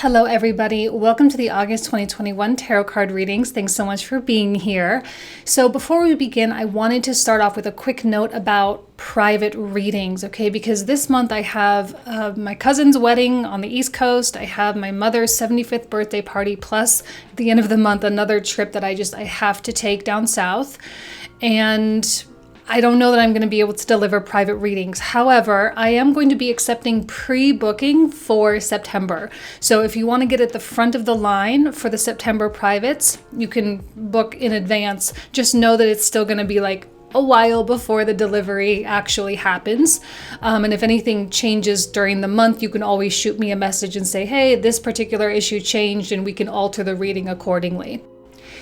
Hello everybody, welcome to the August 2021 Tarot card readings. Thanks so much for being here. So before we begin, I wanted to start off with a quick note about private readings, okay? Because this month I have my cousin's wedding on the East Coast. I have my mother's 75th birthday party, plus at the end of the month, another trip that I have to take down south. And I don't know that I'm going to be able to deliver private readings. However, I am going to be accepting pre-booking for September. So if you want to get at the front of the line for the September privates, you can book in advance. Just know that it's still going to be like a while before the delivery actually happens. And if anything changes during the month, you can always shoot me a message and say, hey, this particular issue changed, and we can alter the reading accordingly.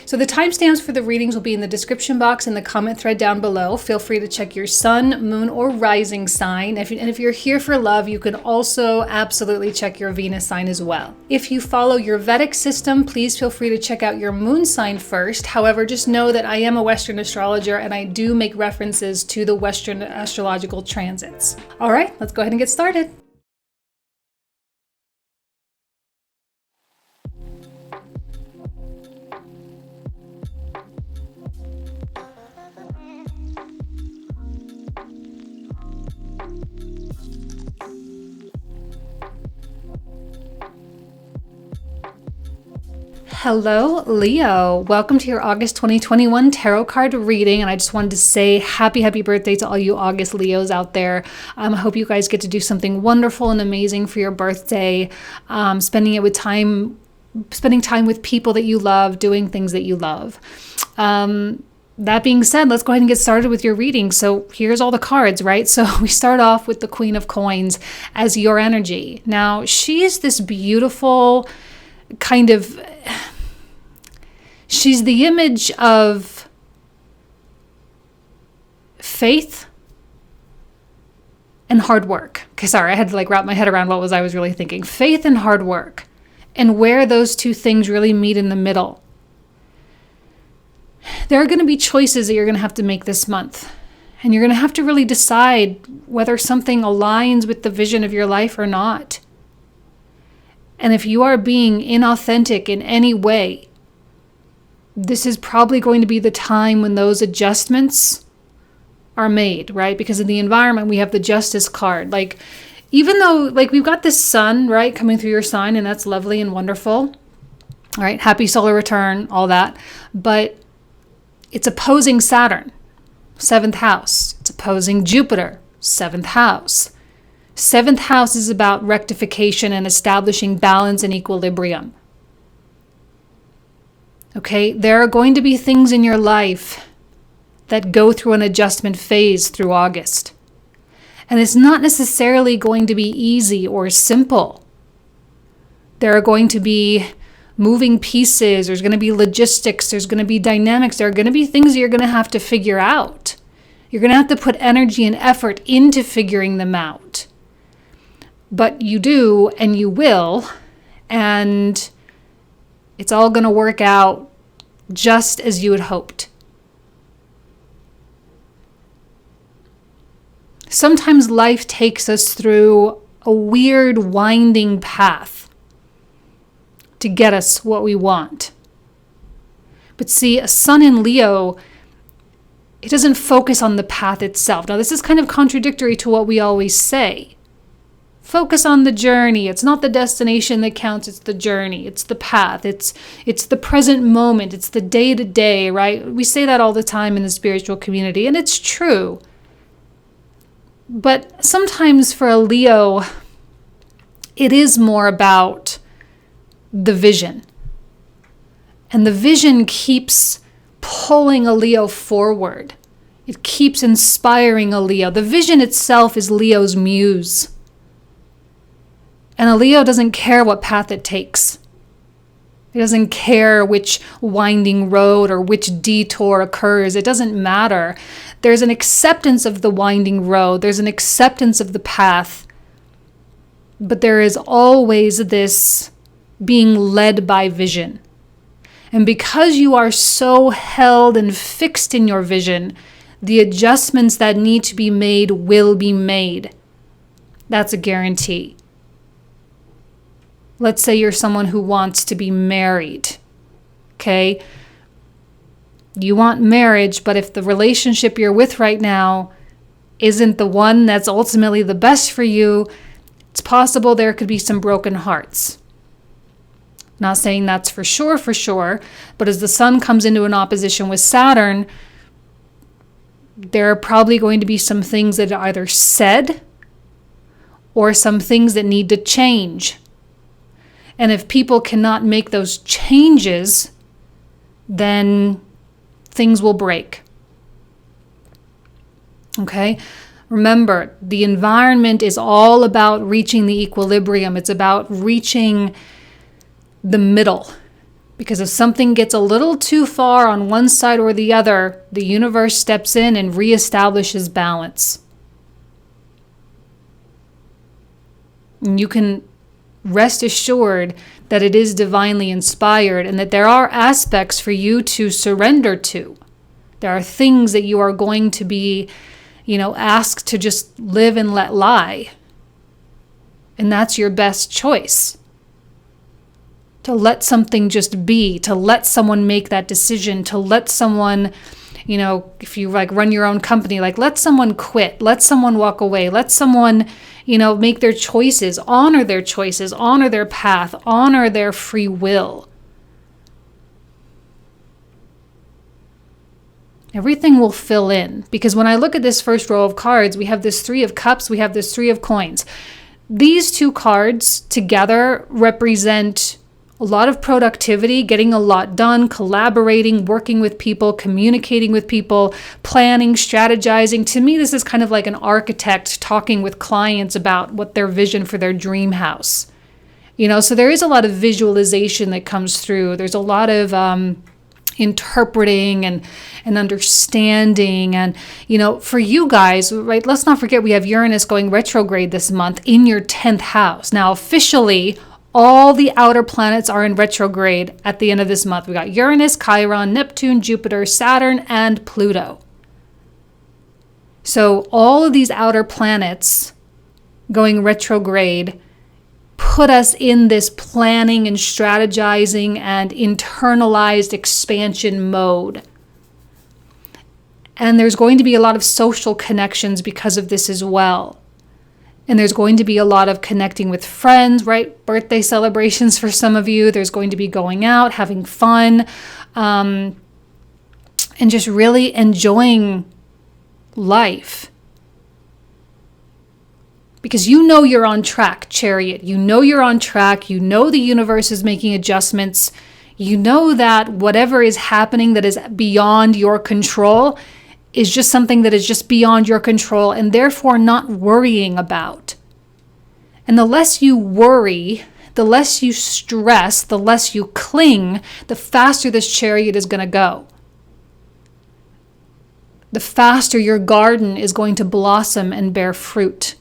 So the timestamps for the readings will be in the description box and the comment thread down below. Feel free to check your sun, moon, or rising sign. And if you're here for love, you can also absolutely check your Venus sign as well. If you follow your Vedic system, please feel free to check out your moon sign first. However, just know that I am a Western astrologer and I do make references to the Western astrological transits. All right, let's go ahead and get started. Hello, Leo. Welcome to your August 2021 tarot card reading. And I just wanted to say happy birthday to all you August Leos out there. I hope you guys get to do something wonderful and amazing for your birthday. Spending time with people that you love, doing things that you love. That being said, let's go ahead and get started with your reading. So here's all the cards, right? So we start off with the Queen of Coins as your energy. Now, she's this beautiful she's the image of faith and hard work. Okay, sorry, I had to wrap my head around what I was really thinking. Faith and hard work, and where those two things really meet in the middle. There are going to be choices that you're going to have to make this month, and you're going to have to really decide whether something aligns with the vision of your life or not. And if you are being inauthentic in any way, this is probably going to be the time when those adjustments are made, right? Because in the environment, we have the Justice card. Even though, we've got this sun, right, coming through your sign, and that's lovely and wonderful. All right, happy solar return, all that. But it's opposing Saturn, 7th house. It's opposing Jupiter, 7th house. 7th house is about rectification and establishing balance and equilibrium. Okay, there are going to be things in your life that go through an adjustment phase through August. And it's not necessarily going to be easy or simple. There are going to be moving pieces, there's going to be logistics, there's going to be dynamics, there are going to be things that you're going to have to figure out. You're going to have to put energy and effort into figuring them out. But you do, and you will, and it's all going to work out just as you had hoped. Sometimes life takes us through a weird winding path to get us what we want. But see, a sun in Leo, it doesn't focus on the path itself. Now, this is kind of contradictory to what we always say. Focus on the journey. It's not the destination that counts. It's the journey. It's the path. It's the present moment. It's the day-to-day, right? We say that all the time in the spiritual community, and it's true. But sometimes for a Leo, it is more about the vision. And the vision keeps pulling a Leo forward. It keeps inspiring a Leo. The vision itself is Leo's muse. And a Leo doesn't care what path it takes. It doesn't care which winding road or which detour occurs. It doesn't matter. There's an acceptance of the winding road. There's an acceptance of the path. But there is always this being led by vision. And because you are so held and fixed in your vision, the adjustments that need to be made will be made. That's a guarantee. Let's say you're someone who wants to be married. Okay? You want marriage, but if the relationship you're with right now isn't the one that's ultimately the best for you, it's possible there could be some broken hearts. Not saying that's for sure, but as the sun comes into an opposition with Saturn, there are probably going to be some things that are either said or some things that need to change. And if people cannot make those changes, then things will break. Okay? Remember, the environment is all about reaching the equilibrium. It's about reaching the middle. Because if something gets a little too far on one side or the other, the universe steps in and reestablishes balance. And you can rest assured that it is divinely inspired and that there are aspects for you to surrender to. There are things that you are going to be, asked to just live and let lie. And that's your best choice. To let something just be, to let someone make that decision, to let someone, if you run your own company, let someone quit, let someone walk away, let someone, make their choices, honor their path, honor their free will. Everything will fill in, because when I look at this first row of cards, we have this 3 of Cups, we have this 3 of Coins. These two cards together represent a lot of productivity, getting a lot done, collaborating, working with people, communicating with people, planning, strategizing. To me, this is kind of like an architect talking with clients about what their vision for their dream house. So there is a lot of visualization that comes through. There's a lot of interpreting and understanding. And, for you guys, right, let's not forget we have Uranus going retrograde this month in your 10th house. Now, officially, all the outer planets are in retrograde at the end of this month. We got Uranus, Chiron, Neptune, Jupiter, Saturn, and Pluto. So all of these outer planets going retrograde put us in this planning and strategizing and internalized expansion mode. And there's going to be a lot of social connections because of this as well. And there's going to be a lot of connecting with friends, right? Birthday celebrations for some of you. There's going to be going out, having fun, and just really enjoying life. Because you're on track, Chariot. You're on track. The universe is making adjustments. That whatever is happening that is beyond your control is just something that is just beyond your control and therefore not worrying about. And the less you worry, the less you stress, the less you cling, the faster this chariot is going to go. The faster your garden is going to blossom and bear fruit.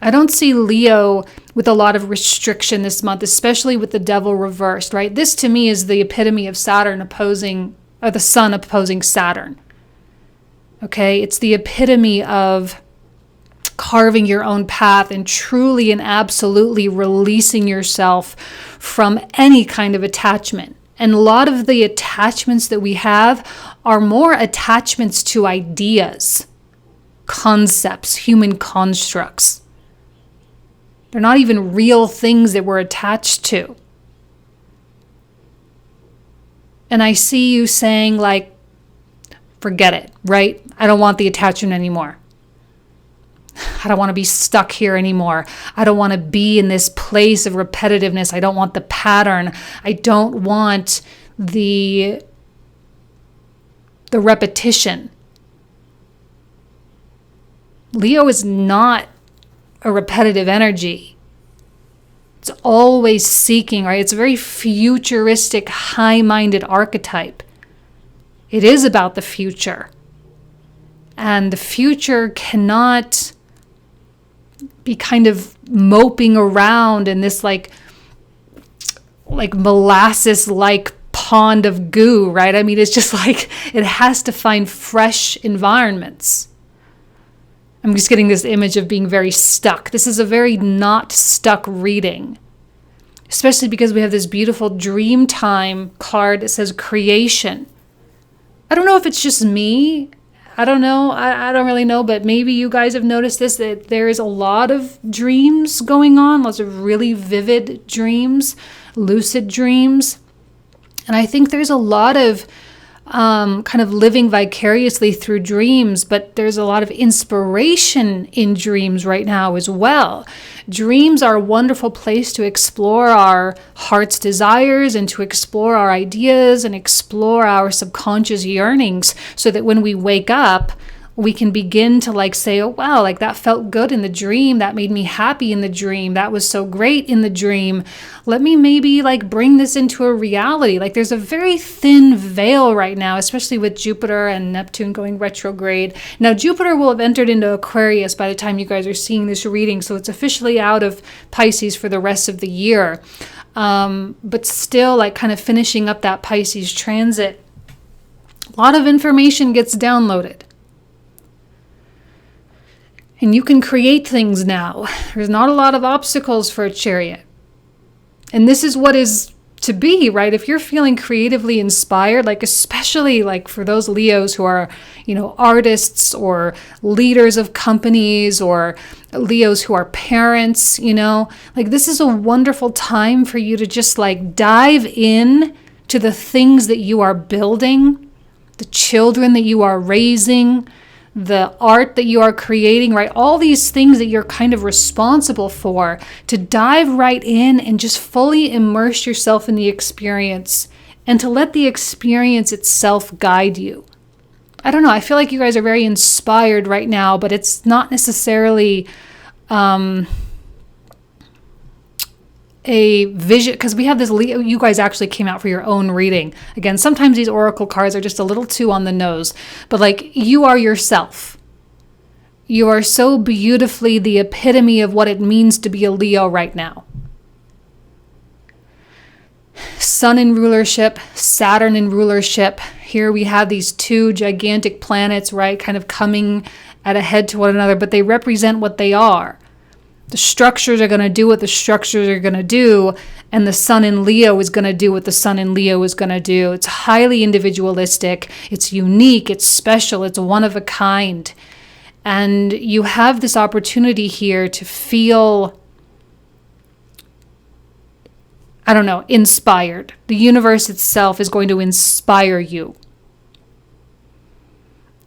I don't see Leo with a lot of restriction this month, especially with the devil reversed, right? This to me is the epitome of the sun opposing Saturn. Okay, it's the epitome of carving your own path and truly and absolutely releasing yourself from any kind of attachment. And a lot of the attachments that we have are more attachments to ideas, concepts, human constructs. They're not even real things that we're attached to. And I see you saying forget it, right? I don't want the attachment anymore. I don't want to be stuck here anymore. I don't want to be in this place of repetitiveness. I don't want the pattern. I don't want the repetition. Leo is not a repetitive energy. It's always seeking, right? It's a very futuristic, high-minded archetype. It is about the future. And the future cannot be kind of moping around in this like molasses-like pond of goo, right? I mean, it's just it has to find fresh environments. I'm just getting this image of being very stuck. This is a very not stuck reading, especially because we have this beautiful dream time card that says creation. I don't know if it's just me. I don't know. I don't really know, but maybe you guys have noticed this, that there is a lot of dreams going on, lots of really vivid dreams, lucid dreams. And I think there's a lot of kind of living vicariously through dreams, but there's a lot of inspiration in dreams right now as well. Dreams are a wonderful place to explore our heart's desires and to explore our ideas and explore our subconscious yearnings, so that when we wake up, we can begin to like say, oh, wow, like that felt good in the dream. That made me happy in the dream. That was so great in the dream. Let me maybe like bring this into a reality. Like there's a very thin veil right now, especially with Jupiter and Neptune going retrograde. Now, Jupiter will have entered into Aquarius by the time you guys are seeing this reading. So it's officially out of Pisces for the rest of the year. But still like kind of finishing up that Pisces transit. A lot of information gets downloaded. And you can create things now. There's not a lot of obstacles for a chariot. And this is what is to be, right? If you're feeling creatively inspired, like especially like for those Leos who are, artists or leaders of companies, or Leos who are parents, like this is a wonderful time for you to just like dive in to the things that you are building, the children that you are raising, the art that you are creating, right? All these things that you're kind of responsible for, to dive right in and just fully immerse yourself in the experience and to let the experience itself guide you. I don't know. I feel like you guys are very inspired right now, but it's not necessarily a vision, because we have this Leo. You guys actually came out for your own reading. Again, sometimes these oracle cards are just a little too on the nose, but like you are yourself. You are so beautifully the epitome of what it means to be a Leo right now. Sun in rulership, Saturn in rulership. Here we have these two gigantic planets, right, kind of coming at a head to one another, but they represent what they are. The structures are going to do what the structures are going to do, and the sun in Leo is going to do what the sun in Leo is going to do. It's highly individualistic, it's unique, it's special, it's one of a kind. And you have this opportunity here to feel, inspired. The universe itself is going to inspire you.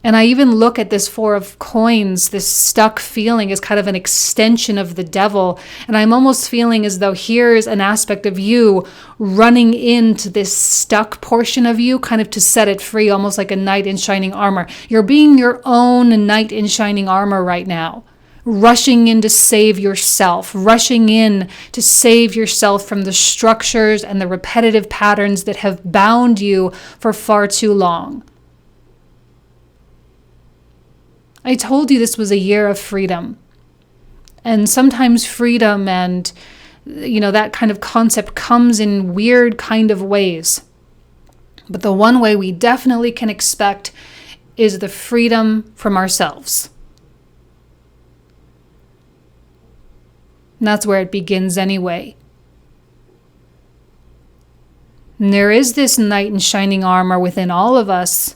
And I even look at this Four of Coins, this stuck feeling, as kind of an extension of the devil. And I'm almost feeling as though here's an aspect of you running into this stuck portion of you, kind of to set it free, almost like a knight in shining armor. You're being your own knight in shining armor right now. Rushing in to save yourself, rushing in to save yourself from the structures and the repetitive patterns that have bound you for far too long. I told you this was a year of freedom. And sometimes freedom and, that kind of concept comes in weird kind of ways. But the one way we definitely can expect is the freedom from ourselves. And that's where it begins anyway. And there is this knight in shining armor within all of us.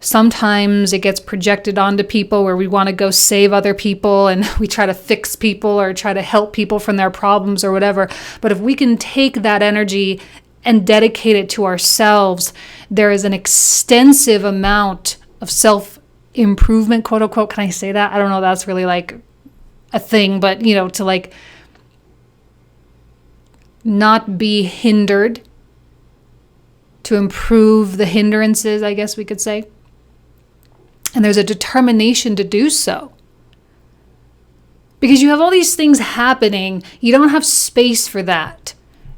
Sometimes it gets projected onto people where we want to go save other people and we try to fix people or try to help people from their problems or whatever. But if we can take that energy and dedicate it to ourselves, there is an extensive amount of self-improvement, quote unquote. Can I say that? I don't know. That's really like a thing, but to like not be hindered, to improve the hindrances, I guess we could say. And there's a determination to do so. Because you have all these things happening, you don't have space for that.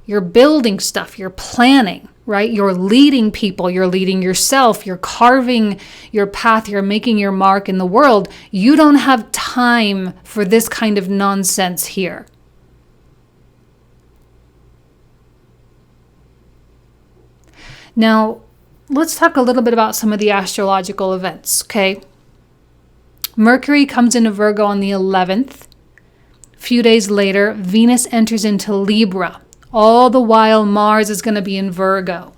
You're building stuff, you're planning, right? You're leading people, you're leading yourself, you're carving your path, you're making your mark in the world. You don't have time for this kind of nonsense here. Now, let's talk a little bit about some of the astrological events, okay? Mercury comes into Virgo on the 11th. A few days later, Venus enters into Libra. All the while, Mars is going to be in Virgo.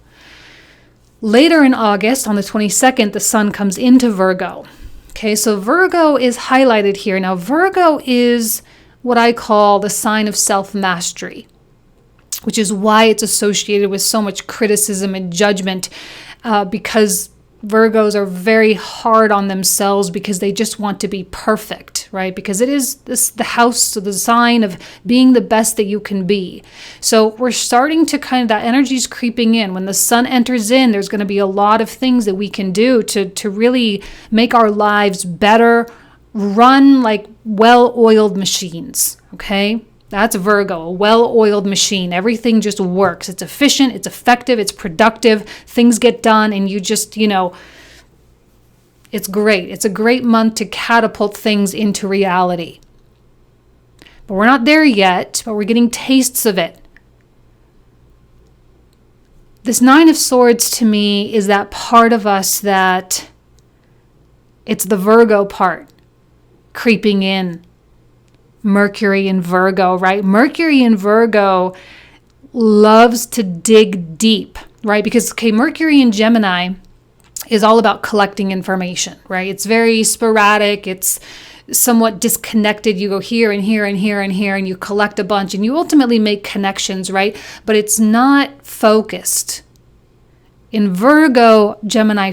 Later in August, on the 22nd, the Sun comes into Virgo. Okay, so Virgo is highlighted here. Now, Virgo is what I call the sign of self-mastery, which is why it's associated with so much criticism and judgment, because Virgos are very hard on themselves because they just want to be perfect, right? Because it is the house, the sign of being the best that you can be. So we're starting to that energy's creeping in. When the Sun enters in, there's going to be a lot of things that we can do to really make our lives better, run like well-oiled machines, okay? That's Virgo, a well-oiled machine. Everything just works. It's efficient, it's effective, it's productive. Things get done and you just, it's great. It's a great month to catapult things into reality. But we're not there yet, but we're getting tastes of it. This Nine of Swords to me is that part of us that it's the Virgo part creeping in. Mercury in Virgo, right? Mercury in Virgo loves to dig deep, right? Because, Mercury in Gemini is all about collecting information, right? It's very sporadic. It's somewhat disconnected. You go here and here and here and here, and you collect a bunch, and you ultimately make connections, right? But it's not focused. In Virgo, Mercury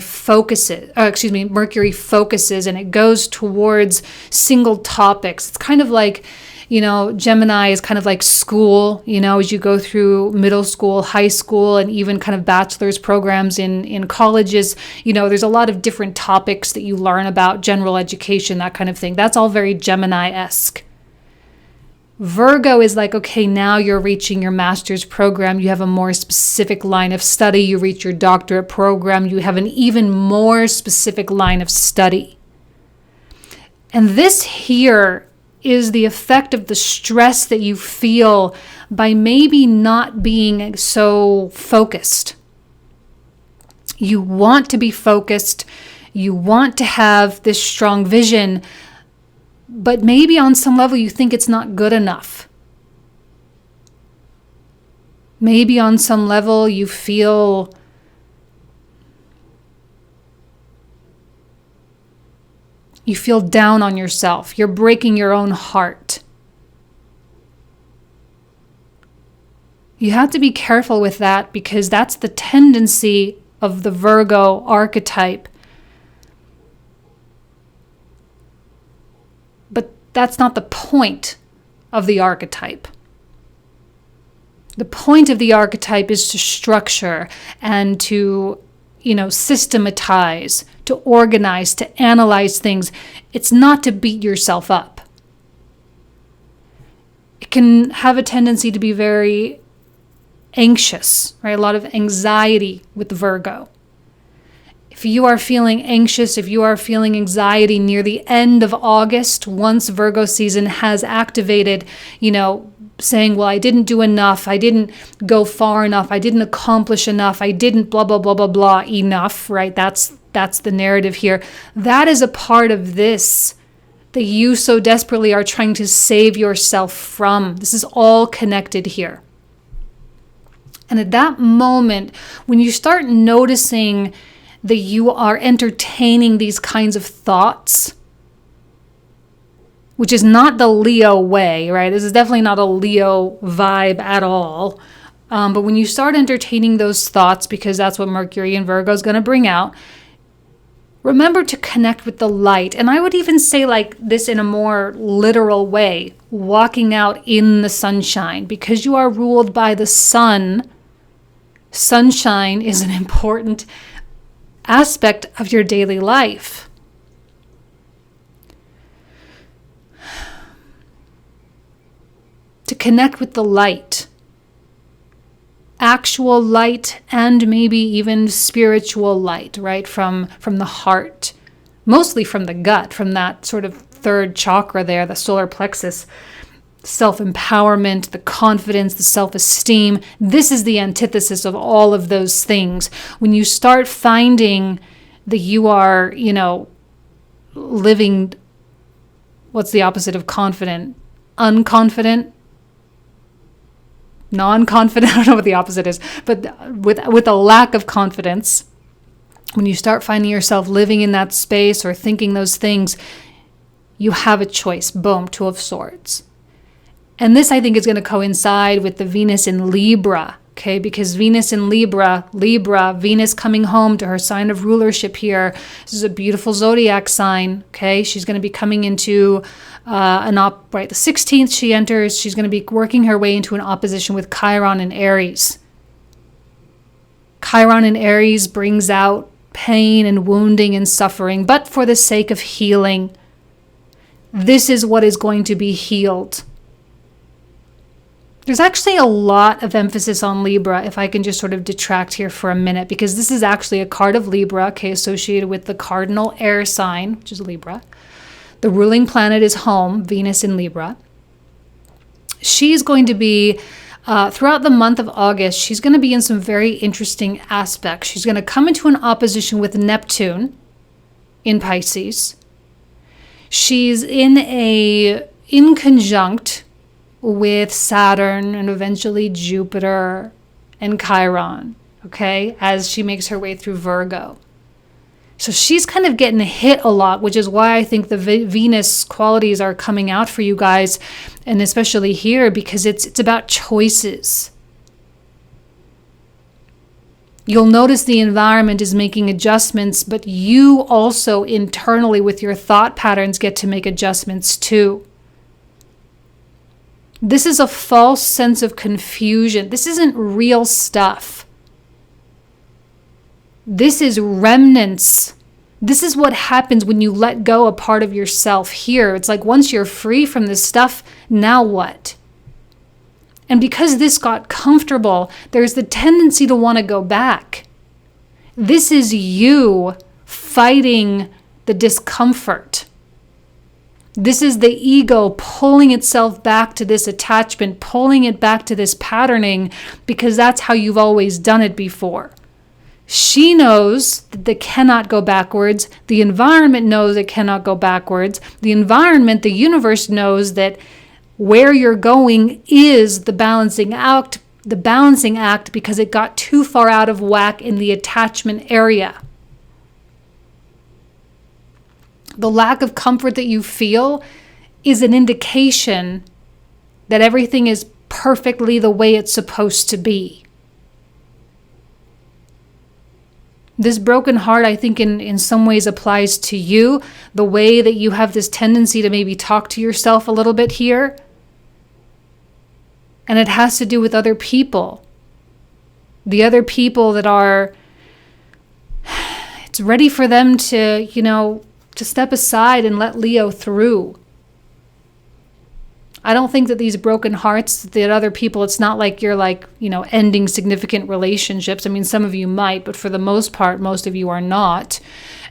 focuses, and it goes towards single topics. It's kind of like, Gemini is kind of like school, as you go through middle school, high school, and even kind of bachelor's programs in colleges. There's a lot of different topics that you learn about, general education, that kind of thing. That's all very Gemini-esque. Virgo is like, okay, now you're reaching your master's program. You have a more specific line of study. You reach your doctorate program. You have an even more specific line of study. And this here is the effect of the stress that you feel by maybe not being so focused. You want to be focused. You want to have this strong vision, but maybe on some level you think it's not good enough. Maybe on some level you feel down on yourself. You're breaking your own heart. You have to be careful with that, because that's the tendency of the Virgo archetype. But that's not the point of the archetype. The point of the archetype is to structure and to, systematize, to organize, to analyze things. It's not to beat yourself up. It can have a tendency to be very anxious, right? A lot of anxiety with Virgo. If you are feeling anxious, if you are feeling anxiety near the end of August, once Virgo season has activated, saying, well, I didn't do enough, I didn't go far enough, I didn't accomplish enough, I didn't blah, blah, blah, blah, blah enough, right? That's the narrative here. That is a part of this that you so desperately are trying to save yourself from. This is all connected here. And at that moment, when you start noticing that you are entertaining these kinds of thoughts, which is not the Leo way, right? This is definitely not a Leo vibe at all. But when you start entertaining those thoughts, because that's what Mercury in Virgo is going to bring out, remember to connect with the light. And I would even say like this in a more literal way, walking out in the sunshine, because you are ruled by the sun. Sunshine is an important aspect of your daily life. To connect with the light, actual light, and maybe even spiritual light, right? From the heart, mostly from the gut, from that sort of third chakra there, the solar plexus. Self-empowerment, the confidence, the self-esteem. This is the antithesis of all of those things. When you start finding that you are, living what's the opposite of confident? Unconfident? Non-confident? I don't know what the opposite is. But with a lack of confidence, when you start finding yourself living in that space or thinking those things, you have a choice. Boom, Two of Swords. And this, I think, is going to coincide with the Venus in Libra, okay? Because Venus in Libra, Venus coming home to her sign of rulership here. This is a beautiful zodiac sign, okay? She's going to be coming into the 16th she enters. She's going to be working her way into an opposition with Chiron and Aries. Chiron and Aries brings out pain and wounding and suffering, but for the sake of healing. This is what is going to be healed. There's actually a lot of emphasis on Libra, if I can just sort of detract here for a minute, because this is actually a card of Libra, okay, associated with the cardinal air sign, which is Libra. The ruling planet is home, Venus in Libra. She's going to be, throughout the month of August, she's going to be in some very interesting aspects. She's going to come into an opposition with Neptune in Pisces. She's in conjunct with Saturn and eventually Jupiter and Chiron, okay, as she makes her way through Virgo. So she's kind of getting hit a lot, which is why I think the Venus qualities are coming out for you guys, and especially here, because it's about choices. You'll notice the environment is making adjustments, but you also internally with your thought patterns get to make adjustments too. This is a false sense of confusion. This isn't real stuff. This is remnants. This is what happens when you let go a part of yourself here. It's like once you're free from this stuff, now what? And because this got comfortable, there's the tendency to want to go back. This is you fighting the discomfort. This is the ego pulling itself back to this attachment, pulling it back to this patterning, because that's how you've always done it before. She knows that they cannot go backwards. The environment knows it cannot go backwards. The environment, the universe knows that where you're going is the balancing act because it got too far out of whack in the attachment area. The lack of comfort that you feel is an indication that everything is perfectly the way it's supposed to be. This broken heart, I think, in some ways applies to you. The way that you have this tendency to maybe talk to yourself a little bit here. And it has to do with other people. The other people that are, it's ready for them to, to step aside and let Leo through. I don't think that these broken hearts, that other people, it's not like you're ending significant relationships. I mean, some of you might, but for the most part, most of you are not.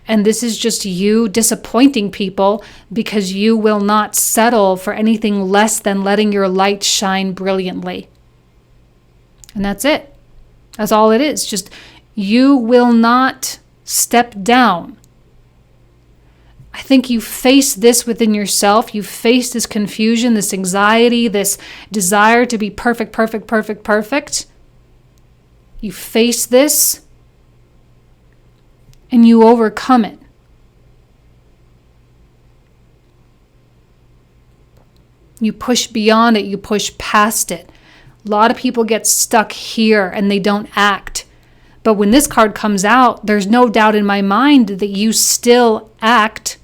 And this is just you disappointing people because you will not settle for anything less than letting your light shine brilliantly. And that's it. That's all it is. Just you will not step down. I think you face this within yourself. You face this confusion, this anxiety, this desire to be perfect. You face this and you overcome it. You push beyond it. You push past it. A lot of people get stuck here and they don't act. But when this card comes out, there's no doubt in my mind that you still act.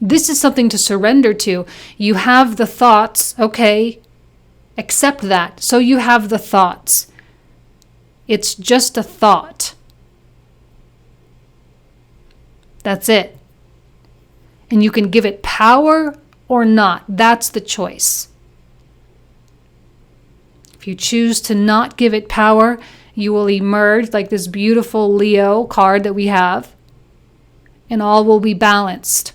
This is something to surrender to. You have the thoughts, okay, accept that. So you have the thoughts. It's just a thought. That's it. And you can give it power or not. That's the choice. If you choose to not give it power, you will emerge like this beautiful Leo card that we have, and all will be balanced.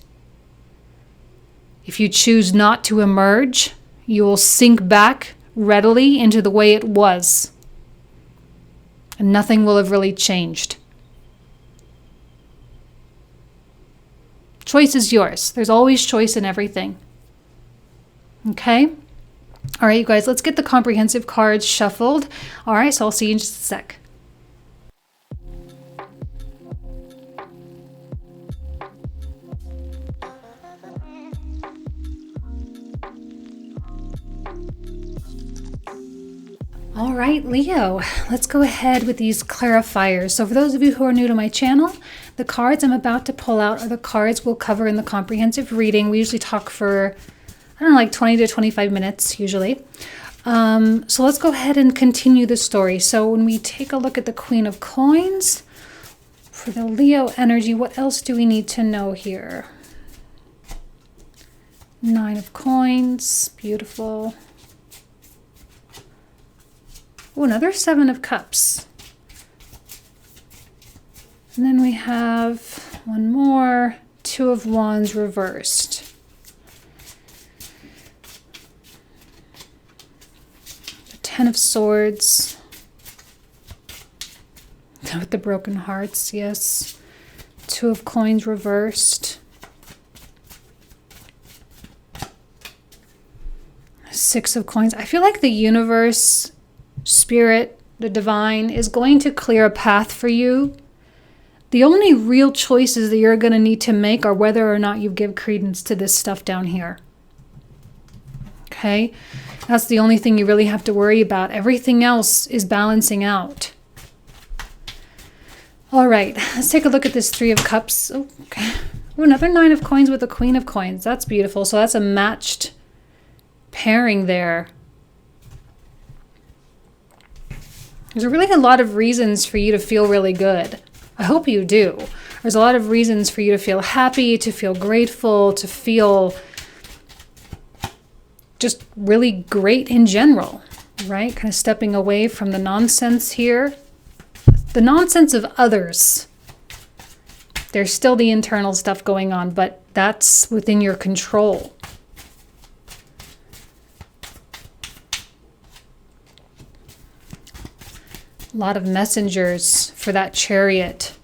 If you choose not to emerge, you will sink back readily into the way it was. And nothing will have really changed. Choice is yours. There's always choice in everything. Okay? All right, you guys, let's get the comprehensive cards shuffled. All right, so I'll see you in just a sec. All right, Leo, let's go ahead with these clarifiers. So for those of you who are new to my channel, the cards I'm about to pull out are the cards we'll cover in the comprehensive reading. We usually talk for, I don't know, like 20 to 25 minutes usually. So let's go ahead and continue the story. So when we take a look at the Queen of Coins, for the Leo energy, what else do we need to know here? Nine of Coins, beautiful. Oh, another Seven of Cups. And then we have one more, Two of Wands reversed. The Ten of Swords. With the broken hearts, yes. Two of Coins reversed. Six of Coins. I feel like the universe, Spirit, the divine, is going to clear a path for you. The only real choices that you're going to need to make are whether or not you give credence to this stuff down here. Okay? That's the only thing you really have to worry about. Everything else is balancing out. All right, let's take a look at this Three of Cups. Oh, okay. Ooh, another Nine of Coins with a Queen of Coins. That's beautiful. So that's a matched pairing there. There's really a lot of reasons for you to feel really good. I hope you do. There's a lot of reasons for you to feel happy, to feel grateful, to feel just really great in general, right? Kind of stepping away from the nonsense here. The nonsense of others. There's still the internal stuff going on, but that's within your control. A lot of messengers for that Chariot.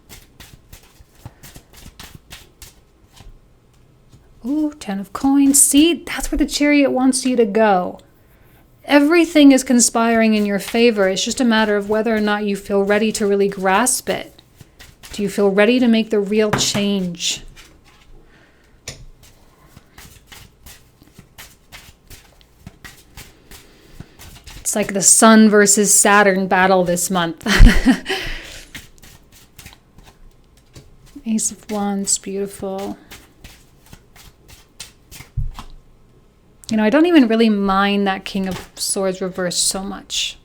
Ooh, Ten of Coins. See, that's where the Chariot wants you to go. Everything is conspiring in your favor. It's just a matter of whether or not you feel ready to really grasp it. Do you feel ready to make the real change? It's like the Sun versus Saturn battle this month. Ace of Wands, beautiful. You know, I don't even really mind that King of Swords reversed so much.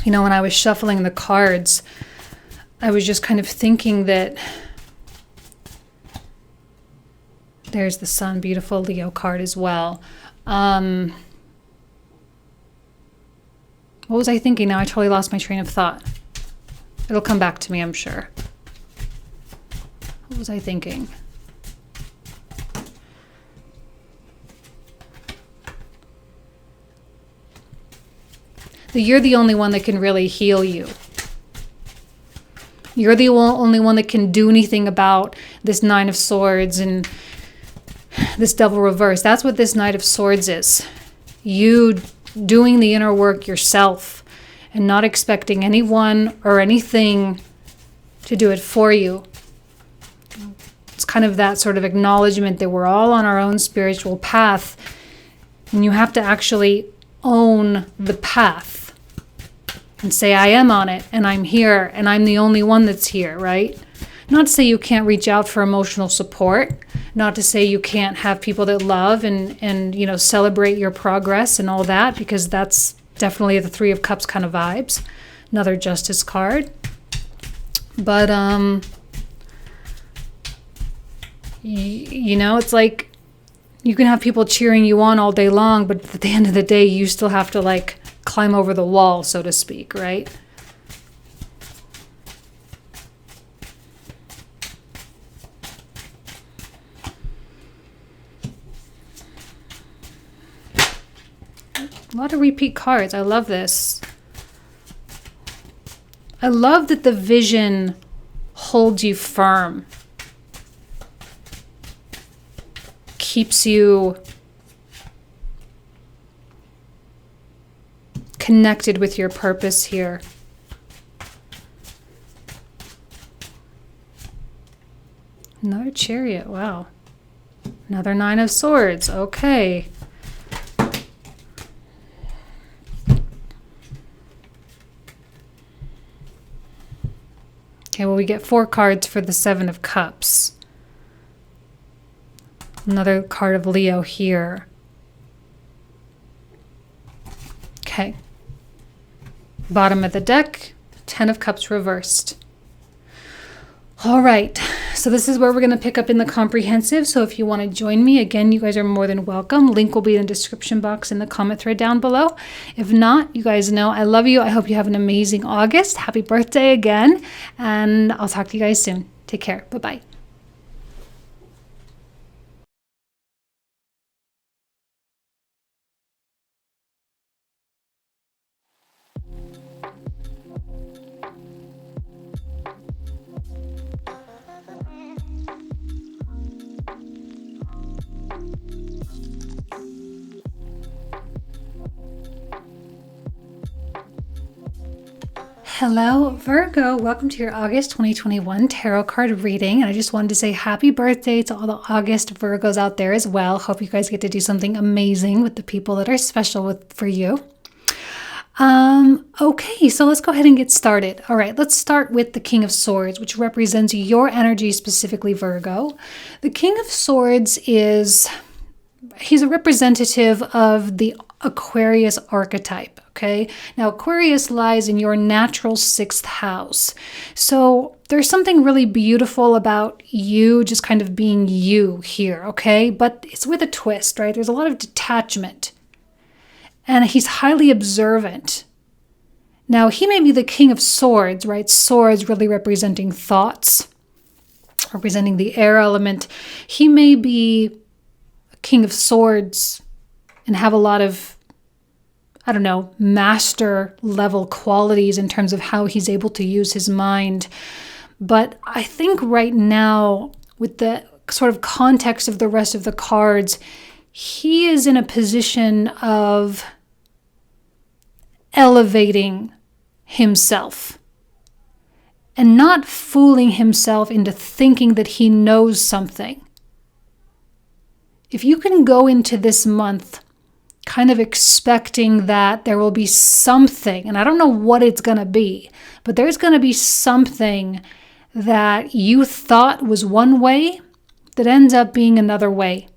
You know, when I was shuffling the cards, I was just kind of thinking that there's the Sun, beautiful Leo card as well. What was I thinking? Now I totally lost my train of thought. It'll come back to me, I'm sure. What was I thinking? That you're the only one that can really heal you. You're the only one that can do anything about this Nine of Swords and this Devil reverse. That's what this Knight of Swords is. You doing the inner work yourself and not expecting anyone or anything to do it for you. It's kind of that sort of acknowledgement that we're all on our own spiritual path, and you have to actually own the path and say, I am on it, and I'm here, and I'm the only one that's here, right? Not to say you can't reach out for emotional support, not to say you can't have people that love and you know, celebrate your progress and all that, because that's definitely the Three of Cups kind of vibes. Another Justice card. But, you know, it's like you can have people cheering you on all day long, but at the end of the day, you still have to, like, climb over the wall, so to speak, right? A lot lot of repeat cards. I love this. I love that the vision holds you firm. Keeps you connected with your purpose here. Another Chariot. Wow. Another Nine of Swords. Okay. Okay, well, we get 4 cards for the Seven of Cups. Another card of Leo here. Okay. Bottom of the deck, 10 of Cups reversed. All right, so this is where we're going to pick up in the comprehensive. So if you want to join me, again, you guys are more than welcome. Link will be in the description box in the comment thread down below. If not, you guys know I love you. I hope you have an amazing August. Happy birthday again. And I'll talk to you guys soon. Take care. Bye-bye. Hello, Virgo. Welcome to your August 2021 tarot card reading. And I just wanted to say happy birthday to all the August Virgos out there as well. Hope you guys get to do something amazing with the people that are special for you. Okay, so let's go ahead and get started. All right, let's start with the King of Swords, which represents your energy, specifically Virgo. The King of Swords he's a representative of the Aquarius archetype, okay? Now, Aquarius lies in your natural 6th house. So there's something really beautiful about you just kind of being you here, okay? But it's with a twist, right? There's a lot of detachment. And he's highly observant. Now, he may be the King of Swords, right? Swords really representing thoughts, representing the air element. He may be King of Swords and have a lot of, I don't know, master level qualities in terms of how he's able to use his mind. But I think right now, with the sort of context of the rest of the cards, he is in a position of elevating himself and not fooling himself into thinking that he knows something. If you can go into this month kind of expecting that there will be something, and I don't know what it's going to be, but there's going to be something that you thought was one way that ends up being another way.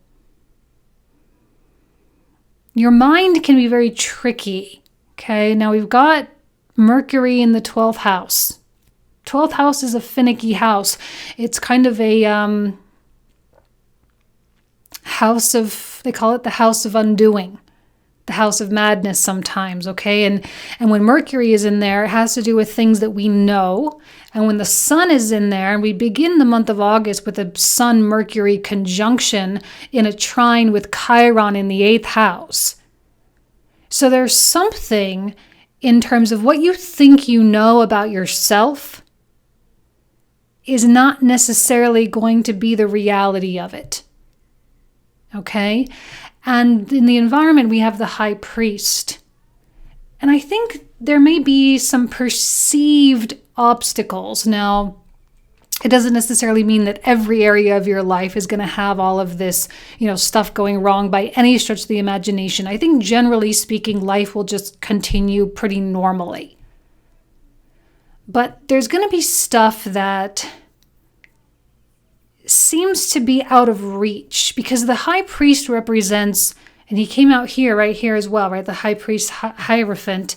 Your mind can be very tricky, okay? Now we've got Mercury in the 12th house. 12th house is a finicky house. It's kind of a house of, they call it the house of undoing, the house of madness sometimes, okay? And when Mercury is in there, it has to do with things that we know. And when the sun is in there, and we begin the month of August with a Sun-Mercury conjunction in a trine with Chiron in the 8th house. So there's something in terms of what you think you know about yourself is not necessarily going to be the reality of it. Okay? And in the environment, we have the High Priest. And I think there may be some perceived obstacles. Now, it doesn't necessarily mean that every area of your life is going to have all of this, stuff going wrong by any stretch of the imagination. I think generally speaking, life will just continue pretty normally. But there's going to be stuff that seems to be out of reach because the High Priest represents, and he came out here, right here as well, right? The High Priest Hierophant.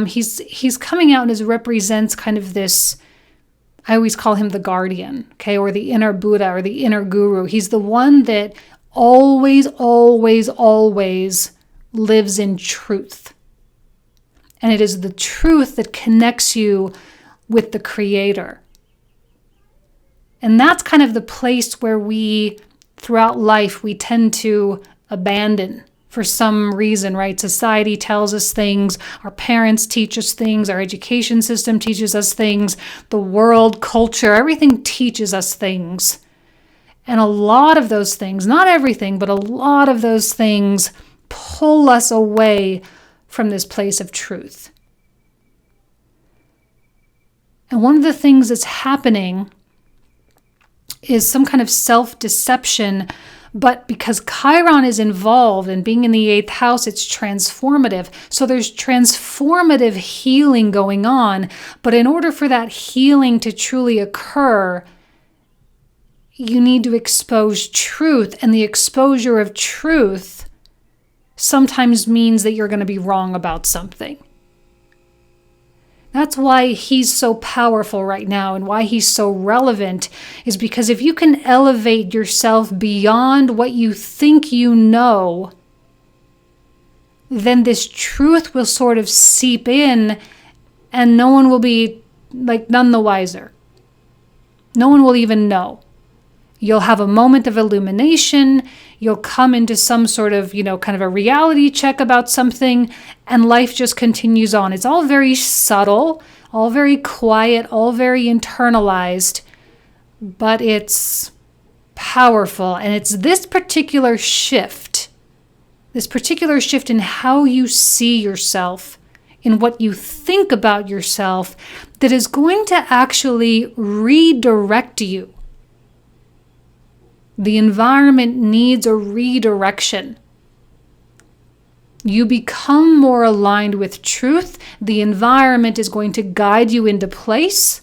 He's coming out and represents kind of this, I always call him the guardian, okay? Or the inner Buddha or the inner guru. He's the one that always, always, always lives in truth. And it is the truth that connects you with the Creator. And that's kind of the place where we, throughout life, we tend to abandon for some reason, right? Society tells us things, our parents teach us things, our education system teaches us things, the world, culture, everything teaches us things. And a lot of those things, not everything, but a lot of those things pull us away from this place of truth. And one of the things that's happening is some kind of self-deception, but because Chiron is involved and being in the 8th house, it's transformative. So there's transformative healing going on, but in order for that healing to truly occur, you need to expose truth, and the exposure of truth sometimes means that you're going to be wrong about something. That's why he's so powerful right now and why he's so relevant, is because if you can elevate yourself beyond what you think you know, then this truth will sort of seep in and no one will be none the wiser. No one will even know. You'll have a moment of illumination. You'll come into some sort of, kind of a reality check about something, and life just continues on. It's all very subtle, all very quiet, all very internalized, but it's powerful. And it's this particular shift in how you see yourself, in what you think about yourself, that is going to actually redirect you. The environment needs a redirection. You become more aligned with truth. The environment is going to guide you into place.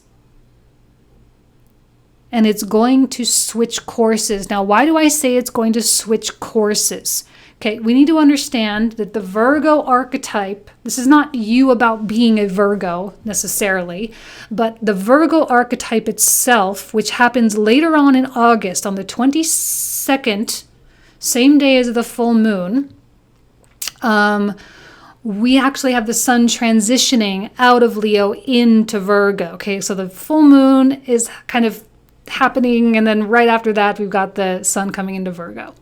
And it's going to switch courses. Now, why do I say it's going to switch courses? Okay, we need to understand that the Virgo archetype, this is not you about being a Virgo necessarily, but the Virgo archetype itself, which happens later on in August, on the 22nd, same day as the full moon, we actually have the sun transitioning out of Leo into Virgo. Okay, so the full moon is kind of happening, and then right after that, we've got the sun coming into Virgo.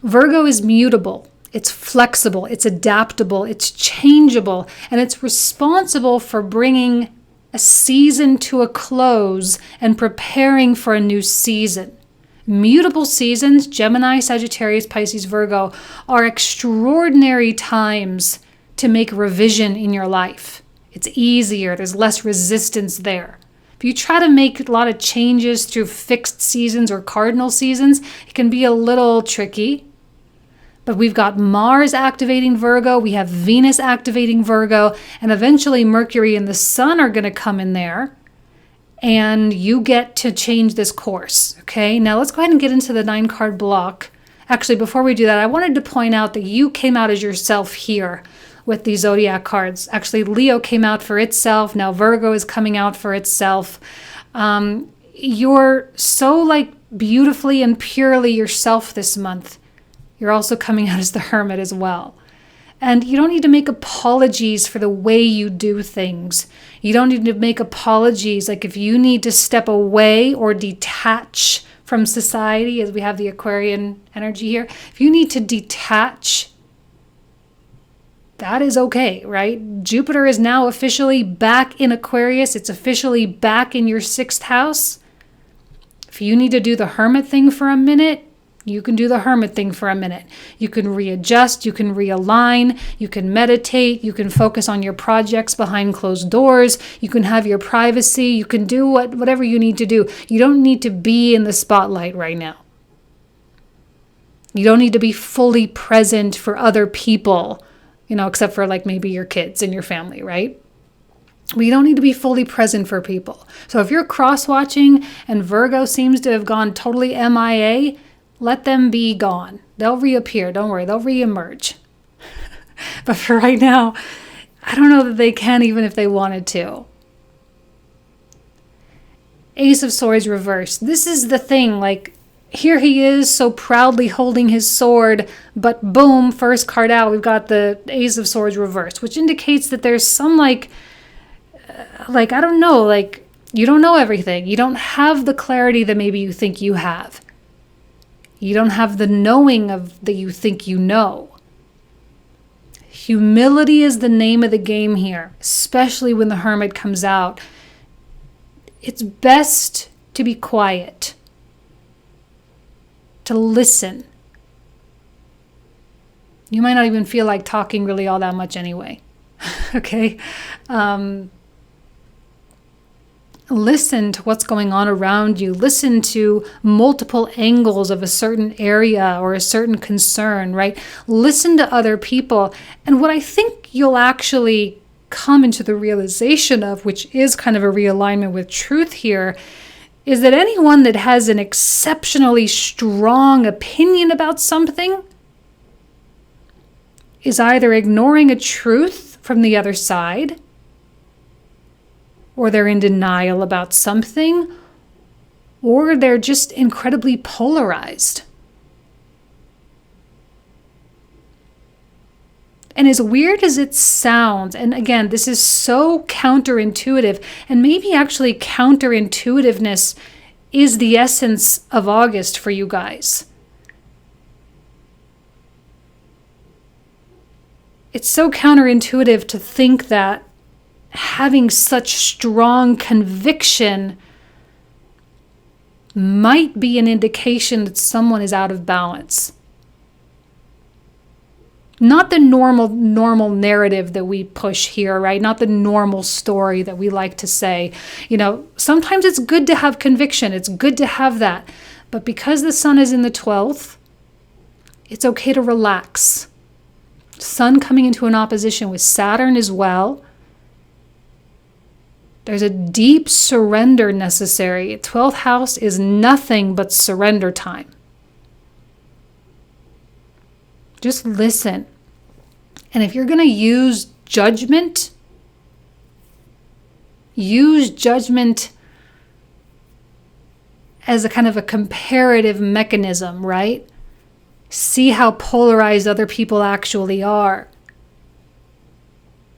Virgo is mutable, it's flexible, it's adaptable, it's changeable, and it's responsible for bringing a season to a close and preparing for a new season. Mutable seasons, Gemini, Sagittarius, Pisces, Virgo, are extraordinary times to make revision in your life. It's easier, there's less resistance there. If you try to make a lot of changes through fixed seasons or cardinal seasons, it can be a little tricky. But we've got Mars activating Virgo, we have Venus activating Virgo, and eventually Mercury and the Sun are going to come in there, and you get to change this course. Okay, now let's go ahead and get into the 9-card block. Actually, before we do that, I wanted to point out that you came out as yourself here with these Zodiac cards. Actually, Leo came out for itself. Now Virgo is coming out for itself. You're so beautifully and purely yourself this month. You're also coming out as the Hermit as well. And you don't need to make apologies for the way you do things. You don't need to make apologies. If you need to step away or detach from society, as we have the Aquarian energy here, if you need to detach, that is okay, right? Jupiter is now officially back in Aquarius. It's officially back in your 6th house. If you need to do the Hermit thing for a minute, you can do the Hermit thing for a minute. You can readjust, you can realign, you can meditate, you can focus on your projects behind closed doors, you can have your privacy, you can do whatever you need to do. You don't need to be in the spotlight right now. You don't need to be fully present for other people, except for maybe your kids and your family, right? We don't need to be fully present for people. So if you're cross-watching and Virgo seems to have gone totally MIA, let them be gone. They'll reappear. Don't worry. They'll reemerge. But for right now, I don't know that they can, even if they wanted to. Ace of Swords reversed. This is the thing. Here he is so proudly holding his sword, but boom, first card out, we've got the Ace of Swords reversed, which indicates that there's some I don't know, you don't know everything. You don't have the clarity that maybe you think you have. You don't have the knowing that you think you know. Humility is the name of the game here, especially when the Hermit comes out. It's best to be quiet, to listen. You might not even feel like talking really all that much anyway. Okay? Listen to what's going on around you. Listen to multiple angles of a certain area or a certain concern, right? Listen to other people. And what I think you'll actually come into the realization of, which is kind of a realignment with truth here, is that anyone that has an exceptionally strong opinion about something is either ignoring a truth from the other side, or they're in denial about something, or they're just incredibly polarized. And as weird as it sounds, and again, this is so counterintuitive, and maybe actually counterintuitiveness is the essence of August for you guys. It's so counterintuitive to think that having such strong conviction might be an indication that someone is out of balance. Not the normal narrative that we push here, right? Not the normal story that we like to say. You know, sometimes it's good to have conviction. It's good to have that. But because the sun is in the 12th, it's okay to relax. Sun coming into an opposition with Saturn as well. There's a deep surrender necessary. 12th house is nothing but surrender time. Just listen. And if you're going to use judgment as a kind of a comparative mechanism, right? See how polarized other people actually are.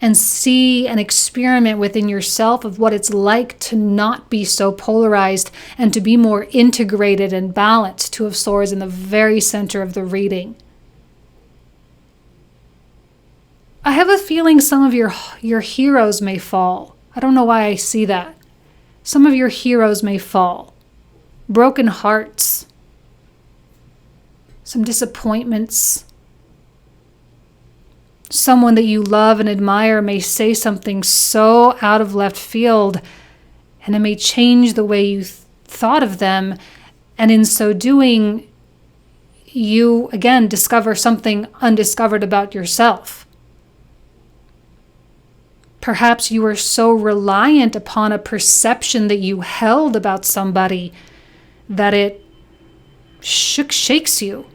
And see and experiment within yourself of what it's like to not be so polarized and to be more integrated and balanced. Two of Swords in the very center of the reading. I have a feeling some of your heroes may fall. I don't know why I see that. Some of your heroes may fall. Broken hearts. Some disappointments. Someone that you love and admire may say something so out of left field, and it may change the way you thought of them. And in so doing, you again discover something undiscovered about yourself. Perhaps you were so reliant upon a perception that you held about somebody that it shakes you.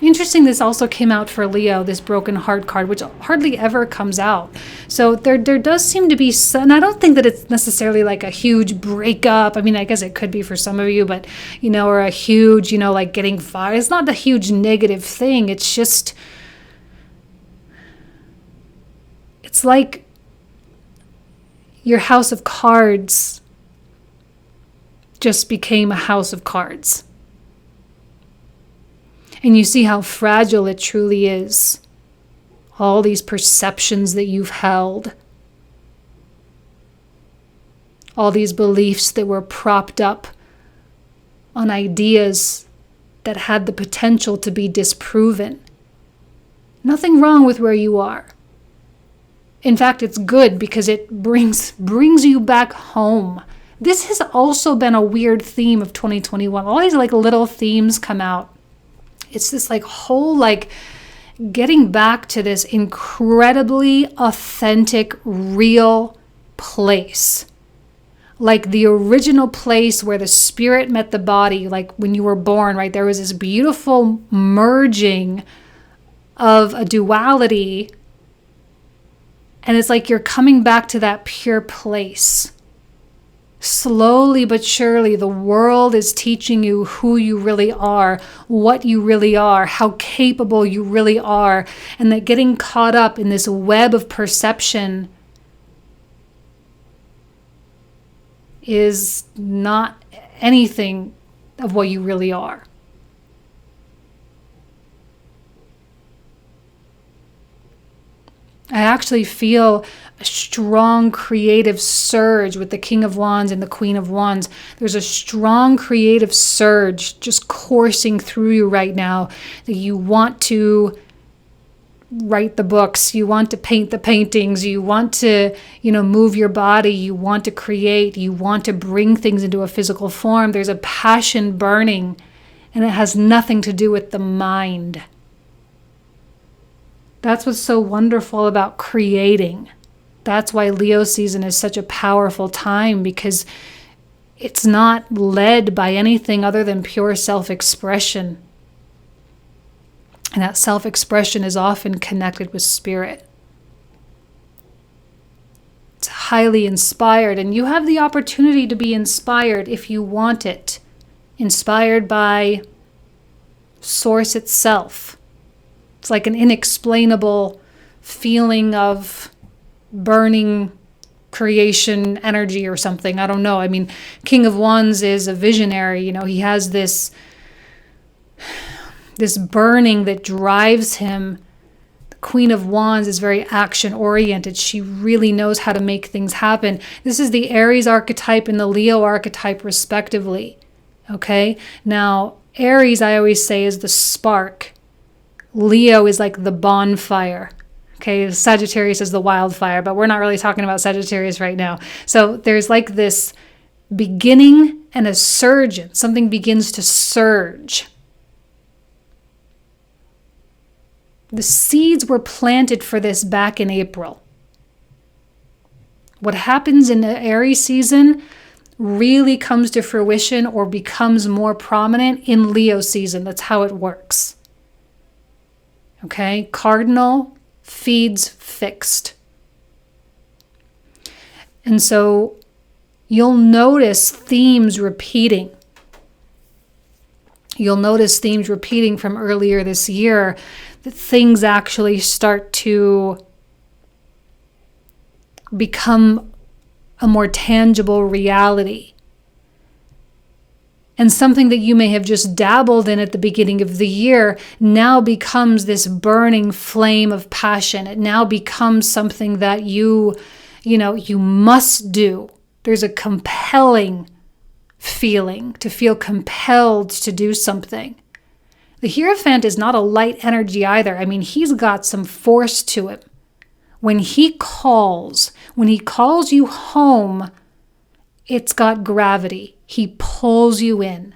Interesting, this also came out for Leo, this broken heart card, which hardly ever comes out. So there does seem to be some, and I don't think that it's necessarily like a huge breakup. I mean, I guess it could be for some of you, but, you know, or a huge, you know, like getting fired. It's not a huge negative thing. It's just, it's like your house of cards just became a house of cards. And you see how fragile it truly is. All these perceptions that you've held. All these beliefs that were propped up on ideas that had the potential to be disproven. Nothing wrong with where you are. In fact, it's good because it brings you back home. This has also been a weird theme of 2021. All these like little themes come out. It's this like whole like getting back to this incredibly authentic, real place. Like the original place where the spirit met the body, like when you were born, right? There was this beautiful merging of a duality. And it's like you're coming back to that pure place. Slowly but surely, the world is teaching you who you really are, what you really are, how capable you really are, and that getting caught up in this web of perception is not anything of what you really are. I actually feel a strong creative surge with the King of Wands and the Queen of Wands. There's a strong creative surge just coursing through you right now that you want to write the books, you want to paint the paintings, you want to, move your body, you want to create, you want to bring things into a physical form. There's a passion burning, and it has nothing to do with the mind. That's what's so wonderful about creating. That's why Leo season is such a powerful time, because it's not led by anything other than pure self-expression. And that self-expression is often connected with spirit. It's highly inspired, and you have the opportunity to be inspired if you want it. Inspired by Source itself. It's like an inexplainable feeling of burning creation energy or something. I don't know. I mean, King of Wands is a visionary. He has this burning that drives him. The Queen of Wands is very action-oriented. She really knows how to make things happen. This is the Aries archetype and the Leo archetype, respectively. Okay? Now, Aries, I always say, is the spark. Leo is like the bonfire. Okay, Sagittarius is the wildfire, but we're not really talking about Sagittarius right now. So there's like this beginning and a surge. Something begins to surge. The seeds were planted for this back in April. What happens in the Aries season really comes to fruition or becomes more prominent in Leo season. That's how it works. Okay, cardinal feeds fixed. And so you'll notice themes repeating. You'll notice themes repeating from earlier this year, that things actually start to become a more tangible reality. And something that you may have just dabbled in at the beginning of the year now becomes this burning flame of passion. It now becomes something that you must do. There's a compelling feeling to feel compelled to do something. The Hierophant is not a light energy either. I mean, he's got some force to him. When he calls you home, it's got gravity. He pulls you in.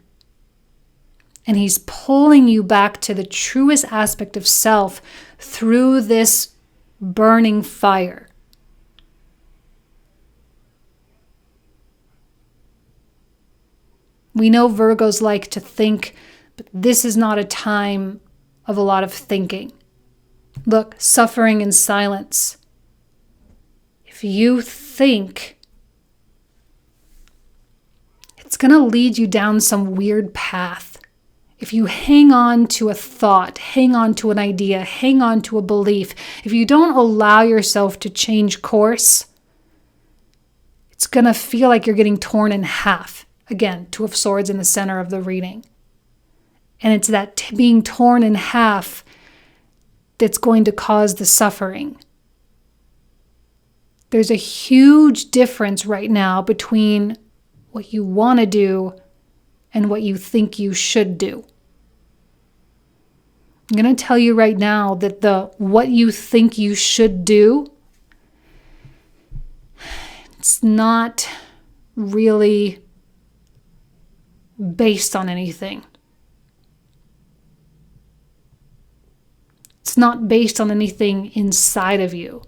And he's pulling you back to the truest aspect of self through this burning fire. We know Virgos like to think, but this is not a time of a lot of thinking. Look, suffering in silence. If you think, it's going to lead you down some weird path. If you hang on to a thought, hang on to an idea, hang on to a belief, if you don't allow yourself to change course, it's going to feel like you're getting torn in half. Again, Two of Swords in the center of the reading. And it's that being torn in half that's going to cause the suffering. There's a huge difference right now between what you want to do and what you think you should do. I'm going to tell you right now that the what you think you should do, it's not really based on anything. It's not based on anything inside of you.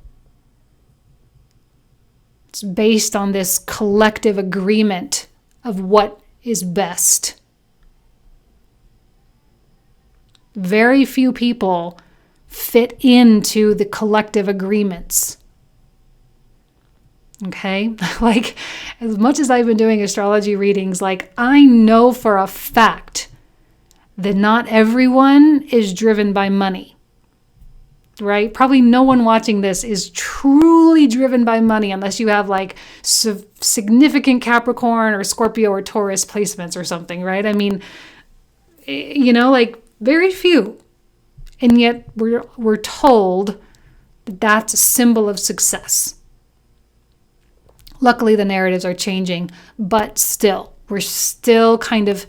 It's based on this collective agreement of what is best. Very few people fit into the collective agreements. Okay? Like, as much as I've been doing astrology readings, I know for a fact that not everyone is driven by money. right? Probably no one watching this is truly driven by money unless you have like significant Capricorn or Scorpio or Taurus placements or something, right? I mean, like very few. And yet we're told that that's a symbol of success. Luckily, the narratives are changing, but still, we're still kind of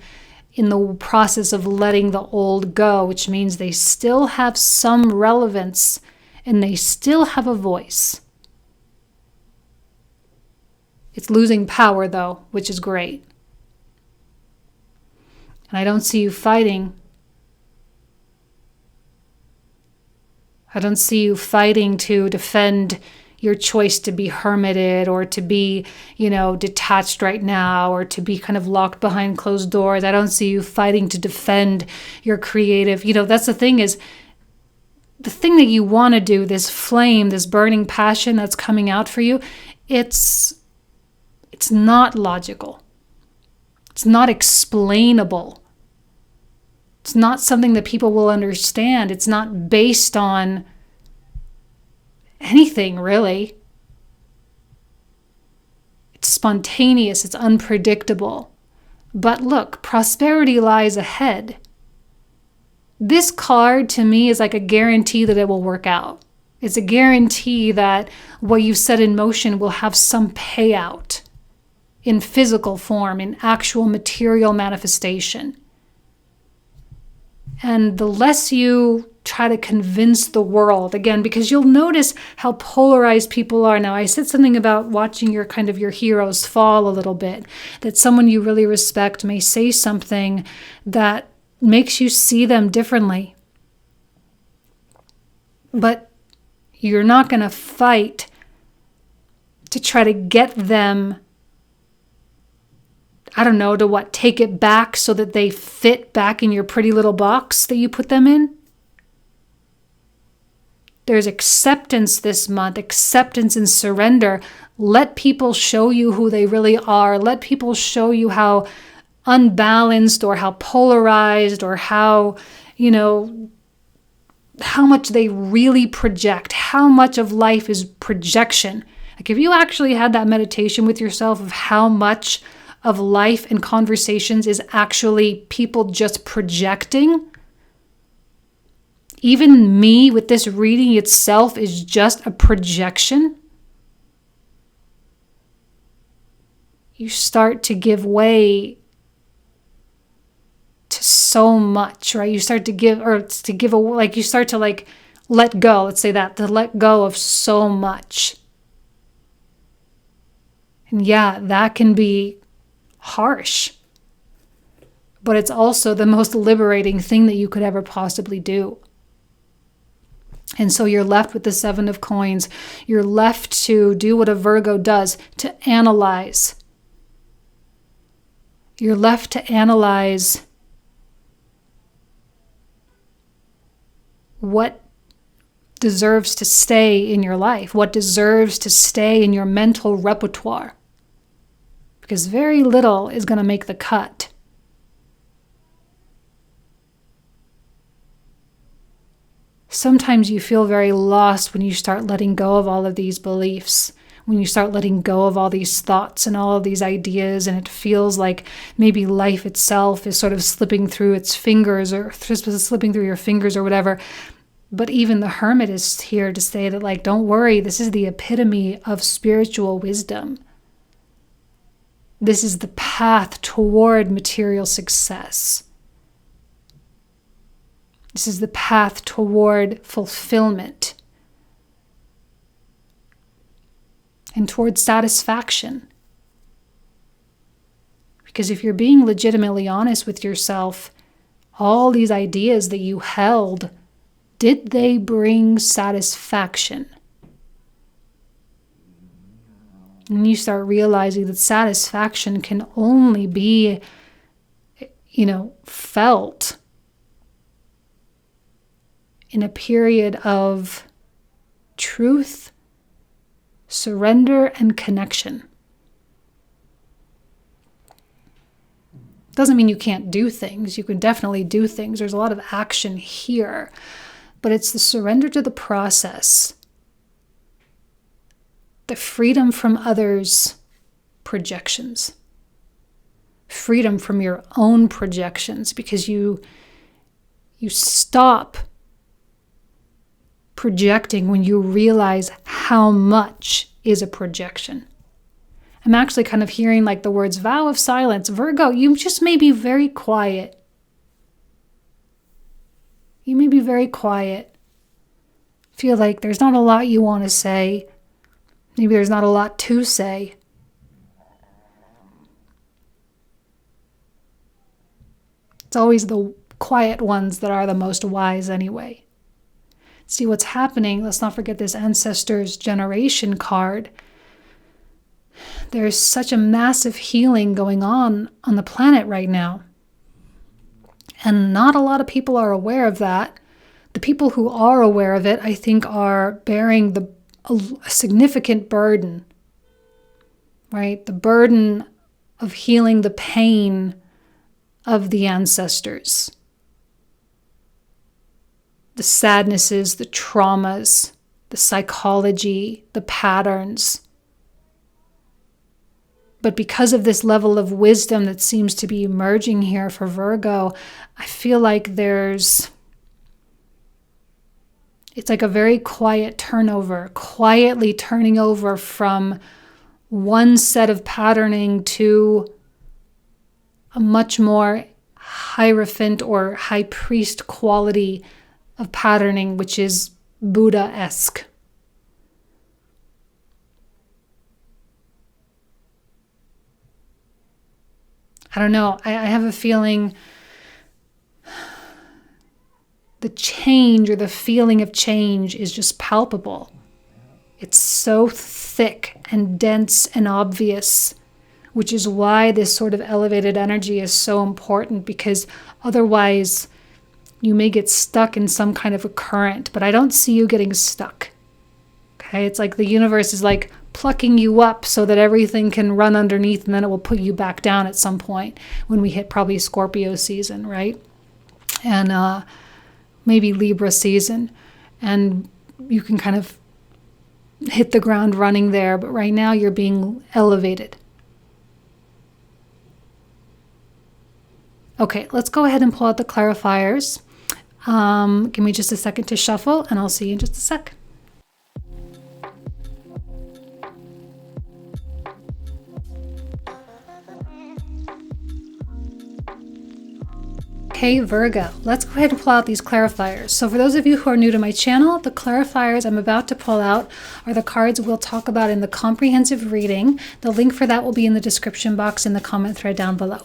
in the process of letting the old go, which means they still have some relevance and they still have a voice. It's losing power, though, which is great. And I don't see you fighting. I don't see you fighting to defend your choice to be hermited or to be, detached right now or to be kind of locked behind closed doors. I don't see you fighting to defend your creative. That's the thing is, the thing that you want to do, this flame, this burning passion that's coming out for you, it's not logical. It's not explainable. It's not something that people will understand. It's not based on anything, really. It's spontaneous. It's unpredictable. But look, prosperity lies ahead. This card, to me, is like a guarantee that it will work out. It's a guarantee that what you set in motion will have some payout in physical form, in actual material manifestation. And the less you try to convince the world, again, because you'll notice how polarized people are. Now, I said something about watching your heroes fall a little bit, that someone you really respect may say something that makes you see them differently. But you're not going to fight to try to get them, to take it back so that they fit back in your pretty little box that you put them in. There's acceptance this month, acceptance and surrender. Let people show you who they really are. Let people show you how unbalanced or how polarized or how much they really project, how much of life is projection. Like if you actually had that meditation with yourself of how much of life and conversations is actually people just projecting. Even me with this reading itself is just a projection. You start to give way to so much, right? You start to give, you start to let go. Let's say that, to let go of so much. And yeah, that can be harsh, but it's also the most liberating thing that you could ever possibly do. And so you're left with the 7 of coins. You're left to do what a Virgo does, to analyze. You're left to analyze what deserves to stay in your life, what deserves to stay in your mental repertoire. Because very little is going to make the cut. Sometimes you feel very lost when you start letting go of all of these beliefs, when you start letting go of all these thoughts and all of these ideas, and it feels like maybe life itself is sort of slipping through its fingers or slipping through your fingers or whatever. But even the hermit is here to say that, don't worry, this is the epitome of spiritual wisdom. This is the path toward material success. This is the path toward fulfillment and toward satisfaction. Because if you're being legitimately honest with yourself, all these ideas that you held, did they bring satisfaction? And you start realizing that satisfaction can only be, felt in a period of truth, surrender, and connection. Doesn't mean you can't do things. You can definitely do things. There's a lot of action here. but it's the surrender to the process, the freedom from others' projections, freedom from your own projections, because you stop projecting when you realize how much is a projection. I'm actually kind of hearing like the words vow of silence. Virgo, you just may be very quiet. You may be very quiet. Feel like there's not a lot you want to say. Maybe there's not a lot to say. It's always the quiet ones that are the most wise anyway. See what's happening. Let's not forget this Ancestors Generation card. There's such a massive healing going on the planet right now. And not a lot of people are aware of that. The people who are aware of it, I think, are bearing a significant burden, right? The burden of healing the pain of the ancestors. The sadnesses, the traumas, the psychology, the patterns. But because of this level of wisdom that seems to be emerging here for Virgo, I feel like it's like a very quiet turnover, quietly turning over from one set of patterning to a much more hierophant or high priest quality of patterning, which is Buddha-esque. I don't know. I have a feeling the change or the feeling of change is just palpable. It's so thick and dense and obvious, which is why this sort of elevated energy is so important, because otherwise you may get stuck in some kind of a current, but I don't see you getting stuck. Okay? It's like the universe is like plucking you up so that everything can run underneath, and then it will put you back down at some point when we hit probably Scorpio season, right? And maybe Libra season. And you can kind of hit the ground running there, but right now you're being elevated. Okay, let's go ahead and pull out the clarifiers. Give me just a second to shuffle, and I'll see you in just a sec. Okay, Virgo, let's go ahead and pull out these clarifiers. So for those of you who are new to my channel, the clarifiers I'm about to pull out are the cards we'll talk about in the comprehensive reading. The link for that will be in the description box in the comment thread down below.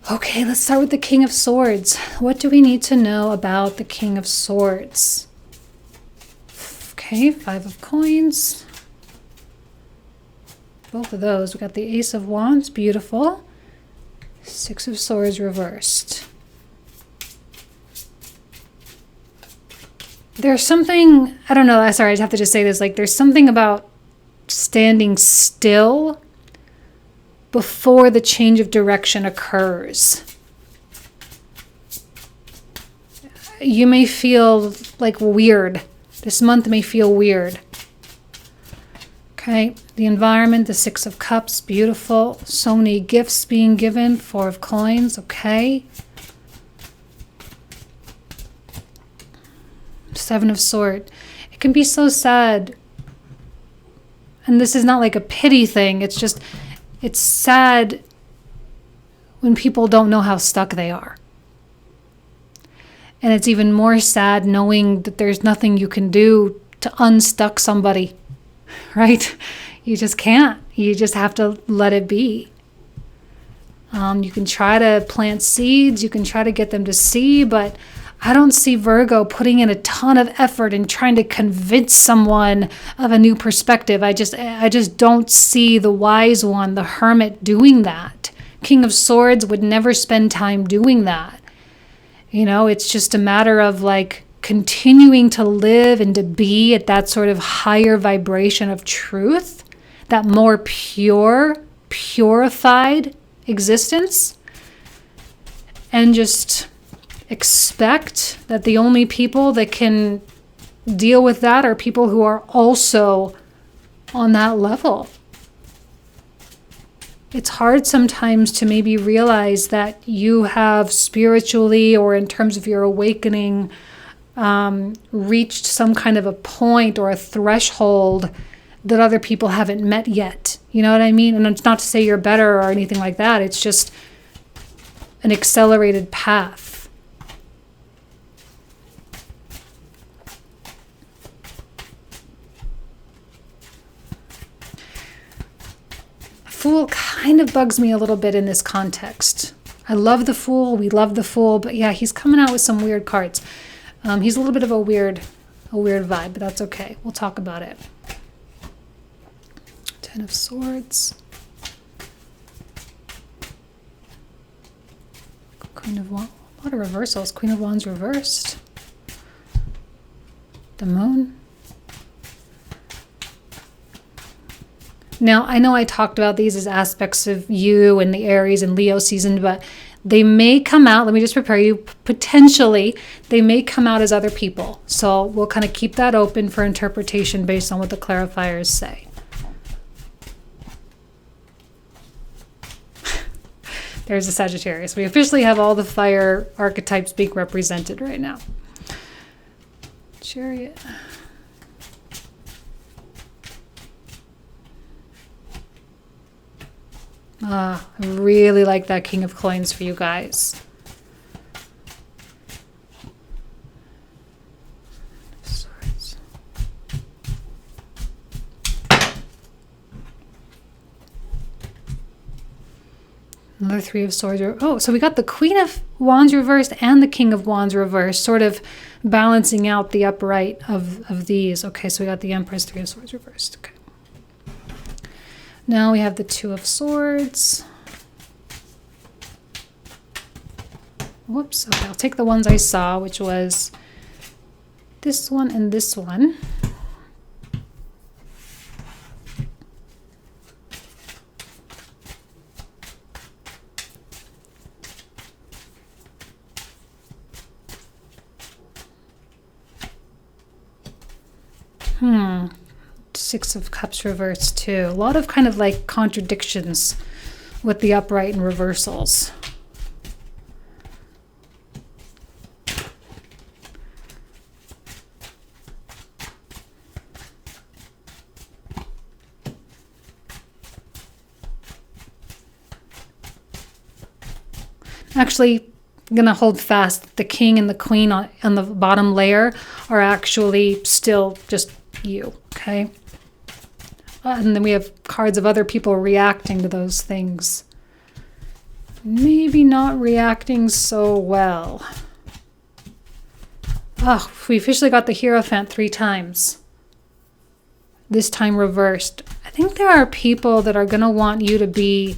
Okay, let's start with the King of Swords. What do we need to know about the King of Swords? Okay, 5 of Coins. Both of those. We got the Ace of Wands, beautiful. 6 of Swords reversed. There's something, I don't know, sorry, I just have to just say this, like there's something about standing still before the change of direction occurs. You may feel like weird. This month may feel weird. Okay, the environment, the 6 of Cups, beautiful. So many gifts being given, 4 of Coins, okay. 7 of Swords. It can be so sad. And this is not like a pity thing. It's just, it's sad when people don't know how stuck they are. And it's even more sad knowing that there's nothing you can do to unstuck somebody, right? You just can't. You just have to let it be. You can try to plant seeds. You can try to get them to see, but I don't see Virgo putting in a ton of effort in trying to convince someone of a new perspective. I just don't see the wise one, the hermit, doing that. King of Swords would never spend time doing that. You know, it's just a matter of like continuing to live and to be at that sort of higher vibration of truth, that more purified existence, and just expect that the only people that can deal with that are people who are also on that level. It's hard sometimes to maybe realize that you have spiritually, or in terms of your awakening, reached some kind of a point or a threshold that other people haven't met yet. You know what I mean? And it's not to say you're better or anything like that. It's just an accelerated path. Fool kind of bugs me a little bit in this context. I love the Fool. We love the Fool. But yeah, he's coming out with some weird cards. He's a little bit of a weird vibe, but that's okay. We'll talk about it. Ten of Swords. Queen of Wands. A lot of reversals. Queen of Wands reversed. The Moon. Now, I know I talked about these as aspects of you and the Aries and Leo season, but they may come out, let me just prepare you, potentially, they may come out as other people. So we'll kind of keep that open for interpretation based on what the clarifiers say. There's a Sagittarius. We officially have all the fire archetypes being represented right now. Chariot. I really like that King of Coins for you guys. Swords. Another Three of Swords. Oh, so we got the Queen of Wands reversed and the King of Wands reversed, sort of balancing out the upright of these. Okay, so we got the Empress, Three of Swords reversed. Okay. Now we have the Two of Swords. Whoops. Okay, I'll take the ones I saw, which was this one and this one. Six of Cups reversed too. A lot of kind of like contradictions with the upright and reversals. Actually, I'm going to hold fast. The King and the Queen on the bottom layer are actually still just you, okay? And then we have cards of other people reacting to those things. Maybe not reacting so well. Oh, we officially got the Hierophant 3 times. This time reversed. I think there are people that are going to want you to be...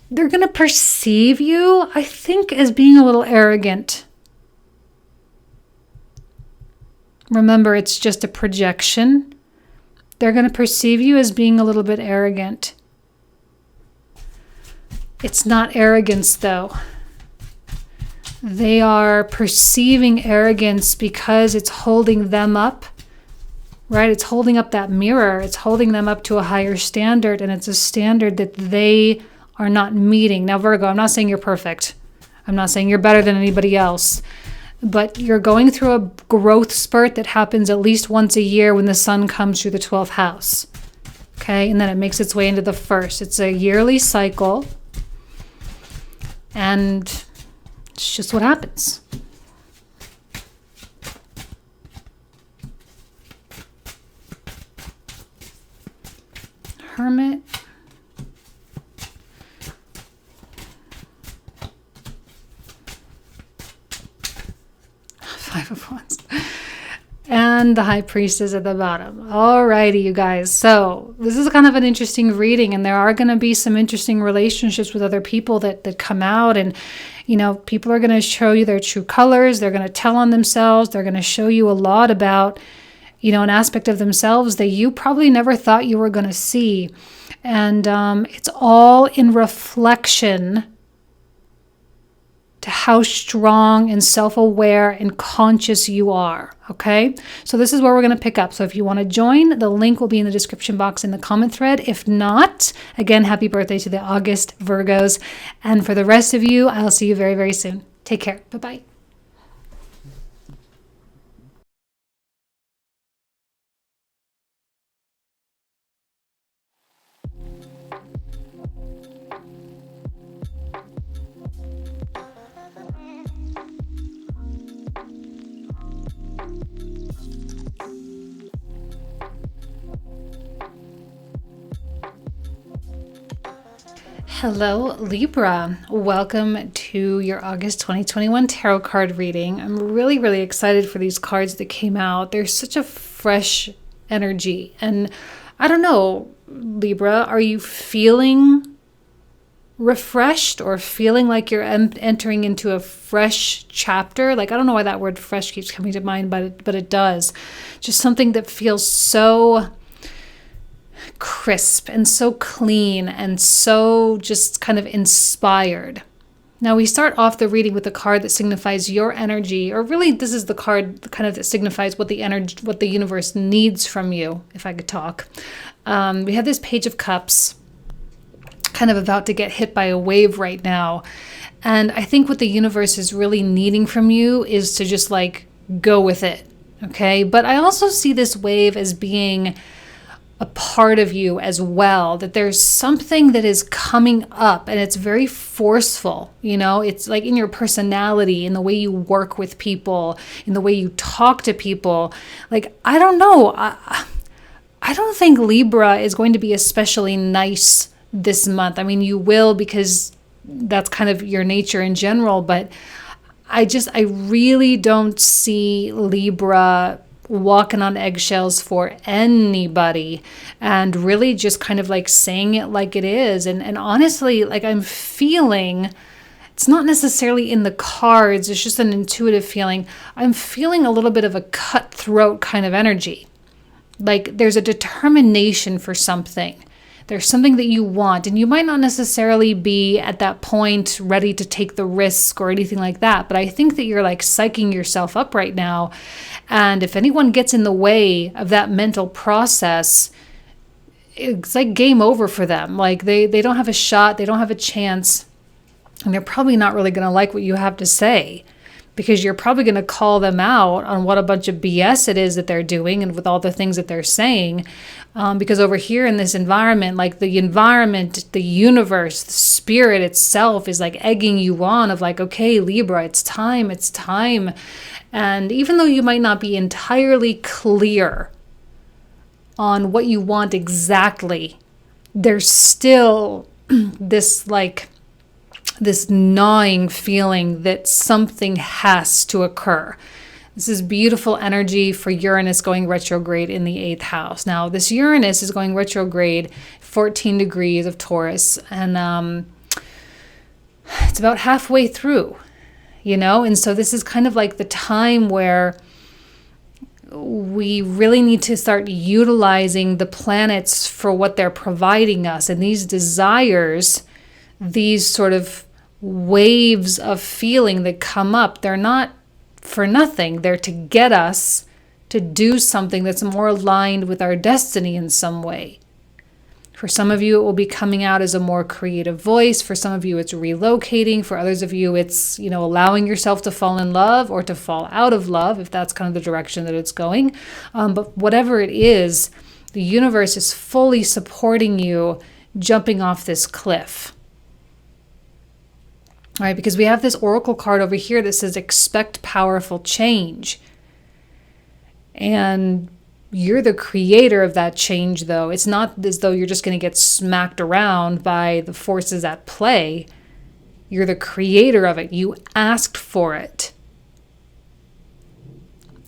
They're going to perceive you, I think, as being a little arrogant. Remember, it's just a projection. They're going to perceive you as being a little bit arrogant. It's not arrogance, though. They are perceiving arrogance because it's holding them up, right? It's holding up that mirror. It's holding them up to a higher standard, and it's a standard that they are not meeting. Now, Virgo, I'm not saying you're perfect. I'm not saying you're better than anybody else. But you're going through a growth spurt that happens at least once a year when the sun comes through the 12th house. Okay, and then it makes its way into the first. It's a yearly cycle. And it's just what happens. Hermit. Five of Wands. And the High Priestess at the bottom. Alrighty, you guys. So this is kind of an interesting reading, and there are going to be some interesting relationships with other people that come out, and people are going to show you their true colors. They're going to tell on themselves. They're going to show you a lot about, an aspect of themselves that you probably never thought you were going to see. And it's all in reflection to how strong and self-aware and conscious you are, okay? So this is where we're going to pick up. So if you want to join, the link will be in the description box in the comment thread. If not, again, happy birthday to the August Virgos. And for the rest of you, I'll see you very, very soon. Take care. Bye-bye. Hello, Libra. Welcome to your August 2021 tarot card reading. I'm really, really excited for these cards that came out. There's such a fresh energy. And I don't know, Libra, are you feeling refreshed or feeling like you're entering into a fresh chapter? Like, I don't know why that word fresh keeps coming to mind, but it does. Just something that feels so crisp and so clean and so just kind of inspired. Now we start off the reading with a card that signifies your energy, or really this is the card kind of that signifies what the energy, what the universe needs from you, if I could talk. We have this Page of Cups kind of about to get hit by a wave right now. And I think what the universe is really needing from you is to just like go with it. Okay. But I also see this wave as being a part of you as well, that there's something that is coming up and it's very forceful. You know, it's like in your personality, in the way you work with people, in the way you talk to people. Like, I don't know. I don't think Libra is going to be especially nice this month. I mean, you will, because that's kind of your nature in general, but I really don't see Libra walking on eggshells for anybody, and really just kind of like saying it like it is. And honestly, like I'm feeling, it's not necessarily in the cards, it's just an intuitive feeling. I'm feeling a little bit of a cutthroat kind of energy. Like there's a determination for something. There's something that you want, and you might not necessarily be at that point ready to take the risk or anything like that. But I think that you're like psyching yourself up right now. And if anyone gets in the way of that mental process, it's like game over for them. Like they don't have a shot, they don't have a chance, and they're probably not really going to like what you have to say, because you're probably going to call them out on what a bunch of BS it is that they're doing and with all the things that they're saying. Because over here in this environment, like the environment, the universe, the spirit itself is like egging you on of like, okay, Libra, it's time. And even though you might not be entirely clear on what you want exactly, there's still this gnawing feeling that something has to occur. This is beautiful energy for Uranus going retrograde in the 8th house. Now, this Uranus is going retrograde 14 degrees of Taurus, and it's about halfway through, you know? And so this is kind of like the time where we really need to start utilizing the planets for what they're providing us. And these desires, these sort of waves of feeling that come up, they're not for nothing. They're to get us to do something that's more aligned with our destiny in some way. For some of you, it will be coming out as a more creative voice. For some of you, it's relocating. For others of you, it's, you know, allowing yourself to fall in love or to fall out of love, if that's kind of the direction that it's going. But whatever it is, the universe is fully supporting you jumping off this cliff. All right, because we have this oracle card over here that says expect powerful change. And you're the creator of that change, though. It's not as though you're just going to get smacked around by the forces at play. You're the creator of it. You asked for it.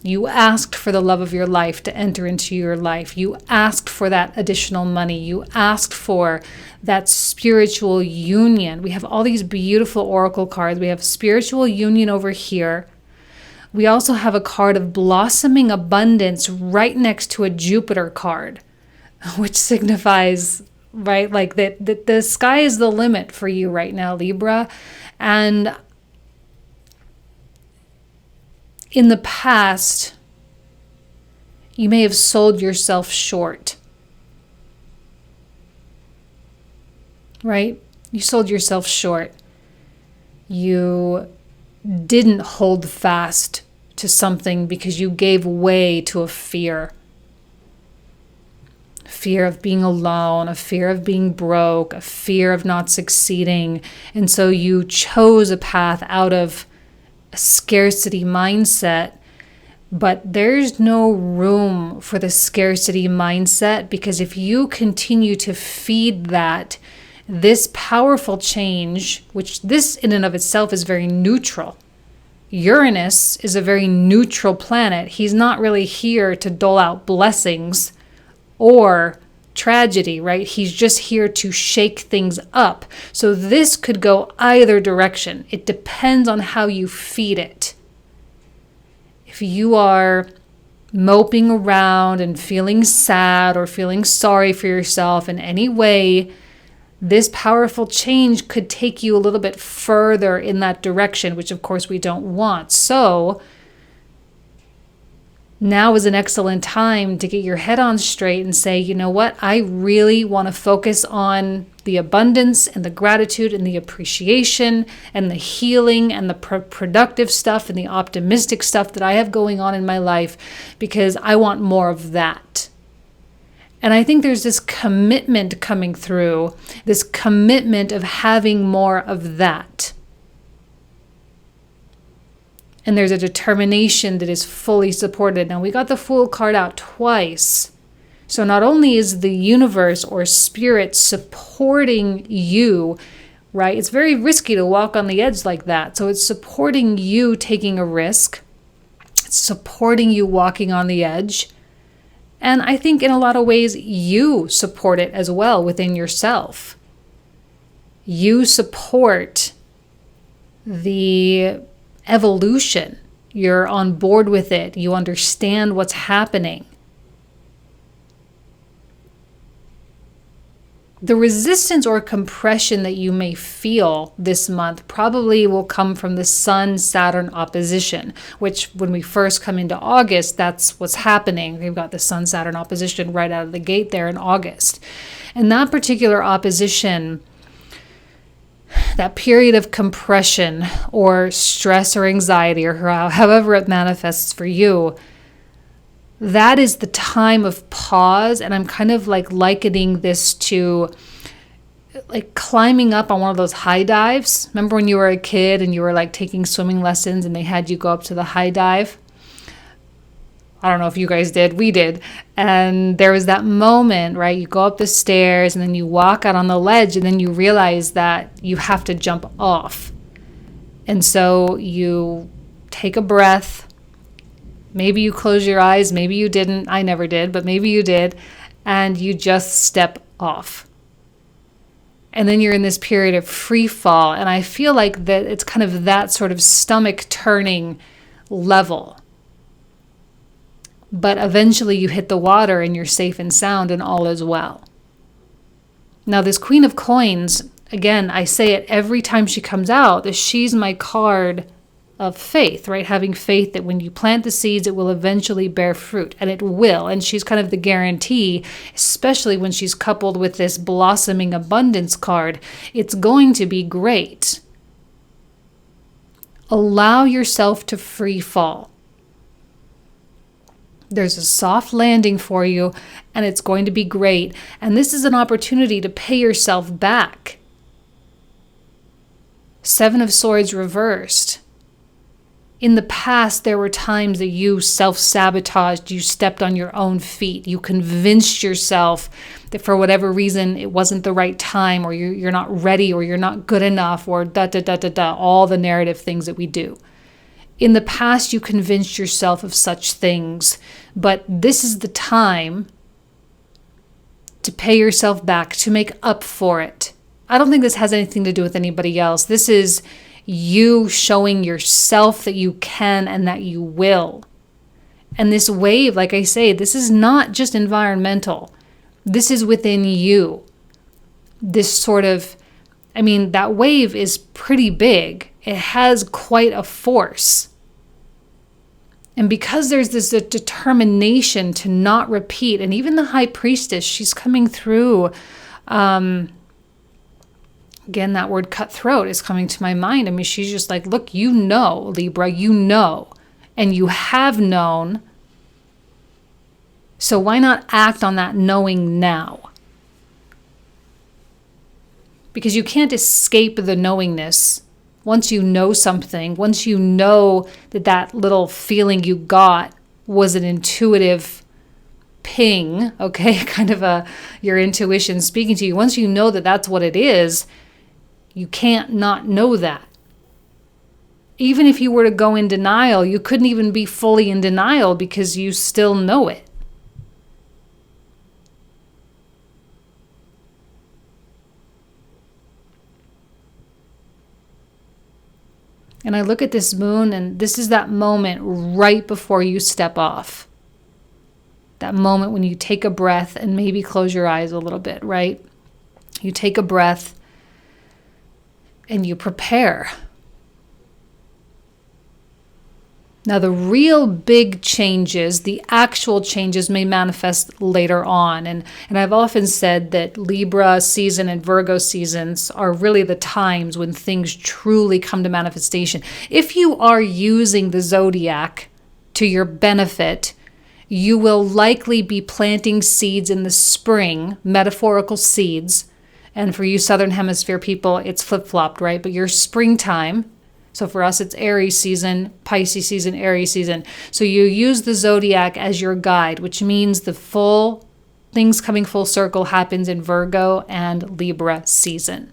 You asked for the love of your life to enter into your life. You asked for that additional money. You asked for that spiritual union. We have all these beautiful oracle cards. We have spiritual union over here. We also have a card of blossoming abundance right next to a Jupiter card, which signifies, right, like that the sky is the limit for you right now, Libra. And in the past, you may have sold yourself short, right? You sold yourself short. You didn't hold fast to something because you gave way to a fear. Fear of being alone, a fear of being broke, a fear of not succeeding. And so you chose a path out of a scarcity mindset. But there's no room for the scarcity mindset, because if you continue to feed that, this powerful change, which this in and of itself is very neutral. Uranus is a very neutral planet. He's not really here to dole out blessings or tragedy, right? He's just here to shake things up. So this could go either direction. It depends on how you feed it. If you are moping around and feeling sad or feeling sorry for yourself in any way, this powerful change could take you a little bit further in that direction, which of course we don't want. So now is an excellent time to get your head on straight and say, you know what? I really want to focus on the abundance and the gratitude and the appreciation and the healing and the productive stuff and the optimistic stuff that I have going on in my life, because I want more of that. And I think there's this commitment coming through, this commitment of having more of that. And there's a determination that is fully supported. Now, we got the Fool card out twice. So not only is the universe or spirit supporting you, right? It's very risky to walk on the edge like that. So it's supporting you taking a risk. It's supporting you walking on the edge. And I think in a lot of ways, you support it as well within yourself. You support the evolution. You're on board with it. You understand what's happening. The resistance or compression that you may feel this month probably will come from the Sun-Saturn opposition, which when we first come into August, that's what's happening. We've got the Sun-Saturn opposition right out of the gate there in August. And that particular opposition, that period of compression or stress or anxiety or however it manifests for you, that is the time of pause. And I'm kind of like likening this to like climbing up on one of those high dives. Remember when you were a kid and you were like taking swimming lessons and they had you go up to the high dive? I don't know if you guys did. We did. And there was that moment, right? You go up the stairs and then you walk out on the ledge and then you realize that you have to jump off. And so you take a breath. Maybe you close your eyes. Maybe you didn't. I never did, but maybe you did. And you just step off. And then you're in this period of free fall. And I feel like that it's kind of that sort of stomach turning level. But eventually you hit the water and you're safe and sound and all is well. Now this Queen of Coins, again, I say it every time she comes out, that she's my card of faith, right? Having faith that when you plant the seeds, it will eventually bear fruit, and it will. And she's kind of the guarantee, especially when she's coupled with this blossoming abundance card. It's going to be great. Allow yourself to free fall. There's a soft landing for you, and it's going to be great. And this is an opportunity to pay yourself back. Seven of Swords reversed. In the past, there were times that you self-sabotaged, you stepped on your own feet, you convinced yourself that for whatever reason it wasn't the right time, or you're not ready, or you're not good enough, or all the narrative things that we do. In the past, you convinced yourself of such things, but this is the time to pay yourself back, to make up for it. I don't think this has anything to do with anybody else. This is you showing yourself that you can and that you will. And this wave, like I say, this is not just environmental. This is within you. This sort of, that wave is pretty big. It has quite a force. And because there's this determination to not repeat, and even the high priestess, she's coming through, again, that word cutthroat is coming to my mind. I mean, she's just like, look, you know, Libra, you know, and you have known. So why not act on that knowing now? Because you can't escape the knowingness. Once you know something, once you know that that little feeling you got was an intuitive ping, okay, kind of your intuition speaking to you. Once you know that that's what it is, you can't not know that. Even if you were to go in denial, you couldn't even be fully in denial because you still know it. And I look at this moon, and this is that moment right before you step off. That moment when you take a breath and maybe close your eyes a little bit, right? You take a breath and you prepare. Now, the real big changes, the actual changes may manifest later on. And I've often said that Libra season and Virgo seasons are really the times when things truly come to manifestation. If you are using the Zodiac to your benefit, you will likely be planting seeds in the spring, metaphorical seeds. And for you Southern Hemisphere people, it's flip-flopped, right? But your springtime. So for us, it's Aries season, Pisces season, Aries season. So you use the Zodiac as your guide, which means the full things coming full circle happens in Virgo and Libra season.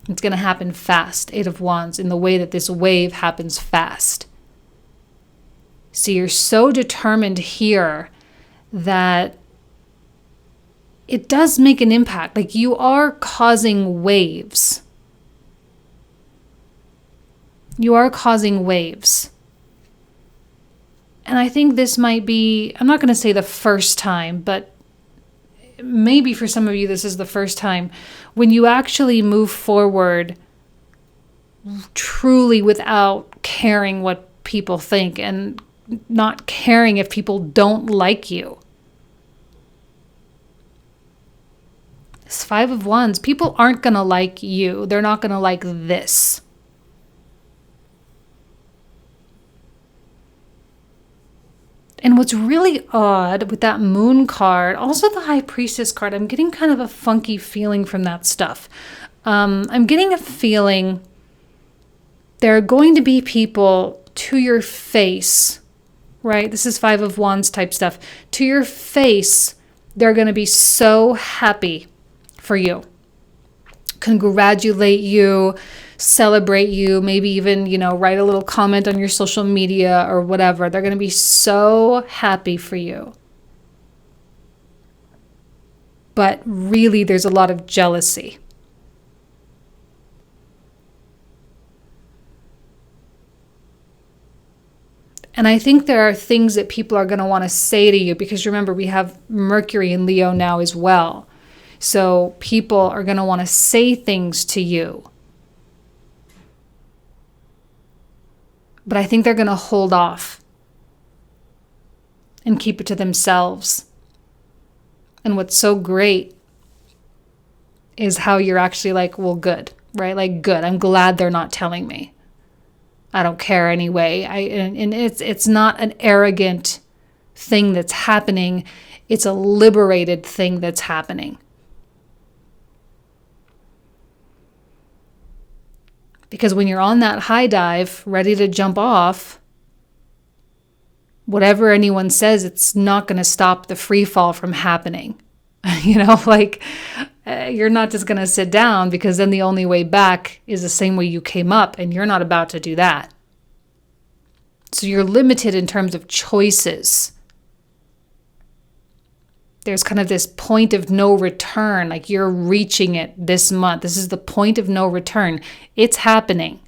It's going to happen fast, Eight of Wands, in the way that this wave happens fast. So you're so determined here that it does make an impact. Like, you are causing waves. You are causing waves. And I think this might be, I'm not going to say the first time, but maybe for some of you this is the first time when you actually move forward truly without caring what people think and not caring if people don't like you. This Five of Wands, people aren't going to like you. They're not going to like this. And what's really odd with that Moon card, also the High Priestess card, I'm getting kind of a funky feeling from that stuff. I'm getting a feeling there are going to be people to your face, right? This is Five of Wands type stuff. To your face, they're going to be so happy for you, congratulate you, celebrate you, maybe even, write a little comment on your social media or whatever. They're going to be so happy for you. But really, there's a lot of jealousy. And I think there are things that people are going to want to say to you, because remember, we have Mercury in Leo now as well. So people are going to want to say things to you. But I think they're going to hold off and keep it to themselves. And what's so great is how you're actually like, well, good, right? Like, good. I'm glad they're not telling me. I don't care anyway. And it's not an arrogant thing that's happening. It's a liberated thing that's happening. Because when you're on that high dive, ready to jump off, whatever anyone says, it's not going to stop the free fall from happening. You're not just going to sit down, because then the only way back is the same way you came up, and you're not about to do that. So you're limited in terms of choices. There's kind of this point of no return, like you're reaching it this month. This is the point of no return. It's happening.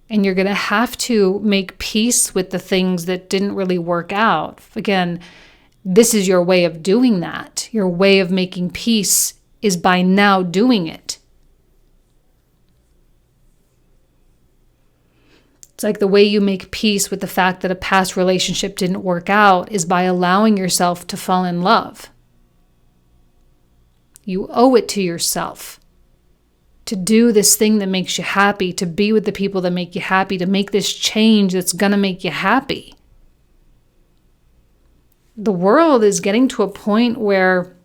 And you're going to have to make peace with the things that didn't really work out. Again, this is your way of doing that. Your way of making peace is by now doing it. It's like the way you make peace with the fact that a past relationship didn't work out is by allowing yourself to fall in love. You owe it to yourself to do this thing that makes you happy, to be with the people that make you happy, to make this change that's going to make you happy. The world is getting to a point where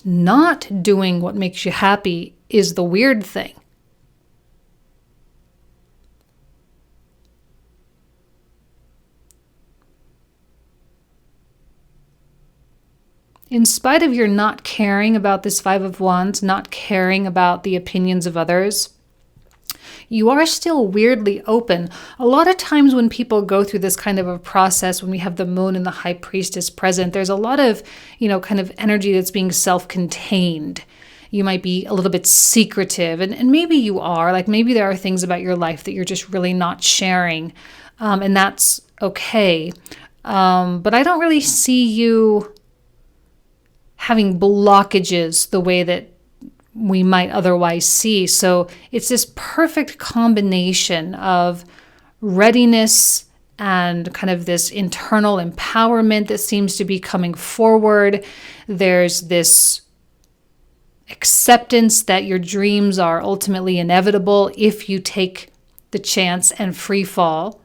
not doing what makes you happy is the weird thing. In spite of your not caring about this Five of Wands, not caring about the opinions of others, you are still weirdly open. A lot of times when people go through this kind of a process, when we have the moon and the high priestess present, there's a lot of, kind of energy that's being self-contained. You might be a little bit secretive, and maybe you are. Like maybe there are things about your life that you're just really not sharing, and that's okay. But I don't really see you having blockages the way that we might otherwise see. So it's this perfect combination of readiness and kind of this internal empowerment that seems to be coming forward. There's this acceptance that your dreams are ultimately inevitable if you take the chance and free fall.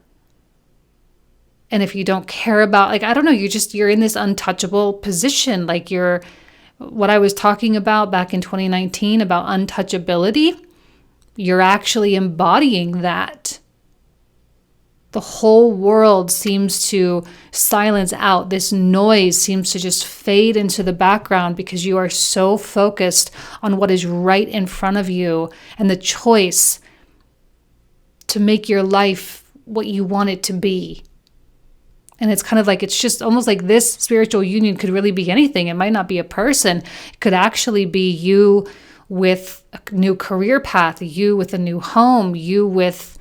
And if you don't care about, I don't know, you're in this untouchable position. Like what I was talking about back in 2019 about untouchability, you're actually embodying that. The whole world seems to silence out. This noise seems to just fade into the background because you are so focused on what is right in front of you and the choice to make your life what you want it to be. And it's kind of like, it's just almost like this spiritual union could really be anything. It might not be a person. It could actually be you with a new career path, you with a new home, you with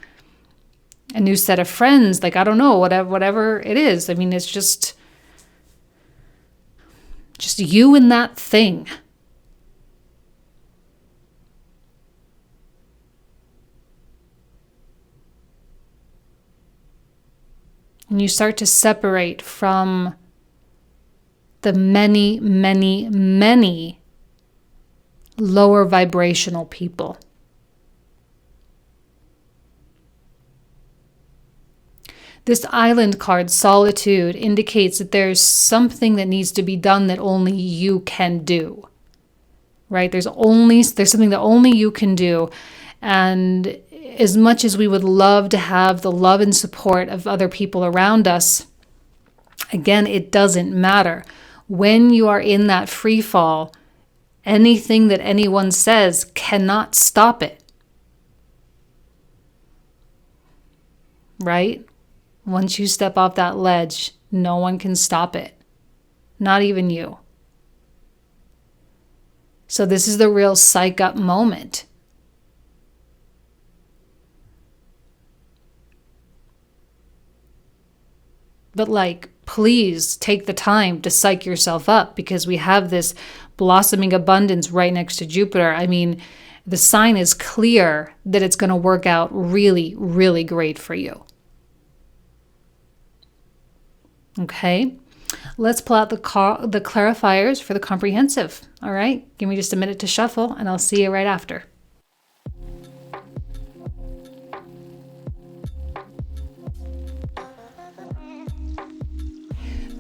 a new set of friends. I don't know, whatever it is. I mean, it's just you and that thing. And you start to separate from the many, many, many lower vibrational people. This island card, solitude, indicates that there's something that needs to be done that only you can do. Right? There's something that only you can do. And as much as we would love to have the love and support of other people around us, again, it doesn't matter. When you are in that free fall, anything that anyone says cannot stop it. Right? Once you step off that ledge, no one can stop it. Not even you. So this is the real psych up moment. But please take the time to psych yourself up because we have this blossoming abundance right next to Jupiter. I mean, the sign is clear that it's going to work out really, really great for you. Okay, let's pull out the clarifiers for the comprehensive. All right, give me just a minute to shuffle and I'll see you right after.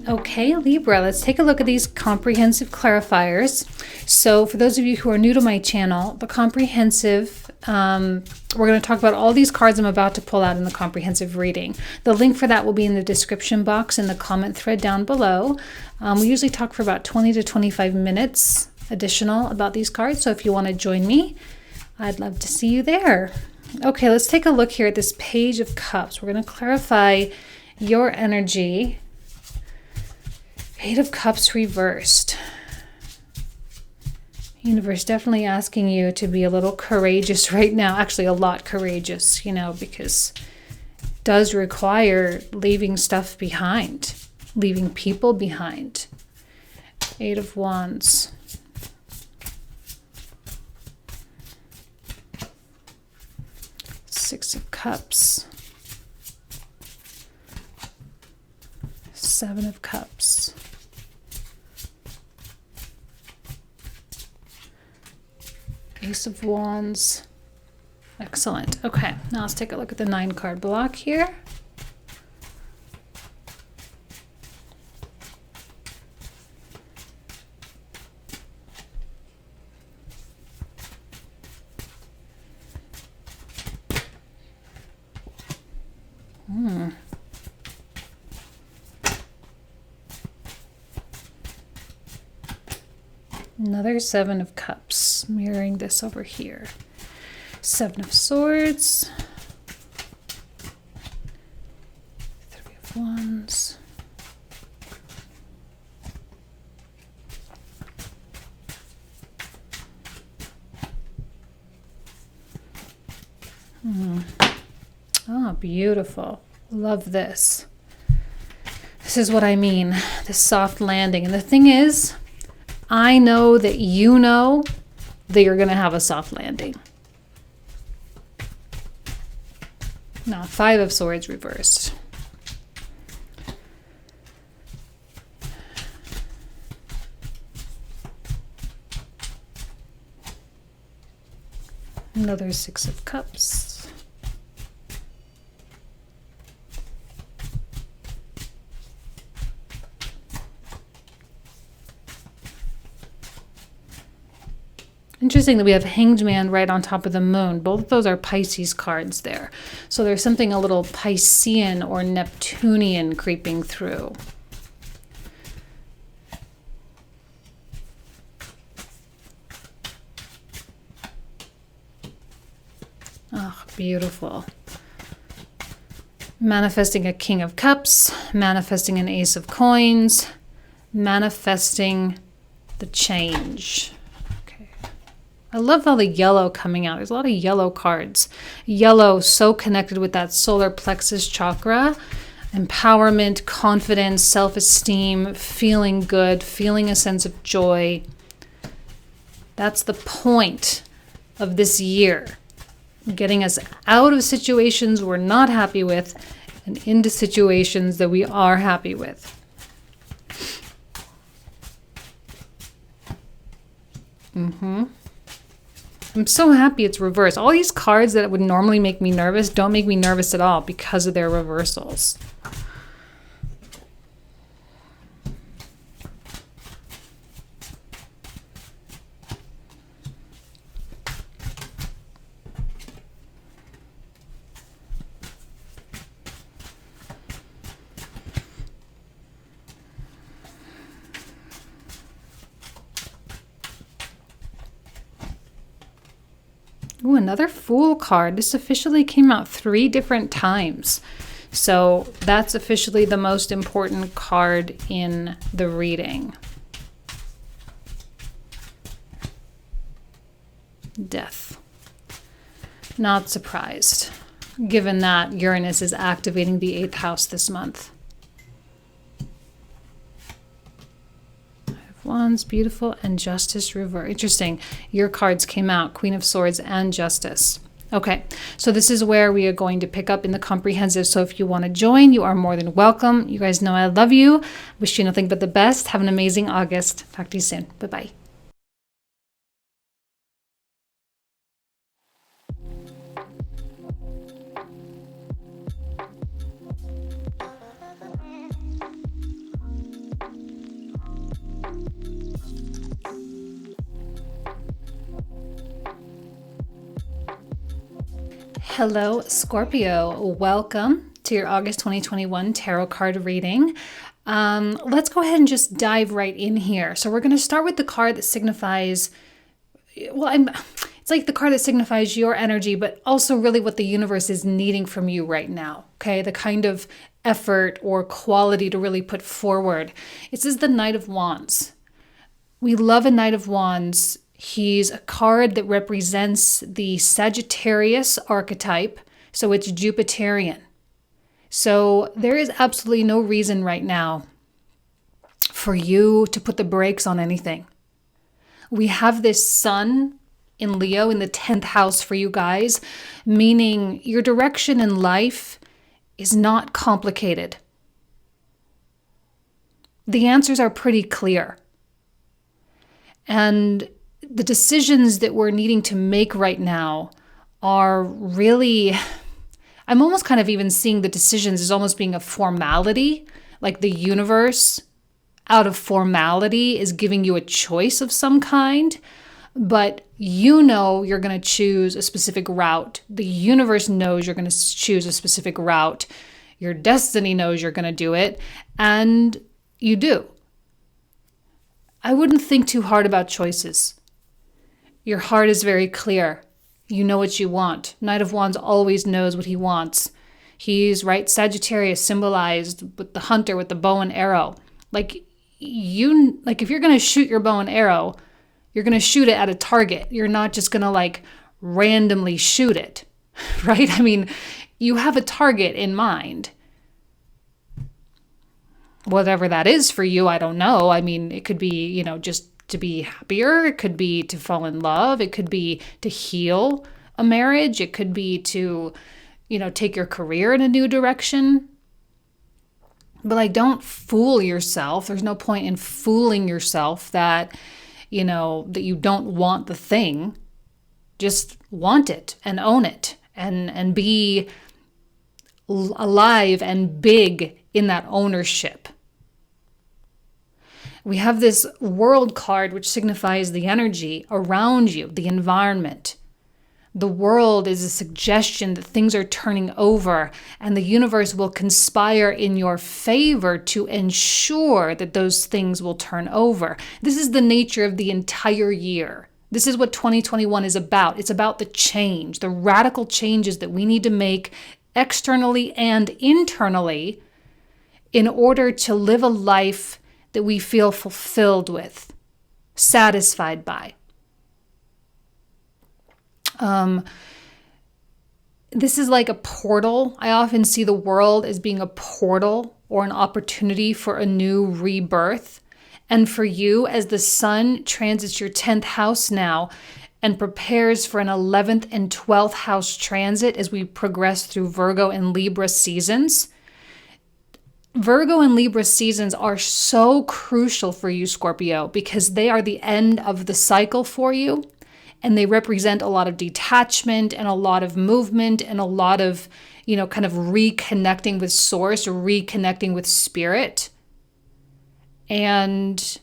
Okay, Libra, let's take a look at these comprehensive clarifiers. So for those of you who are new to my channel, the comprehensive, we're going to talk about all these cards I'm about to pull out in the comprehensive reading. The link for that will be in the description box in the comment thread down below. We usually talk for about 20 to 25 minutes additional about these cards. So if you want to join me, I'd love to see you there. Okay, let's take a look here at this Page of Cups. We're going to clarify your energy. Eight of Cups reversed. Universe definitely asking you to be a little courageous right now. Actually, a lot courageous, because it does require leaving stuff behind, leaving people behind. Eight of Wands. Six of Cups. Seven of Cups. Ace of Wands. Excellent. Okay, now let's take a look at the 9-card block here. Another Seven of Cups, mirroring this over here. Seven of Swords. Three of Wands. Oh, beautiful. Love this. This is what I mean, this soft landing. And the thing is, I know that you know that you're going to have a soft landing. Now, Five of Swords reversed. Another Six of Cups. Interesting that we have Hanged Man right on top of the Moon. Both of those are Pisces cards there. So there's something a little Piscean or Neptunian creeping through. Oh, beautiful. Manifesting a King of Cups, manifesting an Ace of Coins, manifesting the change. I love all the yellow coming out. There's a lot of yellow cards. Yellow, so connected with that solar plexus chakra. Empowerment, confidence, self-esteem, feeling good, feeling a sense of joy. That's the point of this year. Getting us out of situations we're not happy with and into situations that we are happy with. I'm so happy it's reversed. All these cards that would normally make me nervous don't make me nervous at all because of their reversals. Ooh, another Fool card. This officially came out 3 different times. So that's officially the most important card in the reading. Death. Not surprised, given that Uranus is activating the 8th house this month. Wands, beautiful, and Justice reverse. Interesting. Your cards came out, Queen of Swords and Justice. Okay, so this is where we are going to pick up in the comprehensive. So if you want to join, you are more than welcome. You guys know I love you. Wish you nothing but the best. Have an amazing August. Talk to you soon. Bye-bye. Hello, Scorpio. Welcome to your August 2021 tarot card reading. Let's go ahead and just dive right in here. So we're going to start with the card that signifies, it's like the card that signifies your energy, but also really what the universe is needing from you right now. Okay, the kind of effort or quality to really put forward. This is the Knight of Wands. We love a Knight of Wands. He's a card that represents the Sagittarius archetype, so it's Jupiterian. So there is absolutely no reason right now for you to put the brakes on anything. We have this Sun in Leo in the 10th house for you guys, meaning your direction in life is not complicated. the answers are pretty clear. And the decisions that we're needing to make right now are really, I'm almost kind of even seeing the decisions as almost being a formality, like the universe out of formality is giving you a choice of some kind, but you know you're going to choose a specific route. The universe knows you're going to choose a specific route. Your destiny knows you're going to do it, and you do. I wouldn't think too hard about choices. Your heart is very clear. You know what you want. Knight of Wands always knows what he wants. He's, right, Sagittarius symbolized with the hunter with the bow and arrow. Like if you're going to shoot your bow and arrow, you're going to shoot it at a target. You're not just going to randomly shoot it, right? I mean, you have a target in mind. Whatever that is for you, I don't know. I mean, it could be, just to be happier. It could be to fall in love. It could be to heal a marriage. It could be to, take your career in a new direction. But don't fool yourself. There's no point in fooling yourself that, that you don't want the thing. Just want it and own it and be alive and big in that ownership. We have this world card, which signifies the energy around you, the environment. The world is a suggestion that things are turning over, and the universe will conspire in your favor to ensure that those things will turn over. This is the nature of the entire year. This is what 2021 is about. It's about the change, the radical changes that we need to make externally and internally in order to live a life that we feel fulfilled with, satisfied by. This is like a portal. I often see the world as being a portal or an opportunity for a new rebirth. And for you, as the sun transits your 10th house now and prepares for an 11th and 12th house transit as we progress through Virgo and Libra seasons, Virgo and Libra seasons are so crucial for you, Scorpio, because they are the end of the cycle for you. And they represent a lot of detachment and a lot of movement and a lot of, kind of reconnecting with source or reconnecting with spirit and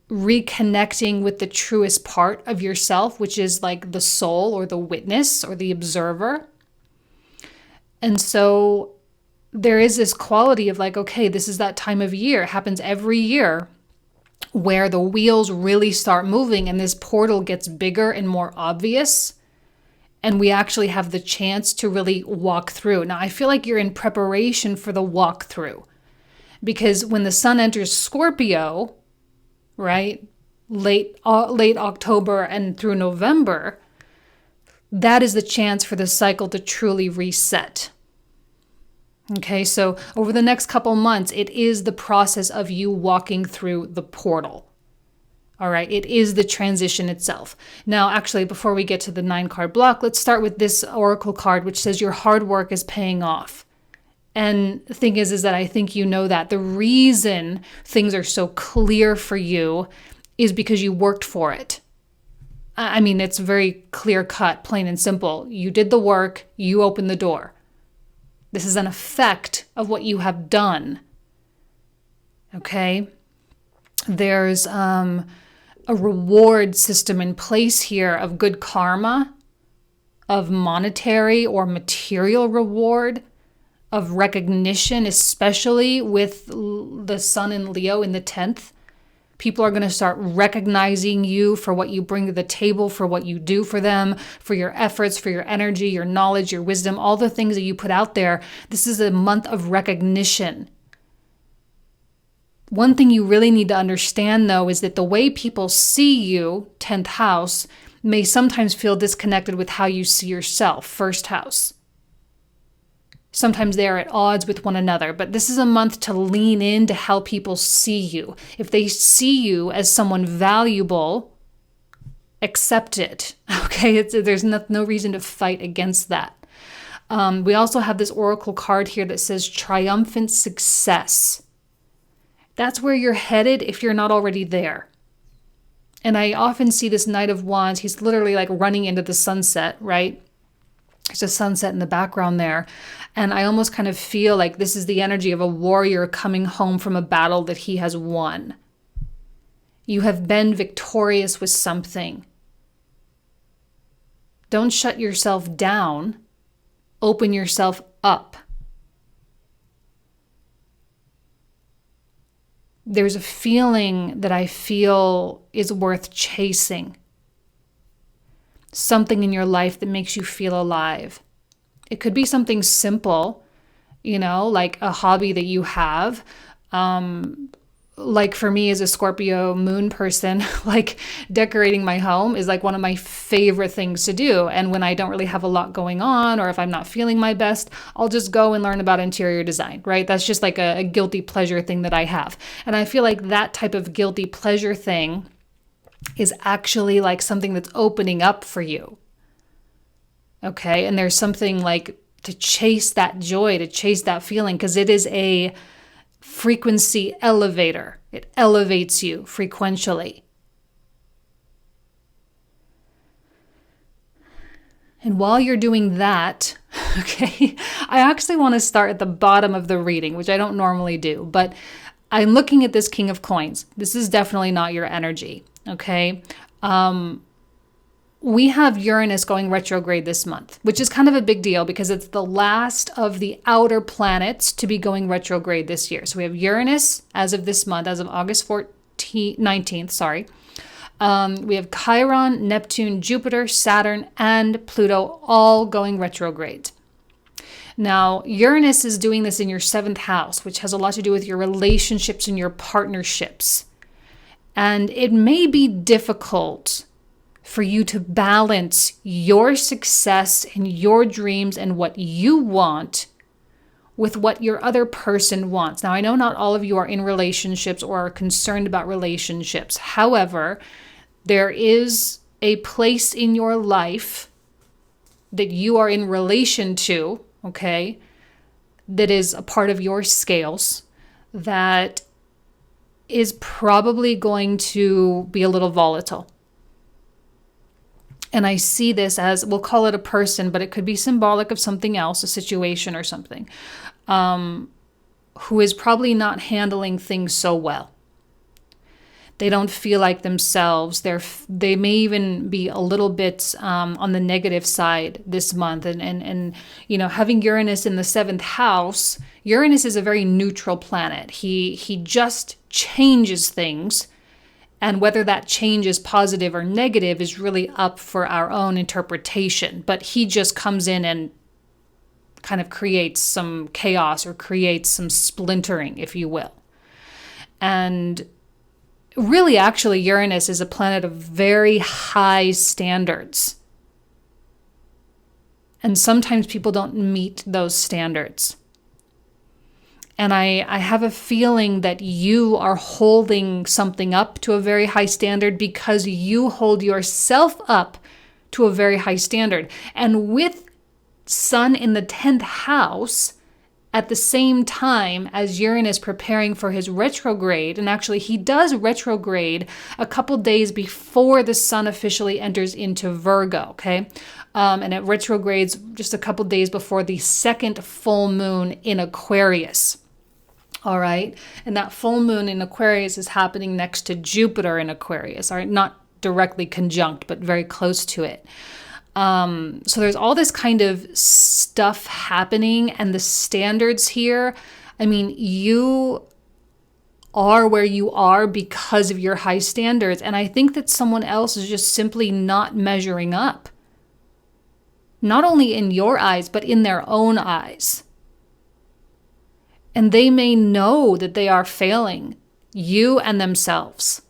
reconnecting with the truest part of yourself, which is like the soul or the witness or the observer. And so there is this quality of okay, this is that time of year. It happens every year, where the wheels really start moving and this portal gets bigger and more obvious. And we actually have the chance to really walk through. Now, I feel like you're in preparation for the walkthrough, because when the sun enters Scorpio, right, late October and through November, that is the chance for the cycle to truly reset. Okay, so over the next couple months, it is the process of you walking through the portal. All right, it is the transition itself. Now, actually, before we get to the 9-card block, let's start with this oracle card, which says your hard work is paying off. And the thing is that I think you know that. The reason things are so clear for you is because you worked for it. I mean, it's very clear cut, plain and simple. You did the work, you opened the door. This is an effect of what you have done. Okay? There's a reward system in place here of good karma, of monetary or material reward, of recognition, especially with the sun in Leo in the 10th. People are going to start recognizing you for what you bring to the table, for what you do for them, for your efforts, for your energy, your knowledge, your wisdom, all the things that you put out there. This is a month of recognition. One thing you really need to understand, though, is that the way people see you, 10th house, may sometimes feel disconnected with how you see yourself, 1st house. Sometimes they are at odds with one another, but this is a month to lean into how people see you. If they see you as someone valuable, accept it. Okay, there's no reason to fight against that. We also have this oracle card here that says triumphant success. That's where you're headed if you're not already there. And I often see this Knight of Wands. He's literally like running into the sunset, right? There's a sunset in the background there. And I almost kind of feel like this is the energy of a warrior coming home from a battle that he has won. You have been victorious with something. Don't shut yourself down. Open yourself up. There's a feeling that I feel is worth chasing. Something in your life that makes you feel alive. It could be something simple, like a hobby that you have. Like for me as a Scorpio moon person, like decorating my home is like one of my favorite things to do. And when I don't really have a lot going on, or if I'm not feeling my best, I'll just go and learn about interior design, right? That's just like a guilty pleasure thing that I have. And I feel like that type of guilty pleasure thing is actually like something that's opening up for you. Okay. And there's something like to chase that joy, to chase that feeling, because it is a frequency elevator. It elevates you frequentially. And while you're doing that, okay, I actually want to start at the bottom of the reading, which I don't normally do, but I'm looking at this King of Coins. This is definitely not your energy. Okay. We have Uranus going retrograde this month, which is kind of a big deal because it's the last of the outer planets to be going retrograde this year. So we have Uranus as of this month, as of August 19th. We have Chiron, Neptune, Jupiter, Saturn, and Pluto all going retrograde. Now, Uranus is doing this in your 7th house, which has a lot to do with your relationships and your partnerships. And it may be difficult for you to balance your success and your dreams and what you want with what your other person wants. Now, I know not all of you are in relationships or are concerned about relationships. However, there is a place in your life that you are in relation to, okay, that is a part of your scales that is probably going to be a little volatile. And I see this as, we'll call it a person, but it could be symbolic of something else, a situation or something, who is probably not handling things so well. They don't feel like themselves. They may even be a little bit on the negative side this month. And having Uranus in the 7th house, Uranus is a very neutral planet. He just changes things. And whether that change is positive or negative is really up for our own interpretation. But he just comes in and kind of creates some chaos or creates some splintering, if you will. And really, actually, Uranus is a planet of very high standards. And sometimes people don't meet those standards. And I have a feeling that you are holding something up to a very high standard because you hold yourself up to a very high standard. And with Sun in the 10th house, at the same time as Uranus preparing for his retrograde, and actually he does retrograde a couple days before the Sun officially enters into Virgo, okay? And it retrogrades just a couple days before the second full moon in Aquarius. All right. And that full moon in Aquarius is happening next to Jupiter in Aquarius. All right. Not directly conjunct, but very close to it. So there's all this kind of stuff happening, and the standards here. I mean, you are where you are because of your high standards. And I think that someone else is just simply not measuring up. Not only in your eyes, but in their own eyes. And they may know that they are failing you and themselves.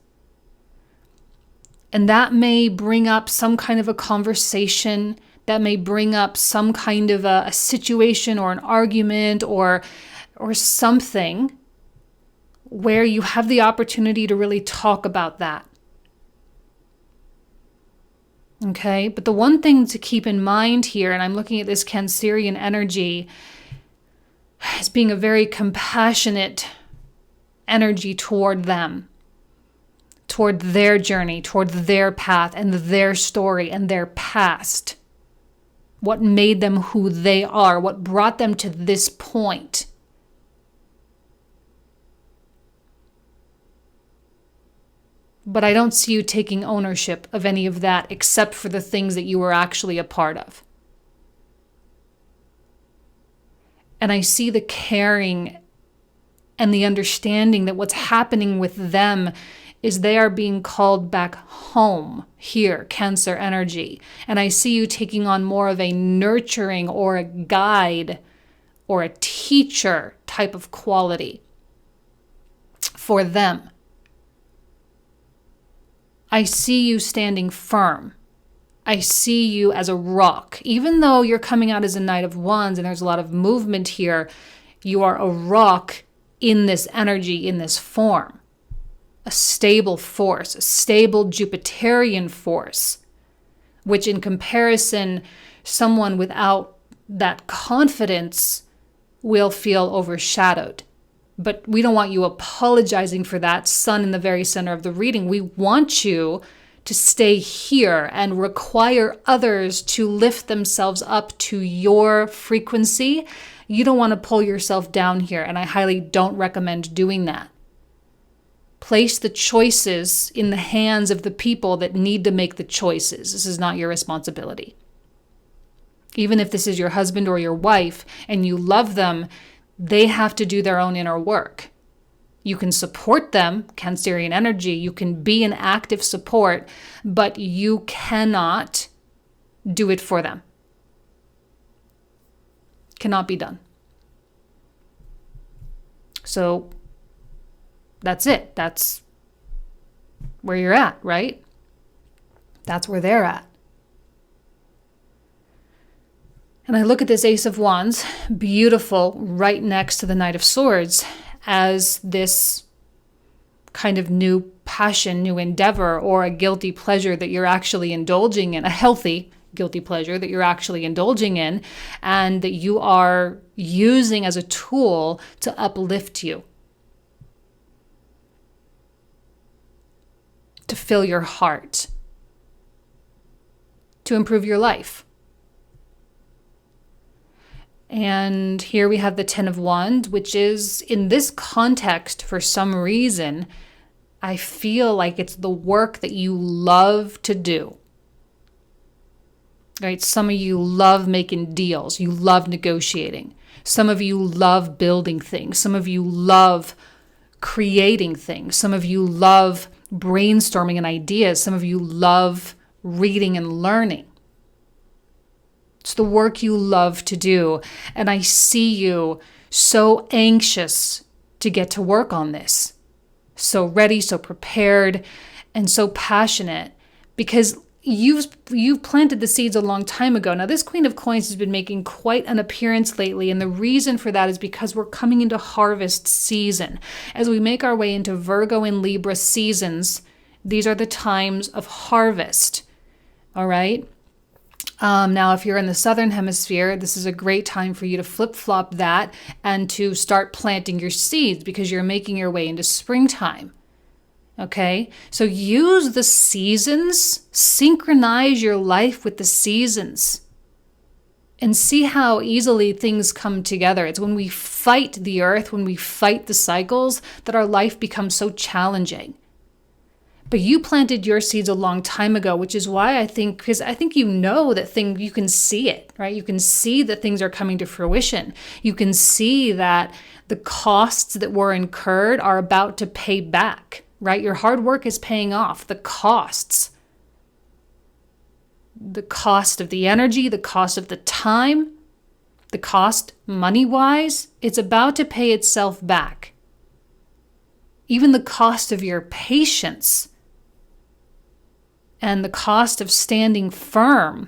And that may bring up some kind of a conversation, that may bring up some kind of a situation or an argument or something where you have the opportunity to really talk about that. Okay, but the one thing to keep in mind here, and I'm looking at this Cancerian energy as being a very compassionate energy toward them, toward their journey, toward their path and their story and their past. What made them who they are, what brought them to this point. But I don't see you taking ownership of any of that except for the things that you were actually a part of. And I see the caring and the understanding that what's happening with them is they are being called back home here, Cancer energy. And I see you taking on more of a nurturing or a guide or a teacher type of quality for them. I see you standing firm. I see you as a rock. Even though you're coming out as a Knight of Wands and there's a lot of movement here, you are a rock in this energy, in this form. A stable force, a stable Jupiterian force, which in comparison, someone without that confidence will feel overshadowed. But we don't want you apologizing for that. Sun in the very center of the reading. We want you to stay here and require others to lift themselves up to your frequency. You don't want to pull yourself down here, and I highly don't recommend doing that. Place the choices in the hands of the people that need to make the choices. This is not your responsibility. Even if this is your husband or your wife and you love them, they have to do their own inner work. You can support them, Cancerian energy. You can be an active support, but you cannot do it for them. Cannot be done. So that's it. That's where you're at, right? That's where they're at. And I look at this Ace of Wands, beautiful, right next to the Knight of Swords, as this kind of new passion, new endeavor, or a guilty pleasure that you're actually indulging in, a healthy guilty pleasure that you're actually indulging in, and that you are using as a tool to uplift you, to fill your heart, to improve your life. And here we have the Ten of Wands, which is, in this context, for some reason, I feel like it's the work that you love to do. Right? Some of you love making deals. You love negotiating. Some of you love building things. Some of you love creating things. Some of you love brainstorming and ideas. Some of you love reading and learning. It's the work you love to do. And I see you so anxious to get to work on this. So ready, so prepared, and so passionate, because you've planted the seeds a long time ago. Now, this Queen of Coins has been making quite an appearance lately, and the reason for that is because we're coming into harvest season. As we make our way into Virgo and Libra seasons, these are the times of harvest. All right? Now, if you're in the Southern Hemisphere, this is a great time for you to flip-flop that and to start planting your seeds because you're making your way into springtime. Okay? So use the seasons, synchronize your life with the seasons, and see how easily things come together. It's when we fight the earth, when we fight the cycles, that our life becomes so challenging. But you planted your seeds a long time ago, which is why I think, because I think you know that you can see it, right? You can see that things are coming to fruition. You can see that the costs that were incurred are about to pay back, right? Your hard work is paying off. The cost of the energy, the cost of the time, the cost money-wise, it's about to pay itself back. Even the cost of your patience and the cost of standing firm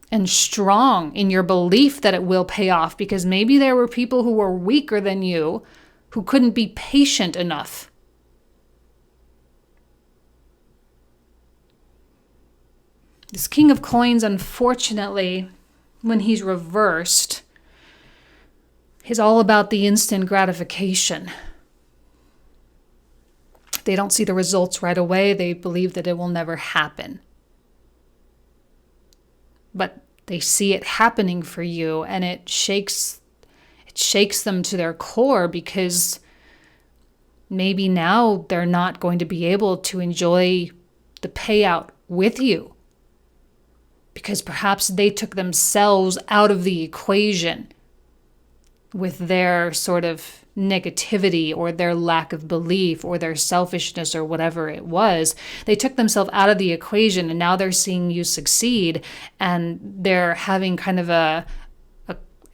and strong in your belief that it will pay off, because maybe there were people who were weaker than you who couldn't be patient enough. This King of Coins, unfortunately, when he's reversed, is all about the instant gratification. they don't see the results right away, they believe that it will never happen. But they see it happening for you, and it shakes them to their core, because maybe now they're not going to be able to enjoy the payout with you, because perhaps they took themselves out of the equation with their sort of negativity or their lack of belief or their selfishness or whatever it was. They took themselves out of the equation, and now they're seeing you succeed, and they're having kind of a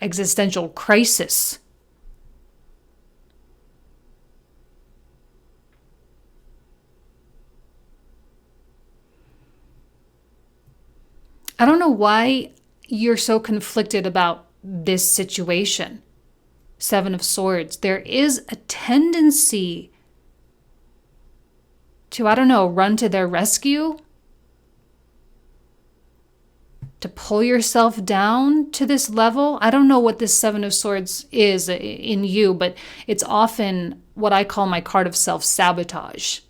existential crisis. I don't know why you're so conflicted about this situation. Seven of Swords. There is a tendency to, run to their rescue, to pull yourself down to this level. I don't know what this Seven of Swords is in you, but it's often what I call my card of self-sabotage,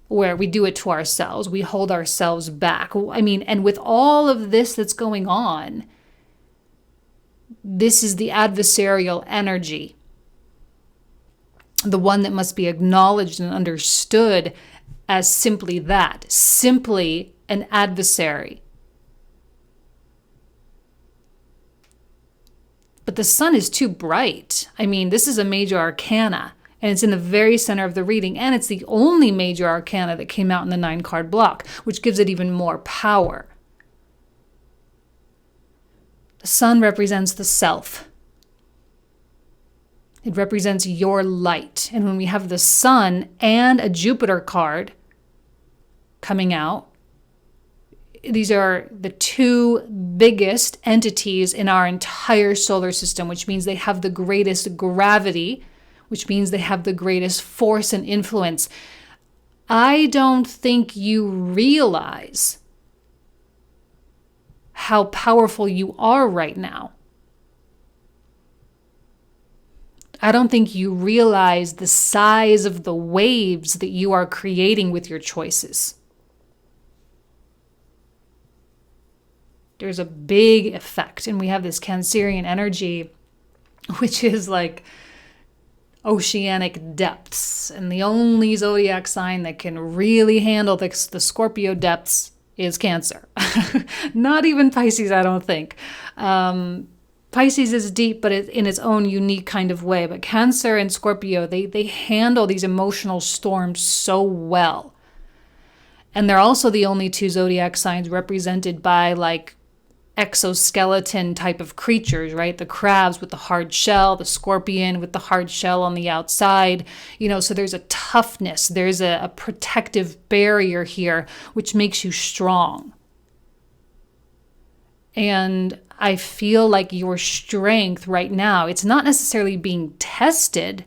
where we do it to ourselves. We hold ourselves back. And with all of this that's going on, this is the adversarial energy, the one that must be acknowledged and understood as simply that, simply an adversary. But the sun is too bright. This is a major arcana, and it's in the very center of the reading, and it's the only major arcana that came out in the 9-card block, which gives it even more power. The sun represents the self. It represents your light. And when we have the sun and a Jupiter card coming out, these are the two biggest entities in our entire solar system, which means they have the greatest gravity, which means they have the greatest force and influence. I don't think you realize how powerful you are right now. I don't think you realize the size of the waves that you are creating with your choices. There's a big effect, and we have this Cancerian energy, which is like oceanic depths, and the only zodiac sign that can really handle the Scorpio depths is Cancer. Not even Pisces, I don't think. Pisces is deep, but in its own unique kind of way. But Cancer and Scorpio, they handle these emotional storms so well. And they're also the only two zodiac signs represented by like exoskeleton type of creatures, right? The crabs with the hard shell, the scorpion with the hard shell on the outside, so there's a toughness, there's a protective barrier here, which makes you strong. And I feel like your strength right now, it's not necessarily being tested.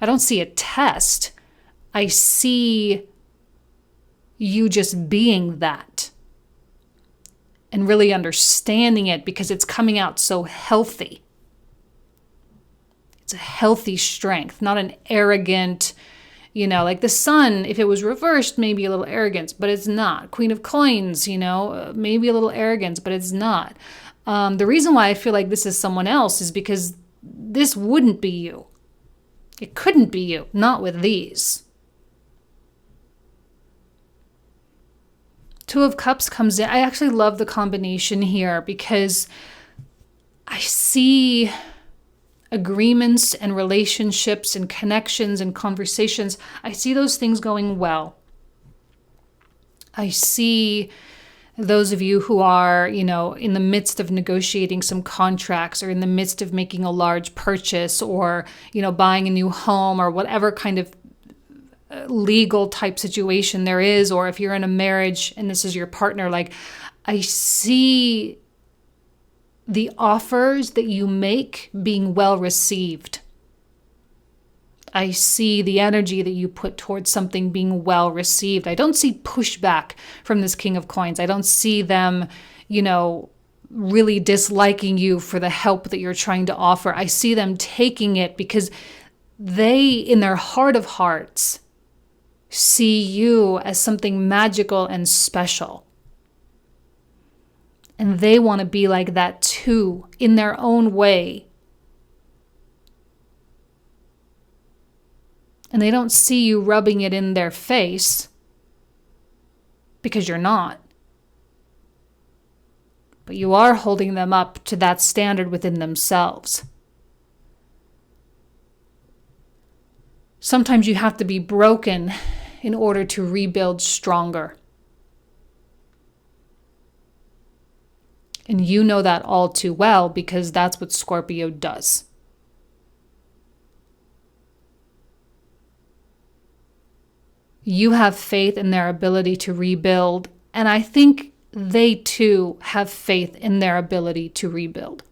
I don't see a test. I see you just being that. And really understanding it, because it's coming out so healthy. It's a healthy strength, not an arrogant, like the sun, if it was reversed, maybe a little arrogance, but it's not. Queen of Coins, maybe a little arrogance, but it's not. The reason why I feel like this is someone else is because this wouldn't be you. It couldn't be you, not with these. Two of Cups comes in. I actually love the combination here because I see agreements and relationships and connections and conversations. I see those things going well. I see those of you who are, in the midst of negotiating some contracts, or in the midst of making a large purchase, or, buying a new home, or whatever kind of legal type situation there is, or if you're in a marriage and this is your partner, like I see the offers that you make being well received. I see the energy that you put towards something being well received. I don't see pushback from this King of Coins. I don't see them, really disliking you for the help that you're trying to offer. I see them taking it because they, in their heart of hearts, see you as something magical and special. And they want to be like that too, in their own way. And they don't see you rubbing it in their face, because you're not. But you are holding them up to that standard within themselves. Sometimes you have to be broken in order to rebuild stronger. And you know that all too well, because that's what Scorpio does. You have faith in their ability to rebuild, and I think they too have faith in their ability to rebuild.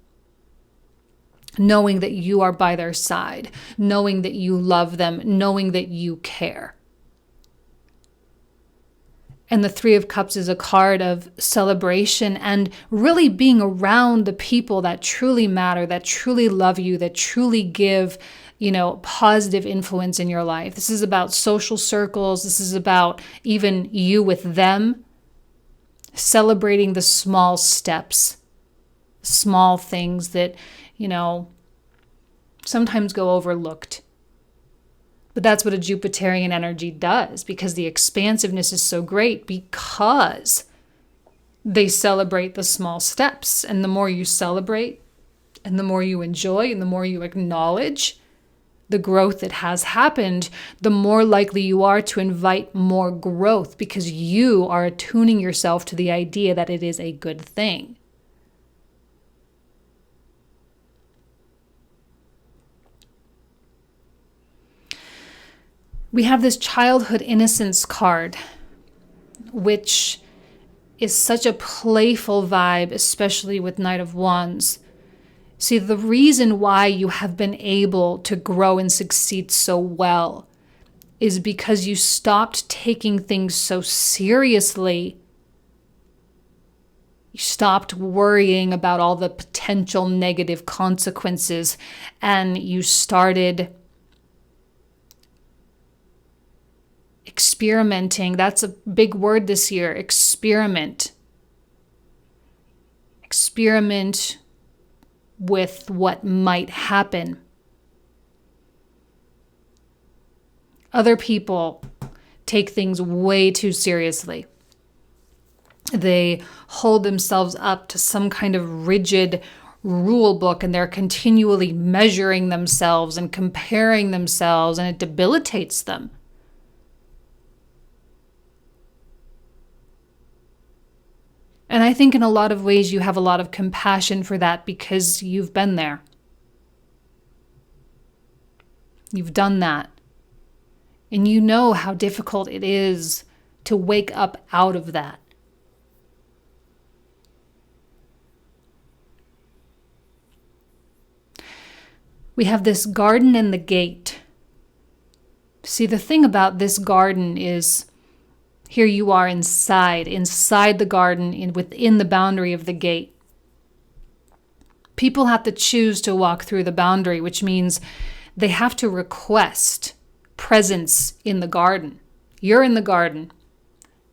Knowing that you are by their side, knowing that you love them, knowing that you care. And the Three of Cups is a card of celebration and really being around the people that truly matter, that truly love you, that truly give, positive influence in your life. This is about social circles. This is about even you with them, celebrating the small steps, small things that, sometimes go overlooked. But that's what a Jupiterian energy does, because the expansiveness is so great, because they celebrate the small steps. And the more you celebrate, and the more you enjoy, and the more you acknowledge the growth that has happened, the more likely you are to invite more growth, because you are attuning yourself to the idea that it is a good thing. We have this childhood innocence card, which is such a playful vibe, especially with Knight of Wands. See, the reason why you have been able to grow and succeed so well is because you stopped taking things so seriously. You stopped worrying about all the potential negative consequences, and you started experimenting. That's a big word this year. Experiment. Experiment with what might happen. Other people take things way too seriously. They hold themselves up to some kind of rigid rule book, and they're continually measuring themselves and comparing themselves, and it debilitates them. And I think in a lot of ways you have a lot of compassion for that, because you've been there. You've done that. And you know how difficult it is to wake up out of that. We have this garden and the gate. See, the thing about this garden is, here you are inside the garden, within the boundary of the gate. People have to choose to walk through the boundary, which means they have to request presence in the garden. You're in the garden.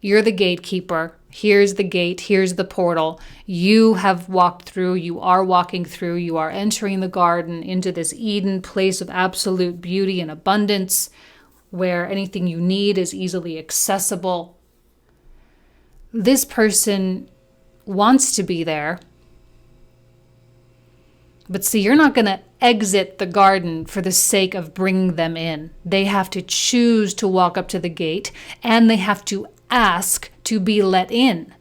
You're the gatekeeper. Here's the gate. Here's the portal. You have walked through. You are walking through. You are entering the garden into this Eden place of absolute beauty and abundance, where anything you need is easily accessible. This person wants to be there. But see, you're not going to exit the garden for the sake of bringing them in. They have to choose to walk up to the gate, and they have to ask to be let in.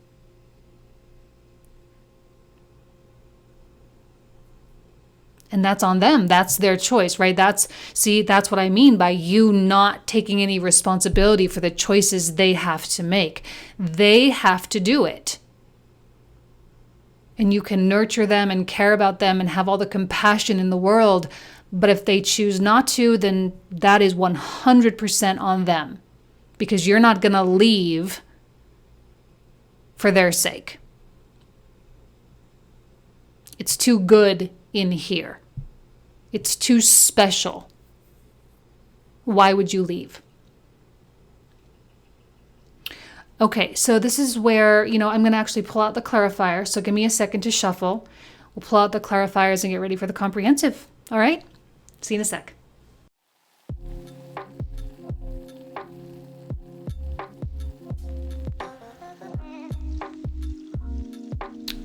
And that's on them. That's their choice, right? That's what I mean by you not taking any responsibility for the choices they have to make. They have to do it. And you can nurture them and care about them and have all the compassion in the world. But if they choose not to, then that is 100% on them. Because you're not going to leave for their sake. It's too good in here. It's too special. Why would you leave? Okay, so this is where, I'm going to actually pull out the clarifier. So give me a second to shuffle. We'll pull out the clarifiers and get ready for the comprehensive. All right? See you in a sec.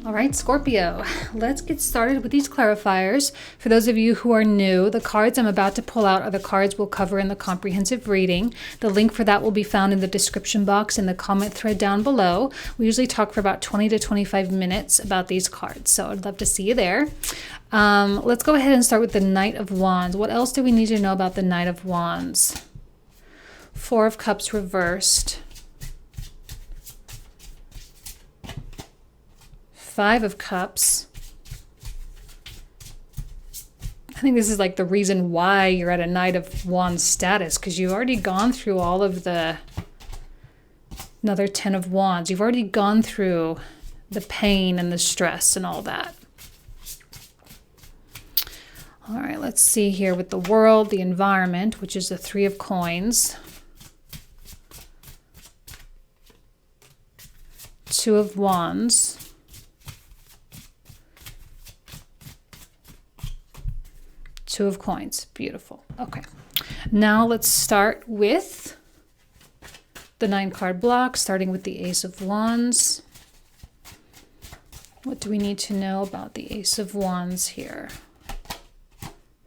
All right, Scorpio, let's get started with these clarifiers. For those of you who are new, the cards I'm about to pull out are the cards we'll cover in the comprehensive reading. The link for that will be found in the description box in the comment thread down below. We usually talk for about 20 to 25 minutes about these cards, so I'd love to see you there. Let's go ahead and start with the Knight of Wands. What else do we need to know about the Knight of Wands? Four of Cups reversed. Five of Cups. I think this is like the reason why you're at a Knight of Wands status, because you've already gone through all of another 10 of Wands. You've already gone through the pain and the stress and all that. All right, let's see here with the World, the environment, which is the Three of Coins. Two of Wands. Two of Coins. Beautiful. Okay. Now let's start with the 9-card block, starting with the Ace of Wands. What do we need to know about the Ace of Wands here?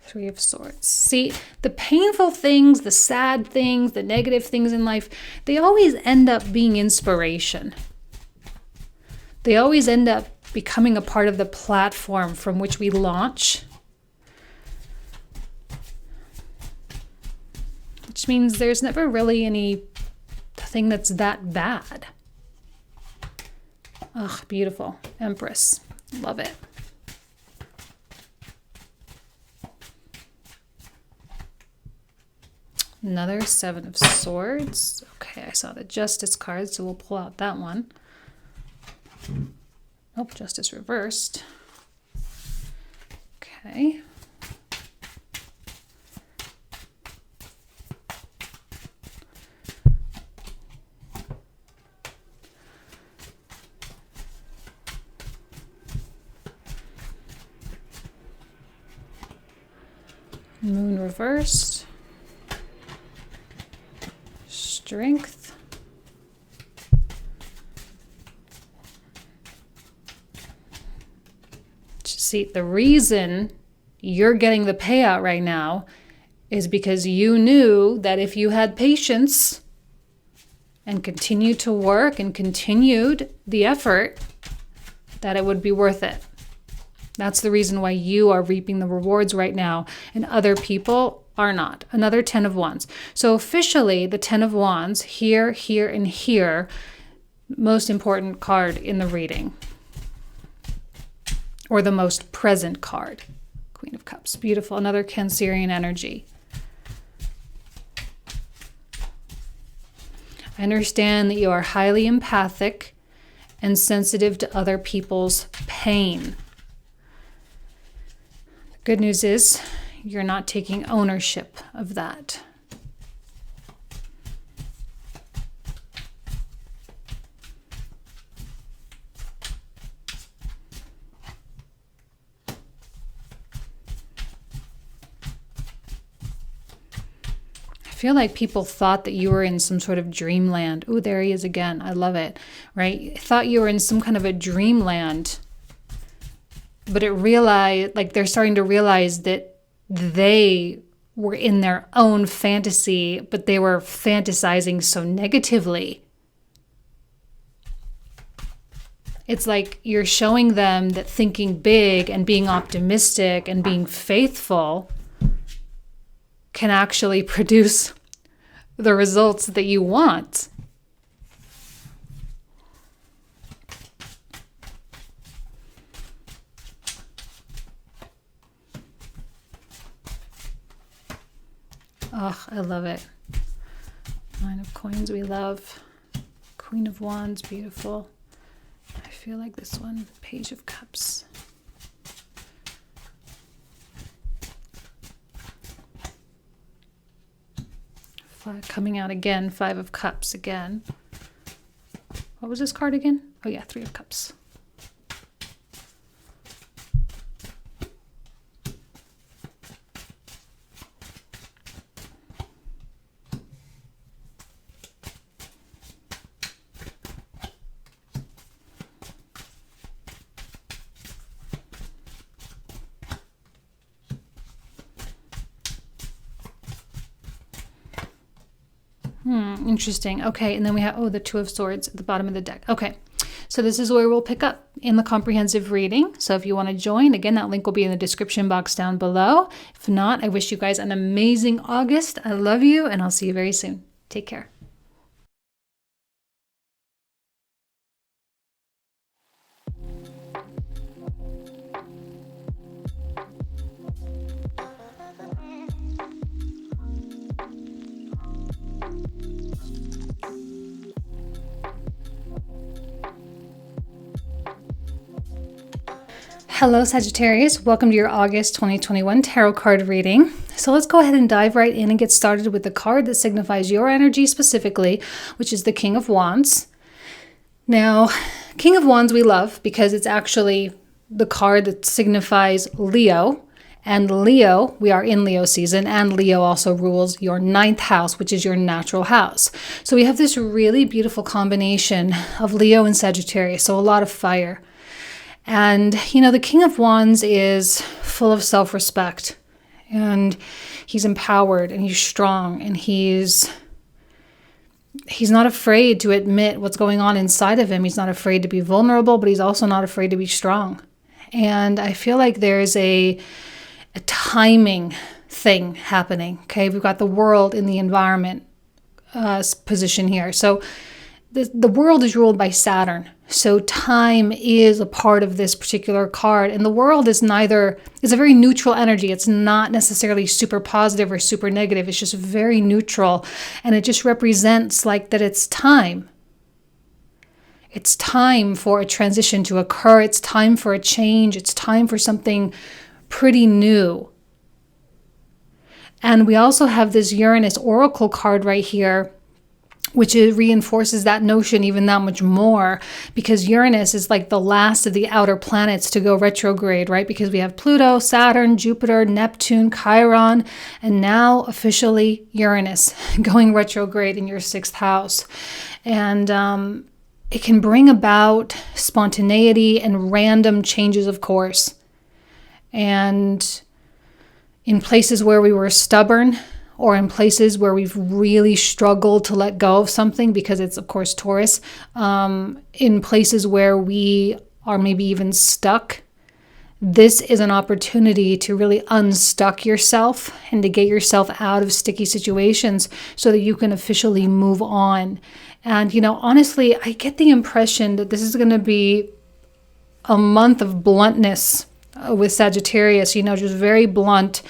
Three of Swords. See, the painful things, the sad things, the negative things in life, they always end up being inspiration. They always end up becoming a part of the platform from which we launch. Which means there's never really anything that's that bad. Ugh, beautiful. Empress. Love it. Another Seven of Swords. Okay, I saw the Justice card, so we'll pull out that one. Nope, Justice reversed. Okay. Moon reversed. Strength. See, the reason you're getting the payout right now is because you knew that if you had patience and continued to work and continued the effort, that it would be worth it. That's the reason why you are reaping the rewards right now and other people are not. Another 10 of Wands. So officially the 10 of Wands, here, here, and here, most important card in the reading. Or the most present card. Queen of Cups. Beautiful. Another Cancerian energy. I understand that you are highly empathic and sensitive to other people's pain. The good news is you're not taking ownership of that. I feel like people thought that you were in some sort of dreamland. Ooh, there he is again. I love it, right? Thought you were in some kind of a dreamland. But they're starting to realize that they were in their own fantasy, but they were fantasizing so negatively. It's like you're showing them that thinking big and being optimistic and being faithful can actually produce the results that you want. Oh, I love it. Nine of Coins, we love. Queen of Wands, beautiful. I feel like this one, Page of Cups. Coming out again, Five of Cups again. What was this card again? Oh yeah, Three of Cups. Interesting. Okay, and then we have, the Two of Swords at the bottom of the deck. Okay, so this is where we'll pick up in the comprehensive reading. So if you want to join, again, that link will be in the description box down below. If not, I wish you guys an amazing August. I love you, and I'll see you very soon. Take care. Hello Sagittarius, welcome to your August 2021 tarot card reading. So let's go ahead and dive right in and get started with the card that signifies your energy specifically, which is the King of Wands. Now, King of Wands we love because it's actually the card that signifies Leo. And Leo, we are in Leo season, and Leo also rules your 9th house, which is your natural house. So we have this really beautiful combination of Leo and Sagittarius, so a lot of fire. And, the King of Wands is full of self-respect, and he's empowered, and he's strong, and he's not afraid to admit what's going on inside of him. He's not afraid to be vulnerable, but he's also not afraid to be strong. And I feel like there's a timing thing happening. Okay, we've got the world in the environment position here. So the world is ruled by Saturn. So time is a part of this particular card. And the world is a very neutral energy. It's not necessarily super positive or super negative. It's just very neutral. And it just represents like that it's time. It's time for a transition to occur. It's time for a change. It's time for something pretty new. And we also have this Uranus Oracle card right here, which reinforces that notion even that much more, because Uranus is like the last of the outer planets to go retrograde, right? Because we have Pluto, Saturn, Jupiter, Neptune, Chiron, and now officially Uranus going retrograde in your 6th house. And it can bring about spontaneity and random changes of course. And in places where we were stubborn, or in places where we've really struggled to let go of something, because it's, of course, Taurus, in places where we are maybe even stuck, this is an opportunity to really unstuck yourself and to get yourself out of sticky situations so that you can officially move on. And, honestly, I get the impression that this is going to be a month of bluntness with Sagittarius, just very blunt.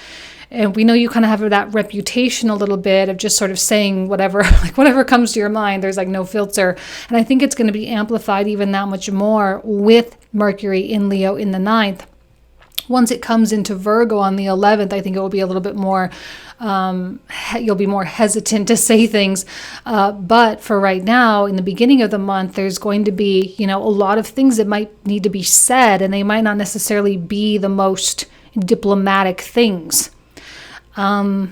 And we know you kind of have that reputation a little bit of just sort of saying whatever, like whatever comes to your mind. There's like no filter. And I think it's going to be amplified even that much more with Mercury in Leo in the 9th. Once it comes into Virgo on the 11th, I think it will be a little bit more, you'll be more hesitant to say things. But for right now, in the beginning of the month, there's going to be, a lot of things that might need to be said, and they might not necessarily be the most diplomatic things. But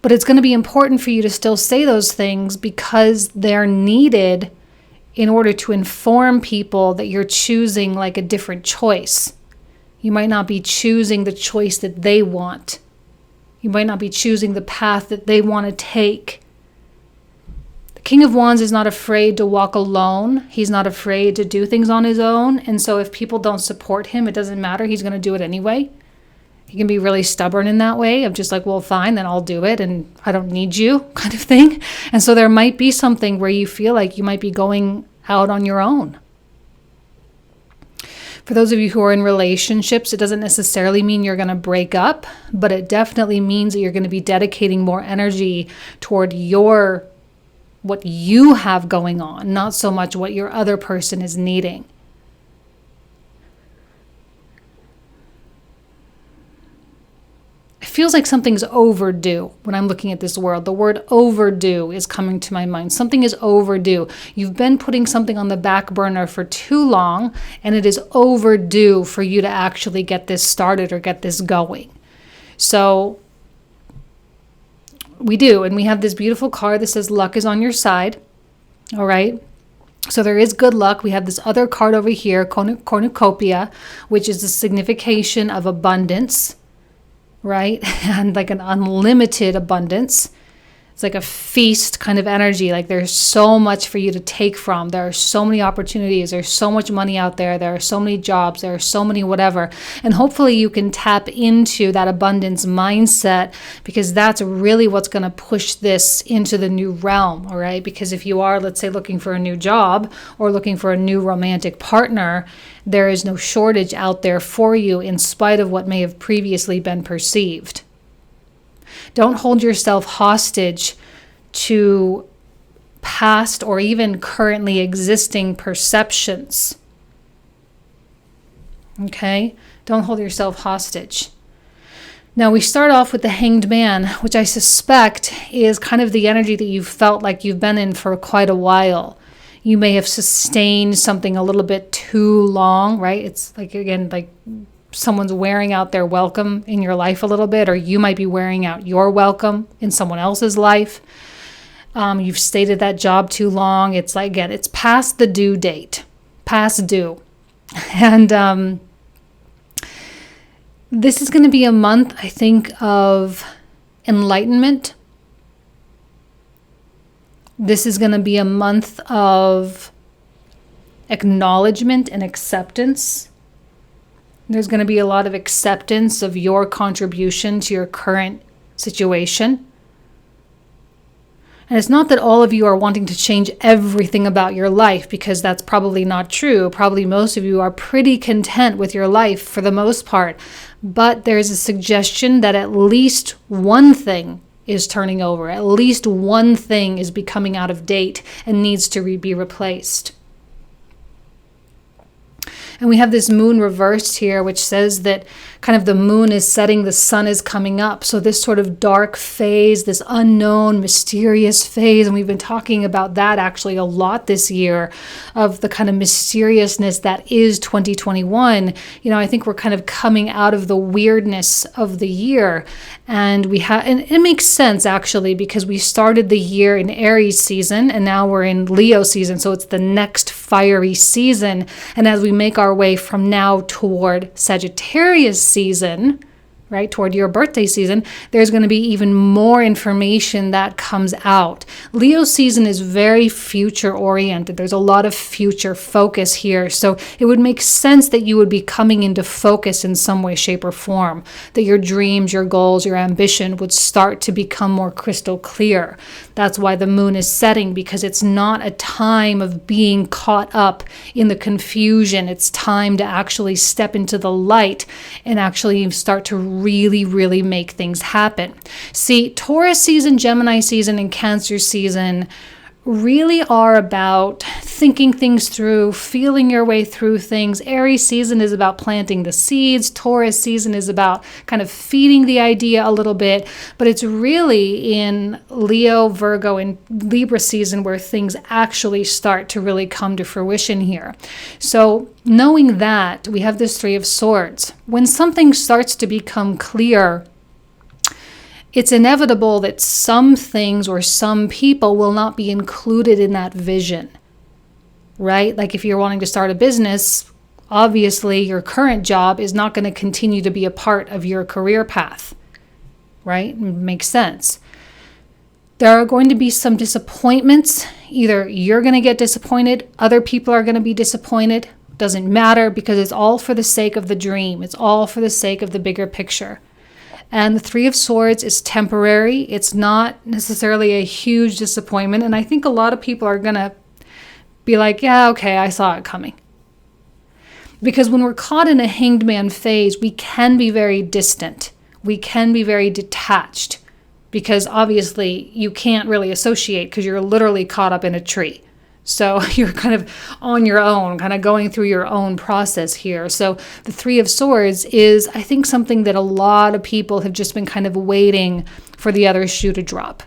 it's going to be important for you to still say those things because they're needed in order to inform people that you're choosing like a different choice. You might not be choosing the choice that they want. You might not be choosing the path that they want to take. The King of Wands is not afraid to walk alone. He's not afraid to do things on his own. And so if people don't support him, it doesn't matter. He's going to do it anyway. He can be really stubborn in that way of just like, well, fine, then I'll do it and I don't need you kind of thing. And so there might be something where you feel like you might be going out on your own. For those of you who are in relationships, it doesn't necessarily mean you're going to break up, but it definitely means that you're going to be dedicating more energy toward what you have going on, not so much what your other person is needing. feels like something's overdue when I'm looking at this world. The word overdue is coming to my mind. Something is overdue. You've been putting something on the back burner for too long, and it is overdue for you to actually get this started or get this going. So we do, and we have this beautiful card that says luck is on your side. All right. So there is good luck. We have this other card over here, cornucopia, which is the signification of abundance, right? And like an unlimited abundance. It's like a feast kind of energy. Like there's so much for you to take from. There are so many opportunities. There's so much money out there. There are so many jobs. There are so many whatever. And hopefully you can tap into that abundance mindset, because that's really what's going to push this into the new realm. All right. Because if you are, let's say, looking for a new job or looking for a new romantic partner, there is no shortage out there for you in spite of what may have previously been perceived. Don't hold yourself hostage to past or even currently existing perceptions. Okay? Don't hold yourself hostage. Now, we start off with the Hanged Man, which I suspect is kind of the energy that you've felt like you've been in for quite a while. You may have sustained something a little bit too long, right? It's like, again, like someone's wearing out their welcome in your life a little bit, or you might be wearing out your welcome in someone else's life. You've stayed at that job too long. It's like, again, it's past the due date, past due. And this is going to be a month, I think, of enlightenment. This is going to be a month of acknowledgement and acceptance. There's going to be a lot of acceptance of your contribution to your current situation. And it's not that all of you are wanting to change everything about your life, because that's probably not true. Probably most of you are pretty content with your life for the most part. But there's a suggestion that at least one thing is turning over. At least one thing is becoming out of date and needs to be replaced. And we have this moon reversed here, which says that kind of the moon is setting, the sun is coming up. So this sort of dark phase, this unknown, mysterious phase, and we've been talking about that actually a lot this year, of the kind of mysteriousness that is 2021. You know, I think we're kind of coming out of the weirdness of the year. And and it makes sense actually, because we started the year in Aries season and now we're in Leo season. So it's the next fiery season. And as we make our way from now toward Sagittarius season, right, toward your birthday season, there's going to be even more information that comes out. Leo season is very future oriented. There's a lot of future focus here. So it would make sense that you would be coming into focus in some way, shape, or form, that your dreams, your goals, your ambition would start to become more crystal clear. That's why the moon is setting, because it's not a time of being caught up in the confusion. It's time to actually step into the light and actually start to really make things happen. See, Taurus season, Gemini season, and Cancer season really are about thinking things through, feeling your way through things. Aries season is about planting the seeds. Taurus season is about kind of feeding the idea a little bit. But it's really in Leo, Virgo, and Libra season where things actually start to really come to fruition here. So knowing that, we have this Three of Swords. When something starts to become clear, it's inevitable that some things or some people will not be included in that vision, right? Like if you're wanting to start a business, obviously your current job is not going to continue to be a part of your career path, right? It makes sense. There are going to be some disappointments. Either you're going to get disappointed, other people are going to be disappointed. Doesn't matter, because it's all for the sake of the dream. It's all for the sake of the bigger picture. And the Three of Swords is temporary. It's not necessarily a huge disappointment. And I think a lot of people are going to be like, yeah, okay, I saw it coming. Because when we're caught in a Hanged Man phase, we can be very distant. We can be very detached. Because obviously you can't really associate, because you're literally caught up in a tree. So you're kind of on your own, kind of going through your own process here. So the Three of Swords is, I think, something that a lot of people have just been kind of waiting for the other shoe to drop,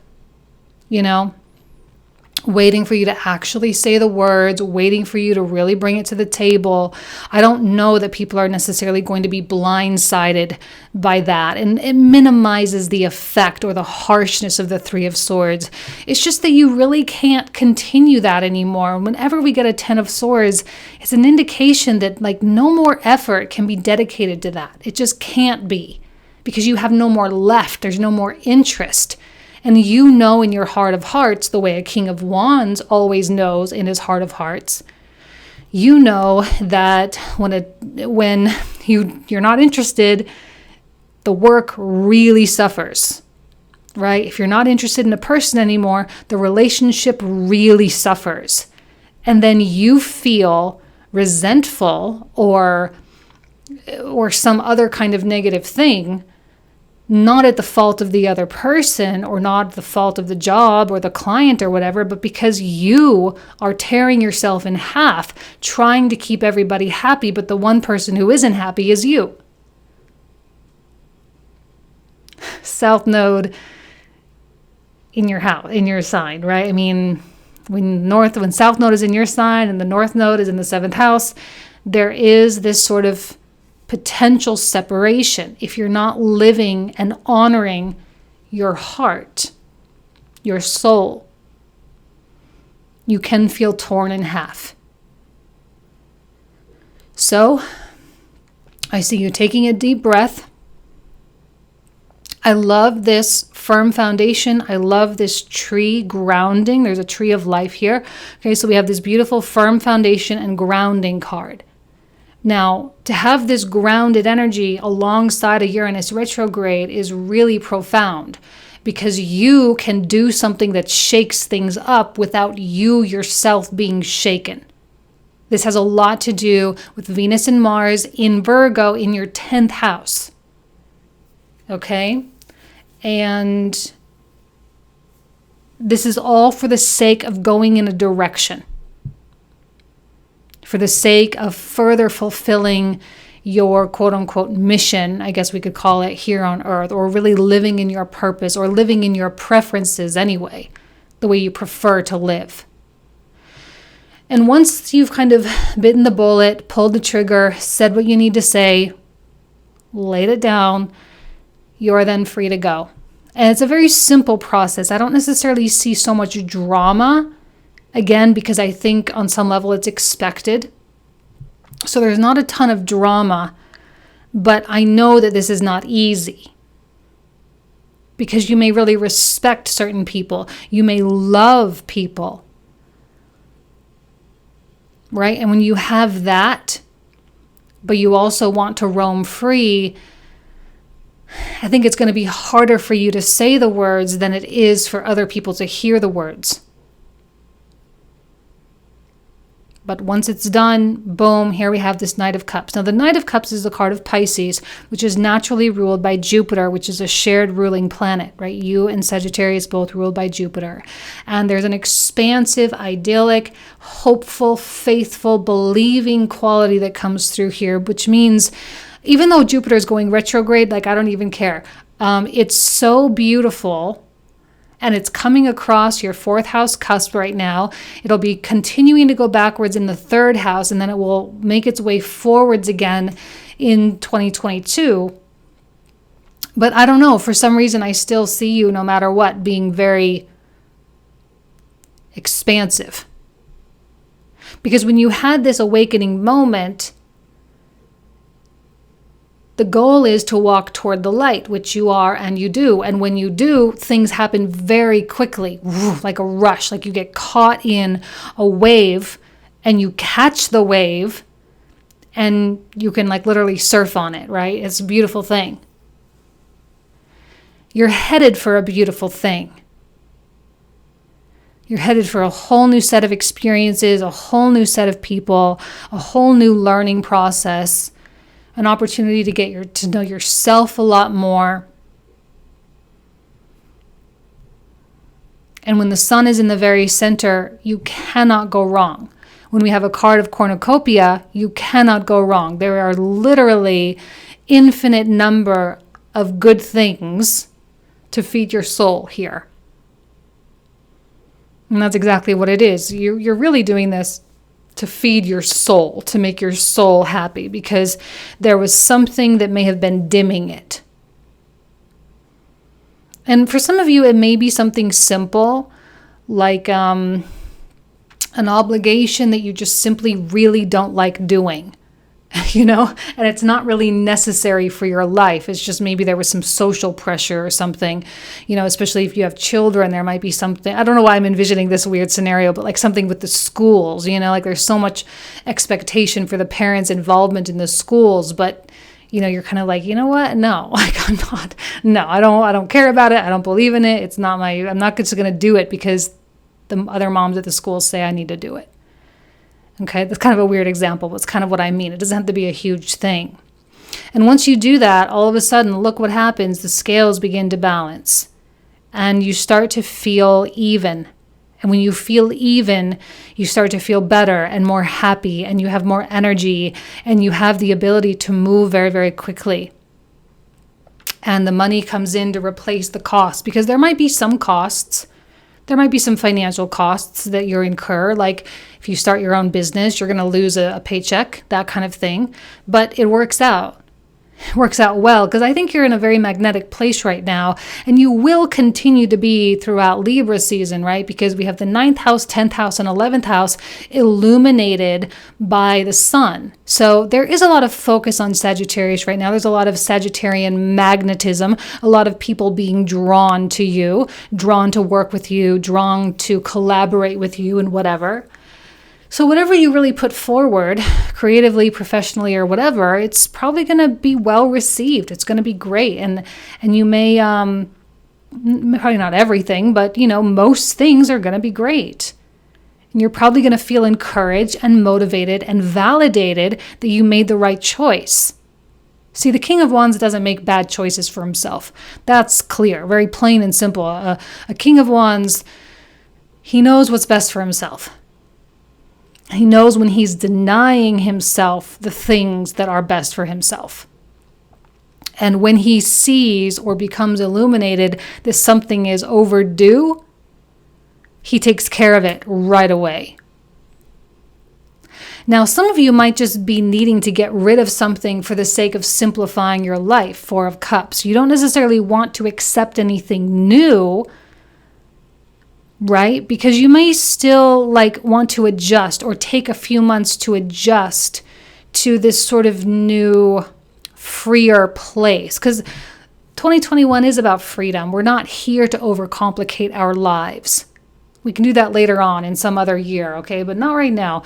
waiting for you to actually say the words, waiting for you to really bring it to the table. I don't know that people are necessarily going to be blindsided by that. And it minimizes the effect or the harshness of the Three of Swords. It's just that you really can't continue that anymore. Whenever we get a Ten of Swords, it's an indication that no more effort can be dedicated to that. It just can't be, because you have no more left. There's no more interest. And you know in your heart of hearts, the way a King of Wands always knows in his heart of hearts, you know that when you're not interested, the work really suffers, right? If you're not interested in a person anymore, the relationship really suffers. And then you feel resentful or some other kind of negative thing, not at the fault of the other person or not the fault of the job or the client or whatever, but because you are tearing yourself in half, trying to keep everybody happy, but the one person who isn't happy is you. South Node in your house, in your sign, right? I mean, when South Node is in your sign and the North Node is in the 7th house, there is this sort of potential separation if you're not living and honoring your heart, your soul. You can feel torn in half. So, I see you taking a deep breath. I love this firm foundation. I love this tree grounding. There's a tree of life here. Okay, so we have this beautiful firm foundation and grounding card. Now, to have this grounded energy alongside a Uranus retrograde is really profound, because you can do something that shakes things up without you yourself being shaken. This has a lot to do with Venus and Mars in Virgo in your 10th house. Okay? And this is all for the sake of going in a direction, for the sake of further fulfilling your quote-unquote mission, I guess we could call it, here on Earth, or really living in your purpose, or living in your preferences anyway, the way you prefer to live. And once you've kind of bitten the bullet, pulled the trigger, said what you need to say, laid it down, you're then free to go. And it's a very simple process. I don't necessarily see so much drama, again, because I think on some level it's expected. So there's not a ton of drama, but I know that this is not easy, because you may really respect certain people. You may love people, right? And when you have that, but you also want to roam free, I think it's going to be harder for you to say the words than it is for other people to hear the words. But once it's done, boom, here we have this Knight of Cups. Now, the Knight of Cups is the card of Pisces, which is naturally ruled by Jupiter, which is a shared ruling planet, right? You and Sagittarius both ruled by Jupiter. And there's an expansive, idyllic, hopeful, faithful, believing quality that comes through here, which means even though Jupiter is going retrograde, I don't even care. It's so beautiful. And it's coming across your 4th house cusp right now. It'll be continuing to go backwards in the 3rd house, and then it will make its way forwards again in 2022. But I don't know, for some reason I still see you, no matter what, being very expansive. Because when you had this awakening moment, the goal is to walk toward the light, which you are and you do. And when you do, things happen very quickly, like a rush, like you get caught in a wave and you catch the wave and you can literally surf on it, right? It's a beautiful thing. You're headed for a beautiful thing. You're headed for a whole new set of experiences, a whole new set of people, a whole new learning process. An opportunity to get to know yourself a lot more. And when the sun is in the very center, you cannot go wrong. When we have a card of cornucopia, you cannot go wrong. There are literally infinite number of good things to feed your soul here. And that's exactly what it is. You're really doing this to feed your soul, to make your soul happy, because there was something that may have been dimming it. And for some of you, it may be something simple, like an obligation that you just simply really don't like doing, and it's not really necessary for your life. It's just maybe there was some social pressure or something, especially if you have children, there might be something. I don't know why I'm envisioning this weird scenario, but like something with the schools, like there's so much expectation for the parents' involvement in the schools, but you're kind of like, you know what? No, I don't care about it. I don't believe in it. I'm not just going to do it because the other moms at the school say I need to do it. Okay, that's kind of a weird example, but it's kind of what I mean. It doesn't have to be a huge thing. And once you do that, all of a sudden, look what happens. The scales begin to balance and you start to feel even. And when you feel even, you start to feel better and more happy, and you have more energy, and you have the ability to move very, very quickly. And the money comes in to replace the costs, because there might be some costs. There might be some financial costs that you incur, like if you start your own business, you're going to lose a paycheck, that kind of thing. But it works out. It works out well, because I think you're in a very magnetic place right now, and you will continue to be throughout Libra season, right? Because we have the 9th house, 10th house, and 11th house illuminated by the sun. So there is a lot of focus on Sagittarius right now. There's a lot of Sagittarian magnetism, a lot of people being drawn to you, drawn to work with you, drawn to collaborate with you and whatever. So whatever you really put forward, creatively, professionally, or whatever, it's probably going to be well received. It's going to be great. And you may, probably not everything, but, most things are going to be great. And you're probably going to feel encouraged and motivated and validated that you made the right choice. See, the King of Wands doesn't make bad choices for himself. That's clear, very plain and simple. A King of Wands, he knows what's best for himself. He knows when he's denying himself the things that are best for himself. And when he sees or becomes illuminated that something is overdue, he takes care of it right away. Now, some of you might just be needing to get rid of something for the sake of simplifying your life, 4 of Cups. You don't necessarily want to accept anything new, right? Because you may still want to adjust or take a few months to adjust to this sort of new, freer place. Because 2021 is about freedom. We're not here to overcomplicate our lives. We can do that later on in some other year, okay? But not right now.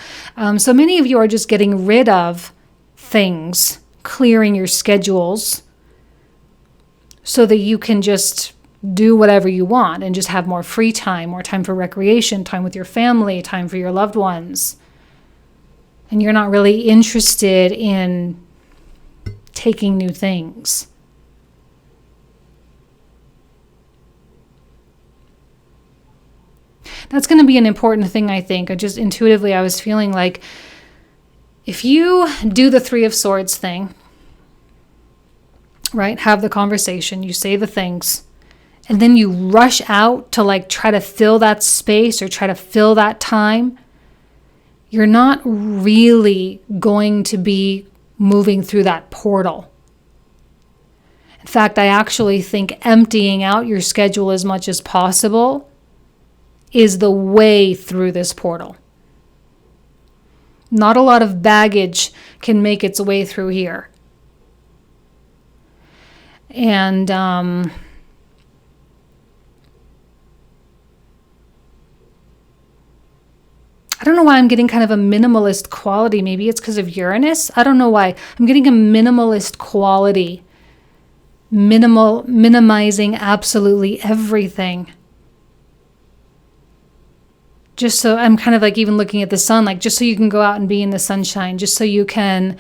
So many of you are just getting rid of things, clearing your schedules so that you can just do whatever you want and just have more free time, more time for recreation, time with your family, time for your loved ones. And you're not really interested in taking new things. That's going to be an important thing, I think. Just intuitively, I was feeling like if you do the 3 of Swords thing, right, have the conversation, you say the things, and then you rush out to try to fill that space or try to fill that time, you're not really going to be moving through that portal. In fact, I actually think emptying out your schedule as much as possible is the way through this portal. Not a lot of baggage can make its way through here. And I don't know why I'm getting kind of a minimalist quality. Maybe it's because of Uranus. I don't know why. I'm getting a minimalist quality. Minimizing absolutely everything. Just so I'm kind of even looking at the sun, just so you can go out and be in the sunshine, just so you can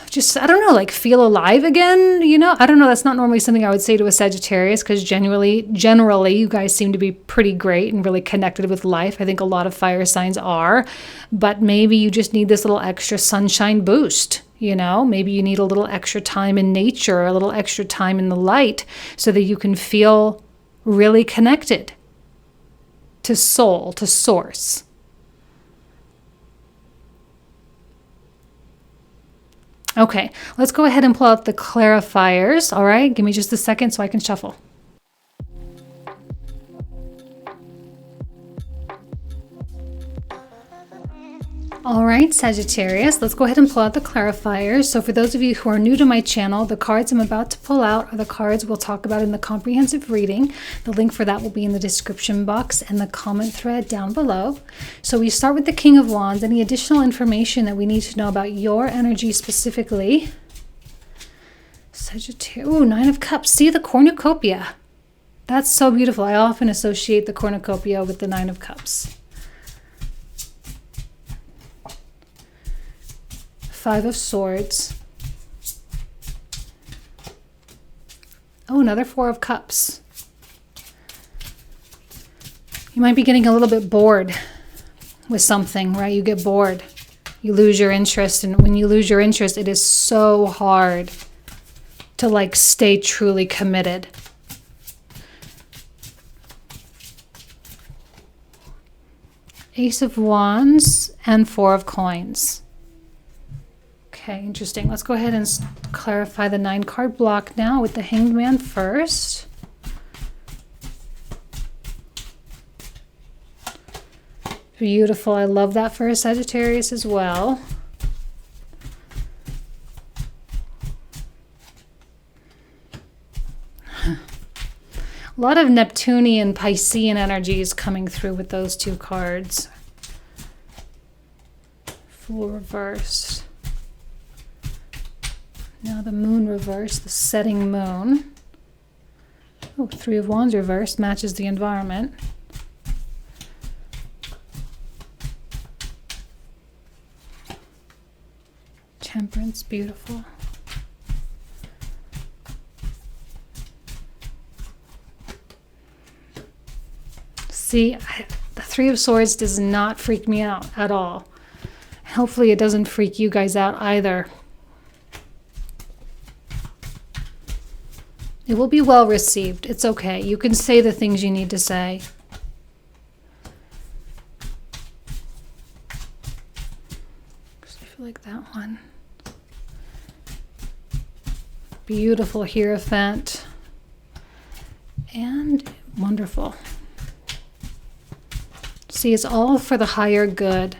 just, I don't know, like feel alive again, you know? I don't know. That's not normally something I would say to a Sagittarius, because generally, you guys seem to be pretty great and really connected with life. I think a lot of fire signs are, but maybe you just need this little extra sunshine boost, you know? Maybe you need a little extra time in nature, a little extra time in the light, so that you can feel really connected to soul, to source. Okay, let's go ahead and pull out the clarifiers. All right, give me just a second so I can shuffle. All right, Sagittarius, let's go ahead and pull out the clarifiers. So for those of you who are new to my channel, the cards I'm about to pull out are the cards we'll talk about in the comprehensive reading. The link for that will be in the description box and the comment thread down below. So we start with the King of Wands. Any additional information that we need to know about your energy specifically? Sagittarius, ooh, Nine of Cups. See the cornucopia. That's so beautiful. I often associate the cornucopia with the Nine of Cups. Five of Swords. Oh, another Four of Cups. You might be getting a little bit bored with something, right? You get bored. You lose your interest. And when you lose your interest, it is so hard to like stay truly committed. Ace of Wands and Four of Coins. Okay, interesting. Let's go ahead and clarify the 9-card block now with the Hanged Man first. Beautiful. I love that for a Sagittarius as well. A lot of Neptunian, Piscean energies coming through with those two cards. Fool reversed. Now the Moon reversed, the setting moon. Oh, Three of Wands reversed, matches the environment. Temperance, beautiful. See, the Three of Swords does not freak me out at all. Hopefully it doesn't freak you guys out either. It will be well received. It's okay. You can say the things you need to say. I feel like that one. Beautiful Hierophant. And wonderful. See, it's all for the higher good.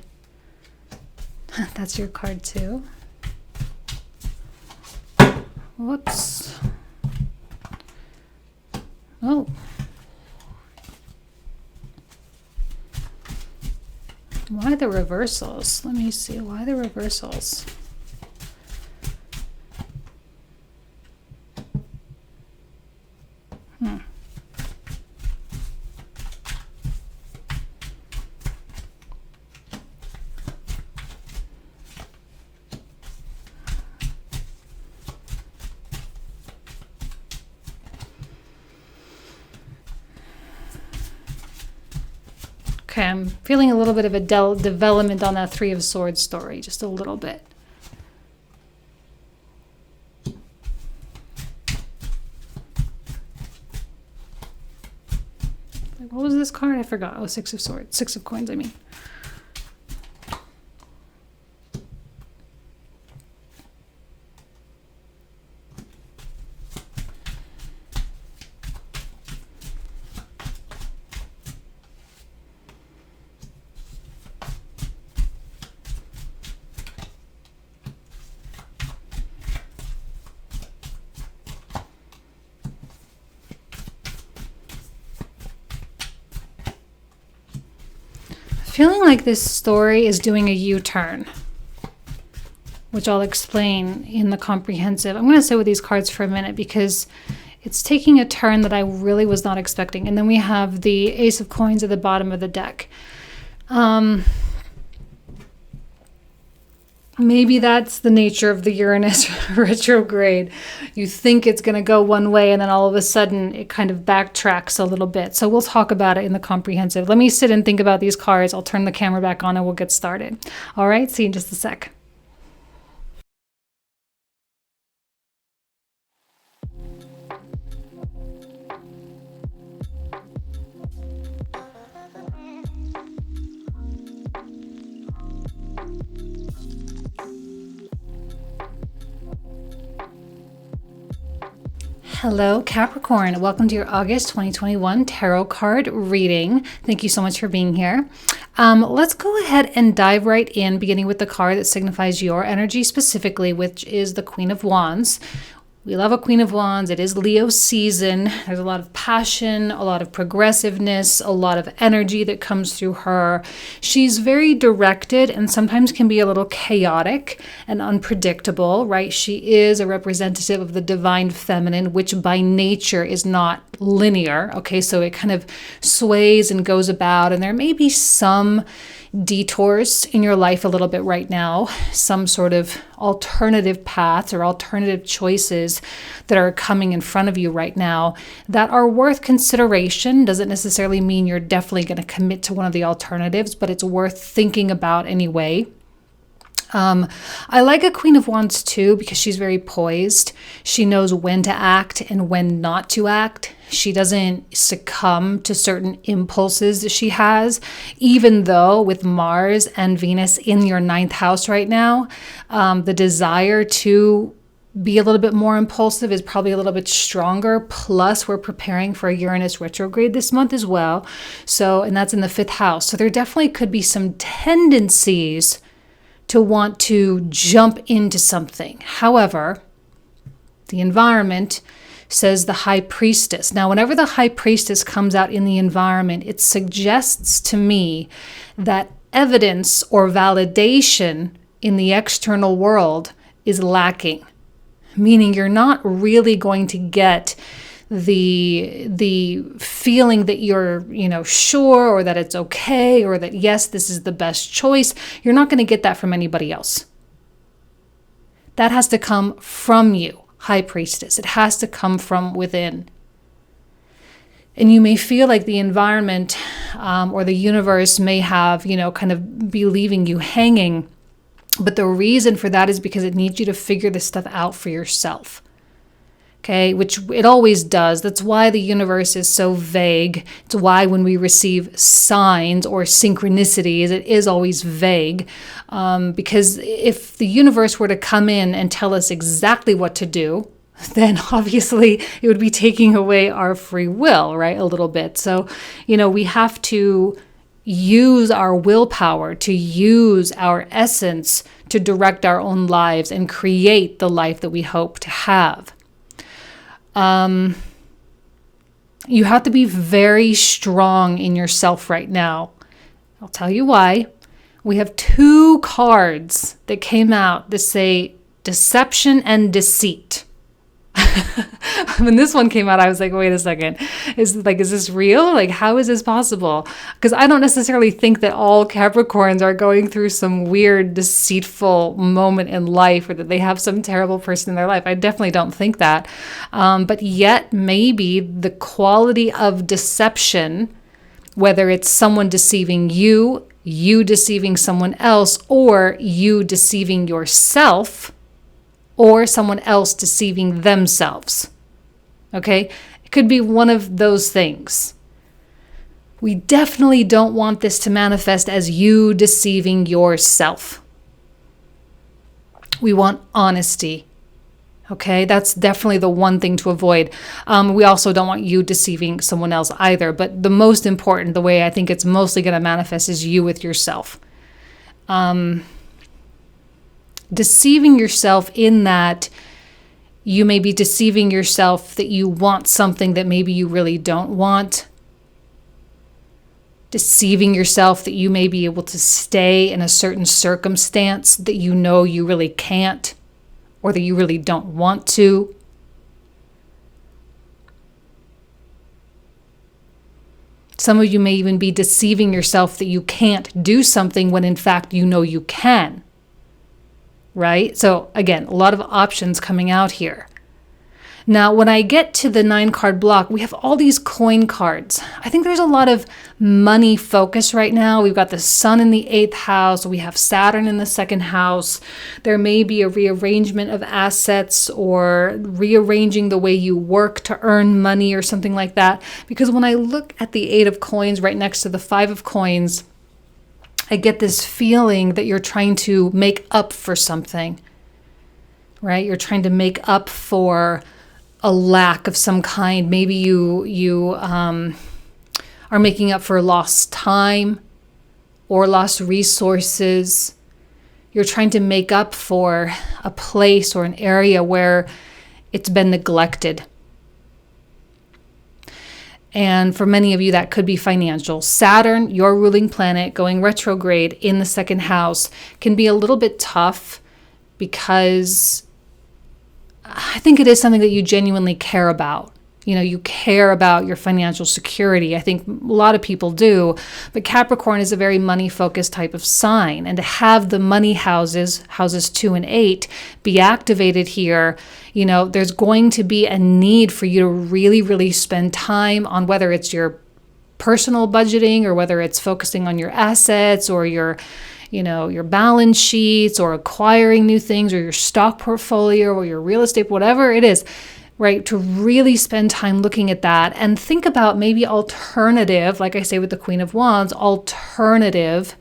That's your card too. Whoops. Oh. Why the reversals? Let me see. Why the reversals? Okay, I'm feeling a little bit of a development on that Three of Swords story, just a little bit. What was this card? I forgot. Oh, Six of Swords. Six of Coins, I mean. Feeling like this story is doing a U-turn, which I'll explain in the comprehensive. I'm going to sit with these cards for a minute because it's taking a turn that I really was not expecting. And then we have the Ace of Coins at the bottom of the deck. I Maybe that's the nature of the Uranus retrograde. You think it's going to go one way, and then all of a sudden it kind of backtracks a little bit. So we'll talk about it in the comprehensive. Let me sit and think about these cards. I'll turn the camera back on and we'll get started. All right, see you in just a sec. Hello, Capricorn. Welcome to your August 2021 tarot card reading. Thank you so much for being here. Let's go ahead and dive right in, beginning with the card that signifies your energy specifically, which is the Queen of Wands. We love a Queen of Wands. It is Leo season. There's a lot of passion, a lot of progressiveness, a lot of energy that comes through her. She's very directed and sometimes can be a little chaotic and unpredictable, right? She is a representative of the divine feminine, which by nature is not linear. Okay, so it kind of sways and goes about, and there may be some detours in your life a little bit right now, some sort of alternative paths or alternative choices that are coming in front of you right now that are worth consideration. Doesn't necessarily mean you're definitely going to commit to one of the alternatives, but it's worth thinking about anyway. I like a Queen of Wands too because she's very poised. She knows when to act and when not to act. She doesn't succumb to certain impulses that she has, even though with Mars and Venus in your 9th house right now, the desire to be a little bit more impulsive is probably a little bit stronger. Plus, we're preparing for a Uranus retrograde this month as well. So, and that's in the 5th house. So there definitely could be some tendencies to want to jump into something. However, the environment says the High Priestess. Now, whenever the High Priestess comes out in the environment, it suggests to me that evidence or validation in the external world is lacking, meaning you're not really going to get the feeling that you're, sure, or that it's okay, or that yes, this is the best choice. You're not going to get that from anybody else. That has to come from you, High Priestess. It has to come from within. And you may feel like the environment or the universe may have, kind of be leaving you hanging. But the reason for that is because it needs you to figure this stuff out for yourself. Okay, which it always does. That's why the universe is so vague. It's why when we receive signs or synchronicities, it is always vague. Because if the universe were to come in and tell us exactly what to do, then obviously it would be taking away our free will, right? A little bit. So, we have to use our willpower, to use our essence to direct our own lives and create the life that we hope to have. You have to be very strong in yourself right now. I'll tell you why. We have 2 cards that came out that say deception and deceit. When this one came out, I was like, wait a second. Is this real? Like, how is this possible? Because I don't necessarily think that all Capricorns are going through some weird, deceitful moment in life or that they have some terrible person in their life. I definitely don't think that. But yet, maybe the quality of deception, whether it's someone deceiving you, you deceiving someone else, or you deceiving yourself, or someone else deceiving themselves. Okay? It could be one of those things. We definitely don't want this to manifest as you deceiving yourself. We want honesty. Okay? That's definitely the one thing to avoid. We also don't want you deceiving someone else either. But the most important, the way I think it's mostly going to manifest, is you with yourself. Deceiving yourself in that you may be deceiving yourself that you want something that maybe you really don't want. Deceiving yourself that you may be able to stay in a certain circumstance that you know you really can't, or that you really don't want to. Some of you may even be deceiving yourself that you can't do something when in fact you know you can. right? So again, a lot of options coming out here. Now, when I get to the 9-card block, we have all these coin cards. I think there's a lot of money focus right now. We've got the sun in the 8th house. We have Saturn in the 2nd house. There may be a rearrangement of assets or rearranging the way you work to earn money or something like that. Because when I look at the 8 of coins right next to the 5 of coins, I get this feeling that you're trying to make up for something, right? You're trying to make up for a lack of some kind. Maybe you are making up for lost time or lost resources. You're trying to make up for a place or an area where it's been neglected. And for many of you, that could be financial. Saturn, your ruling planet, going retrograde in the 2nd house can be a little bit tough because I think it is something that you genuinely care about. You know, you care about your financial security. I think a lot of people do. But Capricorn is a very money-focused type of sign. And to have the money houses 2 and 8, be activated here, you know, there's going to be a need for you to really, really spend time on whether it's your personal budgeting or whether it's focusing on your assets or your balance sheets or acquiring new things or your stock portfolio or your real estate, whatever it is, right? To really spend time looking at that and think about maybe alternative, like I say with the Queen of Wands, alternative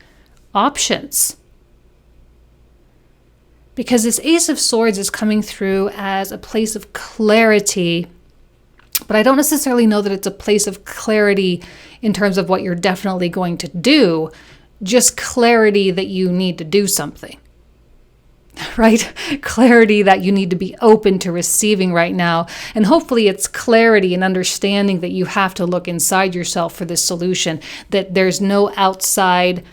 options. Because this Ace of Swords is coming through as a place of clarity, but I don't necessarily know that it's a place of clarity in terms of what you're definitely going to do. Just clarity that you need to do something, right? Clarity that you need to be open to receiving right now. And hopefully it's clarity and understanding that you have to look inside yourself for this solution, that there's no outside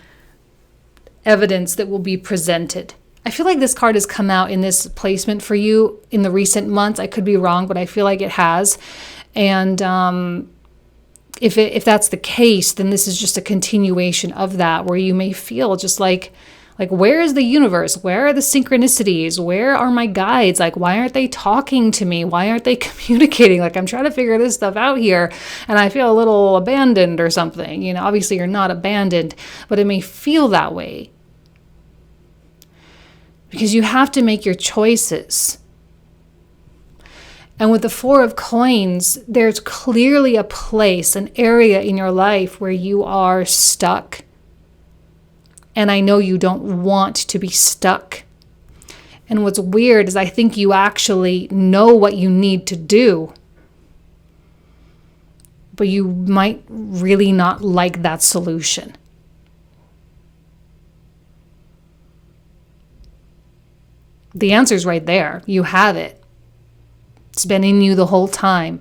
evidence that will be presented. I feel like this card has come out in this placement for you in the recent months. I could be wrong, but I feel like it has. And, if that's the case, then this is just a continuation of that, where you may feel just like where is the universe? Where are the synchronicities? Where are my guides? Like, why aren't they talking to me? Why aren't they communicating? Like, I'm trying to figure this stuff out here, and I feel a little abandoned or something. You know, obviously you're not abandoned, but it may feel that way because you have to make your choices. And with the 4 of coins, there's clearly a place, an area in your life where you are stuck. And I know you don't want to be stuck. And what's weird is I think you actually know what you need to do, but you might really not like that solution. The answer's right there. You have it. It's been in you the whole time.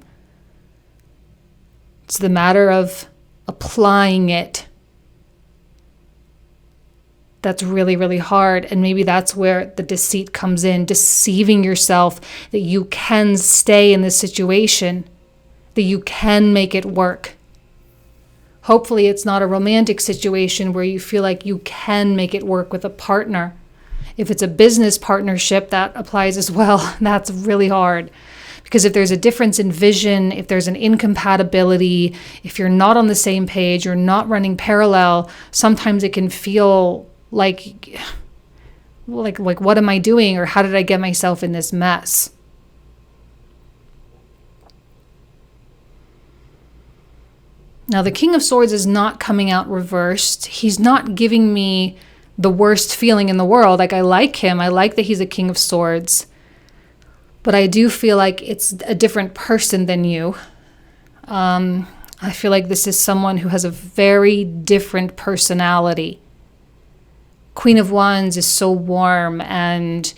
It's the matter of applying it. That's really, really hard. And maybe that's where the deceit comes in, deceiving yourself that you can stay in this situation, that you can make it work. Hopefully it's not a romantic situation where you feel like you can make it work with a partner. If it's a business partnership, that applies as well. That's really hard. Because if there's a difference in vision, if there's an incompatibility, if you're not on the same page, you're not running parallel, sometimes it can feel like what am I doing? Or how did I get myself in this mess? Now, the King of Swords is not coming out reversed. He's not giving me the worst feeling in the world. Like, I like him. I like that he's a King of Swords. But I do feel like it's a different person than you. I feel like this is someone who has a very different personality. Queen of Wands is so warm and,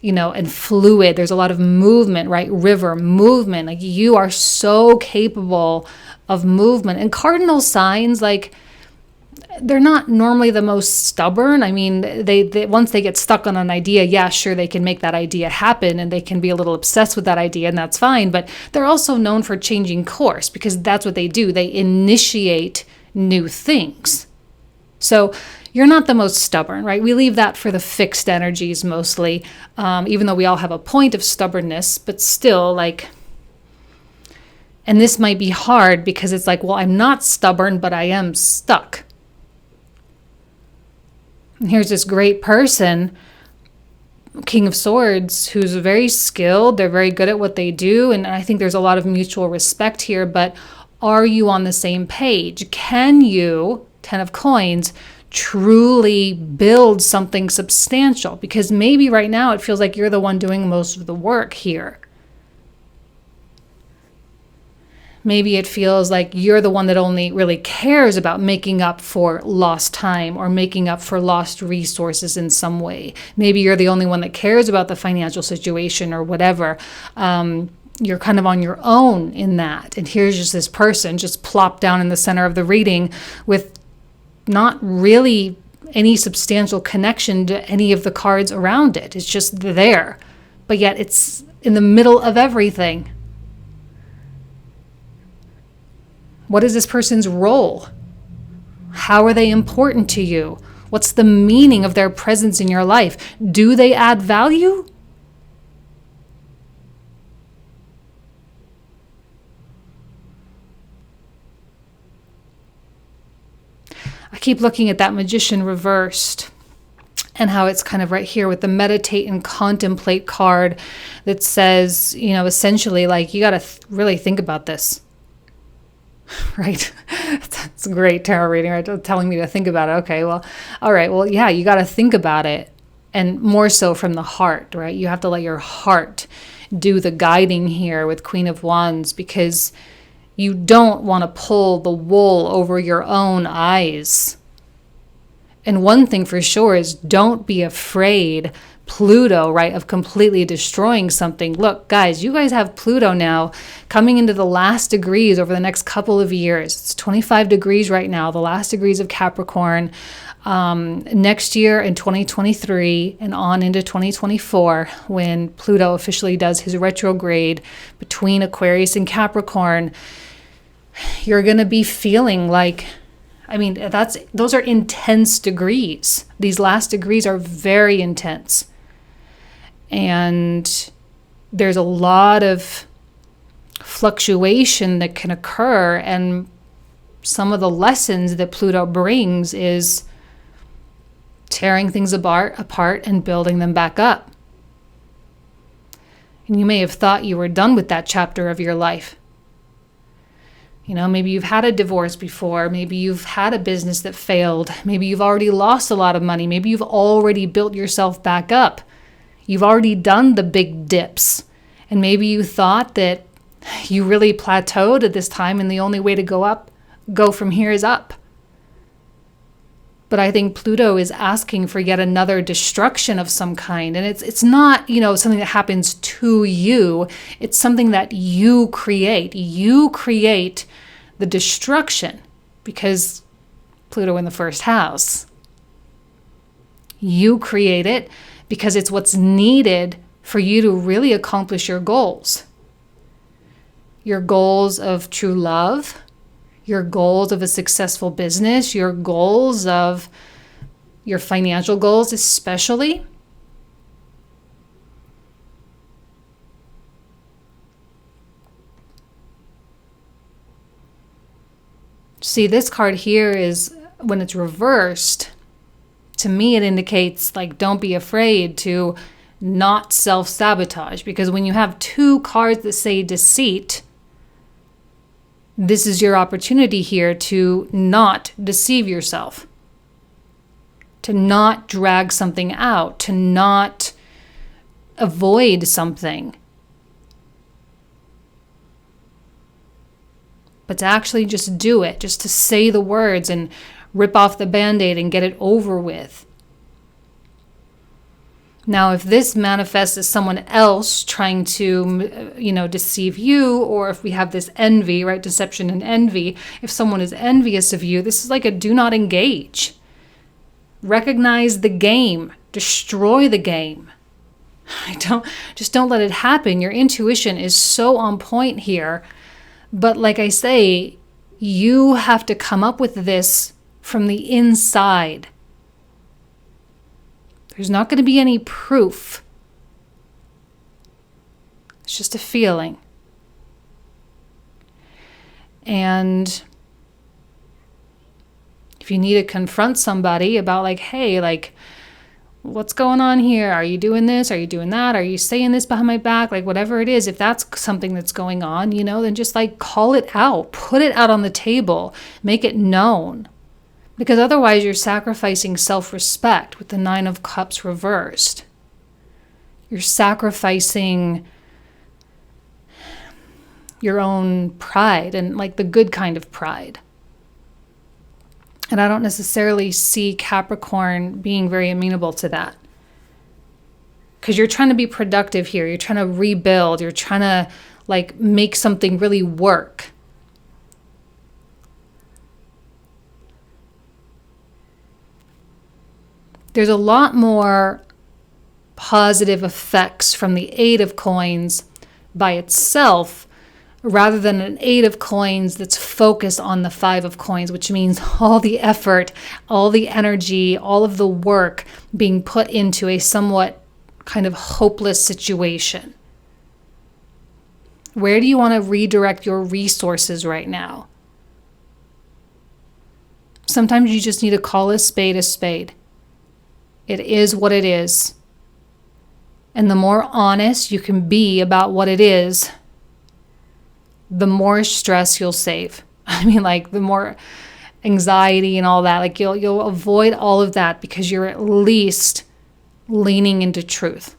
and fluid. There's a lot of movement, right? River, movement. Like, you are so capable of movement. And cardinal signs, they're not normally the most stubborn. I mean, they once they get stuck on an idea, yeah, sure, they can make that idea happen and they can be a little obsessed with that idea, and that's fine. But they're also known for changing course because that's what they do. They initiate new things. So you're not the most stubborn, right? We leave that for the fixed energies mostly, even though we all have a point of stubbornness, but still, like, and this might be hard because it's like, well, I'm not stubborn, but I am stuck. And here's this great person, King of Swords, who's very skilled. They're very good at what they do. And I think there's a lot of mutual respect here, but are you on the same page? Can you, Ten of Coins, truly build something substantial? Because maybe right now it feels like you're the one doing most of the work here. Maybe it feels like you're the one that only really cares about making up for lost time or making up for lost resources in some way. Maybe you're the only one that cares about the financial situation or whatever. You're kind of on your own in that. And here's just this person just plopped down in the center of the reading with not really any substantial connection to any of the cards around it. It's just there. But yet it's in the middle of everything. What is this person's role? How are they important to you? What's the meaning of their presence in your life? Do they add value? I keep looking at that Magician reversed and how it's kind of right here with the meditate and contemplate card that says, essentially like, you got to really think about this. Right? That's a great tarot reading, right? Telling me to think about it. Okay, well, all right. Well, yeah, you got to think about it, and more so from the heart, right? You have to let your heart do the guiding here with Queen of Wands, because you don't want to pull the wool over your own eyes. And one thing for sure is don't be afraid, Pluto, right, of completely destroying something. Look, guys, you guys have Pluto now coming into the last degrees over the next couple of years. It's 25 degrees right now, the last degrees of Capricorn. Next year in 2023 and on into 2024, when Pluto officially does his retrograde between Aquarius and Capricorn, you're going to be feeling like, those are intense degrees. These last degrees are very intense. And there's a lot of fluctuation that can occur. And some of the lessons that Pluto brings is tearing things apart and building them back up. And you may have thought you were done with that chapter of your life. Maybe you've had a divorce before. Maybe you've had a business that failed. Maybe you've already lost a lot of money. Maybe you've already built yourself back up. You've already done the big dips. And maybe you thought that you really plateaued at this time and the only way to go from here is up. But I think Pluto is asking for yet another destruction of some kind. And it's not, something that happens to you. It's something that you create. You create the destruction because Pluto in the first house. You create it because it's what's needed for you to really accomplish your goals. Your goals of true love, your goals of a successful business, your goals of your financial goals especially. See, this card here is, when it's reversed, to me it indicates like, don't be afraid to not self-sabotage, because when you have two cards that say deceit, this is your opportunity here to not deceive yourself, to not drag something out, to not avoid something, but to actually just do it, just to say the words and rip off the Band-Aid and get it over with. Now, if this manifests as someone else trying to, deceive you, or if we have this envy, right, deception and envy, if someone is envious of you, this is like a do not engage. Recognize the game, destroy the game. Don't let it happen. Your intuition is so on point here. But like I say, you have to come up with this from the inside. There's not going to be any proof. It's just a feeling. And if you need to confront somebody about like, hey, like, what's going on here? Are you doing this? Are you doing that? Are you saying this behind my back? Like whatever it is, if that's something that's going on, you know, then just like call it out, put it out on the table, make it known. Because otherwise you're sacrificing self-respect with the 9 of Cups reversed. You're sacrificing your own pride, and like the good kind of pride. And I don't necessarily see Capricorn being very amenable to that. Because you're trying to be productive here. You're trying to rebuild. You're trying to like make something really work. There's a lot more positive effects from the 8 of Coins by itself rather than an 8 of Coins that's focused on the 5 of Coins, which means all the effort, all the energy, all of the work being put into a somewhat kind of hopeless situation. Where do you want to redirect your resources right now? Sometimes you just need to call a spade a spade. It is what it is. And the more honest you can be about what it is, the more stress you'll save. I mean, like the more anxiety and all that, like you'll avoid all of that because you're at least leaning into truth.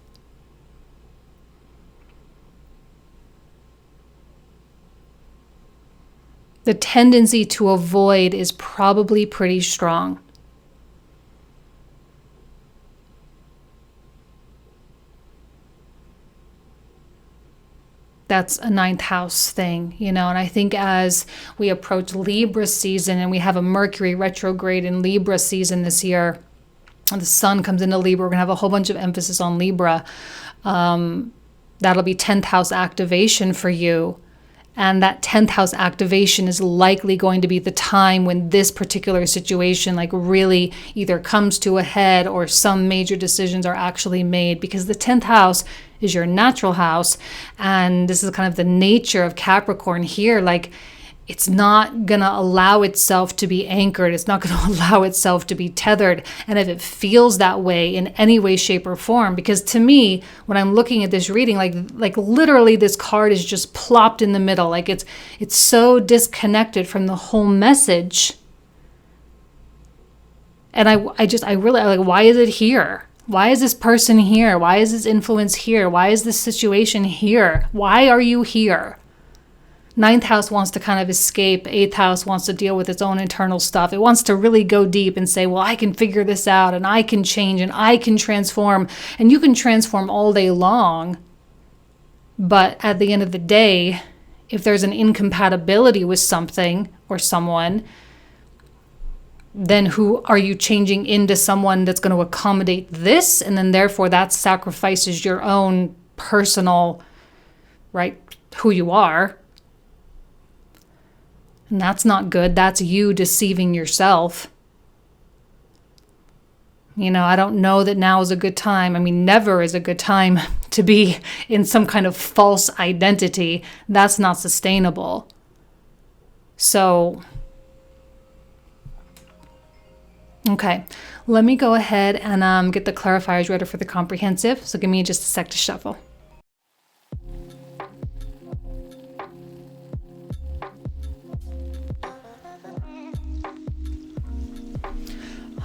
The tendency to avoid is probably pretty strong. That's a 9th house thing, you know, and I think as we approach Libra season and we have a Mercury retrograde in Libra season this year, and the sun comes into Libra, we're going to have a whole bunch of emphasis on Libra. That'll be 10th house activation for you. And that 10th house activation is likely going to be the time when this particular situation like really either comes to a head or some major decisions are actually made, because the 10th house is your natural house. And this is kind of the nature of Capricorn here. Like it's not going to allow itself to be anchored. It's not going to allow itself to be tethered. And if it feels that way in any way, shape, or form, because to me, when I'm looking at this reading, like literally this card is just plopped in the middle. Like it's so disconnected from the whole message. And I really like, why is it here? Why is this person here? Why is this influence here? Why is this situation here? Why are you here? 9th house wants to kind of escape. 8th house wants to deal with its own internal stuff. It wants to really go deep and say, well, I can figure this out and I can change and I can transform. And you can transform all day long. But at the end of the day, if there's an incompatibility with something or someone, then who are you changing into someone that's going to accommodate this? And then therefore that sacrifices your own personal, right, who you are. And that's not good. That's you deceiving yourself. You know, I don't know that now is a good time. I mean, never is a good time to be in some kind of false identity. That's not sustainable. So, okay, let me go ahead and get the clarifiers ready for the comprehensive. So give me just a sec to shuffle.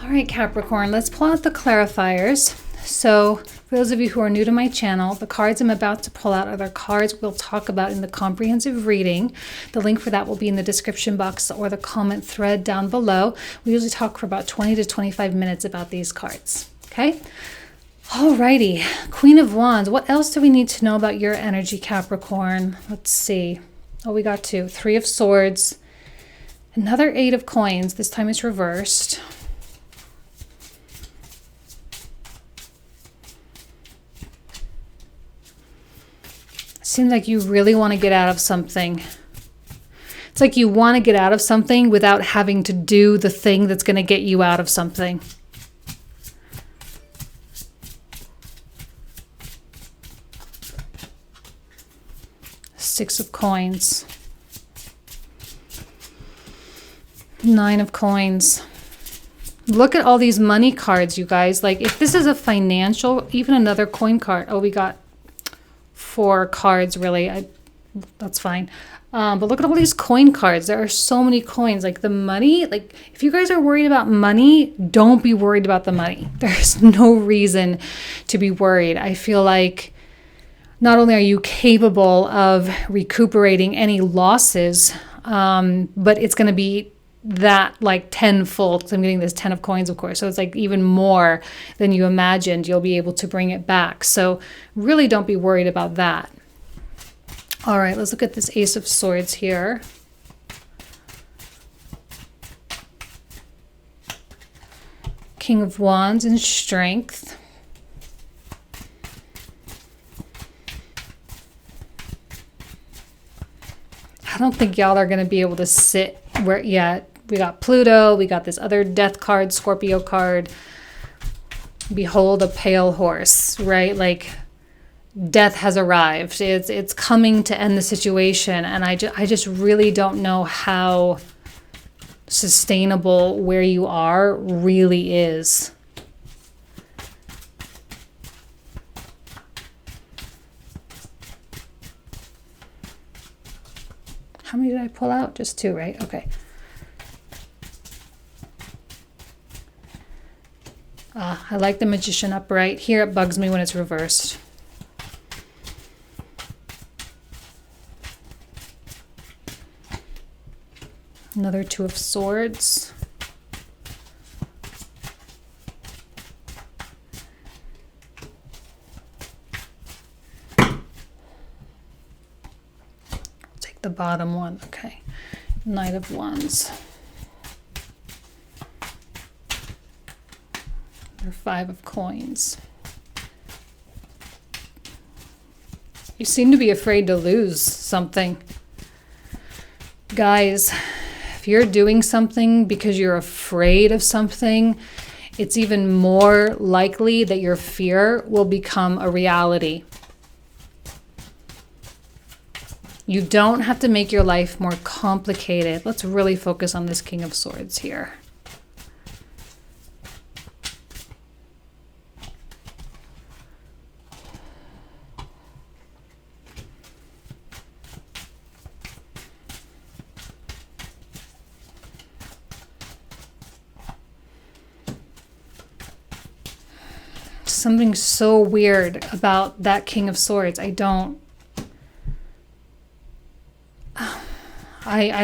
All right, Capricorn, let's pull out the clarifiers. So for those of you who are new to my channel, the cards I'm about to pull out are the cards we'll talk about in the comprehensive reading. The link for that will be in the description box or the comment thread down below. We usually talk for about 20 to 25 minutes about these cards, okay? Alrighty, Queen of Wands. What else do we need to know about your energy, Capricorn? Let's see. Oh, we got 2. 3 of Swords. Another 8 of Coins. This time it's reversed. Seems like you really want to get out of something. It's like you want to get out of something without having to do the thing that's going to get you out of something. Six of Coins. Nine of Coins. Look at all these money cards, you guys. Like, if this is a financial, even another coin card. Oh, we got 4 cards, really. That's fine. But look at all these coin cards. There are so many coins. Like, the money, like, if you guys are worried about money, don't be worried about the money. There's no reason to be worried. I feel like not only are you capable of recuperating any losses, but it's going to be that like tenfold, because I'm getting this 10 of coins, of course. So it's like even more than you imagined. You'll be able to bring it back. So really don't be worried about that. All right, let's look at this Ace of Swords here. King of Wands and Strength. I don't think y'all are going to be able to sit where, yeah, we got Pluto, we got this other death card, Scorpio card. Behold a pale horse, right? Like, death has arrived. It's coming to end the situation. And I just really don't know how sustainable where you are really is. How many did I pull out? Just 2, right? Okay. I like the Magician upright. Here it bugs me when it's reversed. Another 2 of Swords. Take the bottom one. Okay. Knight of Wands. Or 5 of Coins. You seem to be afraid to lose something. Guys, if you're doing something because you're afraid of something, it's even more likely that your fear will become a reality. You don't have to make your life more complicated. Let's really focus on this King of Swords here. Something so weird about that King of Swords. I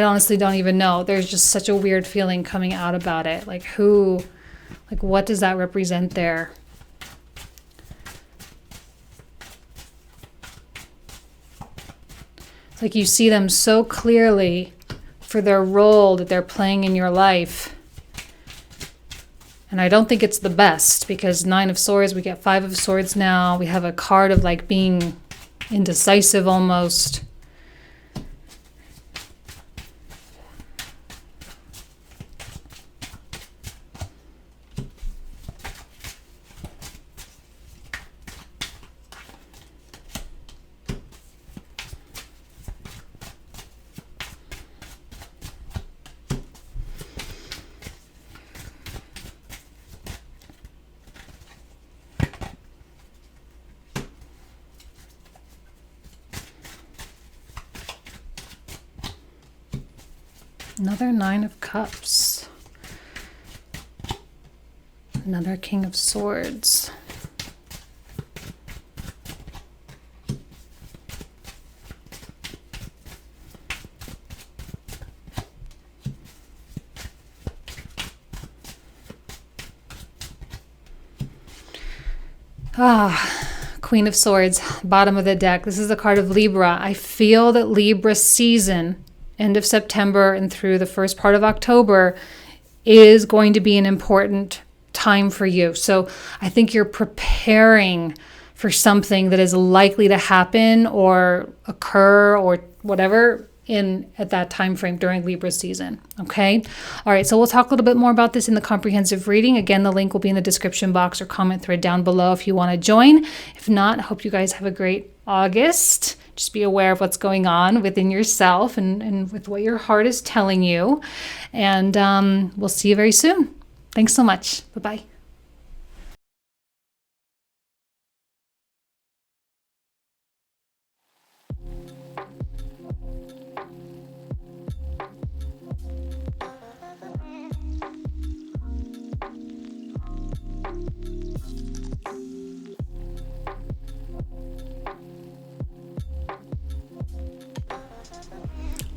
honestly don't even know. There's just such a weird feeling coming out about it. Like what does that represent there? It's like you see them so clearly for their role that they're playing in your life. And I don't think it's the best, because 9 of Swords, we get 5 of Swords now. We have a card of like being indecisive almost. Another 9 of Cups. Another King of Swords. Queen of Swords, bottom of the deck. This is the card of Libra. I feel that Libra season, end of September and through the first part of October, is going to be an important time for you. So I think you're preparing for something that is likely to happen or occur or whatever at that time frame during Libra season. Okay. All right. So we'll talk a little bit more about this in the comprehensive reading. Again, the link will be in the description box or comment thread down below if you want to join. If not, I hope you guys have a great August. Just be aware of what's going on within yourself and with what your heart is telling you. And we'll see you very soon. Thanks so much. Bye-bye.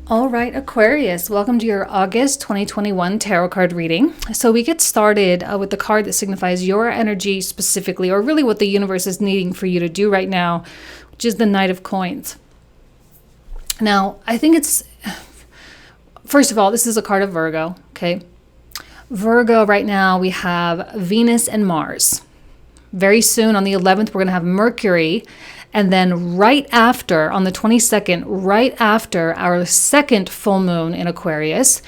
All right, Aquarius, welcome to your August 2021 tarot card reading. So we get started with the card that signifies your energy specifically, or really what the universe is needing for you to do right now, which is the Knight of Coins. Now, I think it's, first of all, this is a card of Virgo, okay? Virgo right now, we have Venus and Mars. Very soon on the 11th, we're going to have Mercury. And then right after, on the 22nd, right after our second full moon in Aquarius,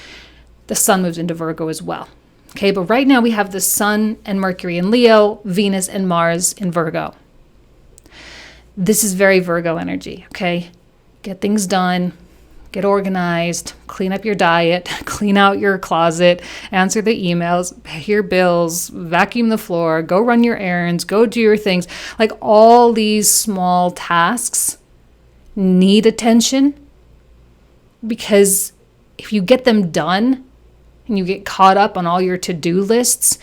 the sun moves into Virgo as well. Okay, but right now we have the sun and Mercury in Leo, Venus and Mars in Virgo. This is very Virgo energy, okay? Get things done, get organized, clean up your diet, clean out your closet, answer the emails, pay your bills, vacuum the floor, go run your errands, go do your things. Like all these small tasks need attention, because if you get them done and you get caught up on all your to-do lists,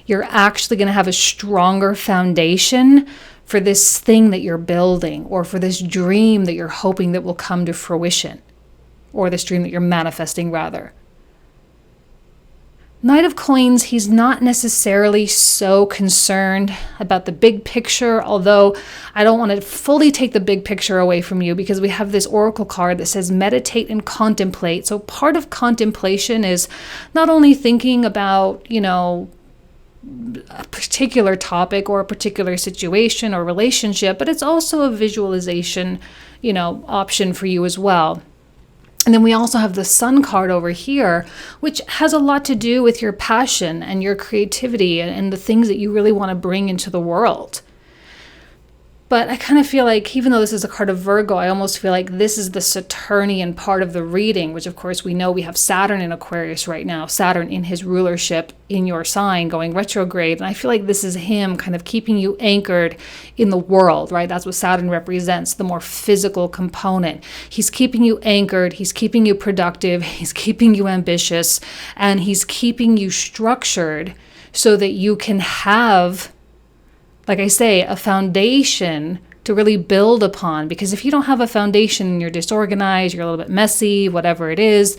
you're actually going to have a stronger foundation for this thing that you're building, or for this dream that you're hoping that will come to fruition. Or this dream that you're manifesting, rather. Knight of Coins, he's not necessarily so concerned about the big picture, although I don't want to fully take the big picture away from you, because we have this oracle card that says meditate and contemplate. So part of contemplation is not only thinking about, a particular topic or a particular situation or relationship, but it's also a visualization, option for you as well. And then we also have the Sun card over here, which has a lot to do with your passion and your creativity and the things that you really want to bring into the world. But I kind of feel like, even though this is a card of Virgo, I almost feel like this is the Saturnian part of the reading, which of course we know we have Saturn in Aquarius right now, Saturn in his rulership in your sign going retrograde. And I feel like this is him kind of keeping you anchored in the world, right? That's what Saturn represents, the more physical component. He's keeping you anchored, he's keeping you productive, he's keeping you ambitious, and he's keeping you structured so that you can have, like I say, a foundation to really build upon. Because if you don't have a foundation and you're disorganized, you're a little bit messy, whatever it is,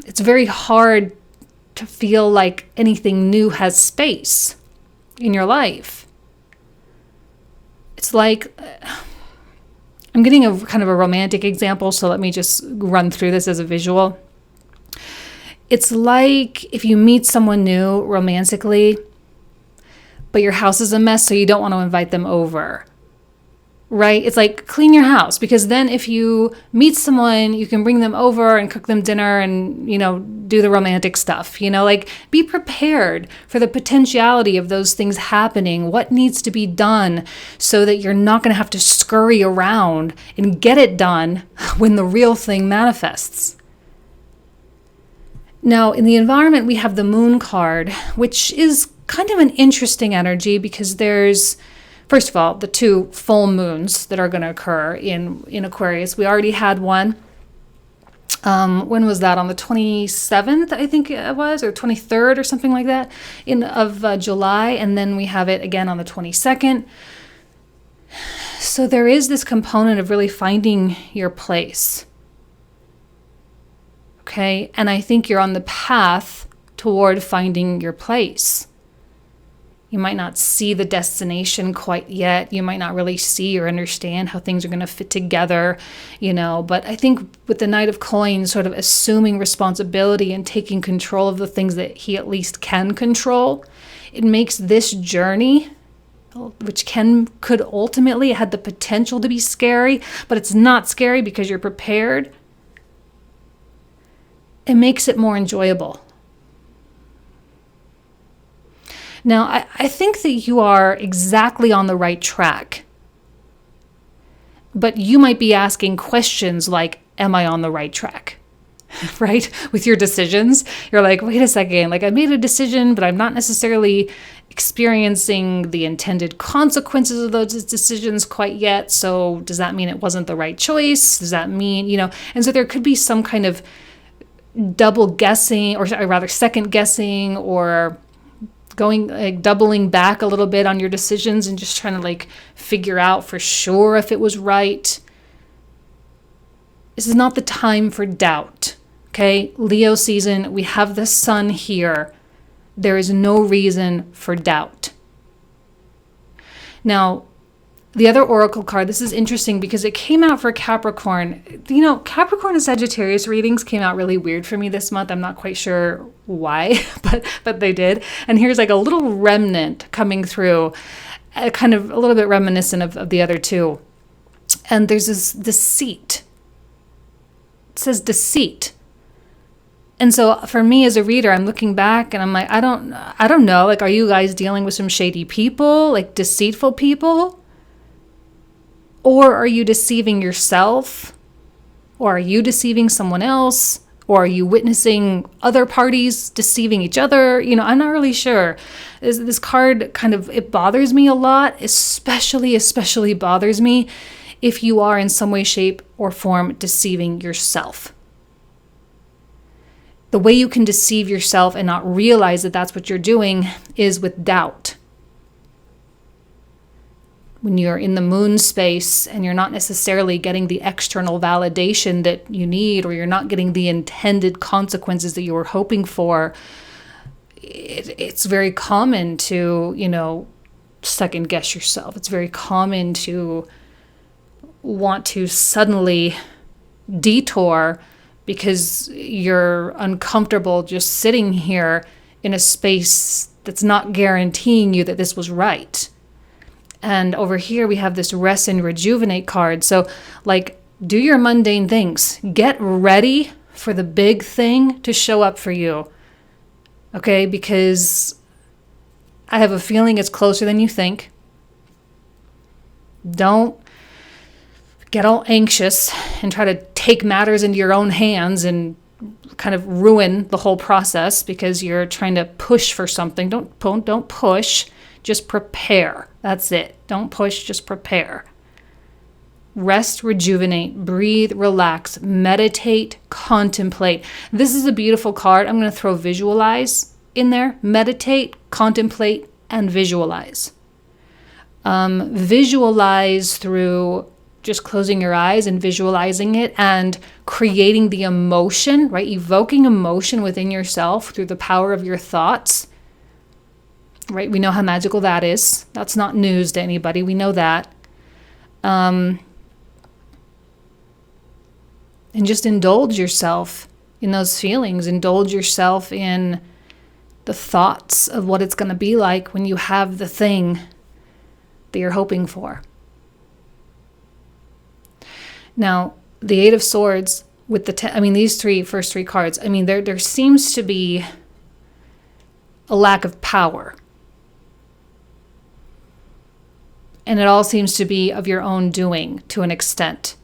it's very hard to feel like anything new has space in your life. It's like, I'm getting a kind of a romantic example, so let me just run through this as a visual. It's like if you meet someone new romantically, but your house is a mess, so you don't want to invite them over, right? It's like, clean your house, because then if you meet someone, you can bring them over and cook them dinner and, do the romantic stuff, like be prepared for the potentiality of those things happening, what needs to be done so that you're not going to have to scurry around and get it done when the real thing manifests. Now, in the environment, we have the Moon card, which is kind of an interesting energy, because there's, first of all, the two full moons that are going to occur in Aquarius. We already had one. When was that? On the 27th, I think it was, or 23rd or something like that, of July. And then we have it again on the 22nd. So there is this component of really finding your place. Okay? And I think you're on the path toward finding your place. You might not see the destination quite yet. You might not really see or understand how things are going to fit together, But I think with the Knight of Coins sort of assuming responsibility and taking control of the things that he at least can control, it makes this journey, which could ultimately had the potential to be scary, but it's not scary because you're prepared. It makes it more enjoyable. Now, I think that you are exactly on the right track, But you might be asking questions like, am I on the right track? Right? With your decisions, you're like, wait a second, like I made a decision, but I'm not necessarily experiencing the intended consequences of those decisions quite yet. So does that mean it wasn't the right choice? Does that mean, and so there could be some kind of double guessing, or rather second guessing, or going like doubling back a little bit on your decisions and just trying to like figure out for sure if it was right. This is not the time for doubt. Okay, Leo season, we have the sun here. There is no reason for doubt. Now, the other oracle card, this is interesting because it came out for Capricorn. Capricorn and Sagittarius readings came out really weird for me this month. I'm not quite sure why, but they did. And here's like a little remnant coming through, kind of a little bit reminiscent of the other two. And there's this deceit. It says deceit. And so for me as a reader, I'm looking back and I'm like, I don't know. Like, are you guys dealing with some shady people, like deceitful people? Or are you deceiving yourself? Or are you deceiving someone else? Or are you witnessing other parties deceiving each other? I'm not really sure. This card kind of, it bothers me a lot, especially bothers me if you are in some way, shape, or form deceiving yourself. The way you can deceive yourself and not realize that that's what you're doing is with doubt. When you're in the moon space and you're not necessarily getting the external validation that you need, or you're not getting the intended consequences that you were hoping for, it's very common to, second guess yourself. It's very common to want to suddenly detour because you're uncomfortable just sitting here in a space that's not guaranteeing you that this was right. And over here we have this rest and rejuvenate card. So like, do your mundane things. Get ready for the big thing to show up for you. Okay? Because I have a feeling it's closer than you think. Don't get all anxious and try to take matters into your own hands and kind of ruin the whole process because you're trying to push for something. Don't push, just prepare. That's it. Don't push, just prepare. Rest, rejuvenate, breathe, relax, meditate, contemplate. This is a beautiful card. I'm going to throw visualize in there. Meditate, contemplate, and visualize. Visualize through just closing your eyes and visualizing it and creating the emotion, right? Evoking emotion within yourself through the power of your thoughts, right? We know how magical that is. That's not news to anybody. We know that. And just indulge yourself in those feelings. Indulge yourself in the thoughts of what it's going to be like when you have the thing that you're hoping for. Now, the Eight of Swords with these first three cards, there seems to be a lack of power. And it all seems to be of your own doing to an extent.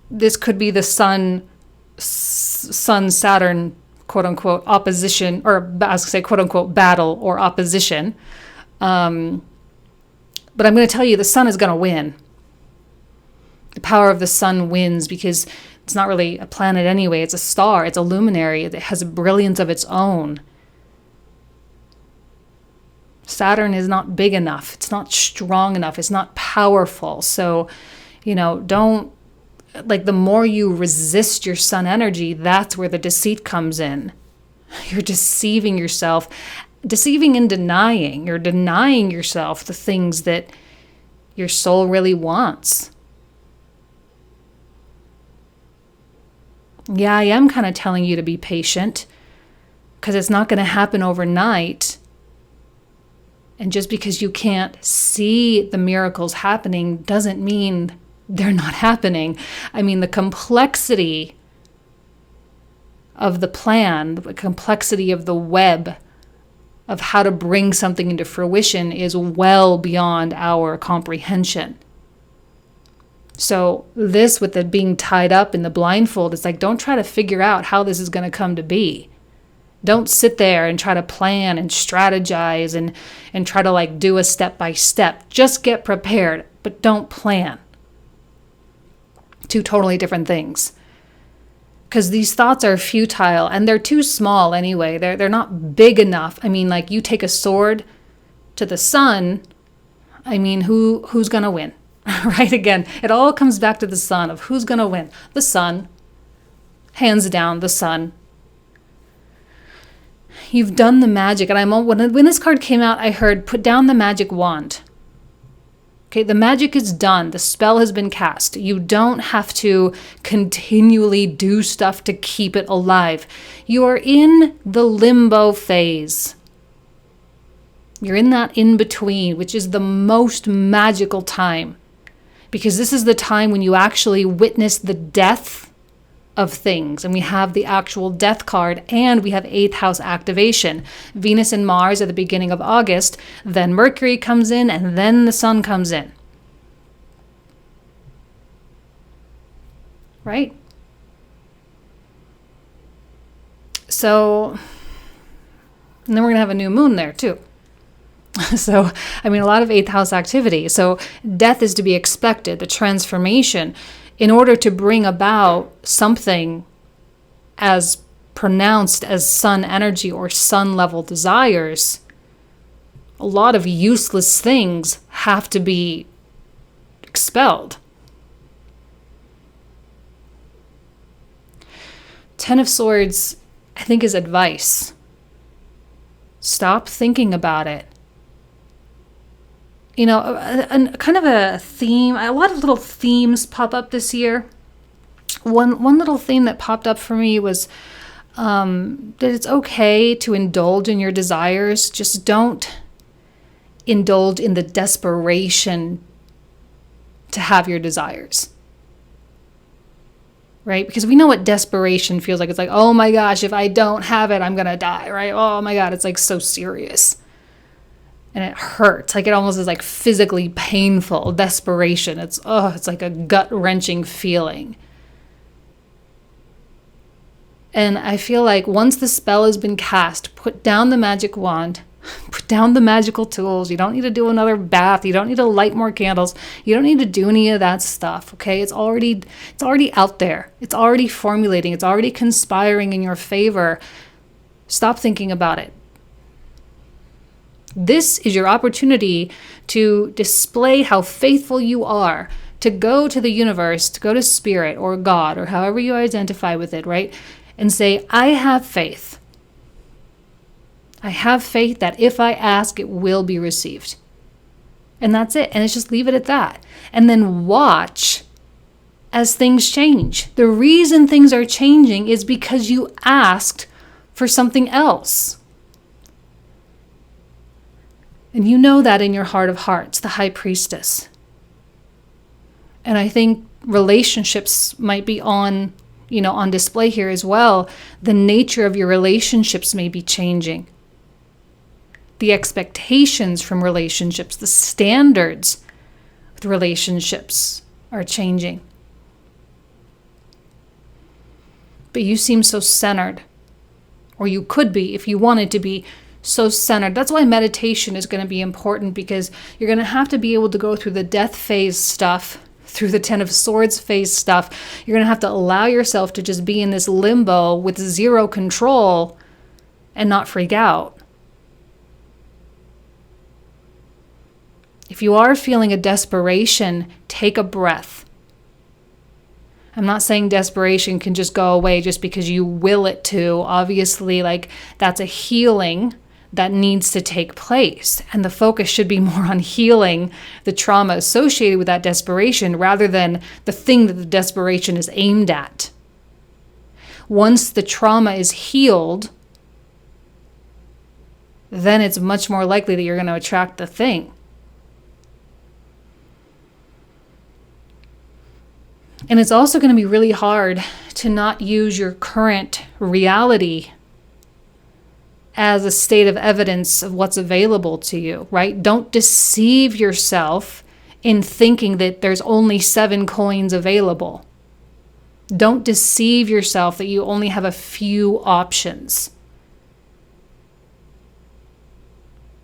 This could be the Sun Saturn, quote unquote, opposition, or I was going to say, quote unquote, battle or opposition. But I'm going to tell you, the Sun is going to win. The power of the sun wins because it's not really a planet anyway. It's a star. It's a luminary. It has a brilliance of its own. Saturn is not big enough. It's not strong enough. It's not powerful. So, the more you resist your sun energy, that's where the deceit comes in. You're deceiving yourself, deceiving and denying. You're denying yourself the things that your soul really wants. Yeah, I am kind of telling you to be patient because it's not going to happen overnight. And just because you can't see the miracles happening doesn't mean they're not happening. The complexity of the plan, the complexity of the web of how to bring something into fruition is well beyond our comprehension. So this, with it being tied up in the blindfold, it's like, don't try to figure out how this is going to come to be. Don't sit there and try to plan and strategize and try to like do a step by step. Just get prepared, but don't plan. Two totally different things. Because these thoughts are futile and they're too small anyway. They're not big enough. I mean, like, you take a sword to the sun. I mean, who's going to win? Right? Again, it all comes back to the sun, of who's going to win. The sun. Hands down, the sun. You've done the magic. And when this card came out, I heard, put down the magic wand. Okay, the magic is done. The spell has been cast. You don't have to continually do stuff to keep it alive. You are in the limbo phase. You're in that in-between, which is the most magical time. Because this is the time when you actually witness the death of things. And we have the actual death card, and we have 8th house activation. Venus and Mars at the beginning of August, then Mercury comes in, and then the sun comes in. Right? So, and then we're going to have a new moon there too. So, I mean, a lot of 8th house activity. So death is to be expected, the transformation. In order to bring about something as pronounced as sun energy or sun level desires, a lot of useless things have to be expelled. 10 of Swords, I think, is advice. Stop thinking about it. You know, a kind of a theme, a lot of little themes pop up this year. One little theme that popped up for me was that it's okay to indulge in your desires. Just don't indulge in the desperation to have your desires. Right? Because we know what desperation feels like. It's like, oh my gosh, if I don't have it, I'm going to die, right? Oh my God, it's like so serious. And it hurts. Like, it almost is like physically painful. Desperation. It's like a gut-wrenching feeling. And I feel like once the spell has been cast, put down the magic wand, put down the magical tools. You don't need to do another bath. You don't need to light more candles. You don't need to do any of that stuff, okay? It's already out there. It's already formulating. It's already conspiring in your favor. Stop thinking about it. This is your opportunity to display how faithful you are, to go to the universe, to go to spirit or God or however you identify with it, right? And say, I have faith. I have faith that if I ask, it will be received. And that's it. And it's just leave it at that. And then watch as things change. The reason things are changing is because you asked for something else. And you know that in your heart of hearts, the high priestess. And I think relationships might be on display here as well. The nature of your relationships may be changing. The expectations from relationships, the standards with relationships are changing. But you seem so centered, or you could be if you wanted to be so centered. That's why meditation is going to be important, because you're going to have to be able to go through the death phase stuff, through the 10 of Swords phase stuff. You're going to have to allow yourself to just be in this limbo with zero control and not freak out. If you are feeling a desperation, take a breath. I'm not saying desperation can just go away just because you will it to. Obviously, like, that's a healing that needs to take place. And the focus should be more on healing the trauma associated with that desperation rather than the thing that the desperation is aimed at. Once the trauma is healed, then it's much more likely that you're going to attract the thing. And it's also going to be really hard to not use your current reality as a state of evidence of what's available to you, right? Don't deceive yourself in thinking that there's only 7 coins available. Don't deceive yourself that you only have a few options.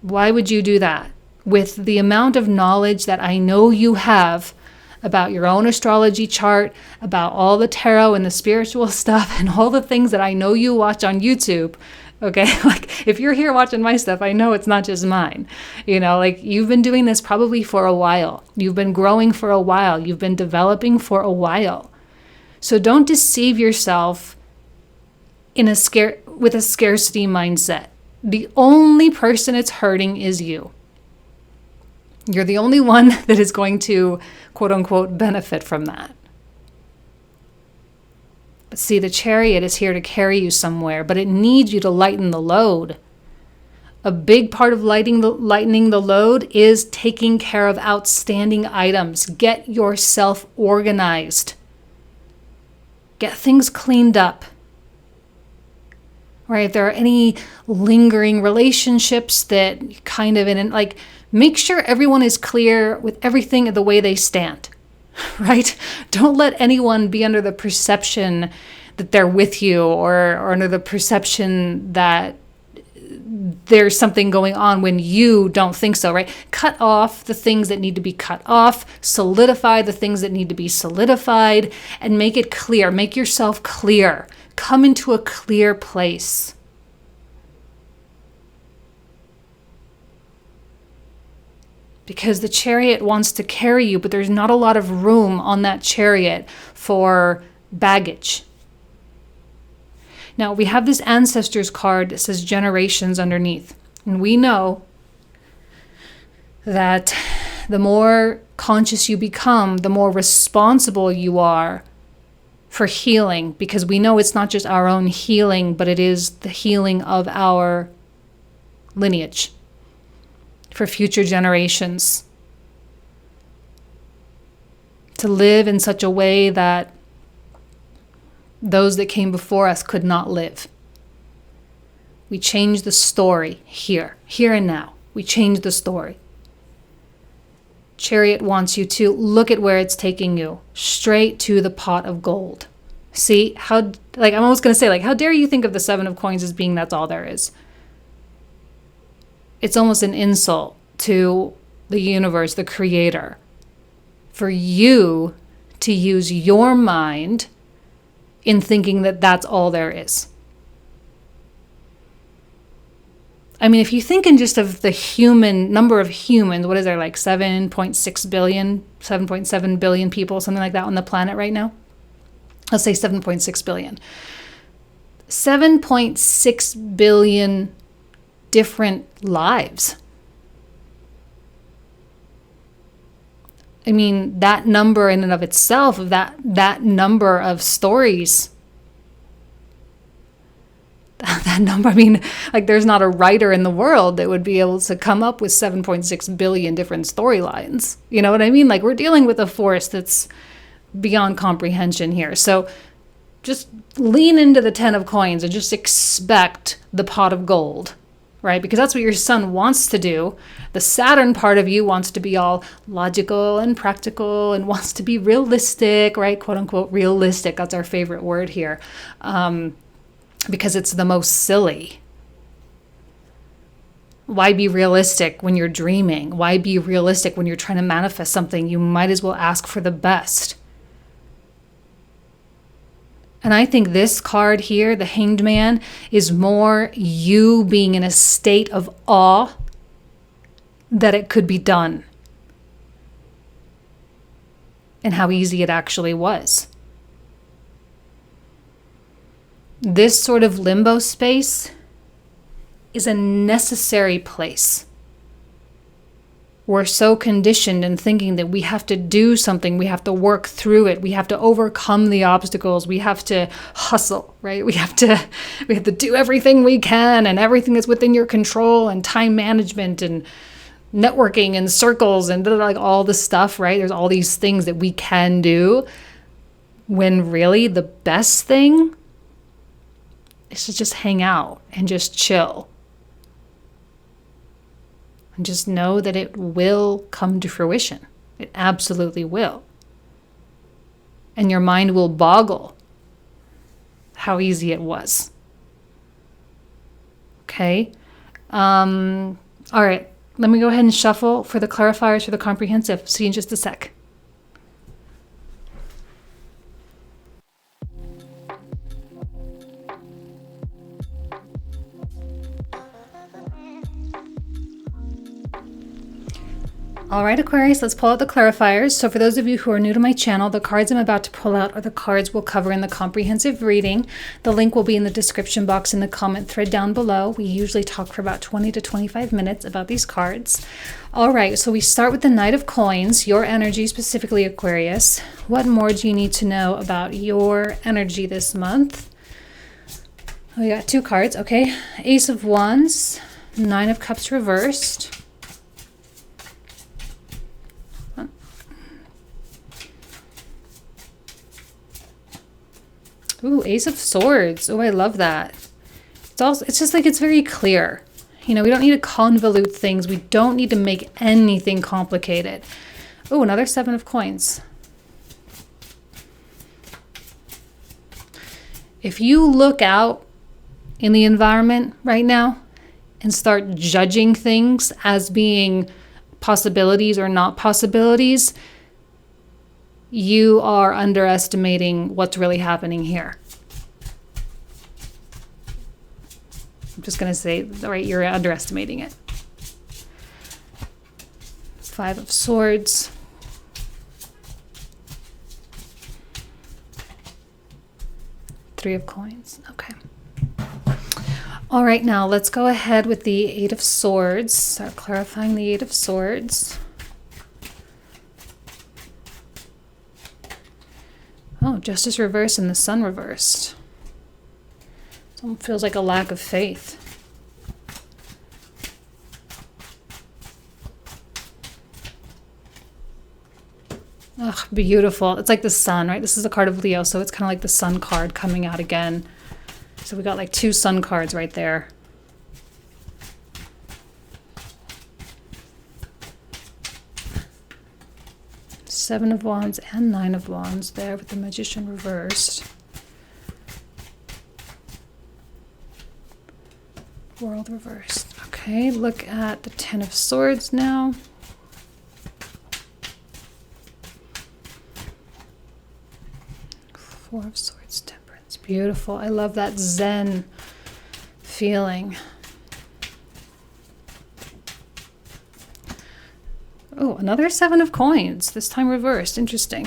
Why would you do that? With the amount of knowledge that I know you have about your own astrology chart, about all the tarot and the spiritual stuff and all the things that I know you watch on YouTube, okay? Like, if you're here watching my stuff, I know it's not just mine. You know, like, you've been doing this probably for a while. You've been growing for a while. You've been developing for a while. So don't deceive yourself with a scarcity mindset. The only person it's hurting is you. You're the only one that is going to, quote unquote, benefit from that. But see, the Chariot is here to carry you somewhere, but it needs you to lighten the load. A big part of lightening the load is taking care of outstanding items. Get yourself organized. Get things cleaned up. Right? If there are any lingering relationships that kind of make sure everyone is clear with everything the way they stand. Right? Don't let anyone be under the perception that they're with you or under the perception that there's something going on when you don't think so, right? Cut off the things that need to be cut off, solidify the things that need to be solidified, and make it clear. Make yourself clear. Come into a clear place. Because the Chariot wants to carry you, but there's not a lot of room on that Chariot for baggage. Now, we have this Ancestors card that says generations underneath. And we know that the more conscious you become, the more responsible you are for healing. Because we know it's not just our own healing, but it is the healing of our lineage for future generations. To live in such a way that those that came before us could not live. We change the story here and now. We change the story. Chariot wants you to look at where it's taking you, straight to the pot of gold. See, I'm almost going to say, how dare you think of the 7 of coins as being that's all there is? It's almost an insult to the universe, the creator, for you to use your mind in thinking that that's all there is. I mean, if you think in just of the human number of humans, what is there, 7.6 billion, 7.7 billion people, something like that on the planet right now? Let's say 7.6 billion. 7.6 billion different lives. I mean, that number in and of itself, that number of stories, that number, there's not a writer in the world that would be able to come up with 7.6 billion different storylines. You know what I mean? We're dealing with a force that's beyond comprehension here. So just lean into the 10 of coins and just expect the pot of gold. Right? Because that's what your sun wants to do. The Saturn part of you wants to be all logical and practical and wants to be realistic, right? Quote unquote realistic. That's our favorite word here. Because it's the most silly. Why be realistic when you're dreaming? Why be realistic when you're trying to manifest something? You might as well ask for the best. And I think this card here, the Hanged Man, is more you being in a state of awe that it could be done. And how easy it actually was. This sort of limbo space is a necessary place. We're so conditioned in thinking that we have to do something, we have to work through it, we have to overcome the obstacles, we have to hustle, right? We have to do everything we can and everything that's within your control and time management and networking and circles and all this stuff, right? There's all these things that we can do when really the best thing is to just hang out and just chill. And just know that it will come to fruition. It absolutely will. And your mind will boggle how easy it was. Okay? All right. Let me go ahead and shuffle for the clarifiers for the comprehensive. See you in just a sec. All right, Aquarius, let's pull out the clarifiers. So for those of you who are new to my channel, the cards I'm about to pull out are the cards we'll cover in the comprehensive reading. The link will be in the description box in the comment thread down below. We usually talk for about 20 to 25 minutes about these cards. All right, so we start with the Knight of Coins, your energy, specifically Aquarius. What more do you need to know about your energy this month? We got two cards, okay. Ace of Wands, Nine of Cups reversed. Ooh, Ace of Swords. Oh, I love that. It's just like it's very clear. You know, we don't need to convolute things. We don't need to make anything complicated. Oh, another Seven of Coins. If you look out in the environment right now and start judging things as being possibilities or not possibilities, you are underestimating what's really happening here. I'm just going to say, right, you're underestimating it. Five of Swords. Three of Coins. Okay. All right, now let's go ahead with the Eight of Swords. Start clarifying the Eight of Swords. Oh, Justice reversed and the Sun reversed. It almost feels like a lack of faith. Ugh, beautiful. It's like the Sun, right? This is a card of Leo, so it's kind of like the Sun card coming out again. So we got like two Sun cards right there. Seven of Wands and Nine of Wands there with the Magician reversed. World reversed. Okay, look at the Ten of Swords now. Four of Swords, Temperance. Beautiful. I love that Zen feeling. Oh, another Seven of Coins, this time reversed. Interesting.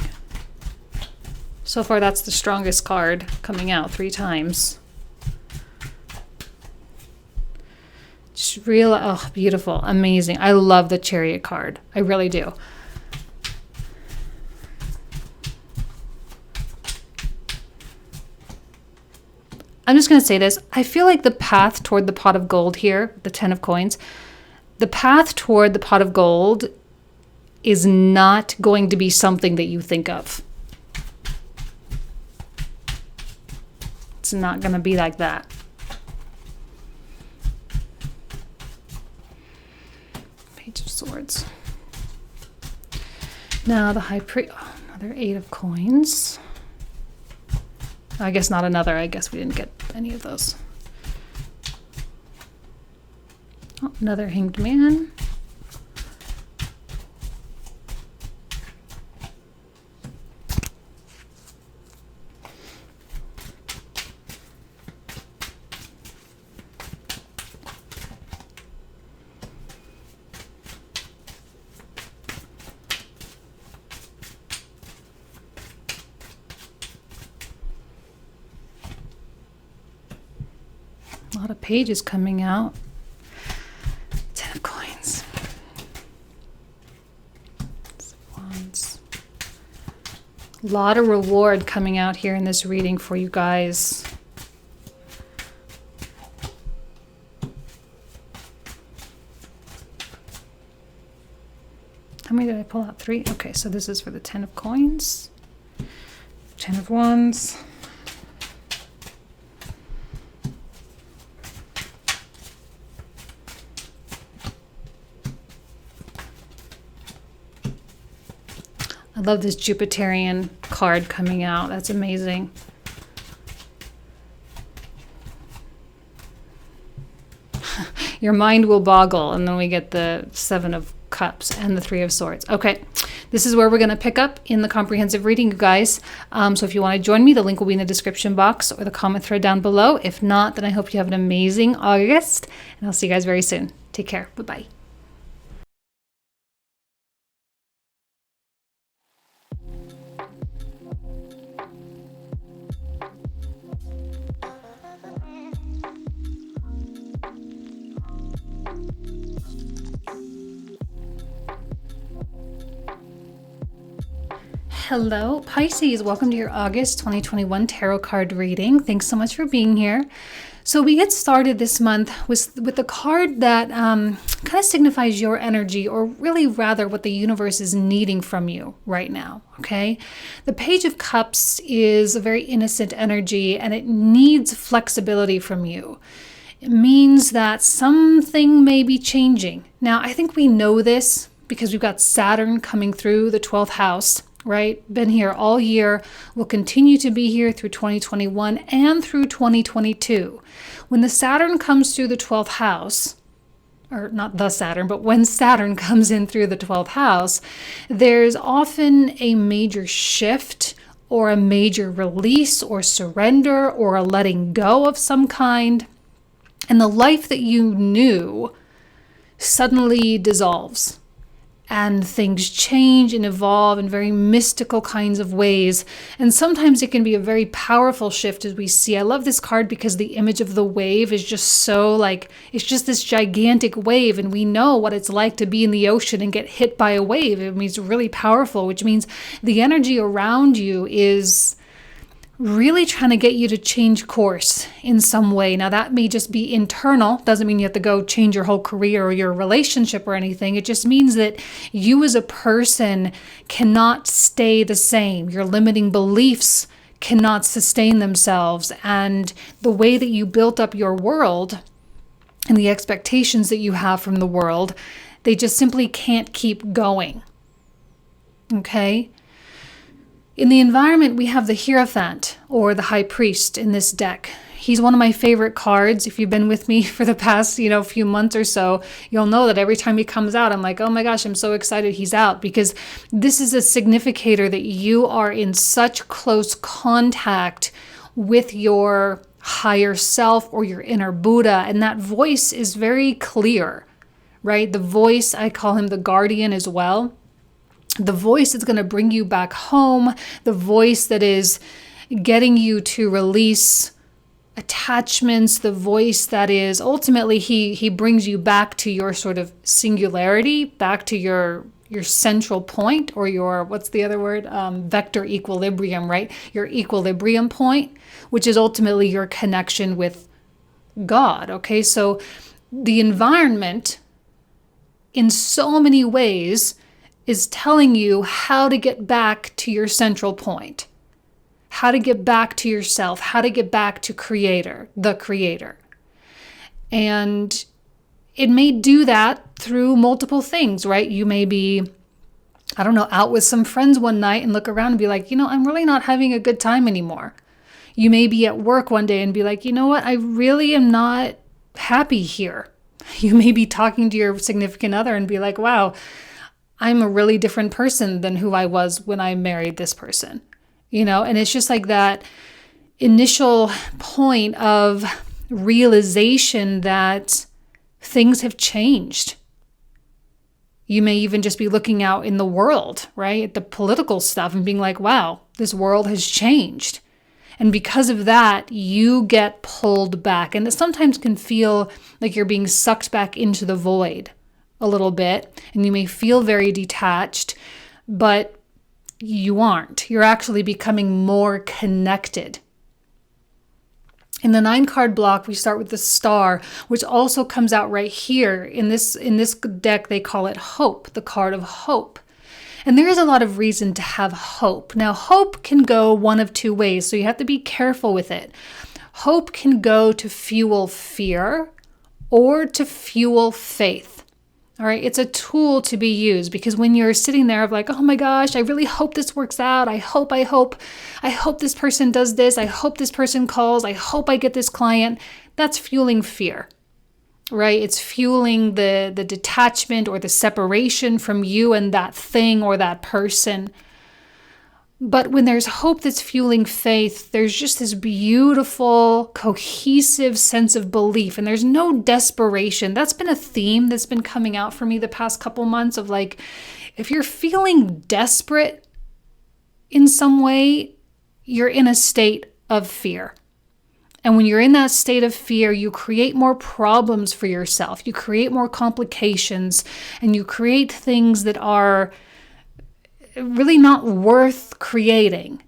So far, that's the strongest card coming out 3 times. Just real, oh, beautiful, amazing. I love the Chariot card. I really do. I'm just going to say this. I feel like the path toward the pot of gold here, the 10 of coins, the path toward the pot of gold is not going to be something that you think of. It's not going to be like that. Page of Swords. Now the High Priest, oh, another 8 of coins. I guess not another. I guess we didn't get any of those. Oh, another Hanged Man. A lot of pages coming out. 10 of coins. Wands. A lot of reward coming out here in this reading for you guys. How many did I pull out? 3? Okay, so this is for the 10 of coins. 10 of wands. I love this Jupiterian card coming out. That's amazing. Your mind will boggle. And then we get the Seven of Cups and the Three of Swords. Okay, this is where we're going to pick up in the comprehensive reading, you guys. So if you want to join me, the link will be in the description box or the comment thread down below. If not, then I hope you have an amazing August. And I'll see you guys very soon. Take care. Bye-bye. Hello, Pisces. Welcome to your August 2021 tarot card reading. Thanks so much for being here. So we get started this month with the card that kind of signifies your energy, or really rather what the universe is needing from you right now, okay? The Page of Cups is a very innocent energy, and it needs flexibility from you. It means that something may be changing. Now, I think we know this because we've got Saturn coming through the 12th house, right? Been here all year, will continue to be here through 2021 and through 2022. When the Saturn comes through the 12th house, or not the Saturn, but when Saturn comes in through the 12th house, there's often a major shift or a major release or surrender or a letting go of some kind. And the life that you knew suddenly dissolves. And things change and evolve in very mystical kinds of ways. And sometimes it can be a very powerful shift, as we see. I love this card because the image of the wave is just so like, it's just this gigantic wave. And we know what it's like to be in the ocean and get hit by a wave. It means really powerful, which means the energy around you is really trying to get you to change course in some way. Now, that may just be internal. Doesn't mean you have to go change your whole career or your relationship or anything. It just means that you as a person cannot stay the same. Your limiting beliefs cannot sustain themselves. And the way that you built up your world and the expectations that you have from the world, they just simply can't keep going. Okay? In the environment, we have the Hierophant, or the High Priest, in this deck. He's one of my favorite cards. If you've been with me for the past, few months or so, you'll know that every time he comes out, I'm like, oh my gosh, I'm so excited he's out, because this is a significator that you are in such close contact with your higher self or your inner Buddha, and that voice is very clear, right? The voice, I call him the guardian as well. The voice is going to bring you back home, the voice that is getting you to release attachments, the voice that is ultimately he brings you back to your sort of singularity, back to your central point, or your, what's the other word? Vector equilibrium, right? Your equilibrium point, which is ultimately your connection with God, okay? So the environment in so many ways is telling you how to get back to your central point, how to get back to yourself, how to get back to the creator. And it may do that through multiple things, right? You may be, out with some friends one night and look around and be like, I'm really not having a good time anymore. You may be at work one day and be like, you know what? I really am not happy here. You may be talking to your significant other and be like, wow, I'm a really different person than who I was when I married this person, and it's just like that initial point of realization that things have changed. You may even just be looking out in the world, right, at the political stuff and being like, wow, this world has changed. And because of that, you get pulled back. And it sometimes can feel like you're being sucked back into the void a little bit, and you may feel very detached, but you aren't. You're actually becoming more connected. In the 9-card block, we start with the Star, which also comes out right here. In this deck, they call it Hope, the card of hope. And there is a lot of reason to have hope. Now, hope can go one of two ways, so you have to be careful with it. Hope can go to fuel fear or to fuel faith. All right, it's a tool to be used, because when you're sitting there of like, oh my gosh, I really hope this works out. I hope this person does this. I hope this person calls. I hope I get this client. That's fueling fear, right? It's fueling the detachment or the separation from you and that thing or that person. But when there's hope that's fueling faith, there's just this beautiful, cohesive sense of belief, and there's no desperation. That's been a theme that's been coming out for me the past couple months of like, if you're feeling desperate in some way, you're in a state of fear. And when you're in that state of fear, you create more problems for yourself. You create more complications, and you create things that are really not worth creating.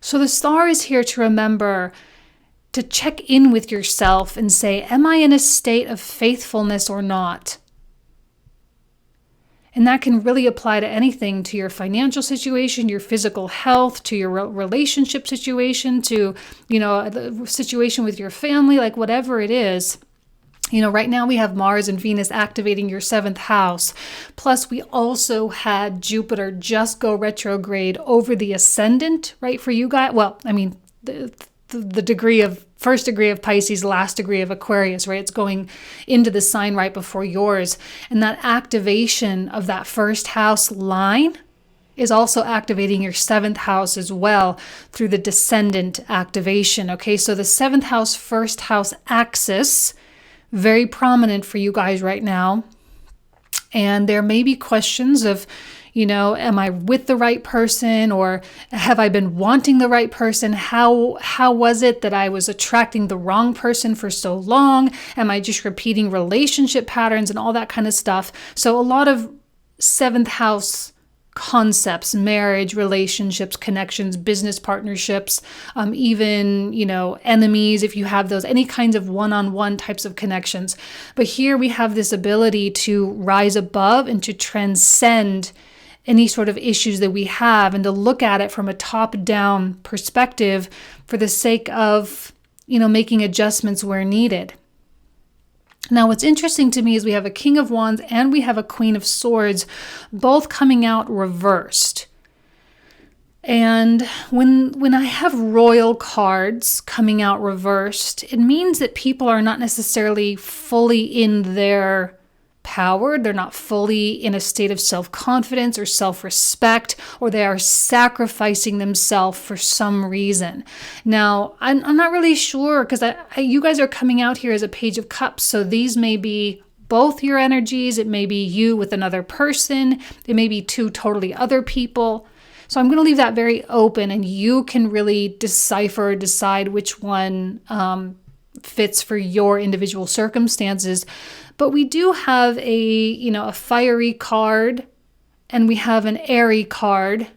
So the star is here to remember to check in with yourself and say, am I in a state of faithfulness or not? And that can really apply to anything, to your financial situation, your physical health, to your relationship situation, to, the situation with your family, like whatever it is. Right now we have Mars and Venus activating your 7th house. Plus, we also had Jupiter just go retrograde over the ascendant, right, for you guys. Well, I mean, the first degree of Pisces, last degree of Aquarius, right? It's going into the sign right before yours. And that activation of that first house line is also activating your 7th house as well through the descendant activation. Okay, so the 7th house, first house axis, very prominent for you guys right now. And there may be questions of, am I with the right person, or have I been wanting the right person? How was it that I was attracting the wrong person for so long? Am I just repeating relationship patterns and all that kind of stuff? So a lot of 7th house concepts, marriage, relationships, connections, business partnerships, even, enemies, if you have those, any kinds of one-on-one types of connections. But here we have this ability to rise above and to transcend any sort of issues that we have, and to look at it from a top-down perspective for the sake of, making adjustments where needed. Now, what's interesting to me is we have a King of Wands and we have a Queen of Swords, both coming out reversed. And when I have royal cards coming out reversed, it means that people are not necessarily fully in their power. They're not fully in a state of self-confidence or self-respect, or they are sacrificing themselves for some reason. Now, I'm not really sure, because you guys are coming out here as a Page of Cups, so these may be both your energies. It may be you with another person. It may be two totally other people. So I'm going to leave that very open, and you can really decide which one fits for your individual circumstances. But we do have a fiery card, and we have an airy card,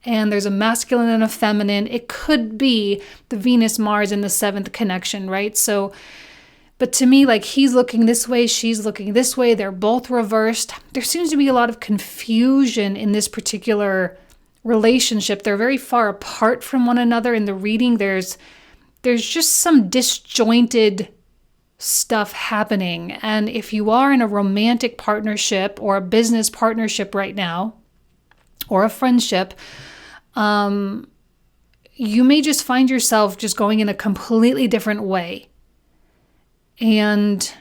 and there's a masculine and a feminine. It could be the Venus, Mars, and the 7th connection, right? So, but to me, like, he's looking this way, she's looking this way. They're both reversed. There seems to be a lot of confusion in this particular relationship. They're very far apart from one another in the reading. There's just some disjointed stuff happening. And if you are in a romantic partnership or a business partnership right now, or a friendship, you may just find yourself just going in a completely different way. And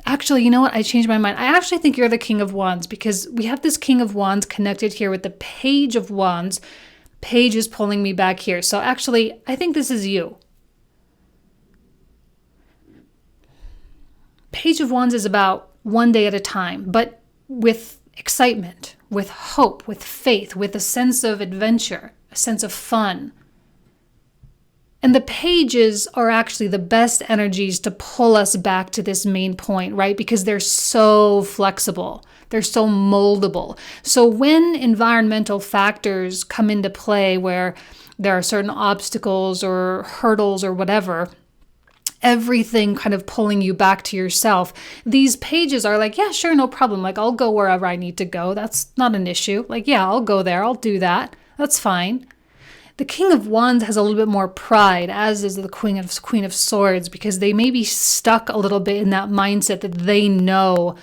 actually, you know what? I changed my mind. I actually think you're the King of Wands, because we have this King of Wands connected here with the Page of Wands. Page is pulling me back here. So actually, I think this is you. Page of Wands is about one day at a time, but with excitement, with hope, with faith, with a sense of adventure, a sense of fun. And the pages are actually the best energies to pull us back to this main point, right? Because they're so flexible. They're so moldable. So when environmental factors come into play, where there are certain obstacles or hurdles or whatever, everything kind of pulling you back to yourself, these pages are like, yeah, sure, no problem. Like, I'll go wherever I need to go. That's not an issue. Like, yeah, I'll go there. I'll do that. That's fine. The King of Wands has a little bit more pride, as is the Queen of Swords, because they may be stuck a little bit in that mindset that they know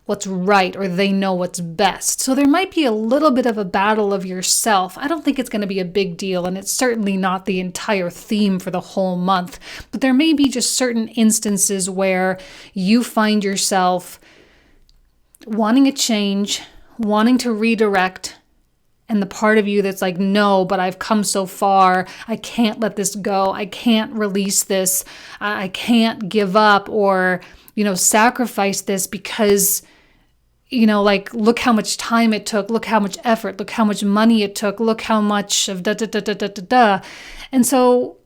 what's right or they know what's best. So there might be a little bit of a battle of yourself. I don't think it's going to be a big deal, and it's certainly not the entire theme for the whole month. But there may be just certain instances where you find yourself wanting a change, wanting to redirect, and the part of you that's like, no, but I've come so far. I can't let this go. I can't release this. I can't give up or, sacrifice this because, like, look how much time it took. Look how much effort. Look how much money it took. Look how much of da. And so,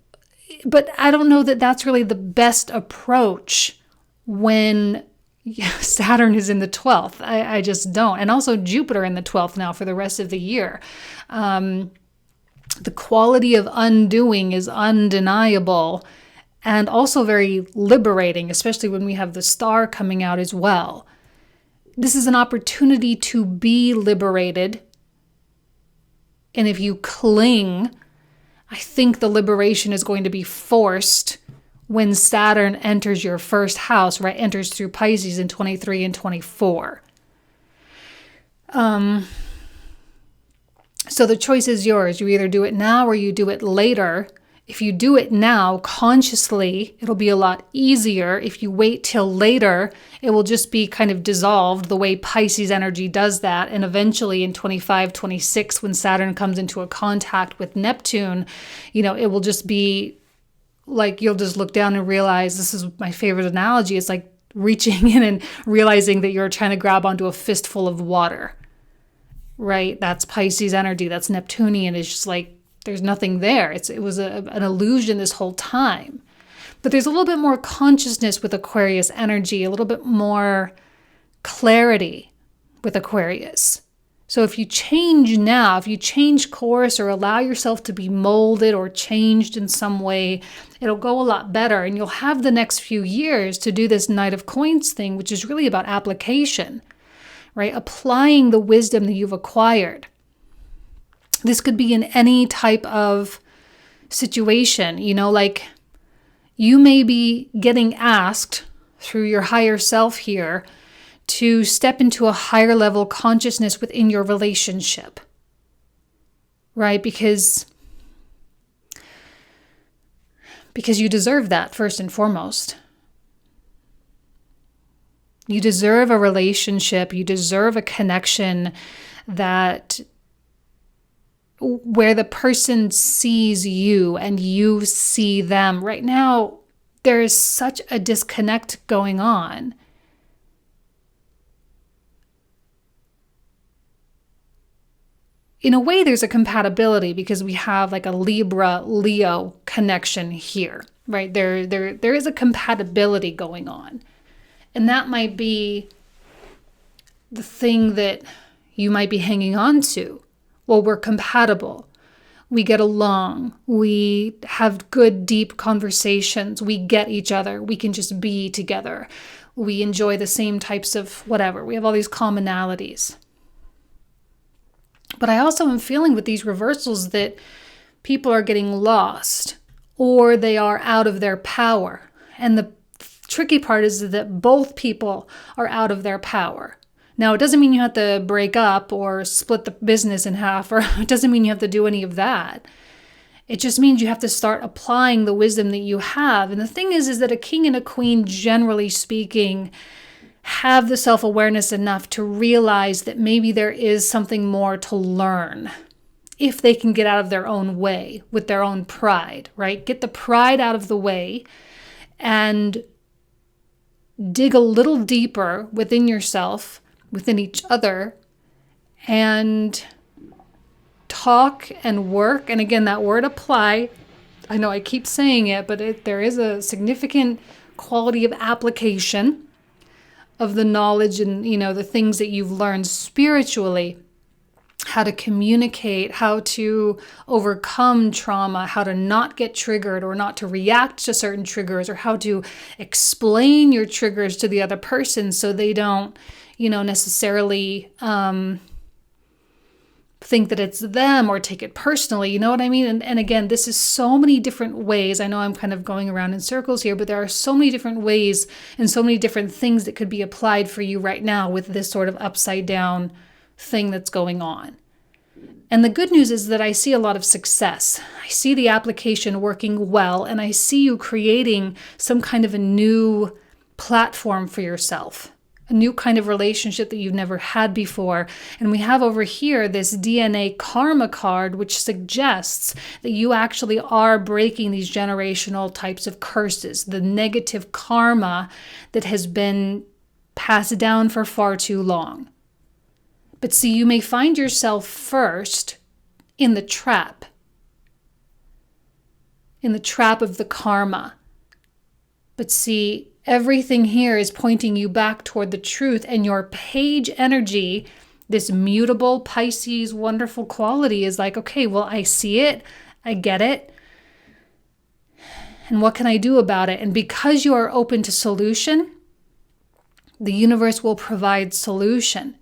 but I don't know that that's really the best approach when Saturn is in the 12th. I just don't. And also Jupiter in the 12th now for the rest of the year. The quality of undoing is undeniable and also very liberating, especially when we have the star coming out as well. This is an opportunity to be liberated. And if you cling, I think the liberation is going to be forced when Saturn enters your first house, right? Enters through Pisces in 23 and 24. So the choice is yours. You either do it now or you do it later. If you do it now consciously, it'll be a lot easier. If you wait till later, it will just be kind of dissolved the way Pisces energy does that. And eventually in 25, 26, when Saturn comes into a contact with Neptune, it will just be like you'll just look down and realize, this is my favorite analogy, it's like reaching in and realizing that you're trying to grab onto a fistful of water, right? That's Pisces energy, that's Neptunian. It's just like there's nothing there. It was an illusion this whole time. But there's a little bit more consciousness with Aquarius energy, a little bit more clarity with Aquarius. So if you change now, if you change course or allow yourself to be molded or changed in some way, it'll go a lot better. And you'll have the next few years to do this Knight of Coins thing, which is really about application, right? Applying the wisdom that you've acquired. This could be in any type of situation, like you may be getting asked through your higher self here to step into a higher level consciousness within your relationship, right? Because you deserve that first and foremost. You deserve a relationship. You deserve a connection where the person sees you and you see them. Right now, there is such a disconnect going on. In a way, there's a compatibility because we have like a Libra-Leo connection here, right? There is a compatibility going on. And that might be the thing that you might be hanging on to. Well, we're compatible. We get along. We have good, deep conversations. We get each other. We can just be together. We enjoy the same types of whatever. We have all these commonalities. But I also am feeling with these reversals that people are getting lost or they are out of their power. And the tricky part is that both people are out of their power. Now, it doesn't mean you have to break up or split the business in half, or it doesn't mean you have to do any of that. It just means you have to start applying the wisdom that you have. And the thing is that a king and a queen, generally speaking, have the self-awareness enough to realize that maybe there is something more to learn if they can get out of their own way with their own pride, right? Get the pride out of the way and dig a little deeper within yourself, within each other, and talk and work. And again, that word apply, I know I keep saying it, but there is a significant quality of application of the knowledge and, the things that you've learned spiritually, how to communicate, how to overcome trauma, how to not get triggered or not to react to certain triggers, or how to explain your triggers to the other person so they don't, necessarily think that it's them or take it personally. You know what I mean? And again, this is so many different ways. I know I'm kind of going around in circles here, but there are so many different ways and so many different things that could be applied for you right now with this sort of upside down thing that's going on. And the good news is that I see a lot of success. I see the application working well, and I see you creating some kind of a new platform for yourself, a new kind of relationship that you've never had before. And we have over here this DNA karma card, which suggests that you actually are breaking these generational types of curses, the negative karma that has been passed down for far too long. But see, you may find yourself first in the trap of the karma. But see, everything here is pointing you back toward the truth, and your page energy, this mutable Pisces wonderful quality, is like, okay, well, I see it, I get it, and what can I do about it? And because you are open to solution, the universe will provide solution.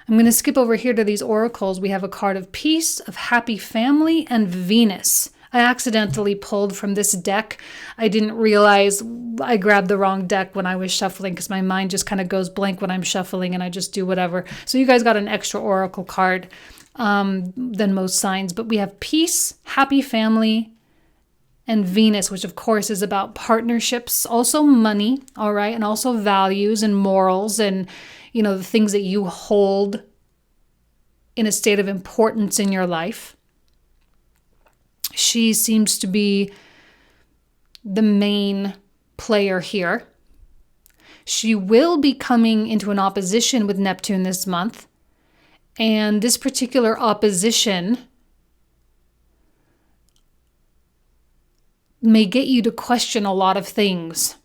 I'm going to skip over here to these oracles. We have a card of peace, of happy family, and Venus. I accidentally pulled from this deck. I didn't realize I grabbed the wrong deck when I was shuffling because my mind just kind of goes blank when I'm shuffling and I just do whatever. So you guys got an extra oracle card than most signs. But we have peace, happy family, and Venus, which of course is about partnerships, also money, all right, and also values and morals and, you know, the things that you hold in a state of importance in your life. She seems to be the main player here. She will be coming into an opposition with Neptune this month. And this particular opposition may get you to question a lot of things.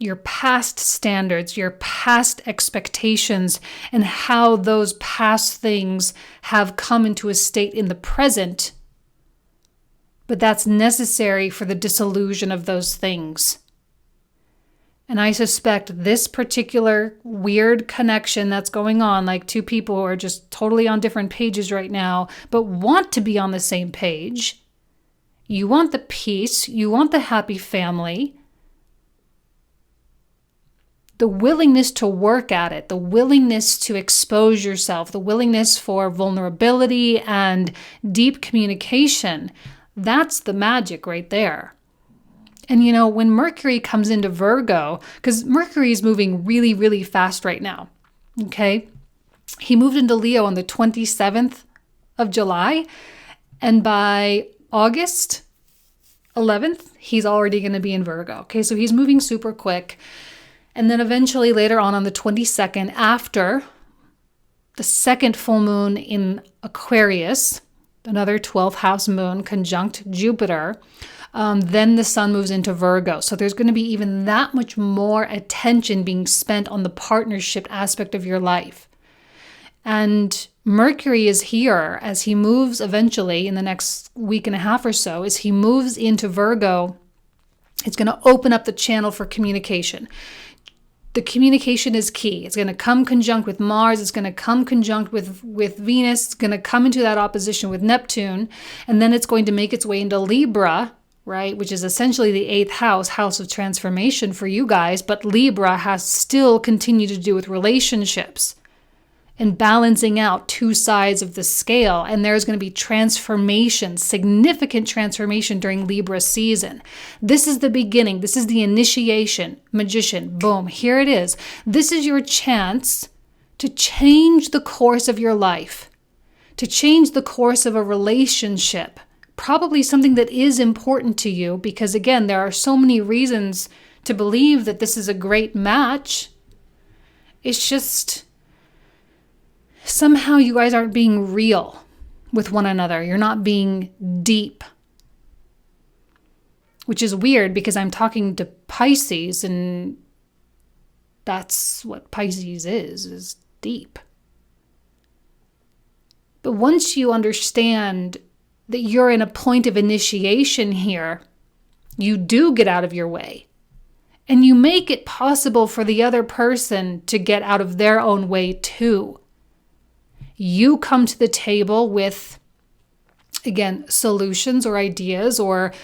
Your past standards, your past expectations, and how those past things have come into a state in the present. But that's necessary for the dissolution of those things. And I suspect this particular weird connection that's going on, like two people who are just totally on different pages right now, but want to be on the same page. You want the peace, you want the happy family, the willingness to work at it, the willingness to expose yourself, the willingness for vulnerability and deep communication. That's the magic right there. And you know, when Mercury comes into Virgo, because Mercury is moving really, really fast right now, okay? He moved into Leo on the 27th of July, and by August 11th, he's already going to be in Virgo, okay? So he's moving super quick. And then eventually later on the 22nd, after the second full moon in Aquarius, another 12th house moon conjunct Jupiter, then the sun moves into Virgo. So there's going to be even that much more attention being spent on the partnership aspect of your life. And Mercury is here as he moves eventually in the next week and a half or so, as he moves into Virgo. It's going to open up the channel for communication. The communication is key. It's going to come conjunct with Mars. It's going to come conjunct with Venus. It's going to come into that opposition with Neptune. And then it's going to make its way into Libra, right? Which is essentially the 8th house, house of transformation for you guys. But Libra has still continued to do with relationships and balancing out two sides of the scale. And there's going to be transformation, significant transformation during Libra season. This is the beginning. This is the initiation. Magician, boom, here it is. This is your chance to change the course of your life, to change the course of a relationship, probably something that is important to you, because again, there are so many reasons to believe that this is a great match. It's just somehow you guys aren't being real with one another. You're not being deep. Which is weird because I'm talking to Pisces and that's what Pisces is deep. But once you understand that you're in a point of initiation here, you do get out of your way. And you make it possible for the other person to get out of their own way too. You come to the table with, again, solutions or ideas or,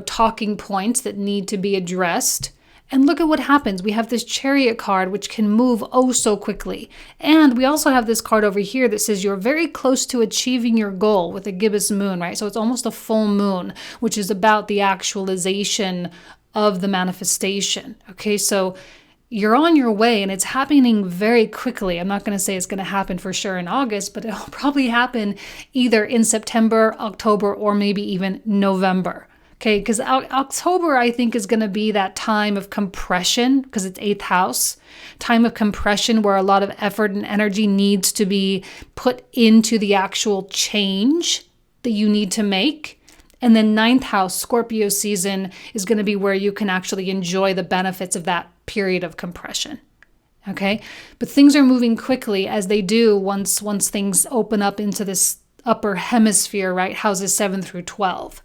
talking points that need to be addressed. And look at what happens. We have this Chariot card, which can move oh so quickly. And we also have this card over here that says you're very close to achieving your goal with a gibbous moon, right? So it's almost a full moon, which is about the actualization of the manifestation. Okay, so you're on your way and it's happening very quickly. I'm not going to say it's going to happen for sure in August, but it'll probably happen either in September, October, or maybe even November. Okay, because October, I think, is going to be that time of compression because it's 8th house, time of compression where a lot of effort and energy needs to be put into the actual change that you need to make. And then 9th house, Scorpio season, is going to be where you can actually enjoy the benefits of that period of compression. Okay, but things are moving quickly as they do once things open up into this upper hemisphere, right? Houses 7 through 12.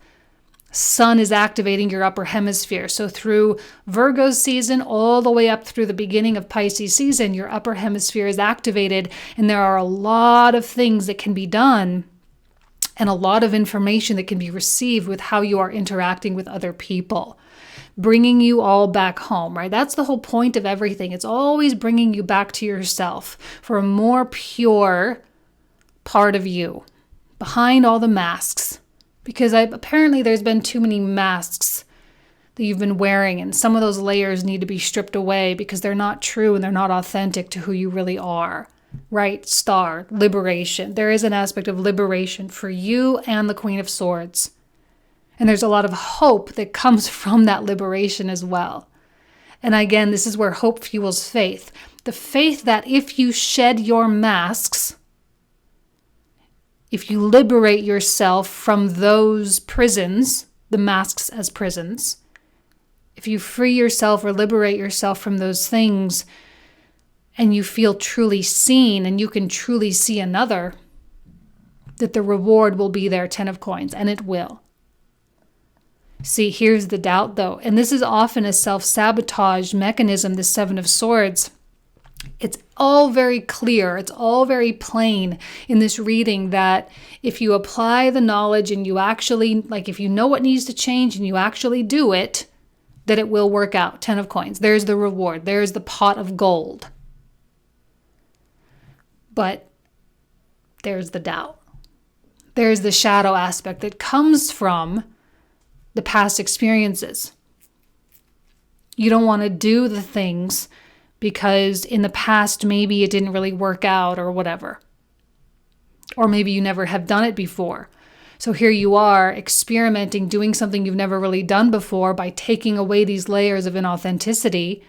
Sun is activating your upper hemisphere. So through Virgo season, all the way up through the beginning of Pisces season, your upper hemisphere is activated. And there are a lot of things that can be done and a lot of information that can be received with how you are interacting with other people, bringing you all back home, right? That's the whole point of everything. It's always bringing you back to yourself for a more pure part of you behind all the masks. Because apparently there's been too many masks that you've been wearing, and some of those layers need to be stripped away because they're not true and they're not authentic to who you really are. Right? Star, liberation. There is an aspect of liberation for you and the Queen of Swords. And there's a lot of hope that comes from that liberation as well. And again, this is where hope fuels faith. The faith that if you shed your masks, if you liberate yourself from those prisons, the masks as prisons, if you free yourself or liberate yourself from those things and you feel truly seen and you can truly see another, that the reward will be there, 10 of coins, and it will. See, here's the doubt though, and this is often a self-sabotage mechanism, the 7 of Swords. It's all very clear, it's all very plain in this reading that if you apply the knowledge and you actually, if you know what needs to change and you actually do it, that it will work out. 10 of coins. There's the reward. There's the pot of gold. But there's the doubt. There's the shadow aspect that comes from the past experiences. You don't want to do the things because in the past, maybe it didn't really work out or whatever. Or maybe you never have done it before. So here you are experimenting, doing something you've never really done before by taking away these layers of inauthenticity.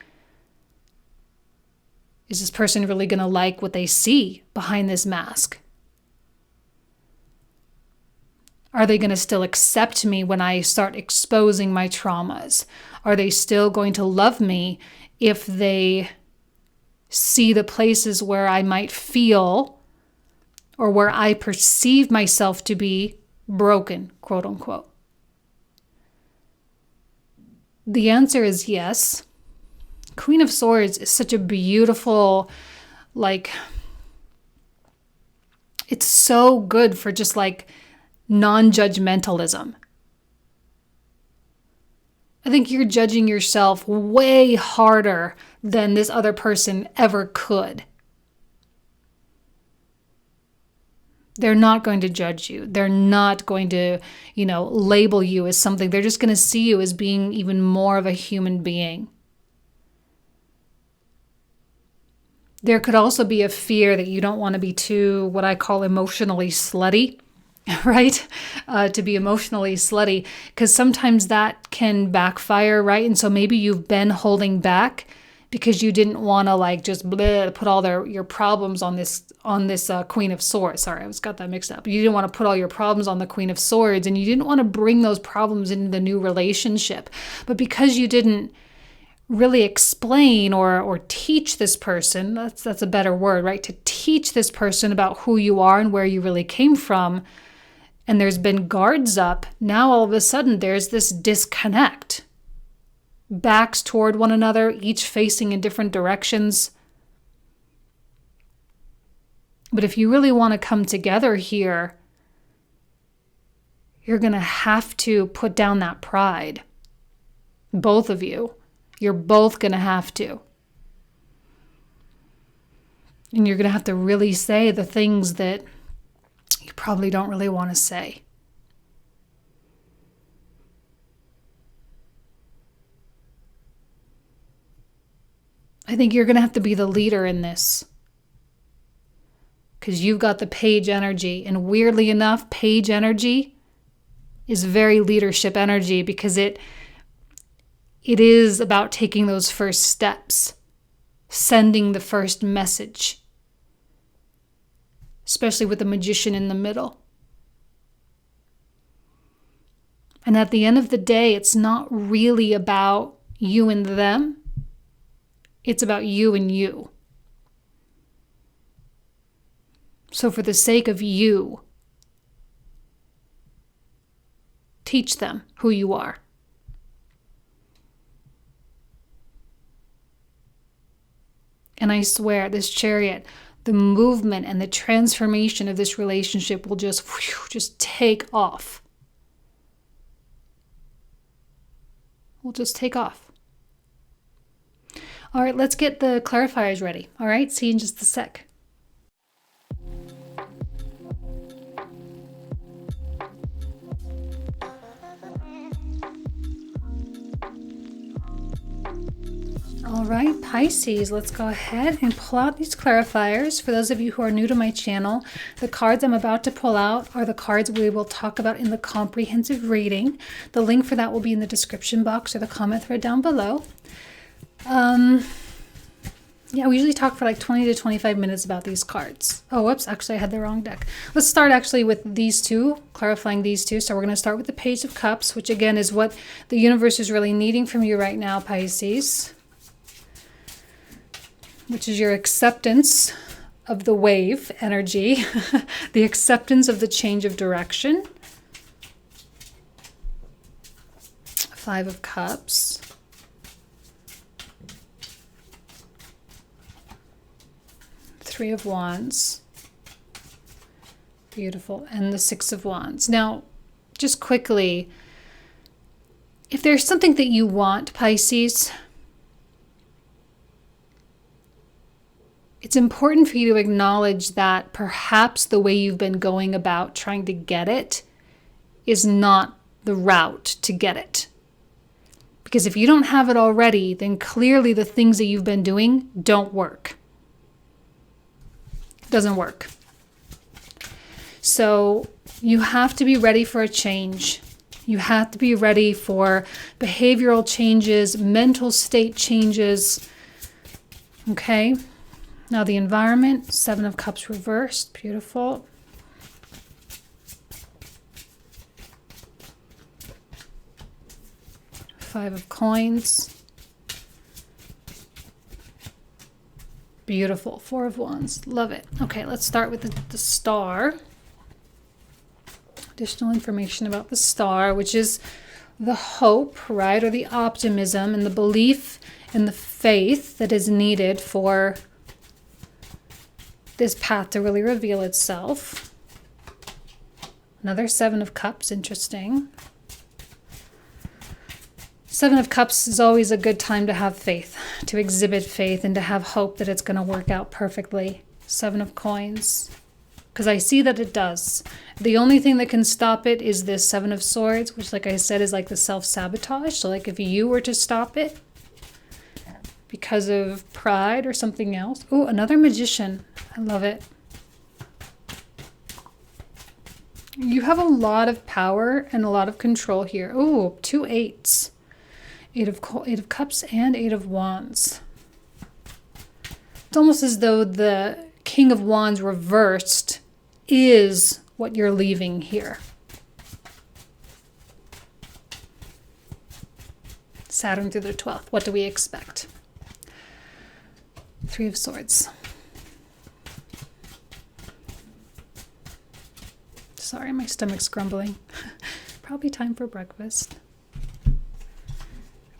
Is this person really going to like what they see behind this mask? Are they going to still accept me when I start exposing my traumas? Are they still going to love me if they see the places where I might feel or where I perceive myself to be broken, quote unquote? The answer is yes. Queen of Swords is such a beautiful, it's so good for just non-judgmentalism. I think you're judging yourself way harder than this other person ever could. They're not going to judge you. They're not going to, label you as something. They're just going to see you as being even more of a human being. There could also be a fear that you don't want to be too, what I call emotionally slutty. Right? To be emotionally slutty, because sometimes that can backfire, right? And so maybe you've been holding back because you didn't want to just put all your problems on this Queen of Swords. Sorry, I was got that mixed up. You didn't want to put all your problems on the Queen of Swords, and you didn't want to bring those problems into the new relationship. But because you didn't really explain or teach this person, that's a better word, right? To teach this person about who you are and where you really came from, and there's been guards up, now all of a sudden there's this disconnect. Backs toward one another, each facing in different directions. But if you really want to come together here, you're going to have to put down that pride. Both of you. You're both going to have to. And you're going to have to really say the things that you probably don't really want to say. I think you're going to have to be the leader in this. Because you've got the page energy. And weirdly enough, page energy is very leadership energy, because it is about taking those first steps, sending the first message, especially with the Magician in the middle. And at the end of the day, it's not really about you and them. It's about you and you. So for the sake of you, teach them who you are. And I swear, this Chariot, the movement and the transformation of this relationship will just take off. Will just take off. All right, let's get the clarifiers ready. All right, see you in just a sec. All right, Pisces, let's go ahead and pull out these clarifiers. For those of you who are new to my channel, the cards I'm about to pull out are the cards we will talk about in the comprehensive reading. The link for that will be in the description box or the comment thread down below. Yeah, we usually talk for like 20 to 25 minutes about these cards. Oh, whoops, actually I had the wrong deck. Let's start actually with these two, clarifying these two. So we're going to start with the Page of Cups, which again is what the universe is really needing from you right now, Pisces. Which is your acceptance of the wave energy, the acceptance of the change of direction. Five of Cups. Three of Wands. Beautiful. And the Six of Wands. Now, just quickly, if there's something that you want, Pisces, it's important for you to acknowledge that perhaps the way you've been going about trying to get it is not the route to get it. Because if you don't have it already, then clearly the things that you've been doing don't work. It doesn't work. So you have to be ready for a change. You have to be ready for behavioral changes, mental state changes. Okay? Now the environment, Seven of Cups reversed, beautiful. Five of Coins. Beautiful. Four of Wands, love it. Okay, let's start with the Star. Additional information about the Star, which is the hope, right? Or the optimism and the belief and the faith that is needed for this path to really reveal itself. Another Seven of Cups, interesting. Seven of Cups is always a good time to have faith, to exhibit faith and to have hope that it's going to work out perfectly. Seven of Coins, because I see that it does. The only thing that can stop it is this Seven of Swords, which like I said is like the self-sabotage. So like if you were to stop it because of pride or something else. Oh, another Magician. I love it. You have a lot of power and a lot of control here. Oh, two eights. Eight of Cups and Eight of Wands. It's almost as though the King of Wands reversed is what you're leaving here. Saturn through the 12th. What do we expect? Three of Swords. Sorry, my stomach's grumbling. Probably time for breakfast.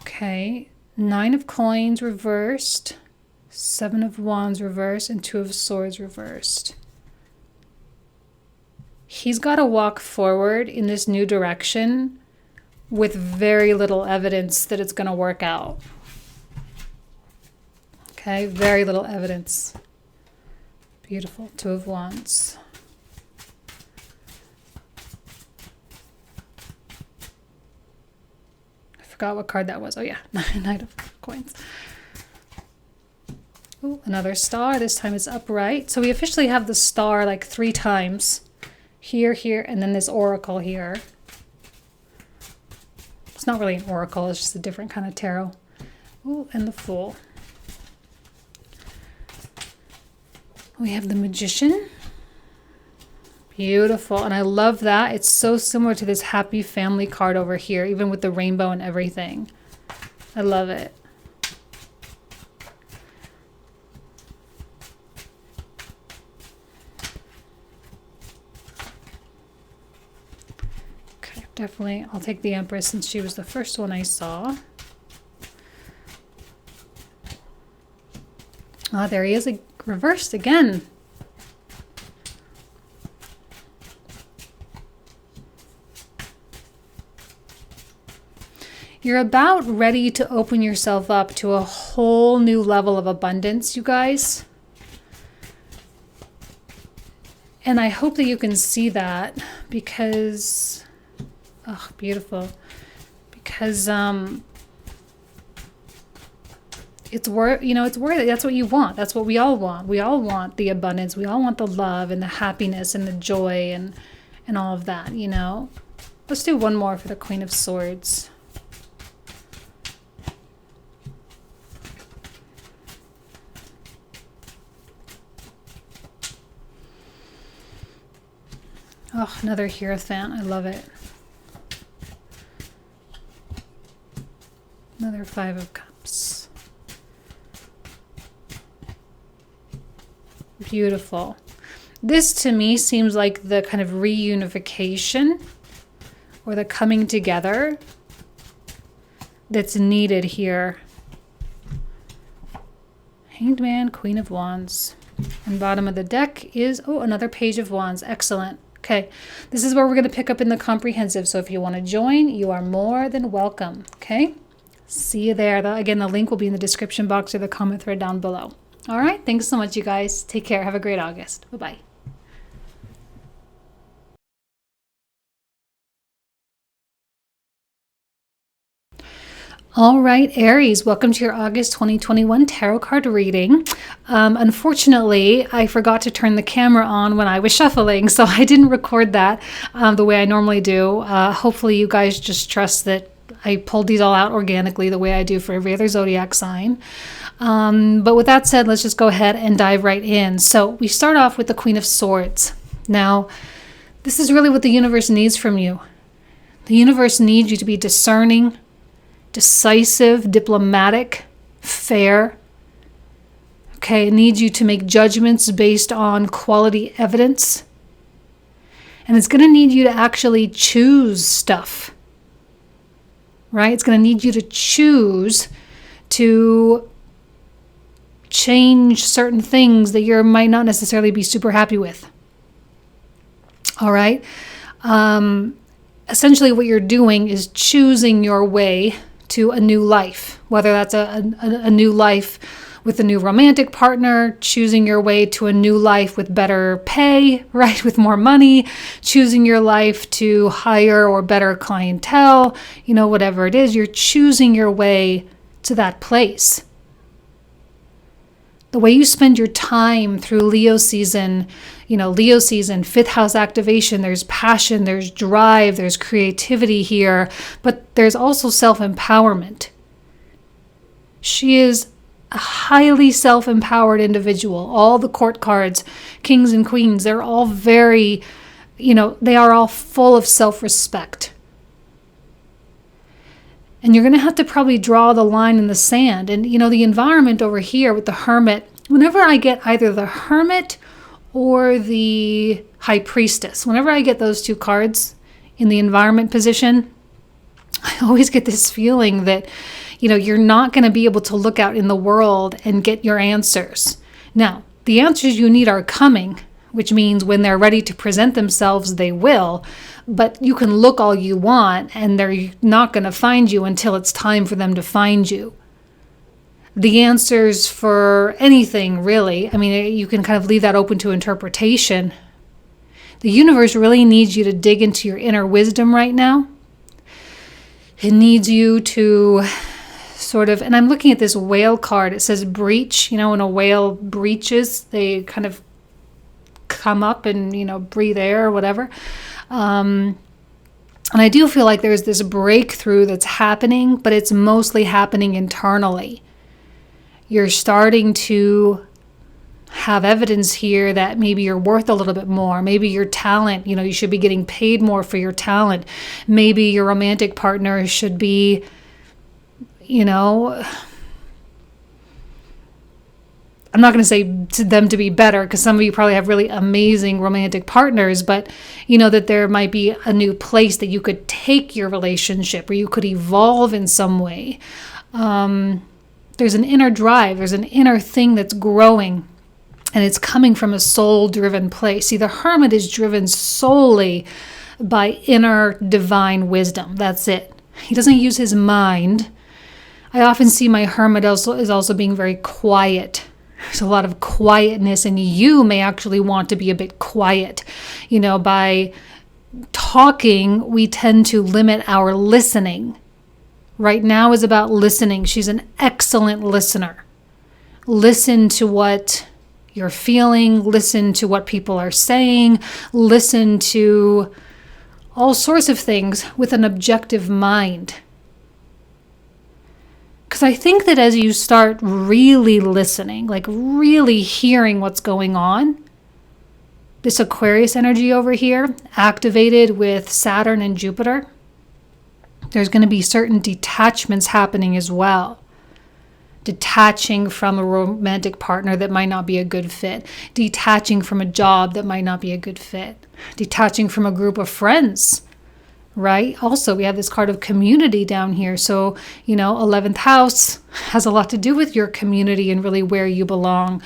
Okay, Nine of Coins reversed, Seven of Wands reversed, and Two of Swords reversed. he's got to walk forward in this new direction with very little evidence that it's going to work out. Okay, very little evidence. Beautiful. Two of Wands. I forgot what card that was. Oh yeah, Knight of Coins. Ooh, another star. This time it's upright. So we officially have the star like 3 times. Here, here, and then this oracle here. It's not really an oracle, it's just a different kind of tarot. Ooh, and the Fool. We have the Magician. Beautiful, and I love that. It's so similar to this happy family card over here, even with the rainbow and everything. I love it. Definitely, I'll take the Empress since she was the first one I saw. Ah, there he is, reversed again. You're about ready to open yourself up to a whole new level of abundance, you guys. And I hope that you can see that because... Oh, beautiful. Because it's worth, it's worth it. That's what you want. That's what we all want. We all want the abundance. We all want the love and the happiness and the joy and all of that, Let's do one more for the Queen of Swords. Oh, another Hierophant. I love it. Another 5 of Cups. Beautiful. This to me seems like the kind of reunification or the coming together that's needed here. Hanged Man, Queen of Wands. And bottom of the deck is, oh, another Page of Wands. Excellent. Okay, this is where we're going to pick up in the comprehensive. So if you want to join, you are more than welcome. Okay. See you there. Again, the link will be in the description box or the comment thread down below. All right. Thanks so much, you guys. Take care. Have a great August. Bye-bye. All right, Aries, welcome to your August 2021 tarot card reading. Unfortunately, I forgot to turn the camera on when I was shuffling, so I didn't record that the way I normally do. Hopefully, you guys just trust that I pulled these all out organically the way I do for every other zodiac sign. But with that said, let's just go ahead and dive right in. So we start off with the Queen of Swords. Now, this is really what the universe needs from you. The universe needs you to be discerning, decisive, diplomatic, fair. Okay, it needs you to make judgments based on quality evidence. And it's going to need you to actually choose stuff. Right? It's going to need you to choose to change certain things that you might not necessarily be super happy with. All right? Essentially what you're doing is choosing your way to a new life, whether that's a new life with a new romantic partner, choosing your way to a new life with better pay, right? With more money, choosing your life to higher or better clientele, whatever it is, you're choosing your way to that place. The way you spend your time through Leo season, fifth house activation, there's passion, there's drive, there's creativity here, but there's also self-empowerment. She is a highly self-empowered individual. All the court cards, kings and queens, they're all very, they are all full of self-respect. And you're going to have to probably draw the line in the sand. And, the environment over here with the Hermit, whenever I get either the Hermit or the High Priestess, whenever I get those two cards in the environment position, I always get this feeling that, you're not going to be able to look out in the world and get your answers. Now, the answers you need are coming, which means when they're ready to present themselves, they will. But you can look all you want, and they're not going to find you until it's time for them to find you. The answers for anything, really, I mean, you can kind of leave that open to interpretation. The universe really needs you to dig into your inner wisdom right now. It needs you to sort of, and I'm looking at this whale card. It says breach. When a whale breaches, they kind of come up and, breathe air or whatever. And I do feel like there's this breakthrough that's happening, but it's mostly happening internally. You're starting to have evidence here that maybe you're worth a little bit more. Maybe your talent, you should be getting paid more for your talent. Maybe your romantic partner should be, I'm not going to say to them to be better, because some of you probably have really amazing romantic partners, but that there might be a new place that you could take your relationship, or you could evolve in some way. There's an inner drive, there's an inner thing that's growing, and it's coming from a soul-driven place. See, the hermit is driven solely by inner divine wisdom. That's it. He doesn't use his mind. I often see my hermit is also being very quiet. There's a lot of quietness, and you may actually want to be a bit quiet. By talking, we tend to limit our listening. Right now is about listening. She's an excellent listener. Listen to what you're feeling. Listen to what people are saying. Listen to all sorts of things with an objective mind. Because I think that as you start really listening, like really hearing what's going on, this Aquarius energy over here, activated with Saturn and Jupiter, there's going to be certain detachments happening as well. Detaching from a romantic partner that might not be a good fit. Detaching from a job that might not be a good fit. Detaching from a group of friends, right? Also, we have this card of community down here. So, 11th house has a lot to do with your community and really where you belong.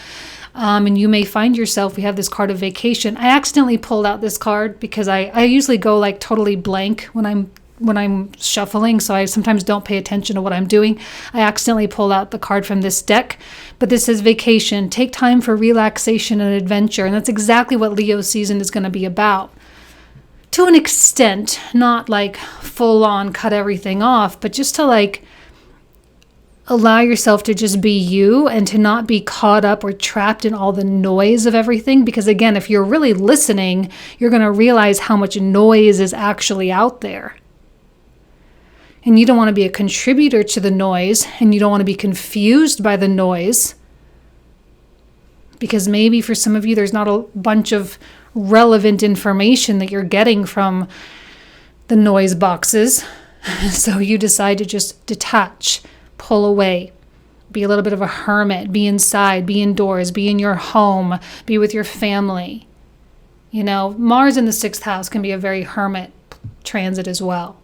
And you may find yourself, we have this card of vacation. I accidentally pulled out this card because I usually go like totally blank when I'm shuffling, so I sometimes don't pay attention to what I'm doing. I accidentally pulled out the card from this deck, but this says vacation. Take time for relaxation and adventure, and that's exactly what Leo season is going to be about. To an extent, not like full on cut everything off, but just to like allow yourself to just be you and to not be caught up or trapped in all the noise of everything. Because again, if you're really listening, you're going to realize how much noise is actually out there. And you don't want to be a contributor to the noise, and you don't want to be confused by the noise. Because maybe for some of you, there's not a bunch of relevant information that you're getting from the noise boxes. So you decide to just detach, pull away, be a little bit of a hermit, be inside, be indoors, be in your home, be with your family. Mars in the 6th house can be a very hermit transit as well.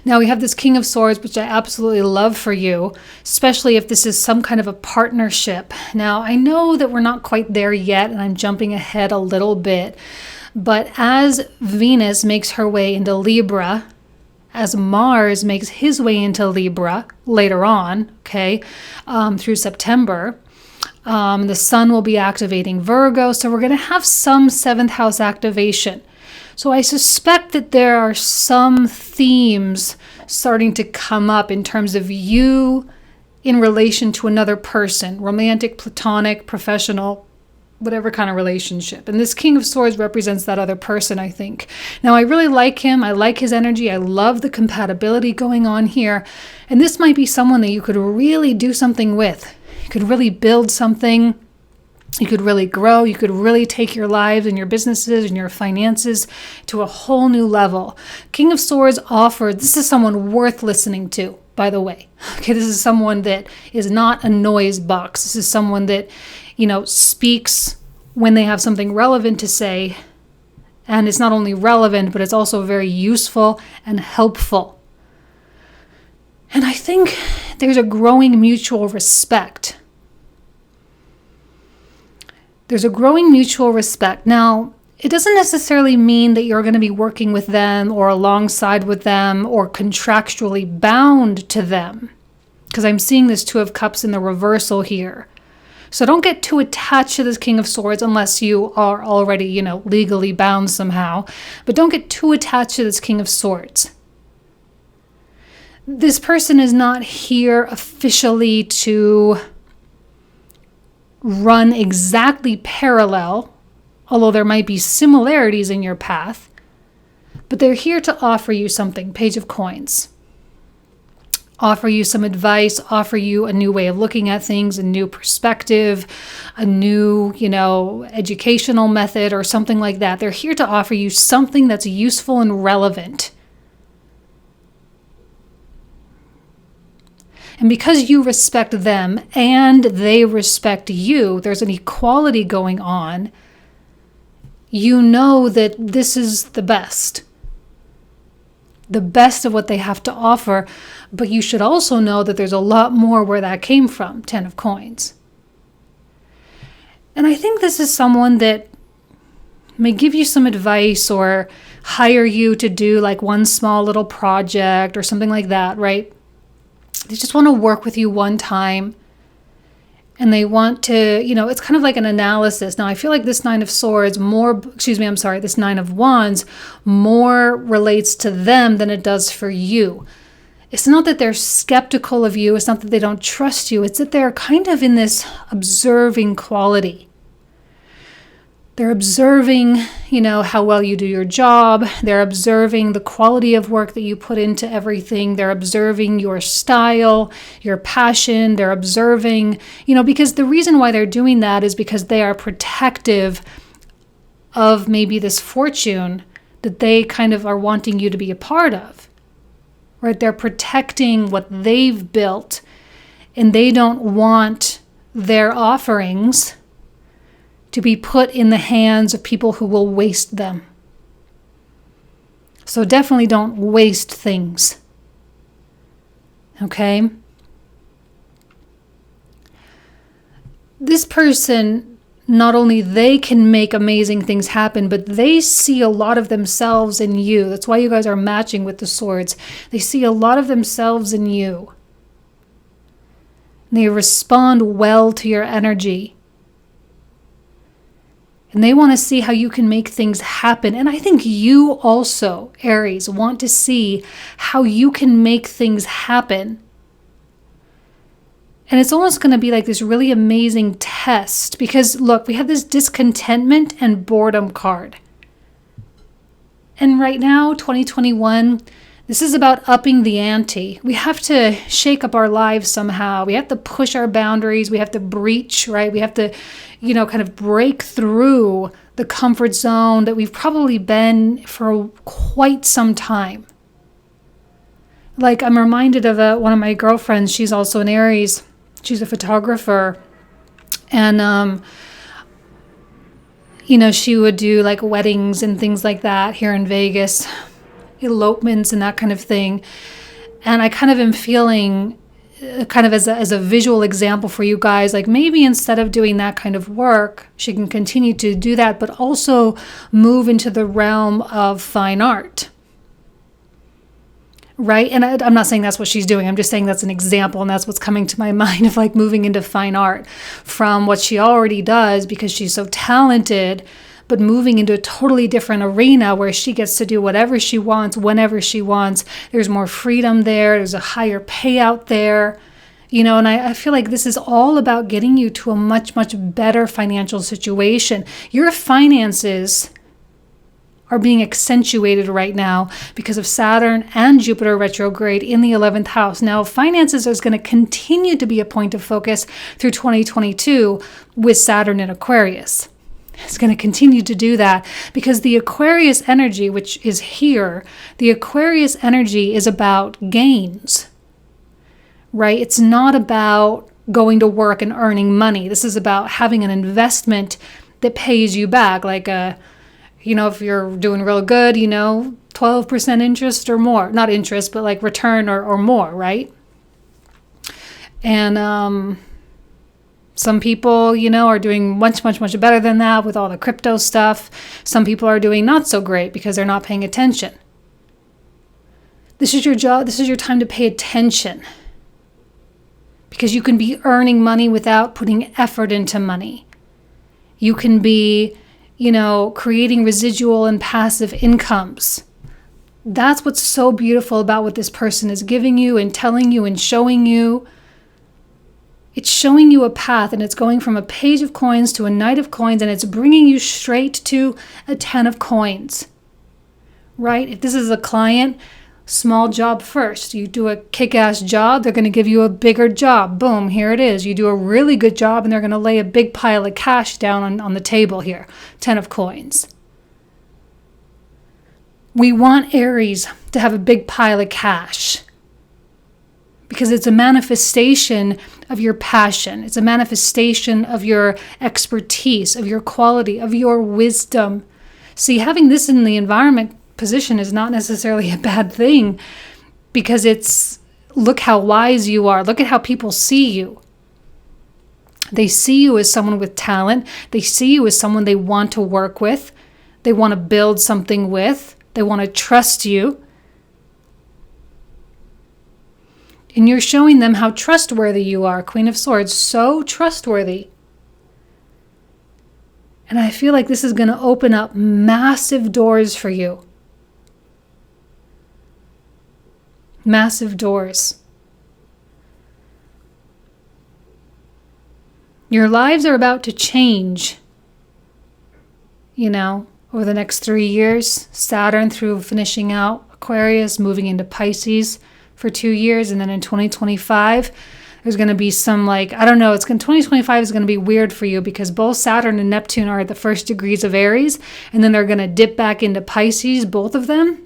Now we have this King of Swords, which I absolutely love for you, especially if this is some kind of a partnership. Now, I know that we're not quite there yet, and I'm jumping ahead a little bit, but as Venus makes her way into Libra, as Mars makes his way into Libra later on, through September, the Sun will be activating Virgo, so we're going to have some 7th house activation. So I suspect that there are some themes starting to come up in terms of you in relation to another person, romantic, platonic, professional, whatever kind of relationship. And this King of Swords represents that other person, I think. Now, I really like him. I like his energy. I love the compatibility going on here. And this might be someone that you could really do something with. You could really build something. You could really grow. You could really take your lives and your businesses and your finances to a whole new level. King of Swords this is someone worth listening to, by the way. This is someone that is not a noise box. This is someone that, speaks when they have something relevant to say. And it's not only relevant, but it's also very useful and helpful. And I think there's a growing mutual respect. There's a growing mutual respect. Now, it doesn't necessarily mean that you're going to be working with them or alongside with them or contractually bound to them, because I'm seeing this Two of Cups in the reversal here. So don't get too attached to this King of Swords unless you are already, legally bound somehow. But don't get too attached to this King of Swords. This person is not here officially to run exactly parallel, although there might be similarities in your path. But they're here to offer you something. Page of Coins. Offer you some advice, offer you a new way of looking at things, a new perspective, a new, educational method or something like that. They're here to offer you something that's useful and relevant. And because you respect them and they respect you, there's an equality going on. You know that this is the best of what they have to offer, but you should also know that there's a lot more where that came from. 10 of Coins. And I think this is someone that may give you some advice or hire you to do like one small little project or something like that, right? They just want to work with you one time. And they want to, it's kind of like an analysis. Now, I feel like this Nine of Wands more relates to them than it does for you. It's not that they're skeptical of you. It's not that they don't trust you. It's that they're kind of in this observing quality. They're observing, how well you do your job. They're observing the quality of work that you put into everything. They're observing your style, your passion. They're observing, because the reason why they're doing that is because they are protective of maybe this fortune that they kind of are wanting you to be a part of, right? They're protecting what they've built, and they don't want their offerings to be put in the hands of people who will waste them. So definitely don't waste things. Okay? This person, not only they can make amazing things happen, but they see a lot of themselves in you. That's why you guys are matching with the swords. They see a lot of themselves in you. They respond well to your energy. And they want to see how you can make things happen. And I think you also, Aries, want to see how you can make things happen. And it's almost going to be like this really amazing test. Because, look, we have this discontentment and boredom card. And right now, 2021, this is about upping the ante. We have to shake up our lives somehow. We have to push our boundaries. We have to breach, right? We have to, kind of break through the comfort zone that we've probably been for quite some time. Like, I'm reminded of one of my girlfriends. She's also an Aries. She's a photographer. And, she would do like weddings and things like that here in Vegas. Elopements and that kind of thing. And I kind of am feeling kind of as a visual example for you guys, like maybe instead of doing that kind of work, she can continue to do that, but also move into the realm of fine art. Right? And I'm not saying that's what she's doing. I'm just saying that's an example, and that's what's coming to my mind of like moving into fine art from what she already does because she's so talented, but moving into a totally different arena where she gets to do whatever she wants, whenever she wants. There's more freedom there. There's a higher payout there. And I feel like this is all about getting you to a much, much better financial situation. Your finances are being accentuated right now because of Saturn and Jupiter retrograde in the 11th house. Now, finances is going to continue to be a point of focus through 2022 with Saturn in Aquarius. It's going to continue to do that because the Aquarius energy, which is here, the Aquarius energy is about gains, right? It's not about going to work and earning money. This is about having an investment that pays you back. Like, if you're doing real good, 12% interest or more. Not interest, but like return or more, right? And, Some people, are doing much, much, much better than that with all the crypto stuff. Some people are doing not so great because they're not paying attention. This is your job. This is your time to pay attention. Because you can be earning money without putting effort into money. You can be, creating residual and passive incomes. That's what's so beautiful about what this person is giving you and telling you and showing you. It's showing you a path, and it's going from a page of coins to a knight of coins, and it's bringing you straight to a 10 of coins, right? If this is a client, small job first. You do a kick-ass job, they're going to give you a bigger job. Boom, here it is. You do a really good job, and they're going to lay a big pile of cash down on the table here, 10 of coins. We want Aries to have a big pile of cash, because it's a manifestation of your passion. It's a manifestation of your expertise, of your quality, of your wisdom. See, having this in the environment position is not necessarily a bad thing, because it's, look how wise you are. Look at how people see you. They see you as someone with talent. They see you as someone they want to work with. They want to build something with. They want to trust you. And you're showing them how trustworthy you are. Queen of Swords, so trustworthy. And I feel like this is going to open up massive doors for you. Massive doors. Your lives are about to change, over the next 3 years. Saturn through finishing out Aquarius, moving into Pisces for 2 years, and then in 2025 there's going to be some 2025 is going to be weird for you, because both Saturn and Neptune are at the first degrees of Aries, and then they're going to dip back into Pisces, both of them,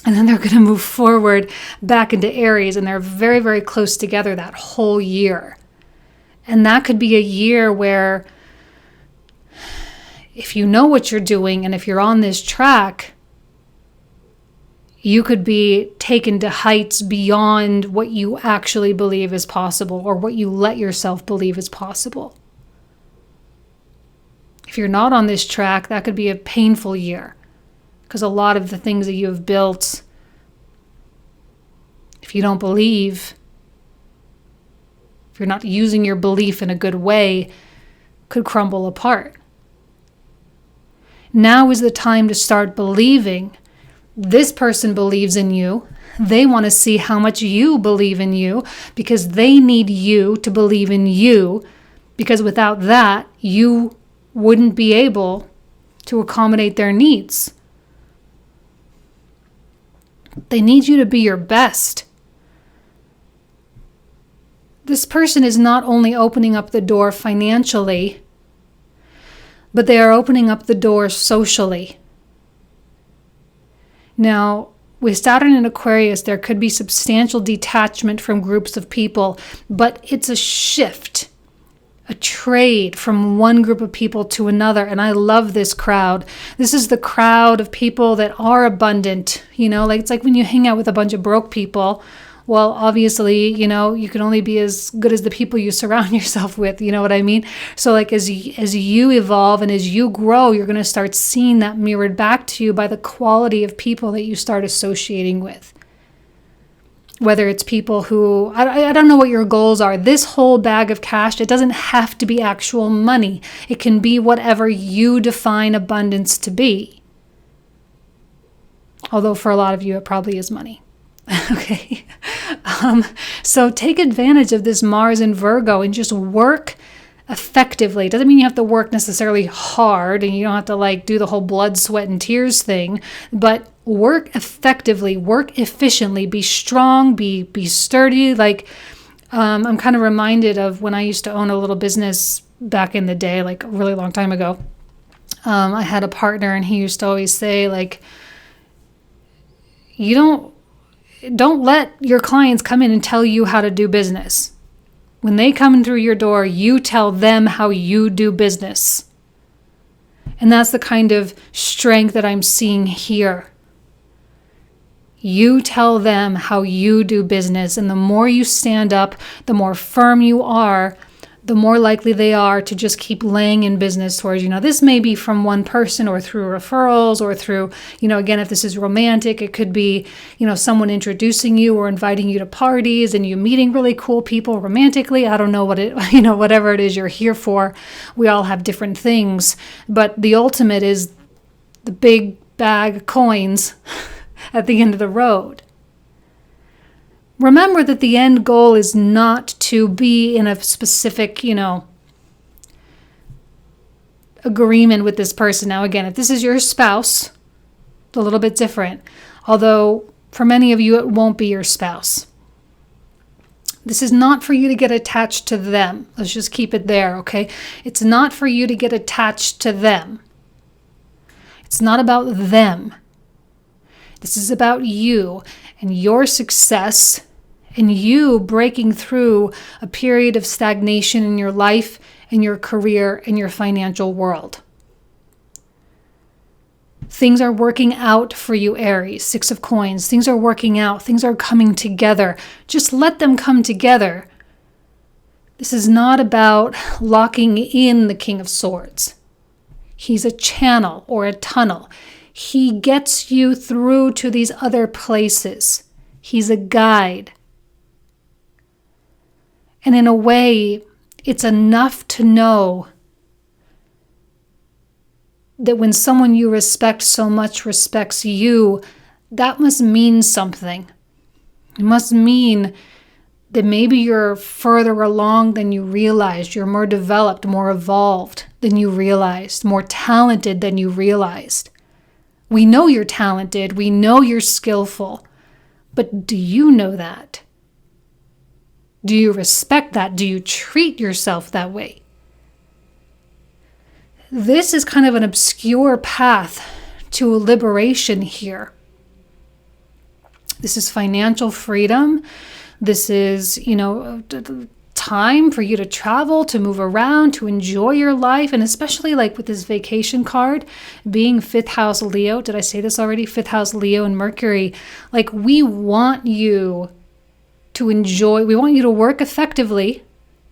and then they're going to move forward back into Aries, and they're very, very close together that whole year. And that could be a year where, if you know what you're doing and if you're on this track, you could be taken to heights beyond what you actually believe is possible, or what you let yourself believe is possible. If you're not on this track, that could be a painful year, because a lot of the things that you have built, if you don't believe, if you're not using your belief in a good way, could crumble apart. Now is the time to start believing. This person believes in you. They want to see how much you believe in you, because they need you to believe in you, because without that, you wouldn't be able to accommodate their needs. They need you to be your best. This person is not only opening up the door financially, but they are opening up the door socially. Now, with Saturn and Aquarius, there could be substantial detachment from groups of people, but it's a shift, a trade from one group of people to another. And I love this crowd. This is the crowd of people that are abundant. It's like when you hang out with a bunch of broke people. Well, obviously, you can only be as good as the people you surround yourself with. You know what I mean? So as you evolve and as you grow, you're going to start seeing that mirrored back to you by the quality of people that you start associating with. Whether it's people who, I don't know what your goals are. This whole bag of cash, it doesn't have to be actual money. It can be whatever you define abundance to be. Although for a lot of you, it probably is money. Okay. So take advantage of this Mars in Virgo and just work effectively. It doesn't mean you have to work necessarily hard, and you don't have to do the whole blood, sweat, and tears thing, but work effectively, work efficiently, be strong, be sturdy. I'm kind of reminded of when I used to own a little business back in the day, a really long time ago. I had a partner, and he used to always say, you don't let your clients come in and tell you how to do business. When they come in through your door, you tell them how you do business. And that's the kind of strength that I'm seeing here. You tell them how you do business. And the more you stand up, the more firm you are, the more likely they are to just keep laying in business towards you. Now, this may be from one person or through referrals or through, again, if this is romantic, it could be, someone introducing you or inviting you to parties and you meeting really cool people romantically. I don't know what whatever it is you're here for. We all have different things, but the ultimate is the big bag of coins at the end of the road. Remember that the end goal is not to be in a specific, agreement with this person. Now, again, if this is your spouse, it's a little bit different. Although, for many of you, it won't be your spouse. This is not for you to get attached to them. Let's just keep it there, okay? It's not for you to get attached to them. It's not about them. This is about you and your success and you breaking through a period of stagnation in your life, in your career, in your financial world. Things are working out for you, Aries. 6 of Coins. Things are working out. Things are coming together. Just let them come together. This is not about locking in the King of Swords. He's a channel or a tunnel. He gets you through to these other places. He's a guide. And in a way, it's enough to know that when someone you respect so much respects you, that must mean something. It must mean that maybe you're further along than you realized. You're more developed, more evolved than you realized, more talented than you realized. We know you're talented. We know you're skillful. But do you know that? Do you respect that? Do you treat yourself that way? This is kind of an obscure path to liberation here. This is financial freedom. This is, time for you to travel, to move around, to enjoy your life. And especially like with this vacation card, being 5th house Leo. Did I say this already? 5th house Leo and Mercury. Like, we want you to enjoy, we want you to work effectively,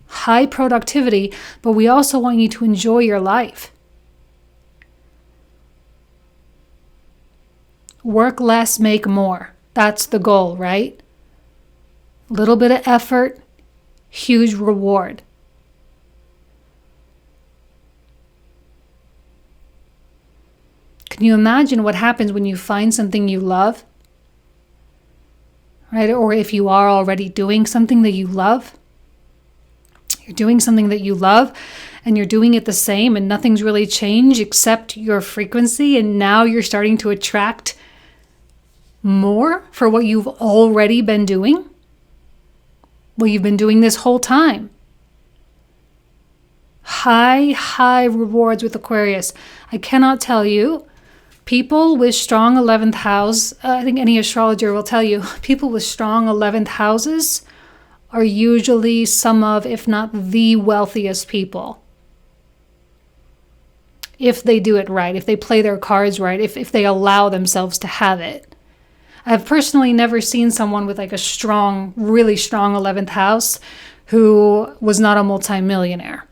high productivity, but we also want you to enjoy your life. Work less, make more. That's the goal, right? A little bit of effort, huge reward. Can you imagine what happens when you find something you love? Right? Or if you are already doing something that you love, you're doing something that you love and you're doing it the same and nothing's really changed except your frequency, and now you're starting to attract more for what you've already been doing. Well, you've been doing this whole time. High rewards with Aquarius. I cannot tell you. People with strong 11th house, I think any astrologer will tell you, people with strong 11th houses are usually some of, if not the wealthiest people. If they do it right, if they play their cards right, if they allow themselves to have it. I've personally never seen someone with like a strong, really strong 11th house who was not a multimillionaire.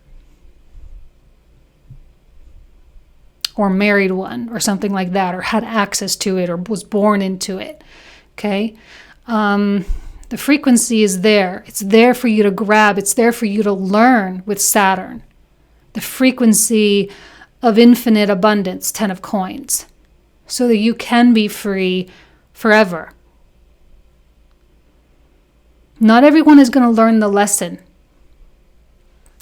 Or married one or something like that, or had access to it or was born into it. Okay? The frequency is there. It's there for you to grab. It's there for you to learn with Saturn. The frequency of infinite abundance, 10 of Coins, so that you can be free forever. Not everyone is going to learn the lesson.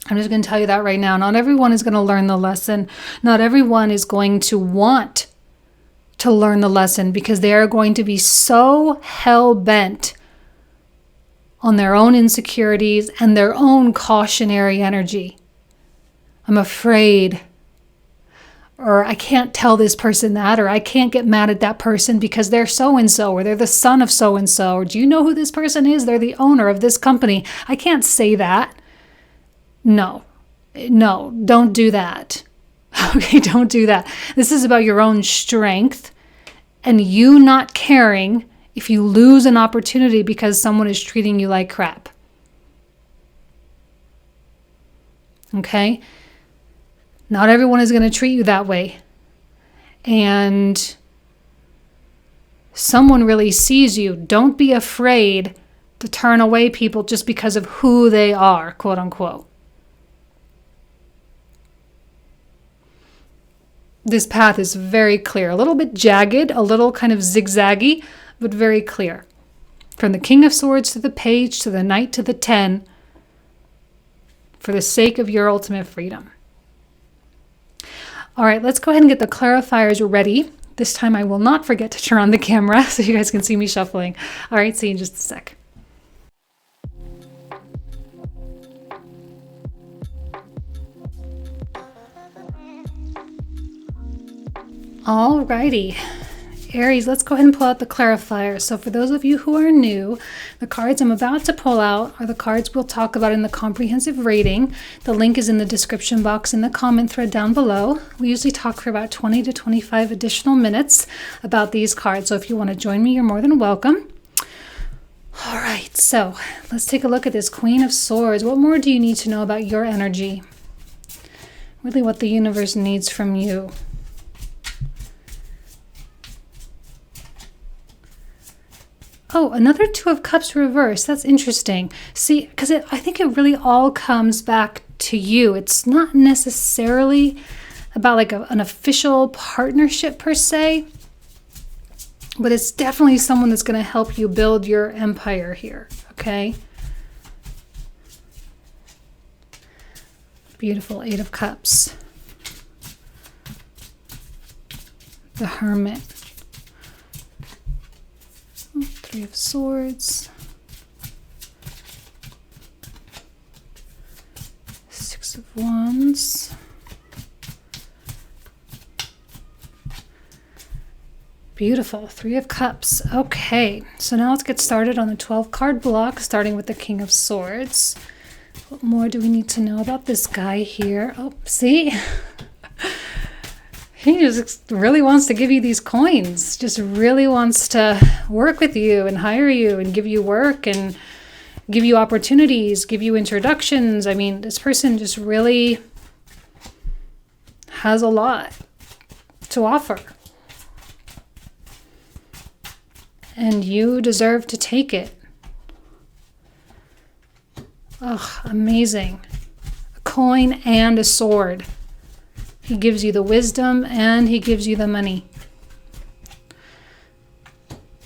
I'm just going to tell you that right now. Not everyone is going to learn the lesson. Not everyone is going to want to learn the lesson because they are going to be so hell-bent on their own insecurities and their own cautionary energy. I'm afraid, or I can't tell this person that, or I can't get mad at that person because they're so-and-so, or they're the son of so-and-so, or do you know who this person is? They're the owner of this company. I can't say that. No, don't do that. Okay, don't do that. This is about your own strength and you not caring if you lose an opportunity because someone is treating you like crap. Okay? Not everyone is going to treat you that way. And someone really sees you. Don't be afraid to turn away people just because of who they are, quote unquote. This path is very clear, a little bit jagged, a little kind of zigzaggy, but very clear. From the King of Swords to the Page to the Knight to the 10, for the sake of your ultimate freedom. All right, let's go ahead and get the clarifiers ready. This time I will not forget to turn on the camera so you guys can see me shuffling. All right, see you in just a sec. All righty. Aries, let's go ahead and pull out the clarifier. So for those of you who are new, the cards I'm about to pull out are the cards we'll talk about in the comprehensive reading. The link is in the description box in the comment thread down below. We usually talk for about 20 to 25 additional minutes about these cards. So if you want to join me, you're more than welcome. All right, so let's take a look at this Queen of Swords. What more do you need to know about your energy? Really what the universe needs from you. Oh, another Two of Cups reversed. That's interesting. See, because I think it really all comes back to you. It's not necessarily about like an official partnership per se, but it's definitely someone that's going to help you build your empire here, okay? Beautiful Eight of Cups. The Hermit. Three of Swords, Six of Wands, beautiful, Three of Cups. Okay, so now let's get started on the 12 card block, starting with the King of Swords. What more do we need to know about this guy here? Oh, see? He just really wants to give you these coins, just really wants to work with you and hire you and give you work and give you opportunities, give you introductions. I mean, this person just really has a lot to offer. And you deserve to take it. Oh, amazing. A coin and a sword. He gives you the wisdom and he gives you the money.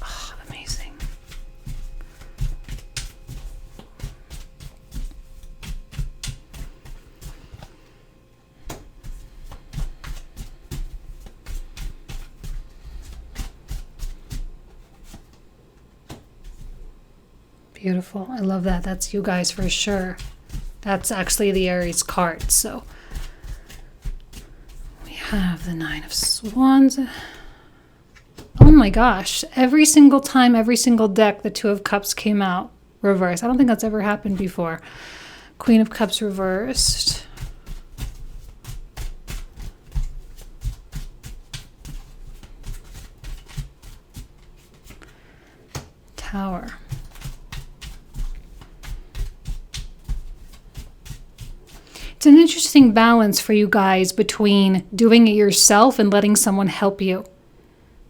Oh, amazing. Beautiful. I love that. That's you guys for sure. That's actually the Aries card, so have the Nine of Swords. Oh my gosh. Every single time, every single deck, the Two of Cups came out reversed. I don't think that's ever happened before. Queen of Cups reversed. Tower. It's an interesting balance for you guys between doing it yourself and letting someone help you.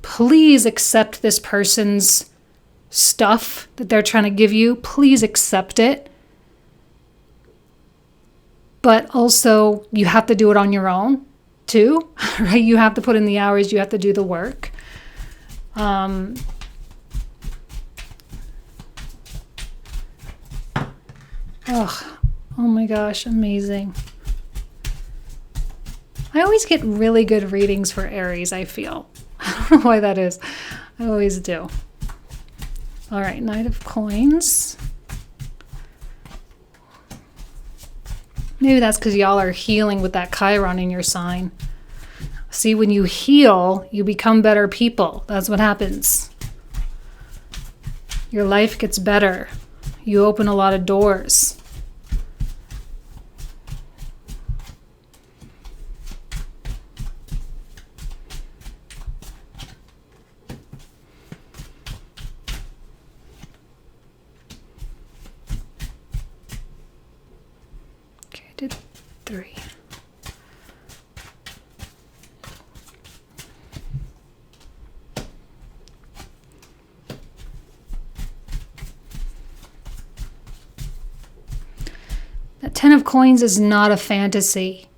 Please accept this person's stuff that they're trying to give you. Please accept it. But also, you have to do it on your own, too. Right? You have to put in the hours. You have to do the work. Oh my gosh, amazing. I always get really good readings for Aries, I feel. I don't know why that is. I always do. All right, Knight of Coins. Maybe that's because y'all are healing with that Chiron in your sign. See, when you heal, you become better people. That's what happens. Your life gets better. You open a lot of doors. 3. That 10 of coins is not a fantasy.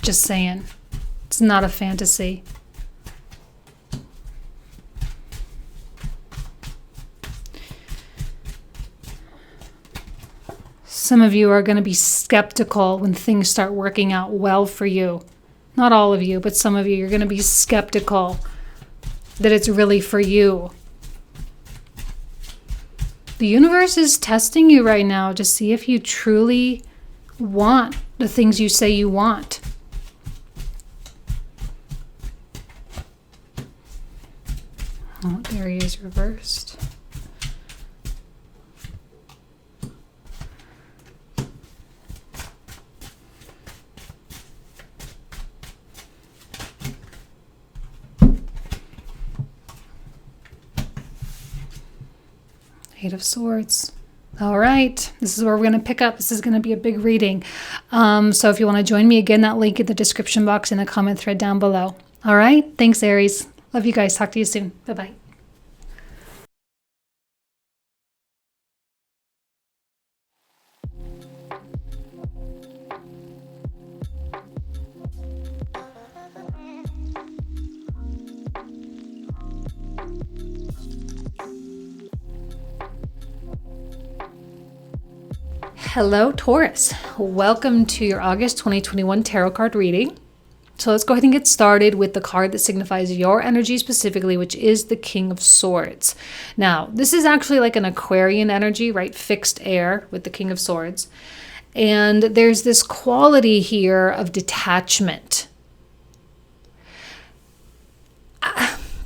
Just saying. It's not a fantasy. Some of you are going to be skeptical when things start working out well for you. Not all of you, but some of you, you're going to be skeptical that it's really for you. The universe is testing you right now to see if you truly want the things you say you want. Oh, there he is reversed. Eight of Swords. All right, this is where we're going to pick up. This is going to be a big reading. So if you want to join me again, that link in the description box and the comment thread down below. All right, thanks, Aries. Love you guys. Talk to you soon. Bye-bye. Hello, Taurus. Welcome to your August 2021 tarot card reading. So let's go ahead and get started with the card that signifies your energy specifically, which is the King of Swords. Now, this is actually like an Aquarian energy, right? Fixed air with the King of Swords. And there's this quality here of detachment.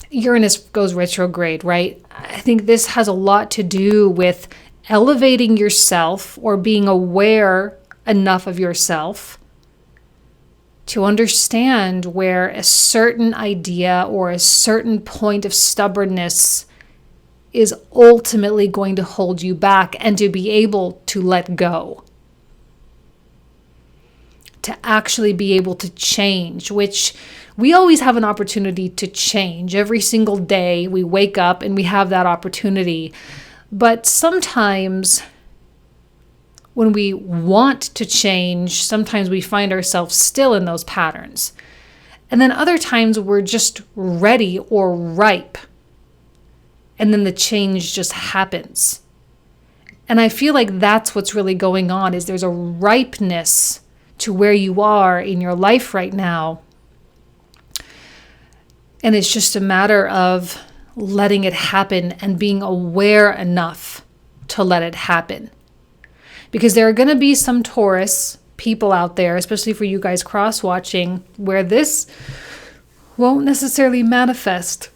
Uranus goes retrograde, right? I think this has a lot to do with elevating yourself or being aware enough of yourself to understand where a certain idea or a certain point of stubbornness is ultimately going to hold you back, and to be able to let go. To actually be able to change, which we always have an opportunity to change. Every single day we wake up and we have that opportunity. But sometimes when we want to change, sometimes we find ourselves still in those patterns. And then other times we're just ready or ripe. And then the change just happens. And I feel like that's what's really going on, is there's a ripeness to where you are in your life right now. And it's just a matter of letting it happen and being aware enough to let it happen. Because there are going to be some Taurus people out there, especially for you guys cross-watching, where this won't necessarily manifest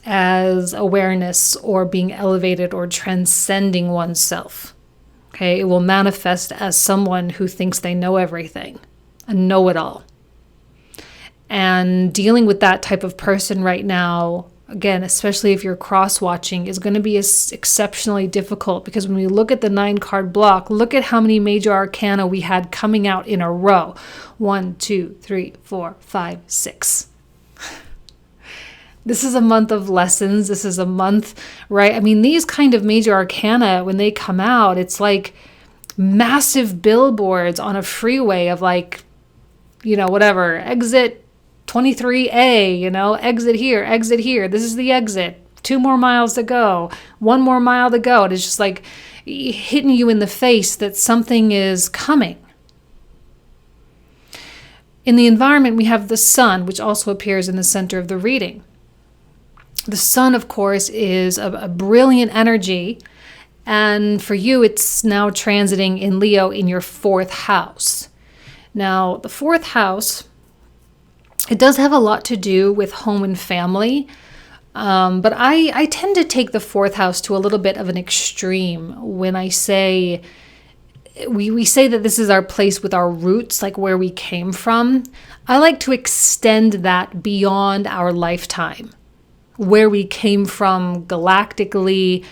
as awareness or being elevated or transcending oneself. Okay, it will manifest as someone who thinks they know everything, a know-it-all. And dealing with that type of person right now, again, especially if you're cross-watching, is going to be exceptionally difficult, because when we look at the 9-card block, look at how many major arcana we had coming out in a row. 1, 2, 3, 4, 5, 6. This is a month of lessons. This is a month, right? I mean, these kind of major arcana, when they come out, it's like massive billboards on a freeway of like, whatever, exit 23A, exit here. This is the exit. 2 more miles to go. 1 more mile to go. And it's just like hitting you in the face that something is coming. In the environment, we have the sun, which also appears in the center of the reading. The sun, of course, is a brilliant energy. And for you, it's now transiting in Leo in your 4th house. Now, the 4th house, it does have a lot to do with home and family, but I tend to take the 4th house to a little bit of an extreme when I say, we say that this is our place with our roots, like where we came from. I like to extend that beyond our lifetime, where we came from galactically,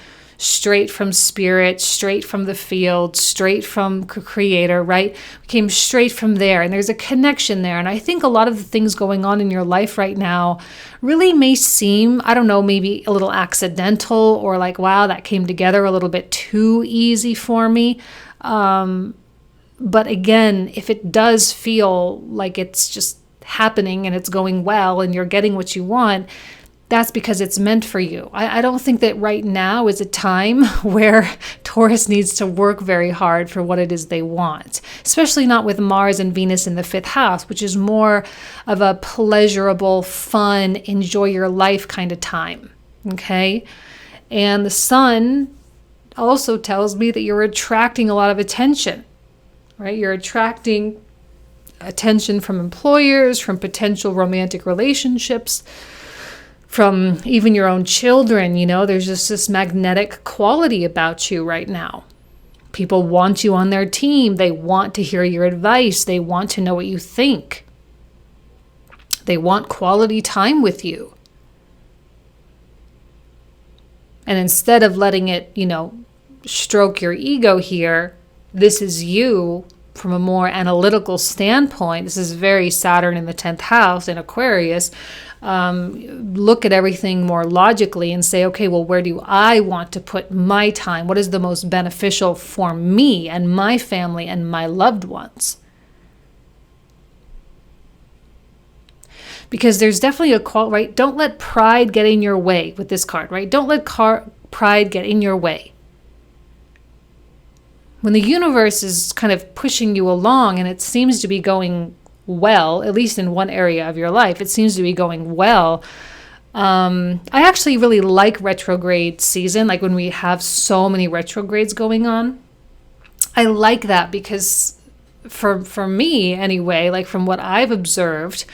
straight from spirit, straight from the field, straight from creator, right? We came straight from there, and there's a connection there. And I think a lot of the things going on in your life right now really may seem, I don't know, maybe a little accidental, or like, wow, that came together a little bit too easy for me. But again, if it does feel like it's just happening and it's going well and you're getting what you want, that's because it's meant for you. I don't think that right now is a time where Taurus needs to work very hard for what it is they want, especially not with Mars and Venus in the 5th house, which is more of a pleasurable, fun, enjoy your life kind of time. Okay? And the Sun also tells me that you're attracting a lot of attention, right? You're attracting attention from employers, from potential romantic relationships, from even your own children. You know, there's just this magnetic quality about you right now. People want you on their team. They want to hear your advice. They want to know what you think. They want quality time with you. And instead of letting it, you know, stroke your ego here, this is you from a more analytical standpoint. This is very Saturn in the 10th house in Aquarius. Look at everything more logically and say, okay, well, where do I want to put my time? What is the most beneficial for me and my family and my loved ones? Because there's definitely a call, right? Don't let pride get in your way with this card, right? Don't let pride get in your way. When the universe is kind of pushing you along and it seems to be going well, at least in one area of your life, it seems to be going well. I actually really like retrograde season, like when we have so many retrogrades going on. I like that because for me anyway, like from what I've observed,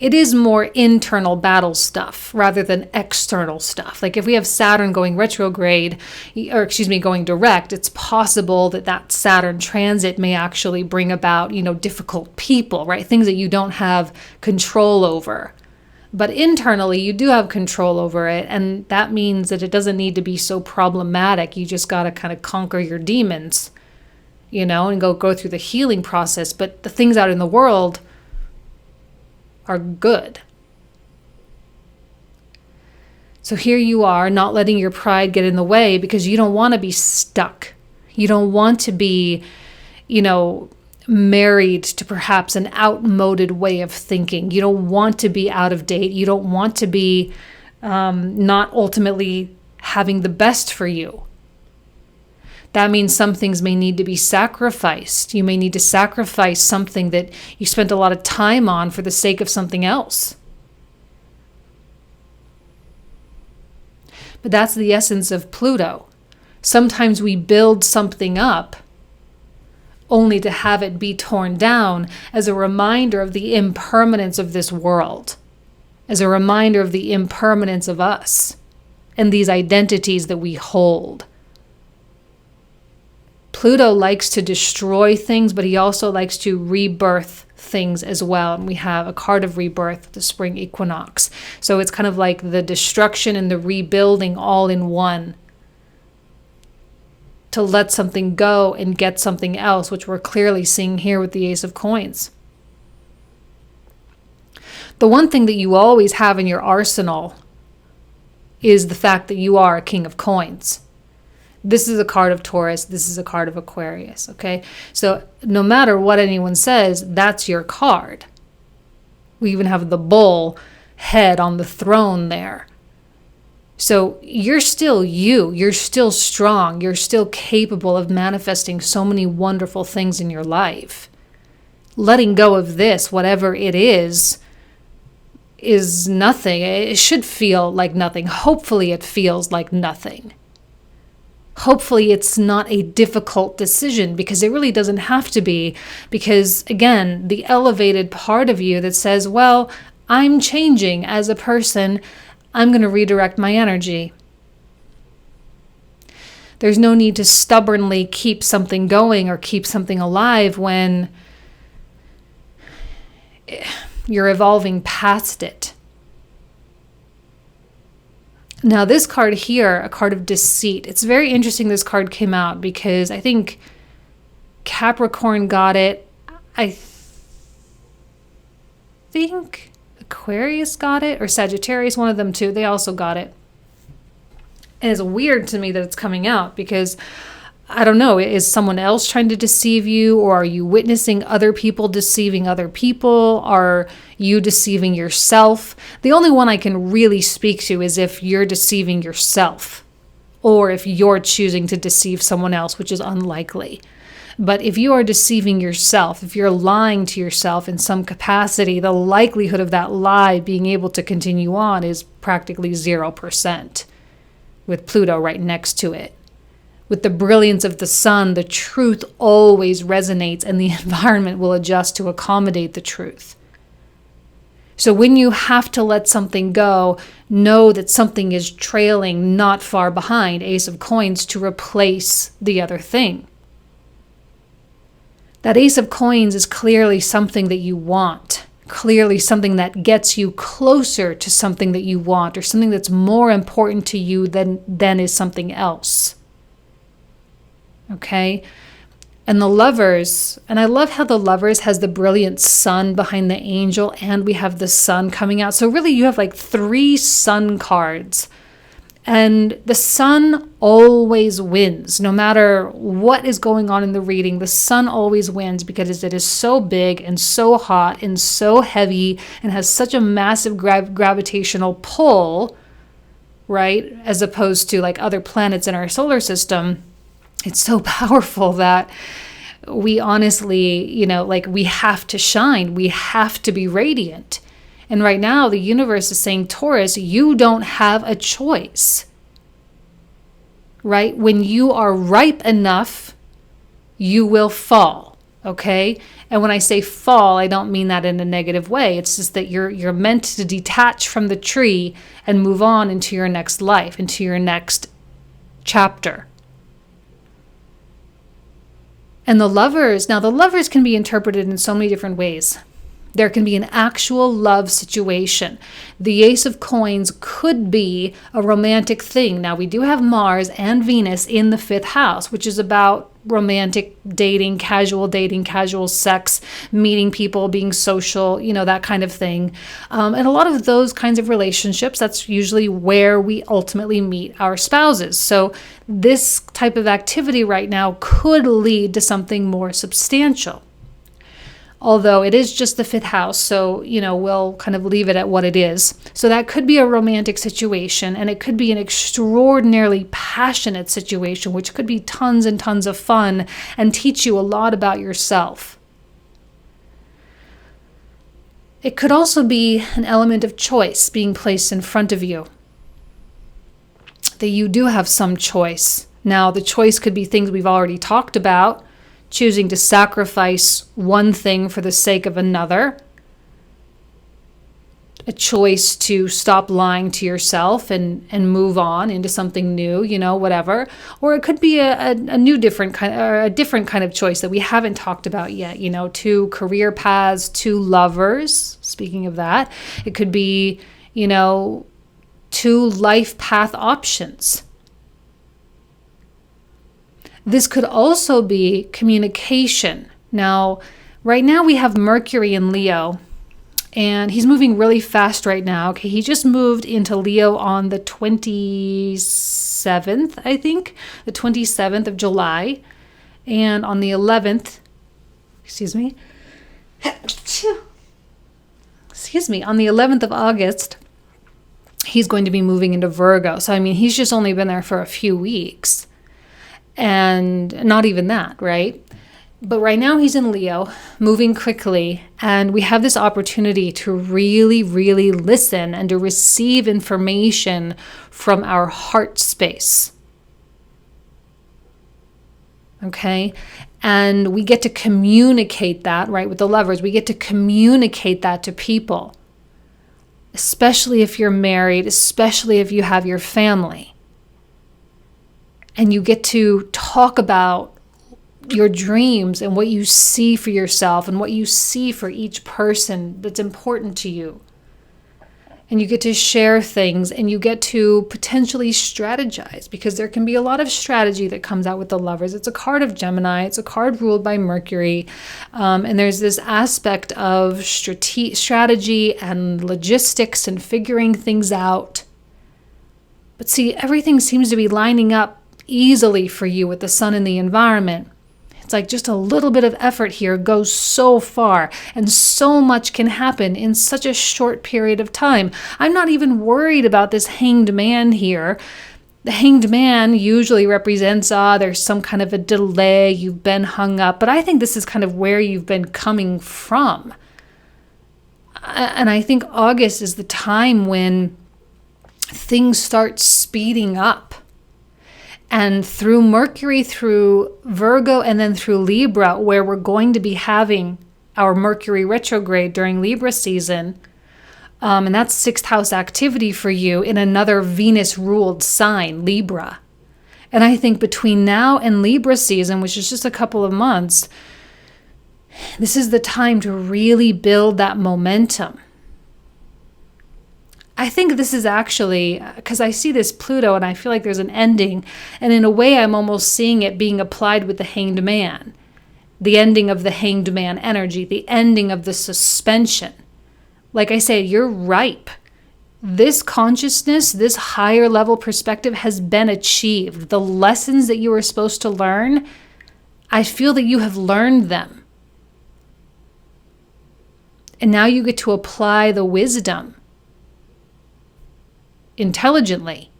it is more internal battle stuff rather than external stuff. Like if we have Saturn going retrograde, going direct, it's possible that Saturn transit may actually bring about, difficult people, right? Things that you don't have control over. But internally, you do have control over it. And that means that it doesn't need to be so problematic. You just got to kind of conquer your demons, and go through the healing process. But the things out in the world are good. So here you are, not letting your pride get in the way because you don't want to be stuck. You don't want to be, married to perhaps an outmoded way of thinking. You don't want to be out of date. You don't want to be not ultimately having the best for you. That means some things may need to be sacrificed. You may need to sacrifice something that you spent a lot of time on for the sake of something else. But that's the essence of Pluto. Sometimes we build something up only to have it be torn down as a reminder of the impermanence of this world, as a reminder of the impermanence of us and these identities that we hold. Pluto likes to destroy things, but he also likes to rebirth things as well. And we have a card of rebirth, the spring equinox. So it's kind of like the destruction and the rebuilding all in one. To let something go and get something else, which we're clearly seeing here with the Ace of Coins. The one thing that you always have in your arsenal is the fact that you are a King of Coins. This is a card of Taurus. This is a card of Aquarius, okay? So no matter what anyone says, that's your card. We even have the bull head on the throne there. So you're still you. You're still strong. You're still capable of manifesting so many wonderful things in your life. Letting go of this, whatever it is nothing. It should feel like nothing. Hopefully it feels like nothing. Hopefully it's not a difficult decision, because it really doesn't have to be. Because again, the elevated part of you that says, well, I'm changing as a person, I'm going to redirect my energy. There's no need to stubbornly keep something going or keep something alive when you're evolving past it. Now this card here, a card of deceit. It's very interesting this card came out because I think Capricorn got it. I think Aquarius got it, or Sagittarius, one of them too. They also got it. And it's weird to me that it's coming out because I don't know, is someone else trying to deceive you, or are you witnessing other people deceiving other people? Are you deceiving yourself? The only one I can really speak to is if you're deceiving yourself, or if you're choosing to deceive someone else, which is unlikely. But if you are deceiving yourself, if you're lying to yourself in some capacity, the likelihood of that lie being able to continue on is practically 0%, with Pluto right next to it. With the brilliance of the sun, the truth always resonates and the environment will adjust to accommodate the truth. So when you have to let something go, know that something is trailing not far behind, Ace of Coins, to replace the other thing. That Ace of Coins is clearly something that you want, clearly something that gets you closer to something that you want, or something that's more important to you than is something else. Okay? And the Lovers, and I love how the Lovers has the brilliant sun behind the angel, and we have the sun coming out. So really you have like 3 sun cards. And the sun always wins. No matter what is going on in the reading, the sun always wins because it is so big and so hot and so heavy and has such a massive gravitational pull, right? As opposed to like other planets in our solar system. It's so powerful that we honestly, like we have to shine. We have to be radiant. And right now, the universe is saying, Taurus, you don't have a choice, right? When you are ripe enough, you will fall, okay? And when I say fall, I don't mean that in a negative way. It's just that you're meant to detach from the tree and move on into your next life, into your next chapter. And the Lovers, now the Lovers can be interpreted in so many different ways. There can be an actual love situation. The Ace of Coins could be a romantic thing. Now, we do have Mars and Venus in the 5th house, which is about romantic dating, casual sex, meeting people, being social, that kind of thing. And a lot of those kinds of relationships, that's usually where we ultimately meet our spouses. So this type of activity right now could lead to something more substantial. Although it is just the 5th house, so, we'll kind of leave it at what it is. So that could be a romantic situation, and it could be an extraordinarily passionate situation, which could be tons and tons of fun and teach you a lot about yourself. It could also be an element of choice being placed in front of you, that you do have some choice. Now, the choice could be things we've already talked about, choosing to sacrifice one thing for the sake of another, a choice to stop lying to yourself and move on into something new, whatever. Or it could be a different kind of choice that we haven't talked about yet, 2 career paths, 2 lovers. Speaking of that, it could be, 2 life path options. This could also be communication. Now, right now we have Mercury in Leo, and he's moving really fast right now. Okay, he just moved into Leo on the 27th, I think, the 27th of July, and on the 11th, on the 11th of August, he's going to be moving into Virgo. So, he's just only been there for a few weeks. And not even that, right? But right now he's in Leo, moving quickly, and we have this opportunity to really, really listen and to receive information from our heart space. Okay? And we get to communicate that, right, with the Lovers. We get to communicate that to people, especially if you're married, especially if you have your family. And you get to talk about your dreams and what you see for yourself and what you see for each person that's important to you. and you get to share things, and you get to potentially strategize, because there can be a lot of strategy that comes out with the Lovers. It's a card of Gemini. It's a card ruled by Mercury. And there's this aspect of strategy and logistics and figuring things out. But see, everything seems to be lining up easily for you with the sun in the environment. It's like just a little bit of effort here goes so far, and so much can happen in such a short period of time. I'm not even worried about this hanged man here. The hanged man usually represents, there's some kind of a delay, you've been hung up, but I think this is kind of where you've been coming from. And I think August is the time when things start speeding up. And through Mercury, through Virgo, and then through Libra, where we're going to be having our Mercury retrograde during Libra season, and that's 6th house activity for you in another Venus-ruled sign, Libra. And I think between now and Libra season, which is just a couple of months, this is the time to really build that momentum. I think this is actually, because I see this Pluto and I feel like there's an ending, and in a way I'm almost seeing it being applied with the hanged man. The ending of the hanged man energy, the ending of the suspension. Like I said, you're ripe. This consciousness, this higher level perspective has been achieved. The lessons that you were supposed to learn, I feel that you have learned them. And now you get to apply the wisdom intelligently.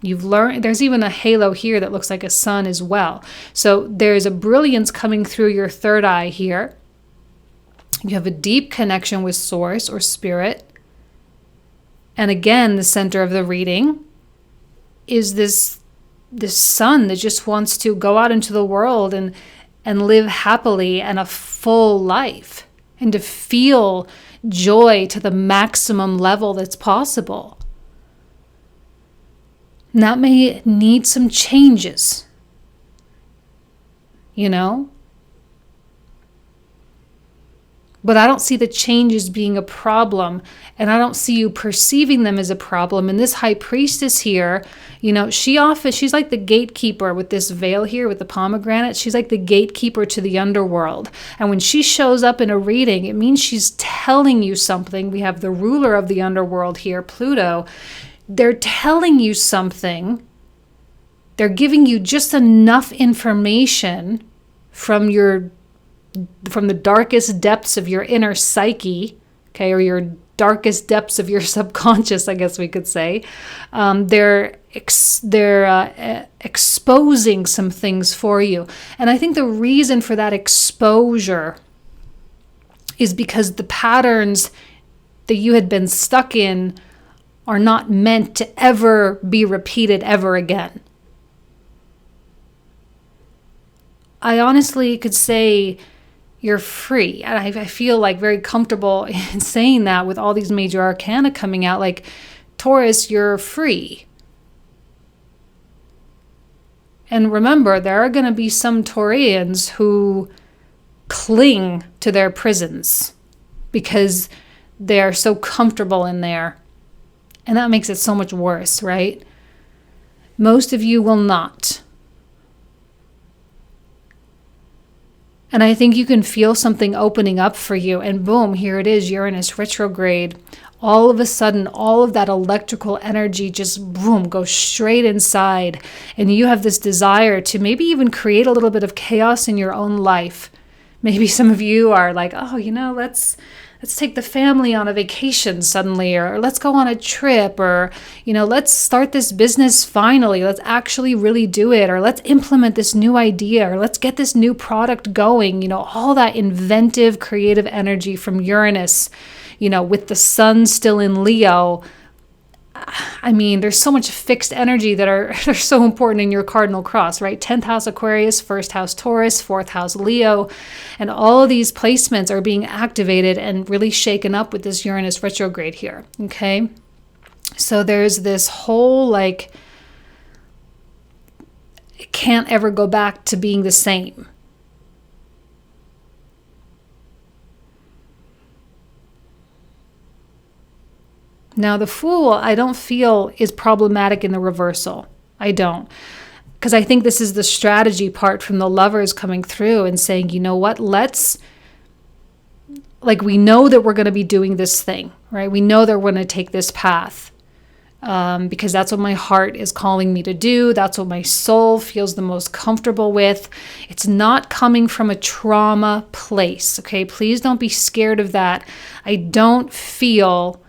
You've learned, there's even a halo here that looks like a sun as well. So there's a brilliance coming through your third eye here. You have a deep connection with source or spirit. And again, the center of the reading is this sun that just wants to go out into the world and live happily and a full life, and to feel joy to the maximum level that's possible. And that may need some changes, you know? But I don't see the changes being a problem, and I don't see you perceiving them as a problem. And this high priestess here, you know, she's like the gatekeeper with this veil here with the pomegranate. She's like the gatekeeper to the underworld. And when she shows up in a reading, it means she's telling you something. We have the ruler of the underworld here, Pluto. They're telling you something. They're giving you just enough information from the darkest depths of your inner psyche, okay, or your darkest depths of your subconscious, I guess we could say. They're exposing some things for you. And I think the reason for that exposure is because the patterns that you had been stuck in are not meant to ever be repeated ever again. I honestly could say you're free. And I feel like very comfortable in saying that with all these major arcana coming out. Like, Taurus, you're free. And remember, there are going to be some Taurians who cling to their prisons because they're so comfortable in there. And that makes it so much worse, right? Most of you will not. And I think you can feel something opening up for you. And boom, here it is, Uranus retrograde. All of a sudden, all of that electrical energy just boom, goes straight inside. And you have this desire to maybe even create a little bit of chaos in your own life. Maybe some of you are like, oh, you know, let's take the family on a vacation suddenly, or let's go on a trip, or, you know, let's start this business finally. Let's actually really do it, or let's implement this new idea, or let's get this new product going. You know, all that inventive, creative energy from Uranus, you know, with the sun still in Leo. I mean, there's so much fixed energy that are so important in your cardinal cross, right? 10th house Aquarius, 1st house Taurus, 4th house Leo. And all of these placements are being activated and really shaken up with this Uranus retrograde here, okay? So there's this whole, like, it can't ever go back to being the same. Now, the Fool, I don't feel is problematic in the reversal. I don't. Because I think this is the strategy part from the Lovers coming through and saying, you know what, we know that we're going to be doing this thing, right? We know that we're going to take this path because that's what my heart is calling me to do. That's what my soul feels the most comfortable with. It's not coming from a trauma place, okay? Please don't be scared of that. I don't feel,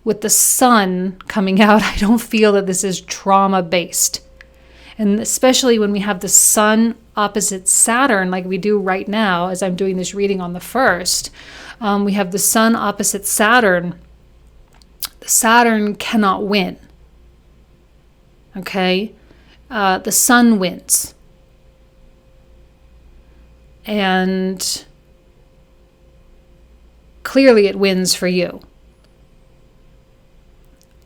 with the Sun coming out, I don't feel that this is trauma-based. And especially when we have the Sun opposite Saturn, like we do right now, as I'm doing this reading on the 1st, we have the Sun opposite Saturn. Saturn cannot win. Okay? The Sun wins. And clearly it wins for you.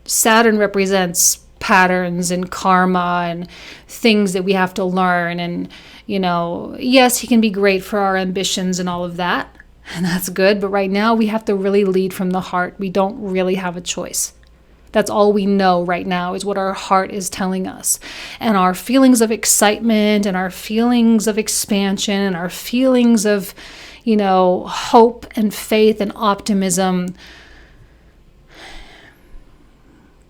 Saturn represents patterns and karma and things that we have to learn. And, yes, he can be great for our ambitions and all of that. And that's good. But right now we have to really lead from the heart. We don't really have a choice. That's all we know right now is what our heart is telling us. And our feelings of excitement and our feelings of expansion and our feelings of, hope and faith and optimism,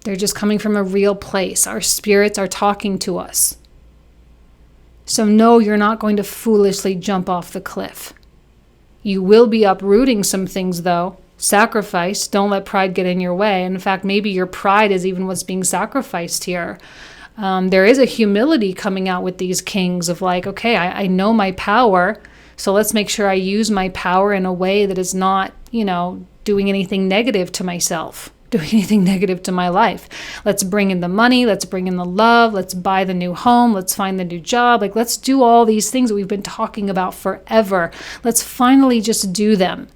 they're just coming from a real place. Our spirits are talking to us. So no, you're not going to foolishly jump off the cliff. You will be uprooting some things though. Sacrifice. Don't let pride get in your way. In fact, maybe your pride is even what's being sacrificed here. There is a humility coming out with these kings of okay, I know my power, so let's make sure I use my power in a way that is not, doing anything negative to myself, doing anything negative to my life. Let's bring in the money, let's bring in the love, let's buy the new home, let's find the new job. Let's do all these things that we've been talking about forever. Let's finally just do them.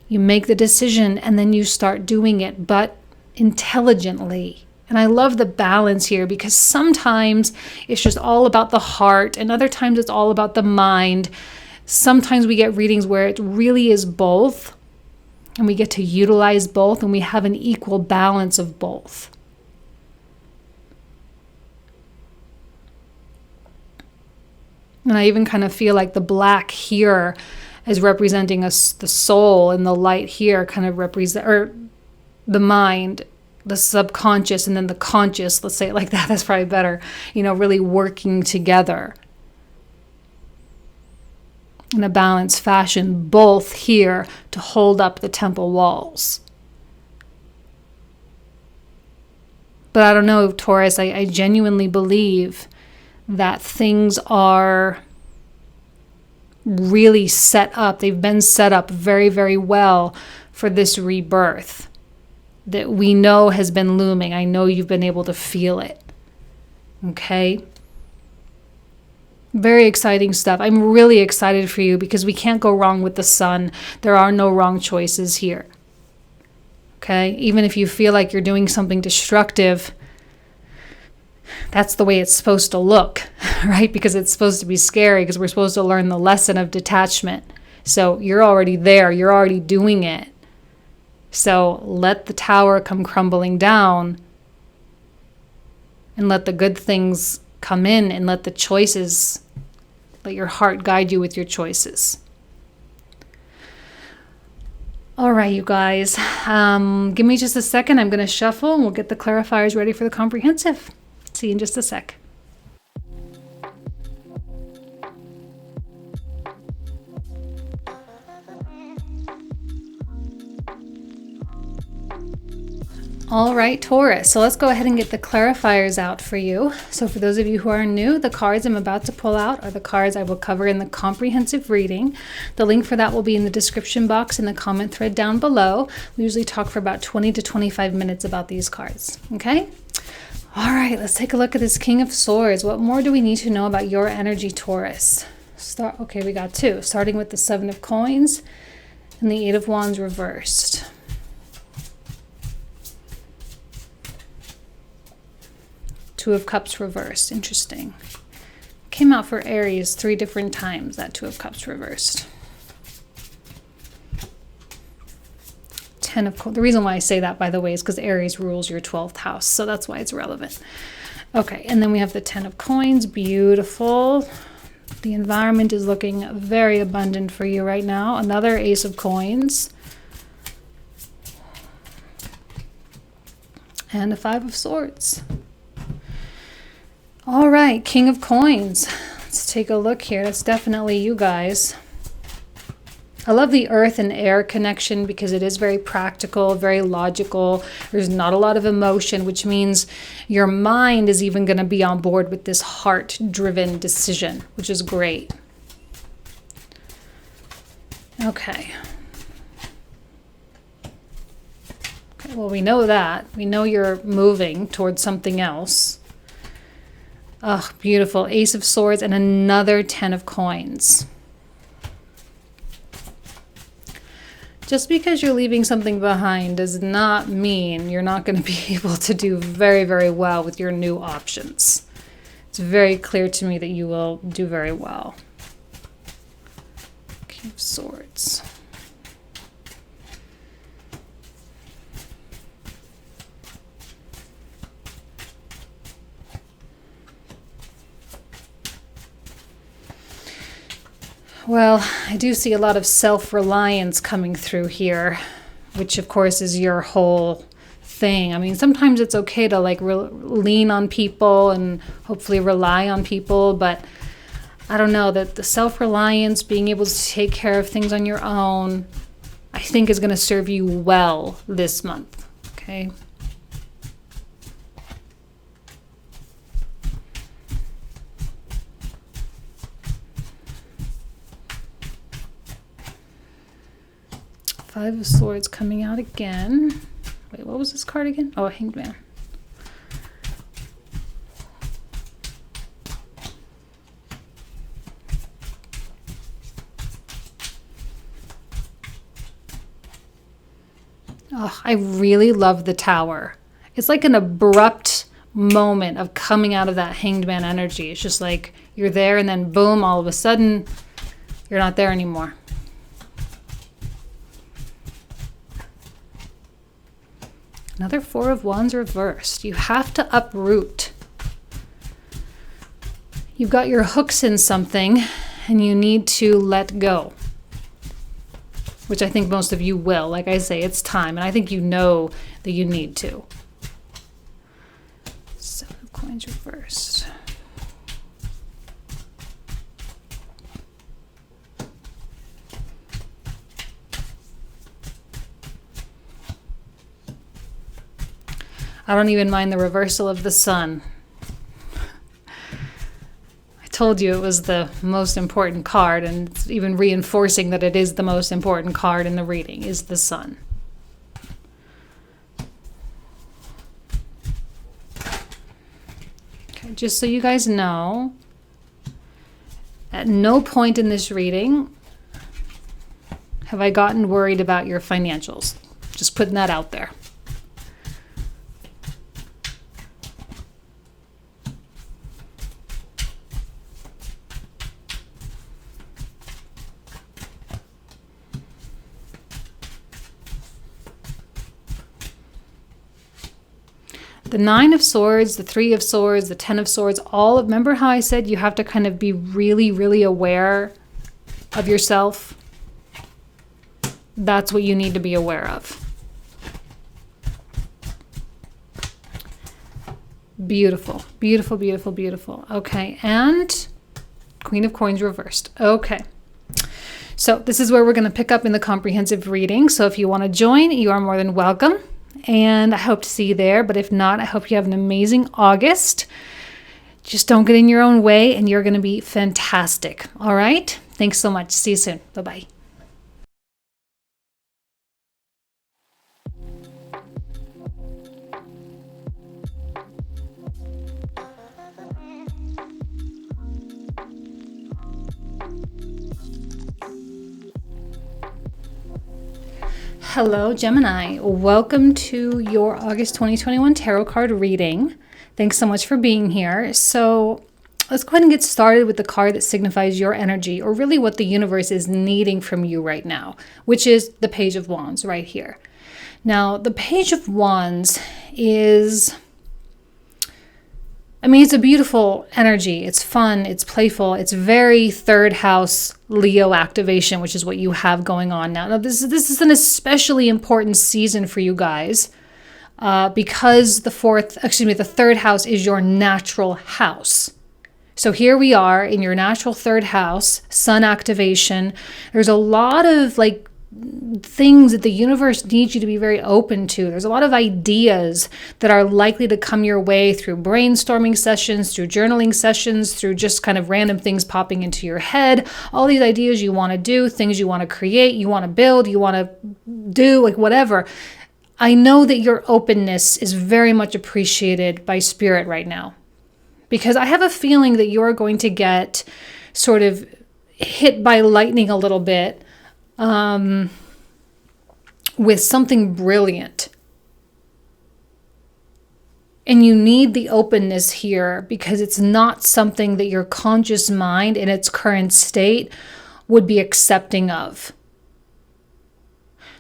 You make the decision and then you start doing it, but intelligently. And I love the balance here because sometimes it's just all about the heart and other times it's all about the mind. Sometimes we get readings where it really is both and we get to utilize both and we have an equal balance of both. And I even kind of feel like the black here is representing us, the soul, and the light here kind of represent, or the mind, the subconscious, and then the conscious, let's say it like that, that's probably better, really working together in a balanced fashion, both here to hold up the temple walls. But I don't know, Taurus, I genuinely believe that things are really set up. They've been set up very, very well for this rebirth that we know has been looming. I know you've been able to feel it. Okay? Very exciting stuff. I'm really excited for you because we can't go wrong with the Sun. There are no wrong choices here. Okay? Even if you feel like you're doing something destructive, that's the way it's supposed to look, right? Because it's supposed to be scary because we're supposed to learn the lesson of detachment. So you're already there. You're already doing it. So let the tower come crumbling down and let the good things come in and let your heart guide you with your choices. All right, you guys. Give me just a second. I'm going to shuffle and we'll get the clarifiers ready for the comprehensive. See you in just a sec. All right, Taurus. So let's go ahead and get the clarifiers out for you. So for those of you who are new, the cards I'm about to pull out are the cards I will cover in the comprehensive reading. The link for that will be in the description box in the comment thread down below. We usually talk for about 20 to 25 minutes about these cards. Okay? All right, let's take a look at this King of Swords. What more do we need to know about your energy, Taurus? Okay, we got two, starting with the Seven of Coins and the Eight of Wands reversed. Two of Cups reversed. Interesting. Came out for Aries 3 different times, that Two of Cups reversed. Ten of Coins. The reason why I say that, by the way, is because Aries rules your 12th house. So that's why it's relevant. Okay, and then we have the Ten of Coins. Beautiful. The environment is looking very abundant for you right now. Another Ace of Coins. And a Five of Swords. All right, King of Coins. Let's take a look here. That's definitely you guys. I love the earth and air connection because it is very practical, very logical. There's not a lot of emotion, which means your mind is even going to be on board with this heart-driven decision, which is great. Okay. Okay, well, we know that. We know you're moving towards something else. Oh, beautiful. Ace of Swords and another Ten of Coins. Just because you're leaving something behind does not mean you're not going to be able to do very, very well with your new options. It's very clear to me that you will do very well. King of Swords. Well, I do see a lot of self-reliance coming through here, which of course is your whole thing. I mean, sometimes it's okay to like lean on people and hopefully rely on people, but I don't know, that the self-reliance, being able to take care of things on your own, I think is going to serve you well this month, okay? Five of Swords coming out again. Wait, what was this card again? Oh, Hanged Man. Oh, I really love the Tower. It's like an abrupt moment of coming out of that Hanged Man energy. It's just like you're there and then boom, all of a sudden you're not there anymore. Another Four of Wands reversed. You have to uproot. You've got your hooks in something and you need to let go, which I think most of you will. Like I say, it's time, and I think you know that you need to. Seven of Coins reversed. I don't even mind the reversal of the Sun. I told you it was the most important card, and it's even reinforcing that it is the most important card in the reading, is the Sun. Okay, just so you guys know, at no point in this reading have I gotten worried about your financials. Just putting that out there. The Nine of Swords, the Three of Swords, the Ten of Swords, remember how I said you have to kind of be really, really aware of yourself? That's what you need to be aware of. Beautiful, beautiful, beautiful, beautiful. Okay, and Queen of Coins reversed. Okay. So this is where we're going to pick up in the comprehensive reading. So if you want to join, you are more than welcome. And I hope to see you there. But if not, I hope you have an amazing August. Just don't get in your own way and you're going to be fantastic. All right? Thanks so much. See you soon. Bye-bye. Hello, Gemini. Welcome to your August 2021 tarot card reading. Thanks so much for being here. So, let's go ahead and get started with the card that signifies your energy, or really what the universe is needing from you right now, which is the Page of Wands right here. Now, the Page of Wands is, it's a beautiful energy. It's fun. It's playful. It's very third house Leo activation, which is what you have going on now. Now, this is an especially important season for you guys because the third house is your natural house. So here we are in your natural third house, sun activation. There's a lot of things that the universe needs you to be very open to. There's a lot of ideas that are likely to come your way through brainstorming sessions, through journaling sessions, through just kind of random things popping into your head. All these ideas you want to do, things you want to create, you want to build, you want to do, whatever. I know that your openness is very much appreciated by Spirit right now, because I have a feeling that you're going to get sort of hit by lightning a little bit with something brilliant. And you need the openness here because it's not something that your conscious mind in its current state would be accepting of.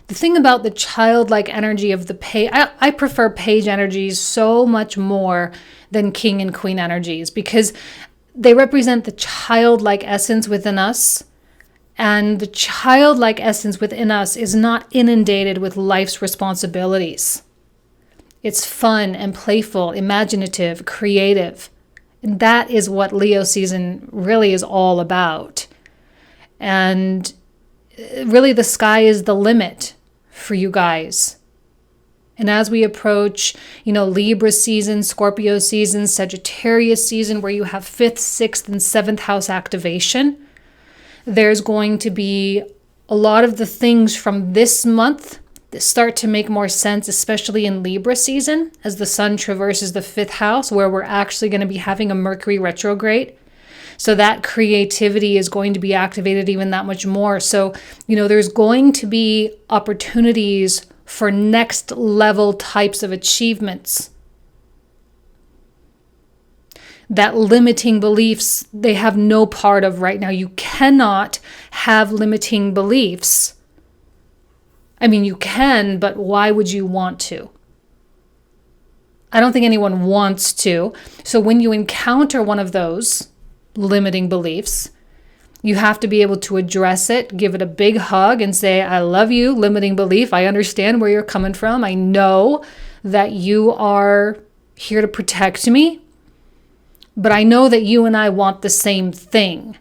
The thing about the childlike energy of the page, I prefer page energies so much more than king and queen energies because they represent the childlike essence within us. And the childlike essence within us is not inundated with life's responsibilities. It's fun and playful, imaginative, creative. And that is what Leo season really is all about. And really the sky is the limit for you guys. And as we approach, Libra season, Scorpio season, Sagittarius season, where you have 5th, 6th, and 7th house activation, there's going to be a lot of the things from this month that start to make more sense, especially in Libra season, as the sun traverses the 5th house, where we're actually going to be having a Mercury retrograde. So that creativity is going to be activated even that much more. So, there's going to be opportunities for next level types of achievements. That limiting beliefs, they have no part of right now. You cannot have limiting beliefs. You can, but why would you want to? I don't think anyone wants to. So when you encounter one of those limiting beliefs, you have to be able to address it, give it a big hug and say, I love you, limiting belief. I understand where you're coming from. I know that you are here to protect me. But I know that you and I want the same thing.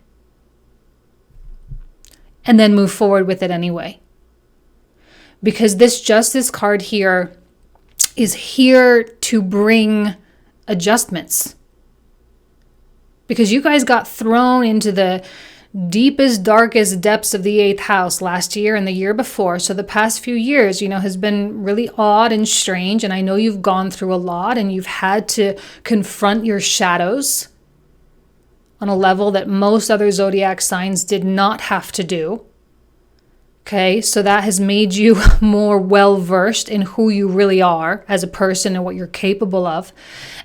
And then move forward with it anyway. Because this Justice card here is here to bring adjustments. Because you guys got thrown into the deepest, darkest depths of the 8th house last year and the year before. So the past few years, has been really odd and strange. And I know you've gone through a lot and you've had to confront your shadows on a level that most other zodiac signs did not have to do. Okay, so that has made you more well-versed in who you really are as a person and what you're capable of.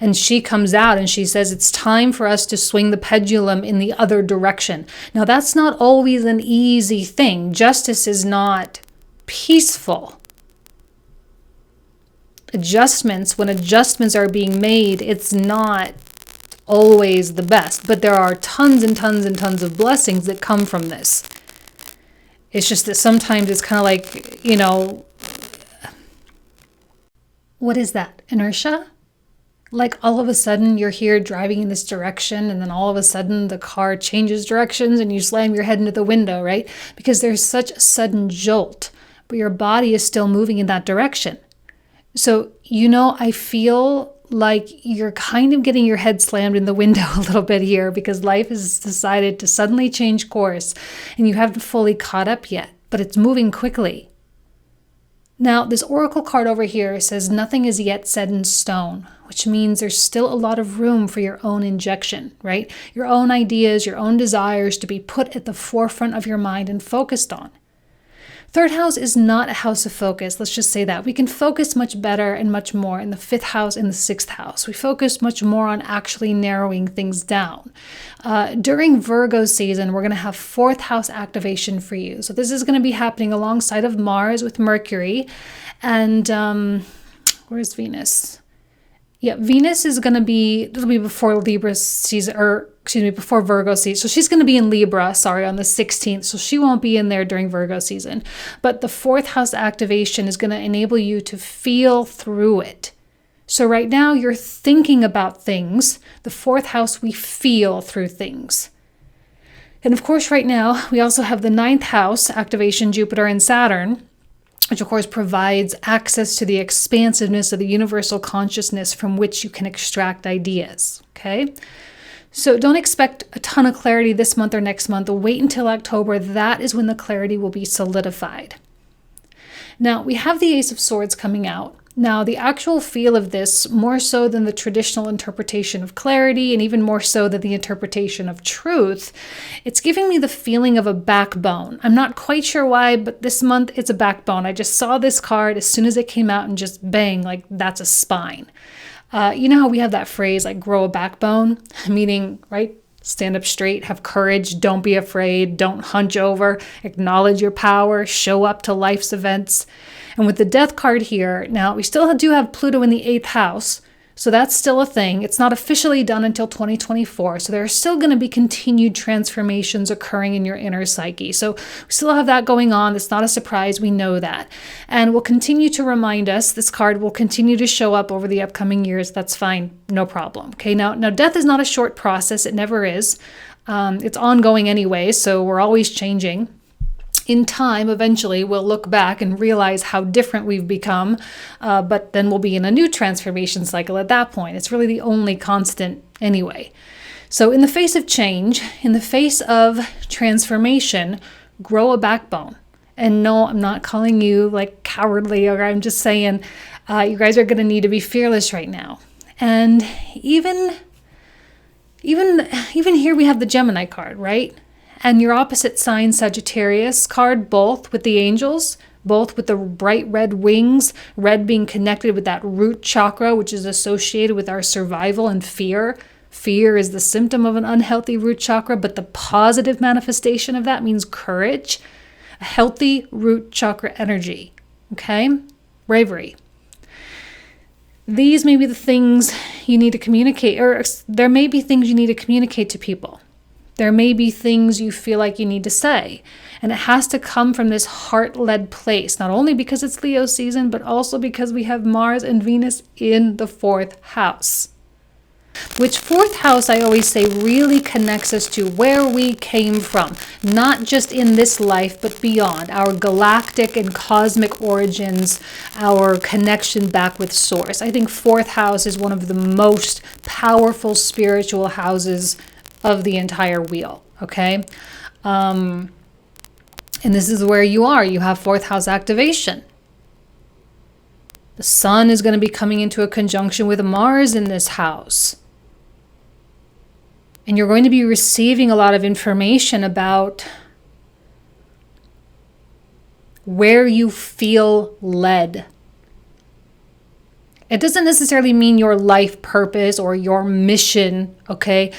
And she comes out and she says, it's time for us to swing the pendulum in the other direction. Now, that's not always an easy thing. Justice is not peaceful. When adjustments are being made, it's not always the best. But there are tons and tons and tons of blessings that come from this. It's just that sometimes it's kind of what is that? Inertia? All of a sudden you're here driving in this direction and then all of a sudden the car changes directions and you slam your head into the window, right? Because there's such a sudden jolt, but your body is still moving in that direction. So, I feel like you're kind of getting your head slammed in the window a little bit here because life has decided to suddenly change course and you haven't fully caught up yet, but it's moving quickly. Now, this oracle card over here says nothing is yet set in stone, which means there's still a lot of room for your own injection, right? Your own ideas, your own desires to be put at the forefront of your mind and focused on. Third house is not a house of focus. Let's just say that. We can focus much better and much more in the fifth house and the sixth house. We focus much more on actually narrowing things down. During Virgo season, we're going to have fourth house activation for you. So this is going to be happening alongside of Mars with Mercury. And where's Venus? Yeah, Venus is going to be, it'll be before Libra season, or excuse me, before Virgo season. So she's going to be in Libra, on the 16th. So she won't be in there during Virgo season. But the fourth house activation is going to enable you to feel through it. So right now you're thinking about things. The fourth house, we feel through things. And of course, right now, we also have the ninth house activation, Jupiter and Saturn, which of course provides access to the expansiveness of the universal consciousness from which you can extract ideas, okay? So don't expect a ton of clarity this month or next month. Wait until October. That is when the clarity will be solidified. Now, we have the Ace of Swords coming out. Now, the actual feel of this, more so than the traditional interpretation of clarity, and even more so than the interpretation of truth, it's giving me the feeling of a backbone. I'm not quite sure why, but this month it's a backbone. I just saw this card as soon as it came out and just bang, like that's a spine. You know how we have that phrase, like grow a backbone, meaning, right? Stand up straight, have courage, don't be afraid, don't hunch over, acknowledge your power, show up to life's events. And with the Death card here, now we still do have Pluto in the 8th house, so that's still a thing. It's not officially done until 2024, so there are still going to be continued transformations occurring in your inner psyche. So we still have that going on. It's not a surprise. We know that. And will continue to remind us. This card will continue to show up over the upcoming years. That's fine. No problem. Okay, now death is not a short process. It never is. It's ongoing anyway, so we're always changing. In time, eventually, we'll look back and realize how different we've become, but then we'll be in a new transformation cycle at that point. It's really the only constant anyway. So in the face of change, in the face of transformation, grow a backbone. And no, I'm not calling you like cowardly, or I'm just saying you guys are going to need to be fearless right now. And even here we have the Gemini card, right? And your opposite sign, Sagittarius card, both with the angels, both with the bright red wings, red being connected with that root chakra, which is associated with our survival and fear. Fear is the symptom of an unhealthy root chakra, but the positive manifestation of that means courage, a healthy root chakra energy, okay? Bravery. These may be the things you need to communicate, or there may be things you need to communicate to people. There may be things you feel like you need to say, and it has to come from this heart-led place, not only because it's Leo season, but also because we have Mars and Venus in the 4th house. Which 4th house, I always say, really connects us to where we came from, not just in this life, but beyond, our galactic and cosmic origins, our connection back with Source. I think 4th house is one of the most powerful spiritual houses of the entire wheel, okay? And this is where you are. You have 4th house activation. The sun is going to be coming into a conjunction with Mars in this house. And you're going to be receiving a lot of information about where you feel led. It doesn't necessarily mean your life purpose or your mission, okay?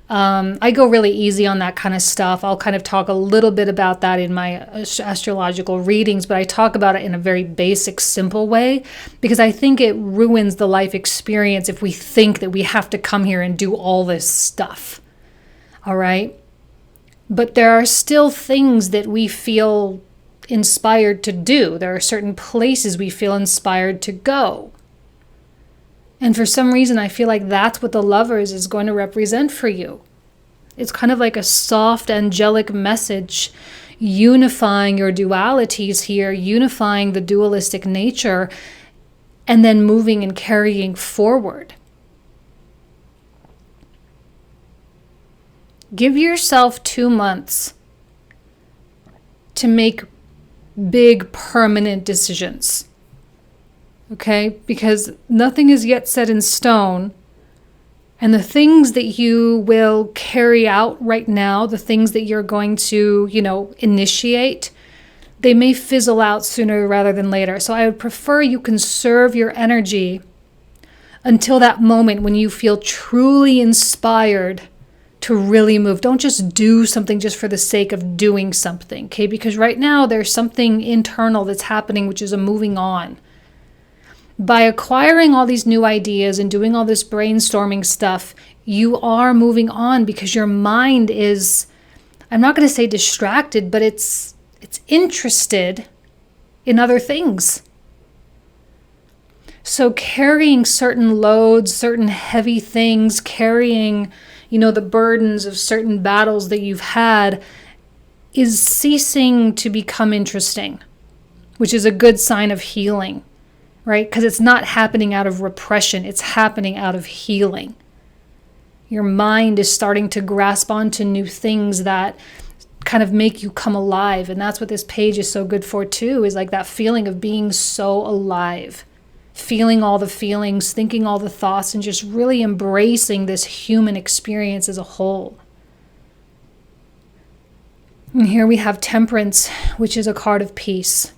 I go really easy on that kind of stuff. I'll kind of talk a little bit about that in my astrological readings, but I talk about it in a very basic, simple way because I think it ruins the life experience if we think that we have to come here and do all this stuff. All right? But there are still things that we feel inspired to do. There are certain places we feel inspired to go. And for some reason, I feel like that's what the Lovers is going to represent for you. It's kind of like a soft, angelic message, unifying your dualities here, unifying the dualistic nature, and then moving and carrying forward. Give yourself 2 months to make big, permanent decisions. Okay, because nothing is yet set in stone. And the things that you will carry out right now, the things that you're going to, initiate, they may fizzle out sooner rather than later. So I would prefer you conserve your energy until that moment when you feel truly inspired to really move. Don't just do something just for the sake of doing something, okay? Because right now there's something internal that's happening, which is a moving on. By acquiring all these new ideas and doing all this brainstorming stuff, you are moving on because your mind is, I'm not going to say distracted, but it's interested in other things. So carrying certain loads, certain heavy things, carrying, the burdens of certain battles that you've had is ceasing to become interesting, which is a good sign of healing, right? Because it's not happening out of repression, it's happening out of healing. Your mind is starting to grasp onto new things that kind of make you come alive. And that's what this page is so good for too, is like that feeling of being so alive. Feeling all the feelings, thinking all the thoughts, and just really embracing this human experience as a whole. And here we have Temperance, which is a card of peace.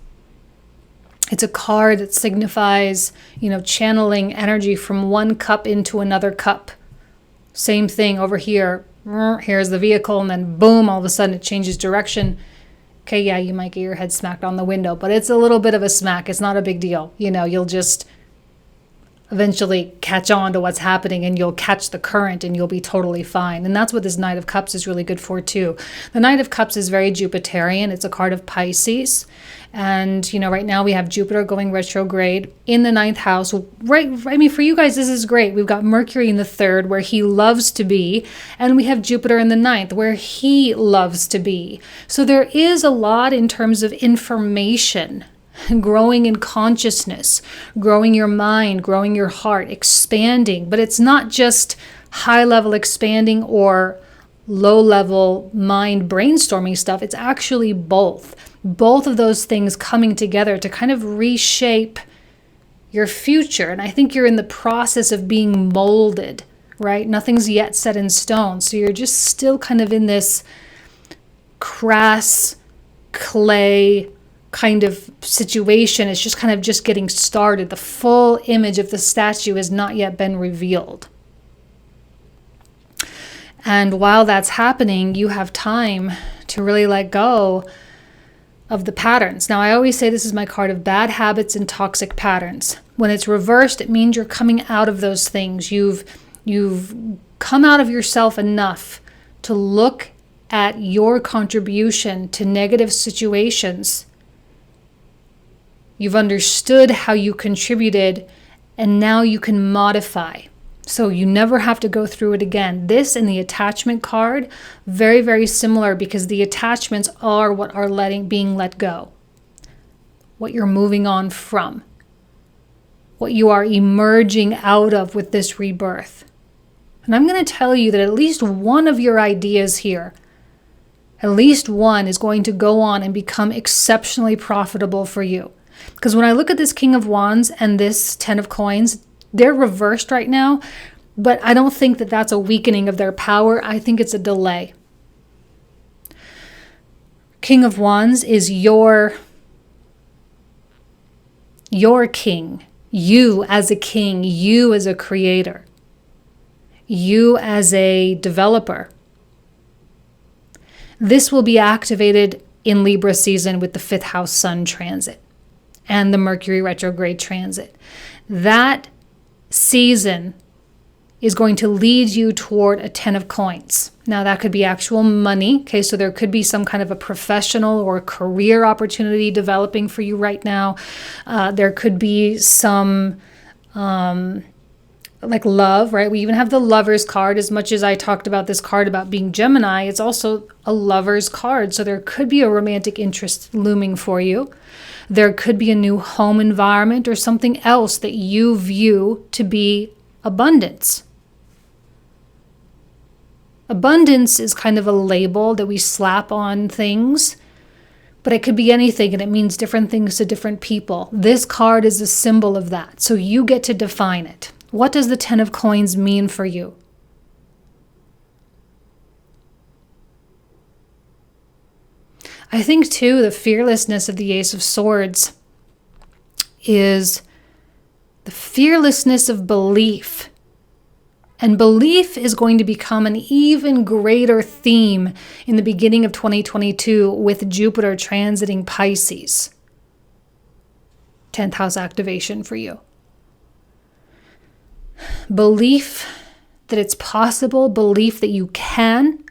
It's a card that signifies, channeling energy from one cup into another cup. Same thing over here. Here's the vehicle, and then boom, all of a sudden it changes direction. Okay, yeah, you might get your head smacked on the window, but it's a little bit of a smack. It's not a big deal. You'll just eventually catch on to what's happening, and you'll catch the current, and you'll be totally fine. And that's what this Knight of Cups is really good for too. The Knight of Cups is very Jupiterian. It's a card of Pisces. And, right now we have Jupiter going retrograde in the 9th house. Right. I mean, for you guys, this is great. We've got Mercury in the 3rd where he loves to be. And we have Jupiter in the 9th where he loves to be. So there is a lot in terms of information, growing in consciousness, growing your mind, growing your heart, expanding. But it's not just high level expanding or low level mind brainstorming stuff. It's actually both. Both of those things coming together to kind of reshape your future. And I think you're in the process of being molded, right? Nothing's yet set in stone. So you're just still kind of in this crass clay kind of situation. It's just kind of just getting started. The full image of the statue has not yet been revealed. And while that's happening, you have time to really let go of the patterns. Now, I always say this is my card of bad habits and toxic patterns. When it's reversed, it means you're coming out of those things. You've come out of yourself enough to look at your contribution to negative situations. You've understood how you contributed, and now you can modify. So you never have to go through it again. This and the attachment card, very, very similar, because the attachments are what are being let go. What you're moving on from. What you are emerging out of with this rebirth. And I'm going to tell you that at least one of your ideas here, at least one, is going to go on and become exceptionally profitable for you. Because when I look at this King of Wands and this 10 of Coins, they're reversed right now, but I don't think that that's a weakening of their power. I think it's a delay. King of Wands is your king. You as a king, you as a creator, you as a developer. This will be activated in Libra season with the 5th house sun transit and the Mercury retrograde transit. That season is going to lead you toward a 10 of coins. Now that could be actual money. Okay, so there could be some kind of a professional or career opportunity developing for you right now. There could be some like love, right? We even have the Lover's card. As much as I talked about this card about being Gemini, it's also a Lover's card. So there could be a romantic interest looming for you. There could be a new home environment or something else that you view to be abundance. Abundance is kind of a label that we slap on things, but it could be anything, and it means different things to different people. This card is a symbol of that, so you get to define it. What does the 10 of coins mean for you? I think too, the fearlessness of the Ace of Swords is the fearlessness of belief. And belief is going to become an even greater theme in the beginning of 2022 with Jupiter transiting Pisces. 10th house activation for you. Belief that it's possible, belief that you can,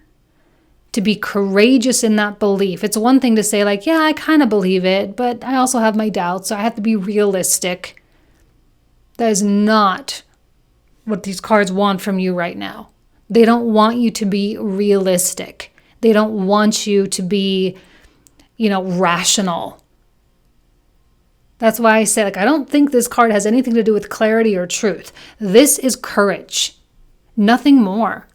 to be courageous in that belief. It's one thing to say like, yeah, I kind of believe it, but I also have my doubts, so I have to be realistic. That is not what these cards want from you right now. They don't want you to be realistic. They don't want you to be, rational. That's why I say, I don't think this card has anything to do with clarity or truth. This is courage. Nothing more.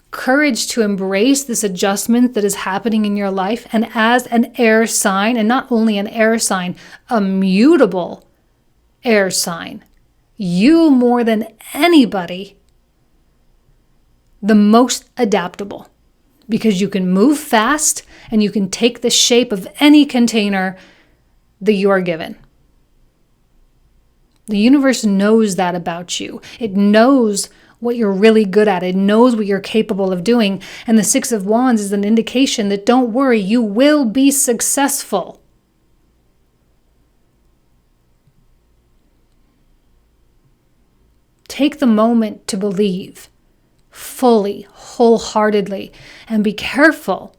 Courage to embrace this adjustment that is happening in your life. And as an air sign, and not only an air sign, a mutable air sign, you more than anybody, the most adaptable, because you can move fast and you can take the shape of any container that you are given. The universe knows that about you. It knows what you're really good at. It knows what you're capable of doing. And the Six of Wands is an indication that don't worry, you will be successful. Take the moment to believe fully, wholeheartedly, and be careful,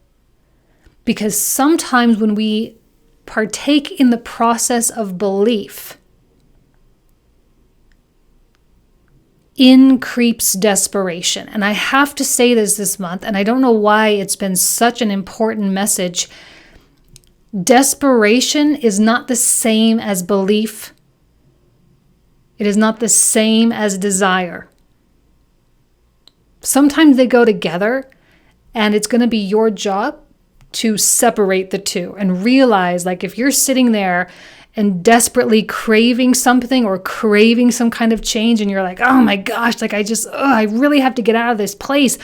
because sometimes when we partake in the process of belief, in creeps desperation. And I have to say this month, and I don't know why it's been such an important message. Desperation is not the same as belief. It is not the same as desire. Sometimes they go together, and it's going to be your job to separate the two and realize, if you're sitting there and desperately craving something or craving some kind of change, and you're like, oh my gosh, I really have to get out of this place.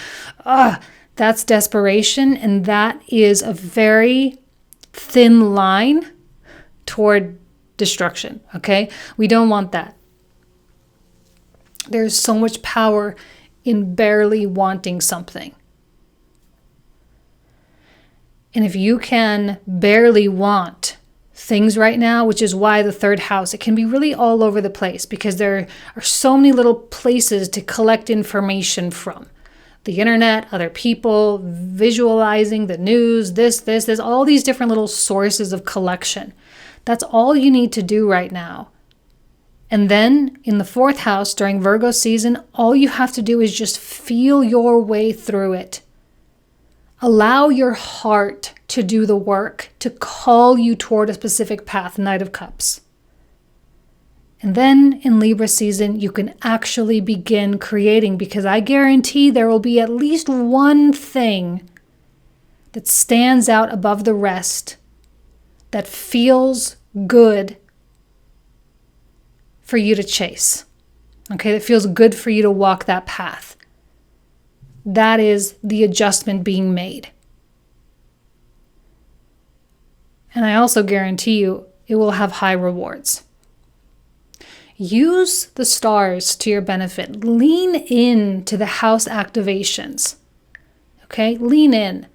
That's desperation, and that is a very thin line toward destruction, okay? We don't want that. There's so much power in barely wanting something. And if you can barely want things right now, which is why the third house, it can be really all over the place, because there are so many little places to collect information from. The internet, other people, visualizing the news, this, all these different little sources of collection. That's all you need to do right now. And then in the fourth house during Virgo season, all you have to do is just feel your way through it. Allow your heart to do the work, to call you toward a specific path, Knight of Cups. And then in Libra season, you can actually begin creating, because I guarantee there will be at least one thing that stands out above the rest, that feels good for you to chase. Okay, that feels good for you to walk that path. That is the adjustment being made. And I also guarantee you it will have high rewards. Use the stars to your benefit. Lean in to the house activations. Okay, lean in.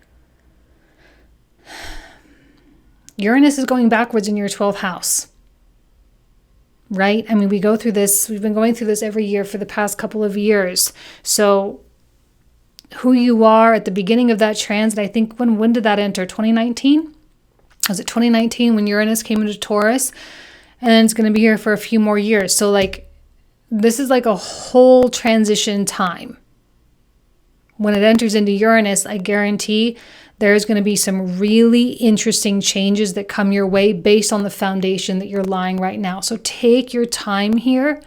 Uranus is going backwards in your 12th house. Right? I mean, we go through this. We've been going through this every year for the past couple of years. So who you are at the beginning of that transit, I think, when did that enter? 2019? Was it 2019 when Uranus came into Taurus? And it's going to be here for a few more years. So this is a whole transition time. When it enters into Uranus, I guarantee there's going to be some really interesting changes that come your way based on the foundation that you're lying right now. So take your time here,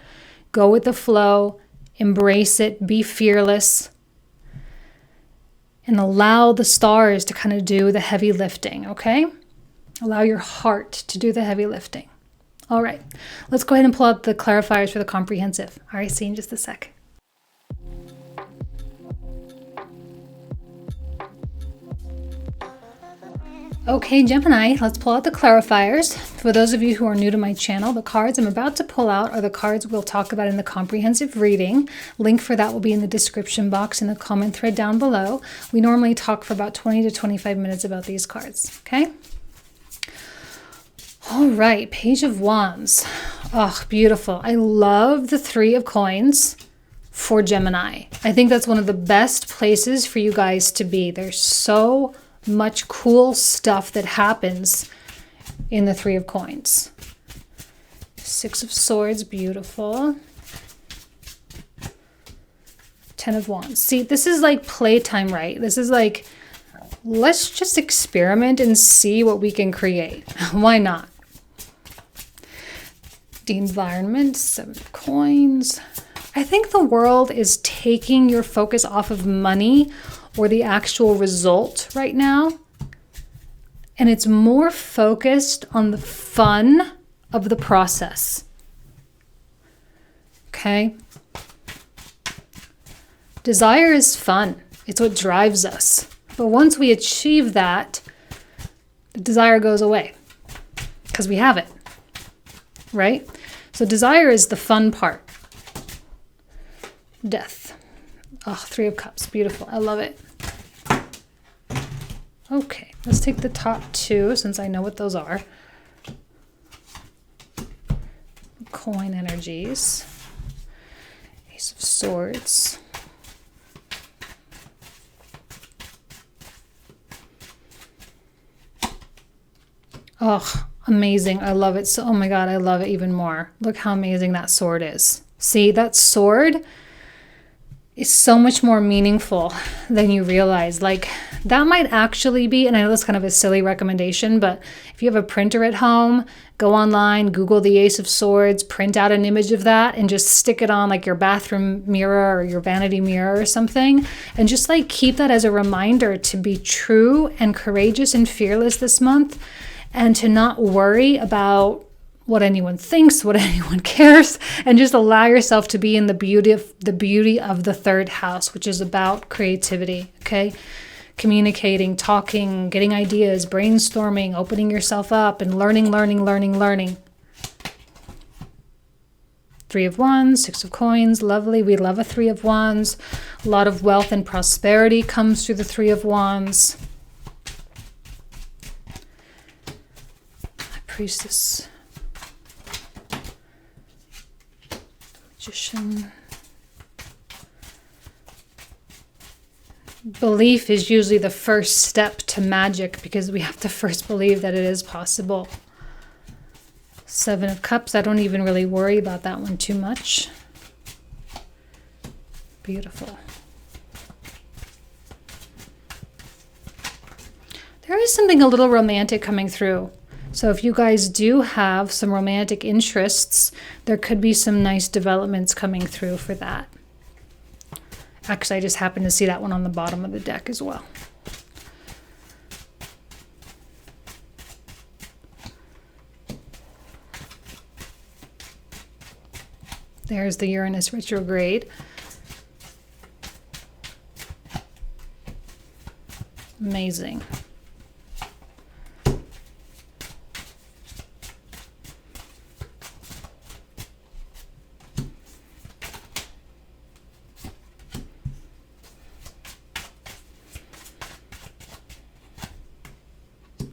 go with the flow, embrace it, be fearless, and allow the stars to kind of do the heavy lifting, okay? Allow your heart to do the heavy lifting. All right, let's go ahead and pull out the clarifiers for the comprehensive. All right, see you in just a sec. Okay, Gemini, let's pull out the clarifiers. For those of you who are new to my channel, the cards I'm about to pull out are the cards we'll talk about in the comprehensive reading. Link for that will be in the description box in the comment thread down below. We normally talk for about 20 to 25 minutes about these cards, okay? All right, Page of Wands. Oh, beautiful. I love the Three of Coins for Gemini. I think that's one of the best places for you guys to be. There's so much cool stuff that happens in the Three of Coins. Six of Swords, beautiful. Ten of Wands. See, this is like playtime, right? This is like, let's just experiment and see what we can create. Why not? The environment, Seven of Coins. I think the world is taking your focus off of money or the actual result right now. And it's more focused on the fun of the process. Okay? Desire is fun. It's what drives us. But once we achieve that, the desire goes away because we have it. Right? So desire is the fun part. Death. Oh, Three of Cups. Beautiful. I love it. Okay, let's take the top two since I know what those are. Coin energies. Ace of Swords. Oh, amazing. I love it. So, oh my God, I love it even more. Look how amazing that sword is. See, that sword is so much more meaningful than you realize. Like, that might actually be, and I know that's kind of a silly recommendation, but if you have a printer at home, go online, Google the Ace of Swords, print out an image of that, and just stick it on like your bathroom mirror or your vanity mirror or something. And just like keep that as a reminder to be true and courageous and fearless this month, and to not worry about what anyone thinks, what anyone cares, and just allow yourself to be in the beauty of the third house, which is about creativity, okay? Communicating, talking, getting ideas, brainstorming, opening yourself up, and learning. Three of Wands, Six of Coins, lovely. We love a Three of Wands. A lot of wealth and prosperity comes through the Three of Wands. Priestess. Magician. Belief is usually the first step to magic because we have to first believe that it is possible. Seven of Cups. I don't even really worry about that one too much. Beautiful. There is something a little romantic coming through. So if you guys do have some romantic interests, there could be some nice developments coming through for that. Actually, I just happened to see that one on the bottom of the deck as well. There's the Uranus retrograde. Amazing.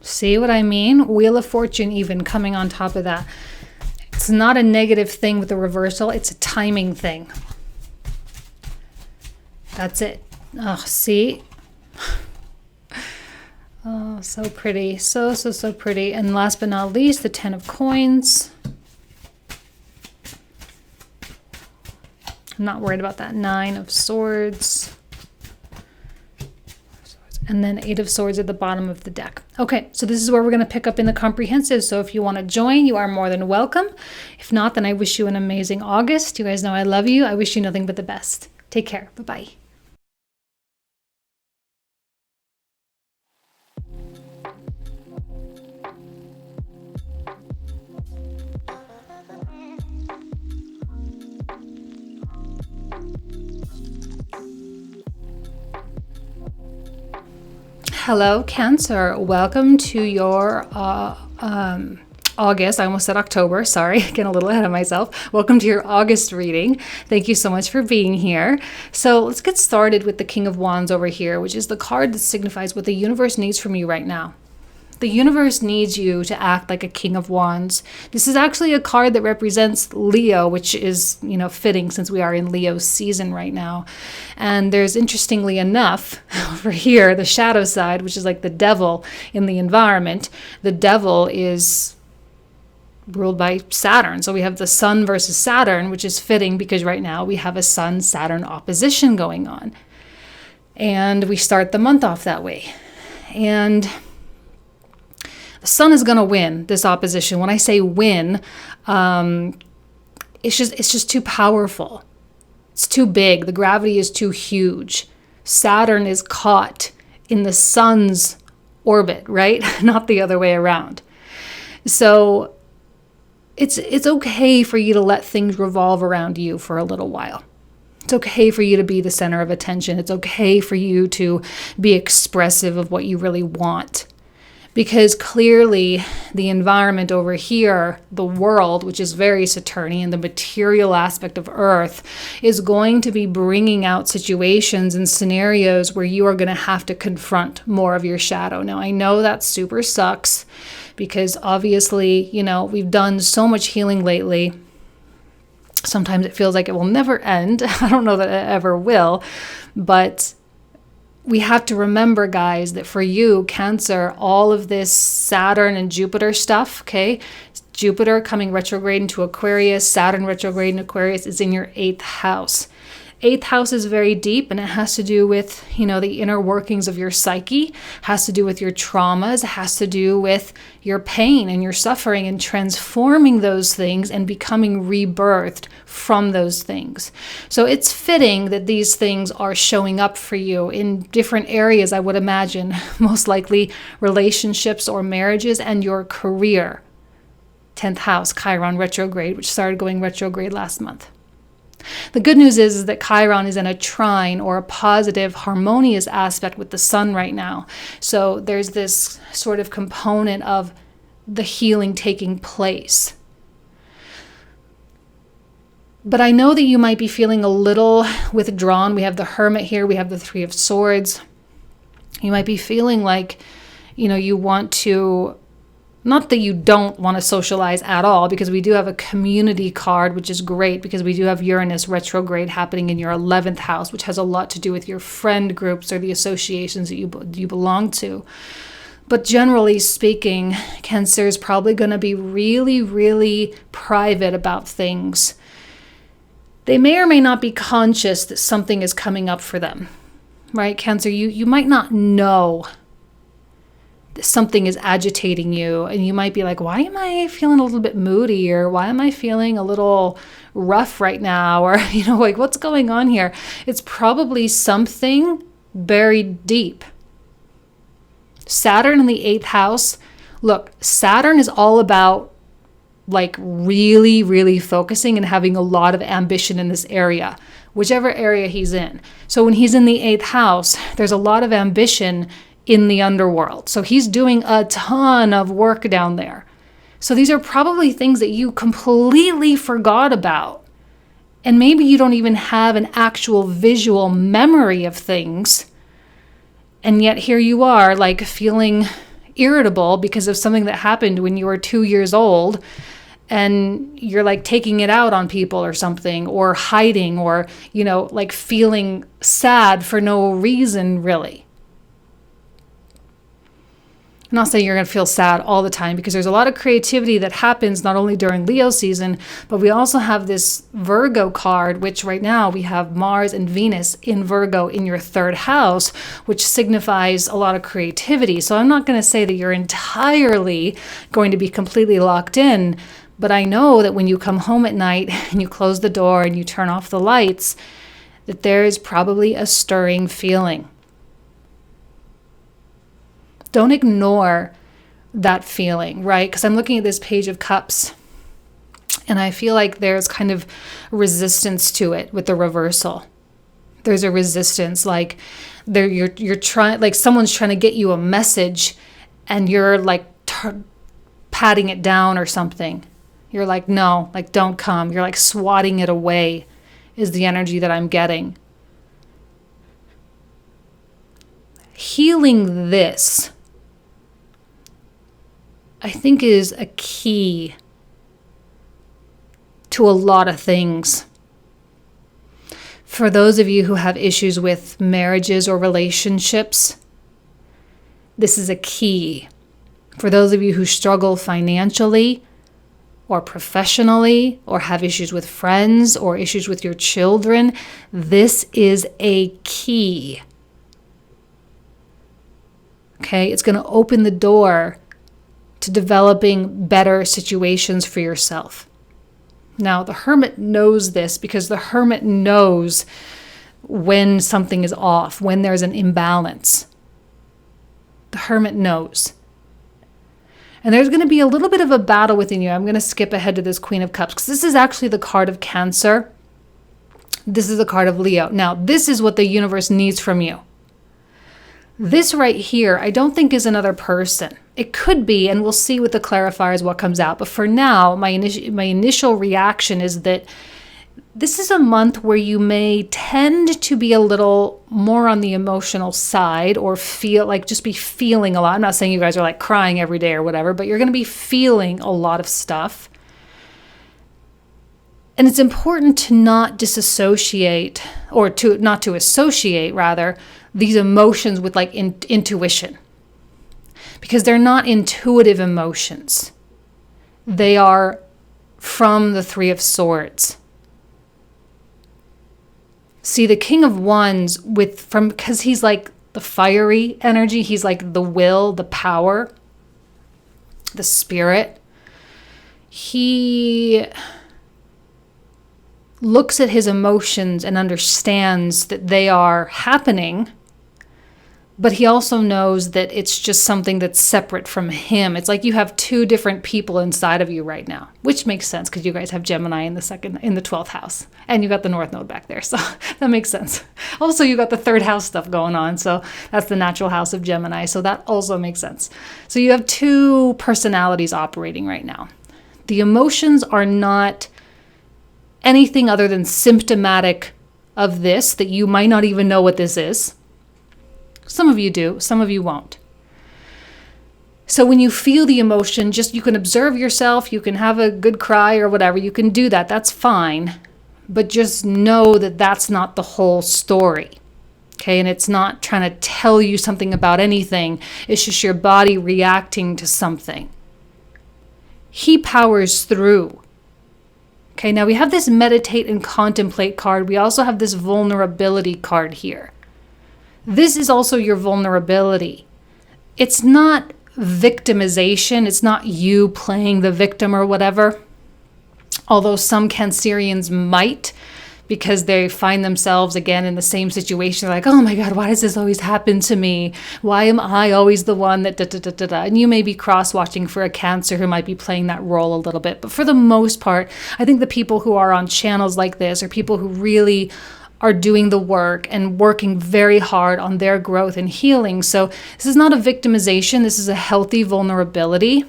See what I mean? Wheel of Fortune even coming on top of that. It's not a negative thing with the reversal. It's a timing thing. That's it. Oh, see? Oh, so pretty. So pretty. And last but not least, the Ten of Coins. I'm not worried about that. Nine of Swords. And then Eight of Swords at the bottom of the deck. Okay, so this is where we're going to pick up in the comprehensive. So if you want to join, you are more than welcome. If not, then I wish you an amazing August. You guys know I love you. I wish you nothing but the best. Take care. Bye-bye. Hello, Cancer. Welcome to your August. I almost said October. Sorry, getting a little ahead of myself. Welcome to your August reading. Thank you so much for being here. So let's get started with the King of Wands over here, which is the card that signifies what the universe needs from you right now. The universe needs you to act like a King of Wands. This is actually a card that represents Leo, which is, fitting since we are in Leo season right now. And there's, interestingly enough, over here, the shadow side, which is like the devil in the environment. The devil is ruled by Saturn. So we have the Sun versus Saturn, which is fitting because right now we have a Sun-Saturn opposition going on. And we start the month off that way. And the Sun is going to win this opposition. When I say win, it's just too powerful. It's too big. The gravity is too huge. Saturn is caught in the Sun's orbit, right? Not the other way around. So it's okay for you to let things revolve around you for a little while. It's okay for you to be the center of attention. It's okay for you to be expressive of what you really want. Because clearly the environment over here, the world, which is very Saturnian, the material aspect of Earth, is going to be bringing out situations and scenarios where you are going to have to confront more of your shadow. Now, I know that super sucks because obviously, we've done so much healing lately. Sometimes it feels like it will never end. I don't know that it ever will, but we have to remember, guys, that for you, Cancer, all of this Saturn and Jupiter stuff, okay? Jupiter coming retrograde into Aquarius, Saturn retrograde in Aquarius is in your 8th house. 8th house is very deep, and it has to do with, the inner workings of your psyche, has to do with your traumas, has to do with your pain and your suffering and transforming those things and becoming rebirthed from those things. So it's fitting that these things are showing up for you in different areas, I would imagine, most likely relationships or marriages and your career. 10th house, Chiron retrograde, which started going retrograde last month. The good news is that Chiron is in a trine or a positive, harmonious aspect with the Sun right now. So there's this sort of component of the healing taking place. But I know that you might be feeling a little withdrawn. We have the Hermit here. We have the Three of Swords. You might be feeling like, you want to... Not that you don't want to socialize at all, because we do have a community card, which is great because we do have Uranus retrograde happening in your 11th house, which has a lot to do with your friend groups or the associations that you belong to. But generally speaking, Cancer is probably going to be really, really private about things. They may or may not be conscious that something is coming up for them, right? Cancer, you might not know something is agitating you, and you might be like, why am I feeling a little bit moody, or why am I feeling a little rough right now, or what's going on here? It's probably something buried deep. Saturn in the 8th house. Look, Saturn is all about really, really focusing and having a lot of ambition in this area, whichever area he's in. So when he's in the 8th house, there's a lot of ambition in the underworld. So he's doing a ton of work down there. So these are probably things that you completely forgot about. And maybe you don't even have an actual visual memory of things. And yet here you are feeling irritable because of something that happened when you were 2 years old. And you're taking it out on people or something, or hiding, or, feeling sad for no reason really. I'm not saying you're going to feel sad all the time, because there's a lot of creativity that happens not only during Leo season, but we also have this Virgo card, which right now we have Mars and Venus in Virgo in your 3rd house, which signifies a lot of creativity. So I'm not going to say that you're entirely going to be completely locked in, but I know that when you come home at night and you close the door and you turn off the lights, that there is probably a stirring feeling. Don't ignore that feeling, right? Because I'm looking at this Page of Cups, and I feel like there's kind of resistance to it with the reversal. There's a resistance, like you're trying, like someone's trying to get you a message and you're like patting it down or something. You're like, no, like don't come. You're like swatting it away is the energy that I'm getting. Healing this, I think, is a key to a lot of things. For those of you who have issues with marriages or relationships, this is a key. For those of you who struggle financially or professionally or have issues with friends or issues with your children, this is a key. Okay, it's going to open the door to developing better situations for yourself. Now, the Hermit knows this because the Hermit knows when something is off, when there's an imbalance. The Hermit knows. And there's going to be a little bit of a battle within you. I'm going to skip ahead to this Queen of Cups because this is actually the card of Cancer. This is the card of Leo. Now, this is what the universe needs from you. This right here, I don't think is another person. It could be, and we'll see with the clarifiers what comes out. But for now, my initial reaction is that this is a month where you may tend to be a little more on the emotional side or feel like just be feeling a lot. I'm not saying you guys are like crying every day or whatever, but you're going to be feeling a lot of stuff. And it's important to not disassociate, or to not to associate rather, these emotions with like intuition, because they're not intuitive emotions. They are from the Three of Swords. See, the King of Wands because he's like the fiery energy, he's like the will, the power, the spirit. He looks at his emotions and understands that they are happening, but he also knows that it's just something that's separate from him. It's like you have two different people inside of you right now, which makes sense because you guys have Gemini in the 12th house, and you got the North Node back there, so that makes sense. Also, you got the third house stuff going on, so that's the natural house of Gemini, so that also makes sense. So you have two personalities operating right now. The emotions are not anything other than symptomatic of this, that you might not even know what this is. Some of you do, some of you won't. So when you feel the emotion, just you can observe yourself, you can have a good cry or whatever, you can do that, that's fine. But just know that that's not the whole story. Okay, and it's not trying to tell you something about anything, it's just your body reacting to something. He powers through. Okay, now we have this meditate and contemplate card. We also have this vulnerability card here. This is also your vulnerability. It's not victimization. It's not you playing the victim or whatever. Although some Cancerians might, because they find themselves again in the same situation. They're like, oh my God, why does this always happen to me? Why am I always the one that da-da-da-da-da? And you may be cross-watching for a Cancer who might be playing that role a little bit. But for the most part, I think the people who are on channels like this are people who really are doing the work and working very hard on their growth and healing. So this is not a victimization. This is a healthy vulnerability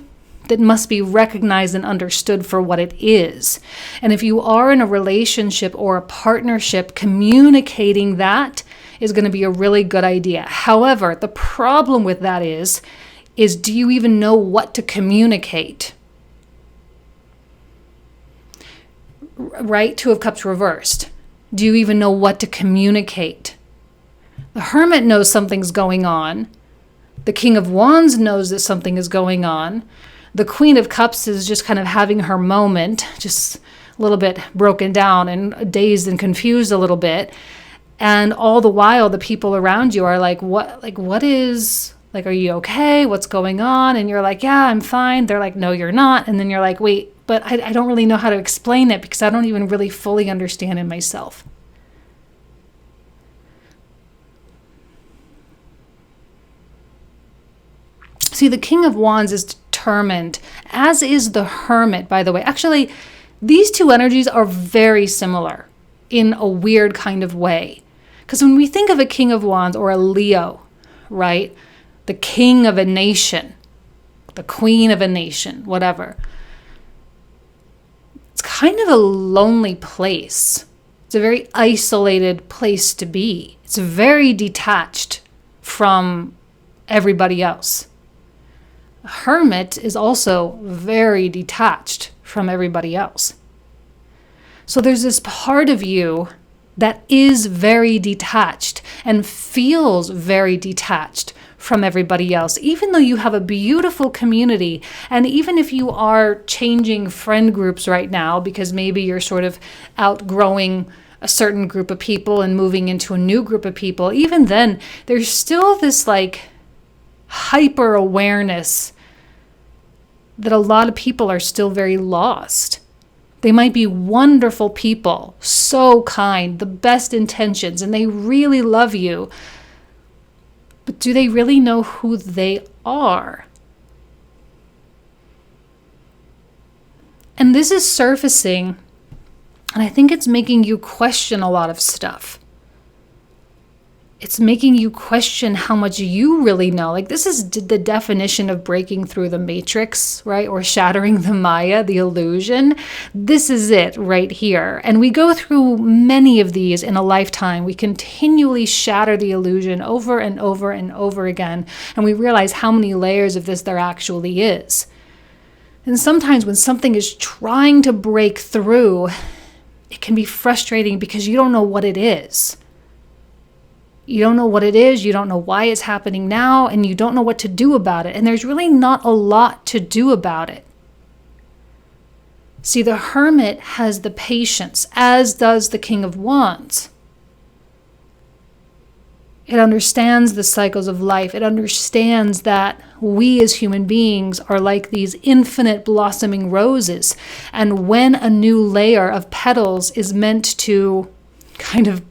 that must be recognized and understood for what it is. And if you are in a relationship or a partnership, communicating that is going to be a really good idea. However, the problem with that is do you even know what to communicate? Right? Two of Cups reversed. Do you even know what to communicate? The Hermit knows something's going on. The King of Wands knows that something is going on. The Queen of Cups is just kind of having her moment, just a little bit broken down and dazed and confused a little bit. And all the while, the people around you are like, what is, like, are you okay? What's going on? And you're like, yeah, I'm fine. They're like, no, you're not. And then you're like, wait, but I don't really know how to explain it because I don't even really fully understand it myself. See, the King of Wands is determined, as is the Hermit, by the way. Actually, these two energies are very similar in a weird kind of way. Because when we think of a King of Wands or a Leo, right? The king of a nation, the queen of a nation, whatever. It's kind of a lonely place. It's a very isolated place to be. It's very detached from everybody else. A hermit is also very detached from everybody else. So there's this part of you that is very detached and feels very detached from everybody else, even though you have a beautiful community. And even if you are changing friend groups right now, because maybe you're sort of outgrowing a certain group of people and moving into a new group of people, even then, there's still this like hyper awareness that a lot of people are still very lost. They might be wonderful people, so kind, the best intentions, and they really love you. But do they really know who they are? And this is surfacing, and I think it's making you question a lot of stuff. It's making you question how much you really know. Like, this is the definition of breaking through the matrix, right? Or shattering the Maya, the illusion. This is it right here. And we go through many of these in a lifetime. We continually shatter the illusion over and over and over again. And we realize how many layers of this there actually is. And sometimes when something is trying to break through, it can be frustrating because you don't know what it is. You don't know what it is, you don't know why it's happening now, and you don't know what to do about it. And there's really not a lot to do about it. See, the Hermit has the patience, as does the King of Wands. It understands the cycles of life. It understands that we as human beings are like these infinite blossoming roses. And when a new layer of petals is meant to kind of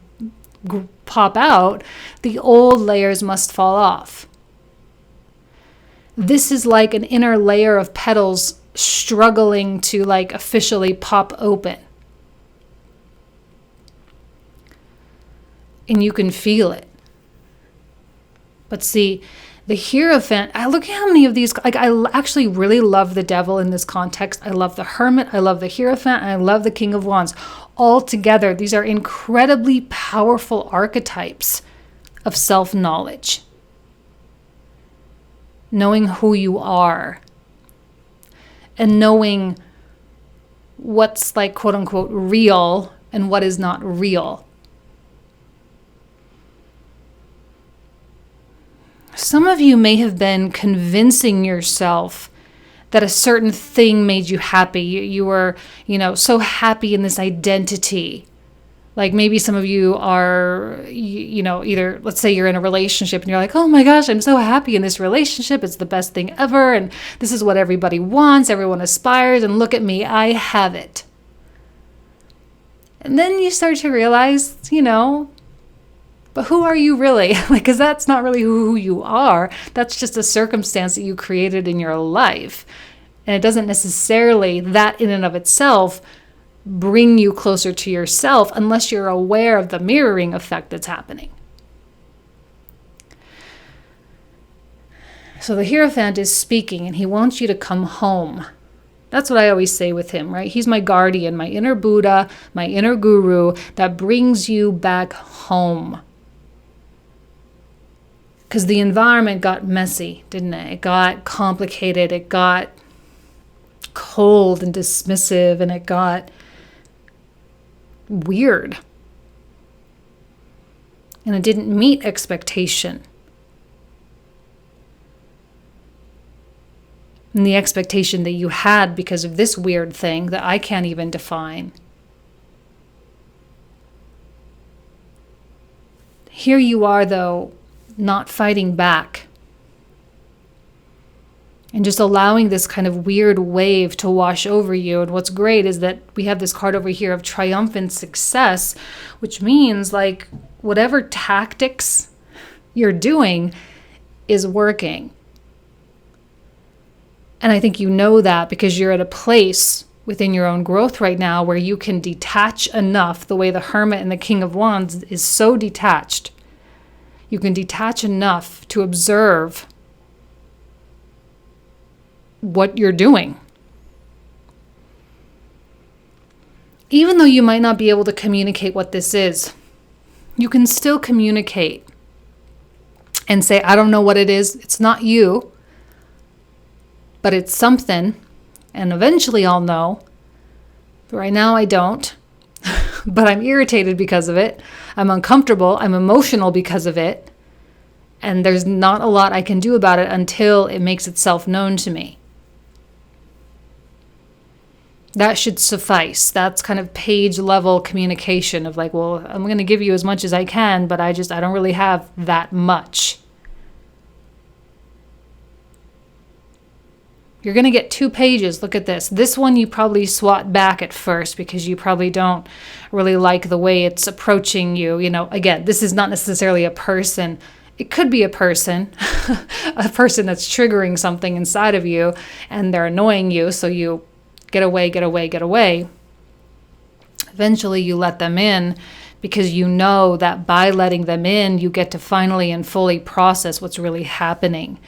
pop out, the old layers must fall off. This is like an inner layer of petals struggling to like officially pop open. And you can feel it. But see, the Hierophant, I look at how many of these, like I actually really love the Devil in this context. I love the Hermit, I love the Hierophant, and I love the King of Wands. All together, these are incredibly powerful archetypes of self-knowledge. Knowing who you are. And knowing what's like quote unquote real and what is not real. Some of you may have been convincing yourself that a certain thing made you happy. You were, so happy in this identity. Like maybe some of you are, either, let's say you're in a relationship and you're like, oh my gosh, I'm so happy in this relationship. It's the best thing ever. And this is what everybody wants. Everyone aspires. And look at me, I have it. And then you start to realize, but who are you really? Because that's not really who you are. That's just a circumstance that you created in your life. And it doesn't necessarily, that in and of itself, bring you closer to yourself unless you're aware of the mirroring effect that's happening. So the Hierophant is speaking and he wants you to come home. That's what I always say with him, right? He's my guardian, my inner Buddha, my inner guru that brings you back home. Because the environment got messy, didn't it? It got complicated. It got cold and dismissive, and it got weird. And it didn't meet expectation. And the expectation that you had because of this weird thing that I can't even define. Here you are, though, not fighting back and just allowing this kind of weird wave to wash over you. And what's great is that we have this card over here of triumphant success, which means like whatever tactics you're doing is working. And I think you know that because you're at a place within your own growth right now where you can detach enough, the way the Hermit and the King of Wands is so detached. You can detach enough to observe what you're doing. Even though you might not be able to communicate what this is, you can still communicate and say, I don't know what it is. It's not you, but it's something. And eventually I'll know. But right now I don't. But I'm irritated because of it. I'm uncomfortable. I'm emotional because of it. And there's not a lot I can do about it until it makes itself known to me. That should suffice. That's kind of page level communication of like, well, I'm going to give you as much as I can, but I don't really have that much. You're going to get 2 pages. Look at this. This one you probably swat back at first because you probably don't really like the way it's approaching you. You know, again, this is not necessarily a person. It could be a person, a person that's triggering something inside of you and they're annoying you. So you get away, get away, get away. Eventually you let them in because you know that by letting them in, you get to finally and fully process what's really happening.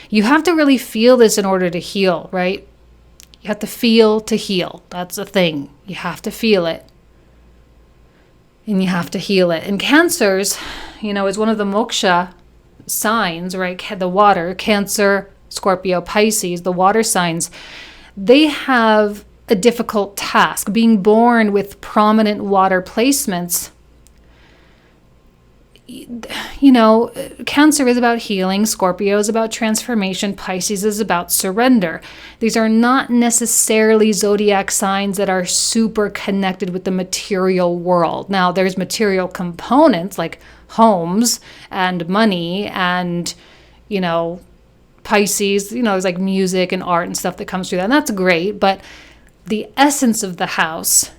You have to really feel this in order to heal, right? You have to feel to heal. That's a thing. You have to feel it. And you have to heal it. And Cancers, is one of the moksha signs, right? The water, Cancer, Scorpio, Pisces, the water signs. They have a difficult task. Being born with prominent water placements, Cancer is about healing, Scorpio is about transformation, Pisces is about surrender. These are not necessarily zodiac signs that are super connected with the material world. Now, there's material components like homes and money and, Pisces, there's like music and art and stuff that comes through that, and that's great, but the essence of the house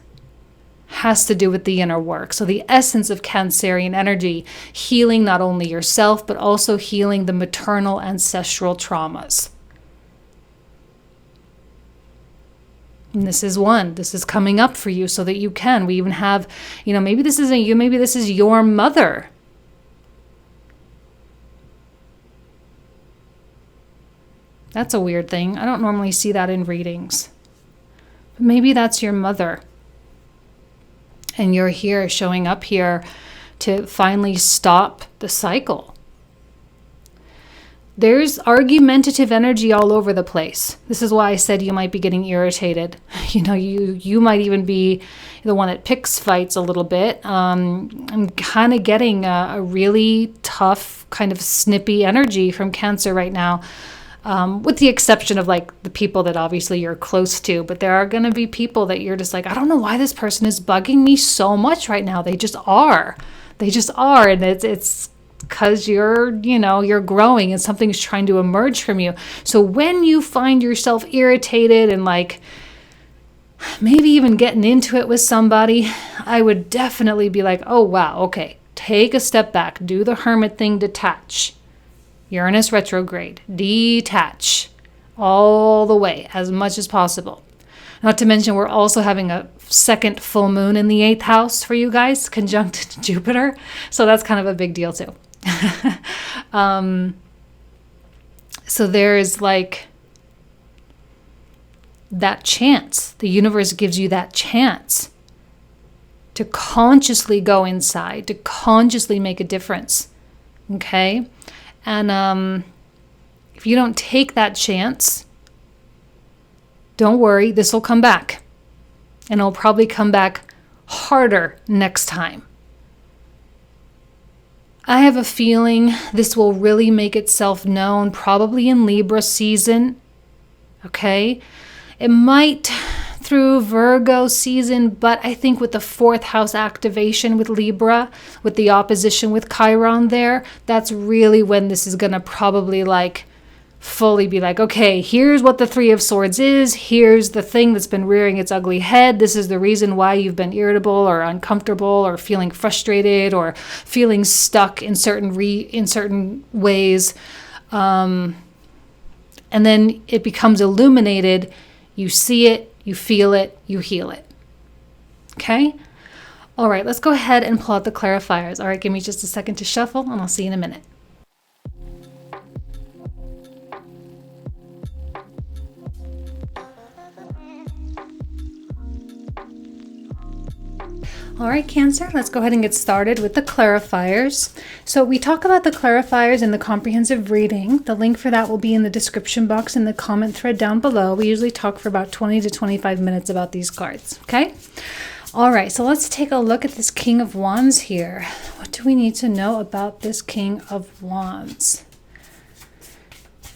has to do with the inner work. So the essence of Cancerian energy, healing not only yourself, but also healing the maternal ancestral traumas. And this is coming up for you so that you can. We even have, maybe this isn't you, maybe this is your mother. That's a weird thing. I don't normally see that in readings. But maybe that's your mother. And you're here, showing up here to finally stop the cycle. There's argumentative energy all over the place. This is why I said you might be getting irritated. You might even be the one that picks fights a little bit. I'm kind of getting a really tough, kind of snippy energy from Cancer right now. With the exception of like the people that obviously you're close to, but there are going to be people that you're just like, I don't know why this person is bugging me so much right now. They just are. And it's because you're growing and something's trying to emerge from you. So when you find yourself irritated and like maybe even getting into it with somebody, I would definitely be like, oh wow, okay, take a step back, do the hermit thing, detach. Uranus retrograde, detach all the way as much as possible. Not to mention we're also having a second full moon in the 8th house for you guys, conjunct Jupiter. So that's kind of a big deal too. So there is like that chance. The universe gives you that chance to consciously go inside, to consciously make a difference. Okay? And if you don't take that chance, don't worry, this will come back. And it'll probably come back harder next time. I have a feeling this will really make itself known probably in Libra season. Okay? It might through Virgo season, but I think with the 4th house activation with Libra, with the opposition with Chiron there, that's really when this is going to probably like fully be like, okay, here's what the 3 of Swords is. Here's the thing that's been rearing its ugly head. This is the reason why you've been irritable or uncomfortable or feeling frustrated or feeling stuck in certain ways. And then it becomes illuminated. you see it, you feel it, you heal it. Okay? All right, let's go ahead and pull out the clarifiers. All right, give me just a second to shuffle and I'll see you in a minute. All right, Cancer, let's go ahead and get started with the clarifiers. So we talk about the clarifiers in the comprehensive reading. The link for that will be in the description box in the comment thread down below. We usually talk for about 20 to 25 minutes about these cards, okay? All right, so let's take a look at this King of Wands here. What do we need to know about this King of Wands?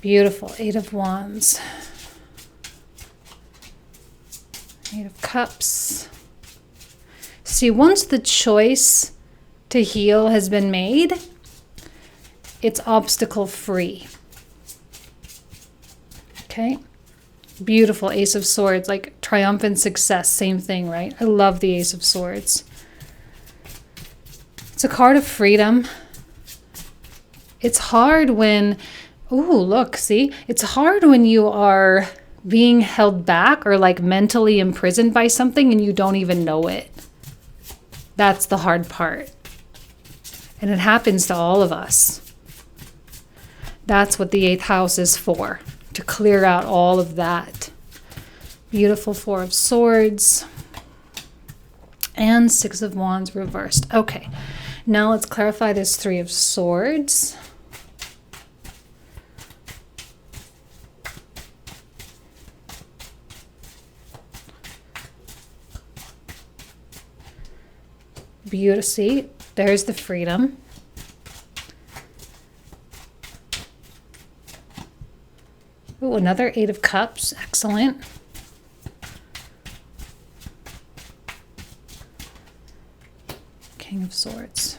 Beautiful, Eight of Wands. Eight of Cups. See, once the choice to heal has been made, it's obstacle free. Okay? Beautiful Ace of Swords, like triumphant success, same thing, right? I love the Ace of Swords. It's a card of freedom. It's hard when, ooh, look, see? It's hard when you are being held back or like mentally imprisoned by something and you don't even know it. That's the hard part. And it happens to all of us. That's what the 8th house is for, to clear out all of that. Beautiful Four of Swords and Six of Wands reversed. Okay, now let's clarify this Three of Swords. Beautiful. See, there's the freedom. Ooh, another Eight of Cups. Excellent. King of Swords.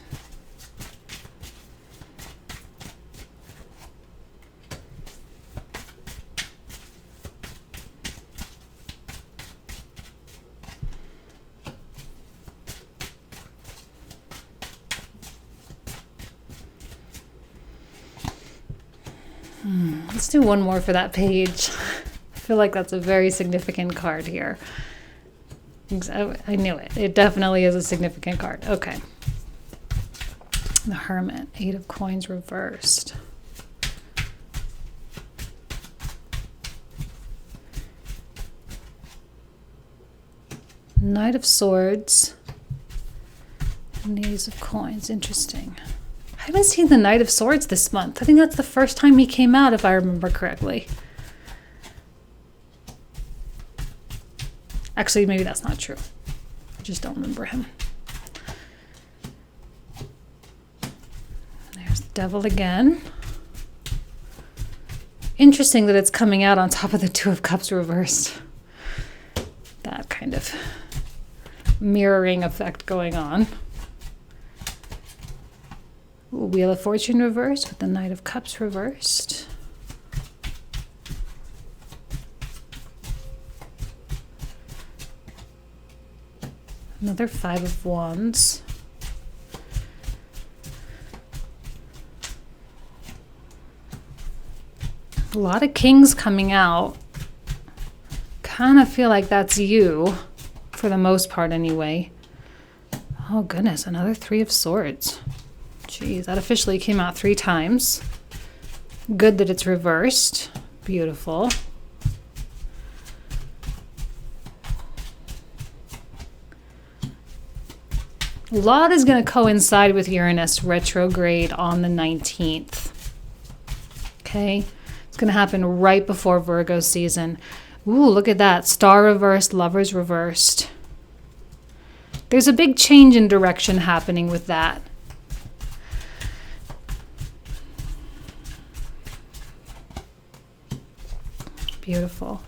Let's do one more for that page. I feel like that's a very significant card here. I knew it. It definitely is a significant card. Okay. The Hermit, Eight of Coins reversed. Knight of Swords and the Ace of Coins. Interesting. I haven't seen the Knight of Swords this month. I think that's the first time he came out, if I remember correctly. Actually, maybe that's not true. I just don't remember him. There's the Devil again. Interesting that it's coming out on top of the Two of Cups reversed. That kind of mirroring effect going on. Ooh, Wheel of Fortune reversed with the Knight of Cups reversed. Another Five of Wands. A lot of Kings coming out. Kind of feel like that's you, for the most part anyway. Oh goodness, another Three of Swords. Jeez, that officially came out 3 times. Good that it's reversed. Beautiful. A lot is going to coincide with Uranus retrograde on the 19th. Okay? It's going to happen right before Virgo season. Ooh, look at that. Star reversed, Lovers reversed. There's a big change in direction happening with that. Beautiful.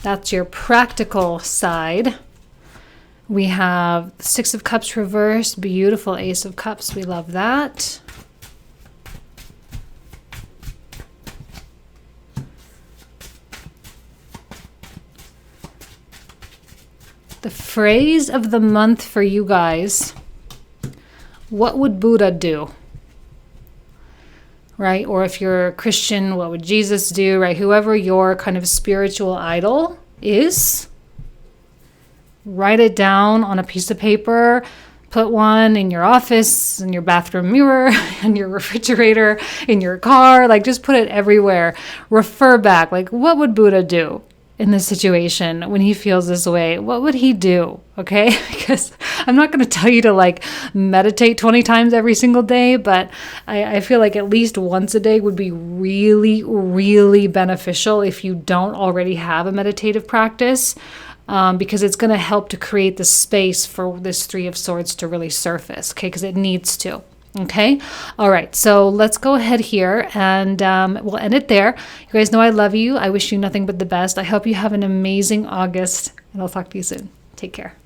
That's your practical side. We have the Six of Cups reversed. Beautiful Ace of Cups. We love that. The phrase of the month for you guys. What would Buddha do? right? Or if you're a Christian, what would Jesus do, right? Whoever your kind of spiritual idol is, write it down on a piece of paper. Put one in your office, in your bathroom mirror, in your refrigerator, in your car. Like, just put it everywhere. Refer back. Like, what would Buddha do in this situation when he feels this way? What would he do? Okay? Because I'm not going to tell you to like meditate 20 times every single day, but I feel like at least once a day would be really, really beneficial if you don't already have a meditative practice. Because it's going to help to create the space for this Three of Swords to really surface, okay? Because it needs to, okay? All right, so let's go ahead here and we'll end it there. You guys know I love you. I wish you nothing but the best. I hope you have an amazing August, and I'll talk to you soon. Take care.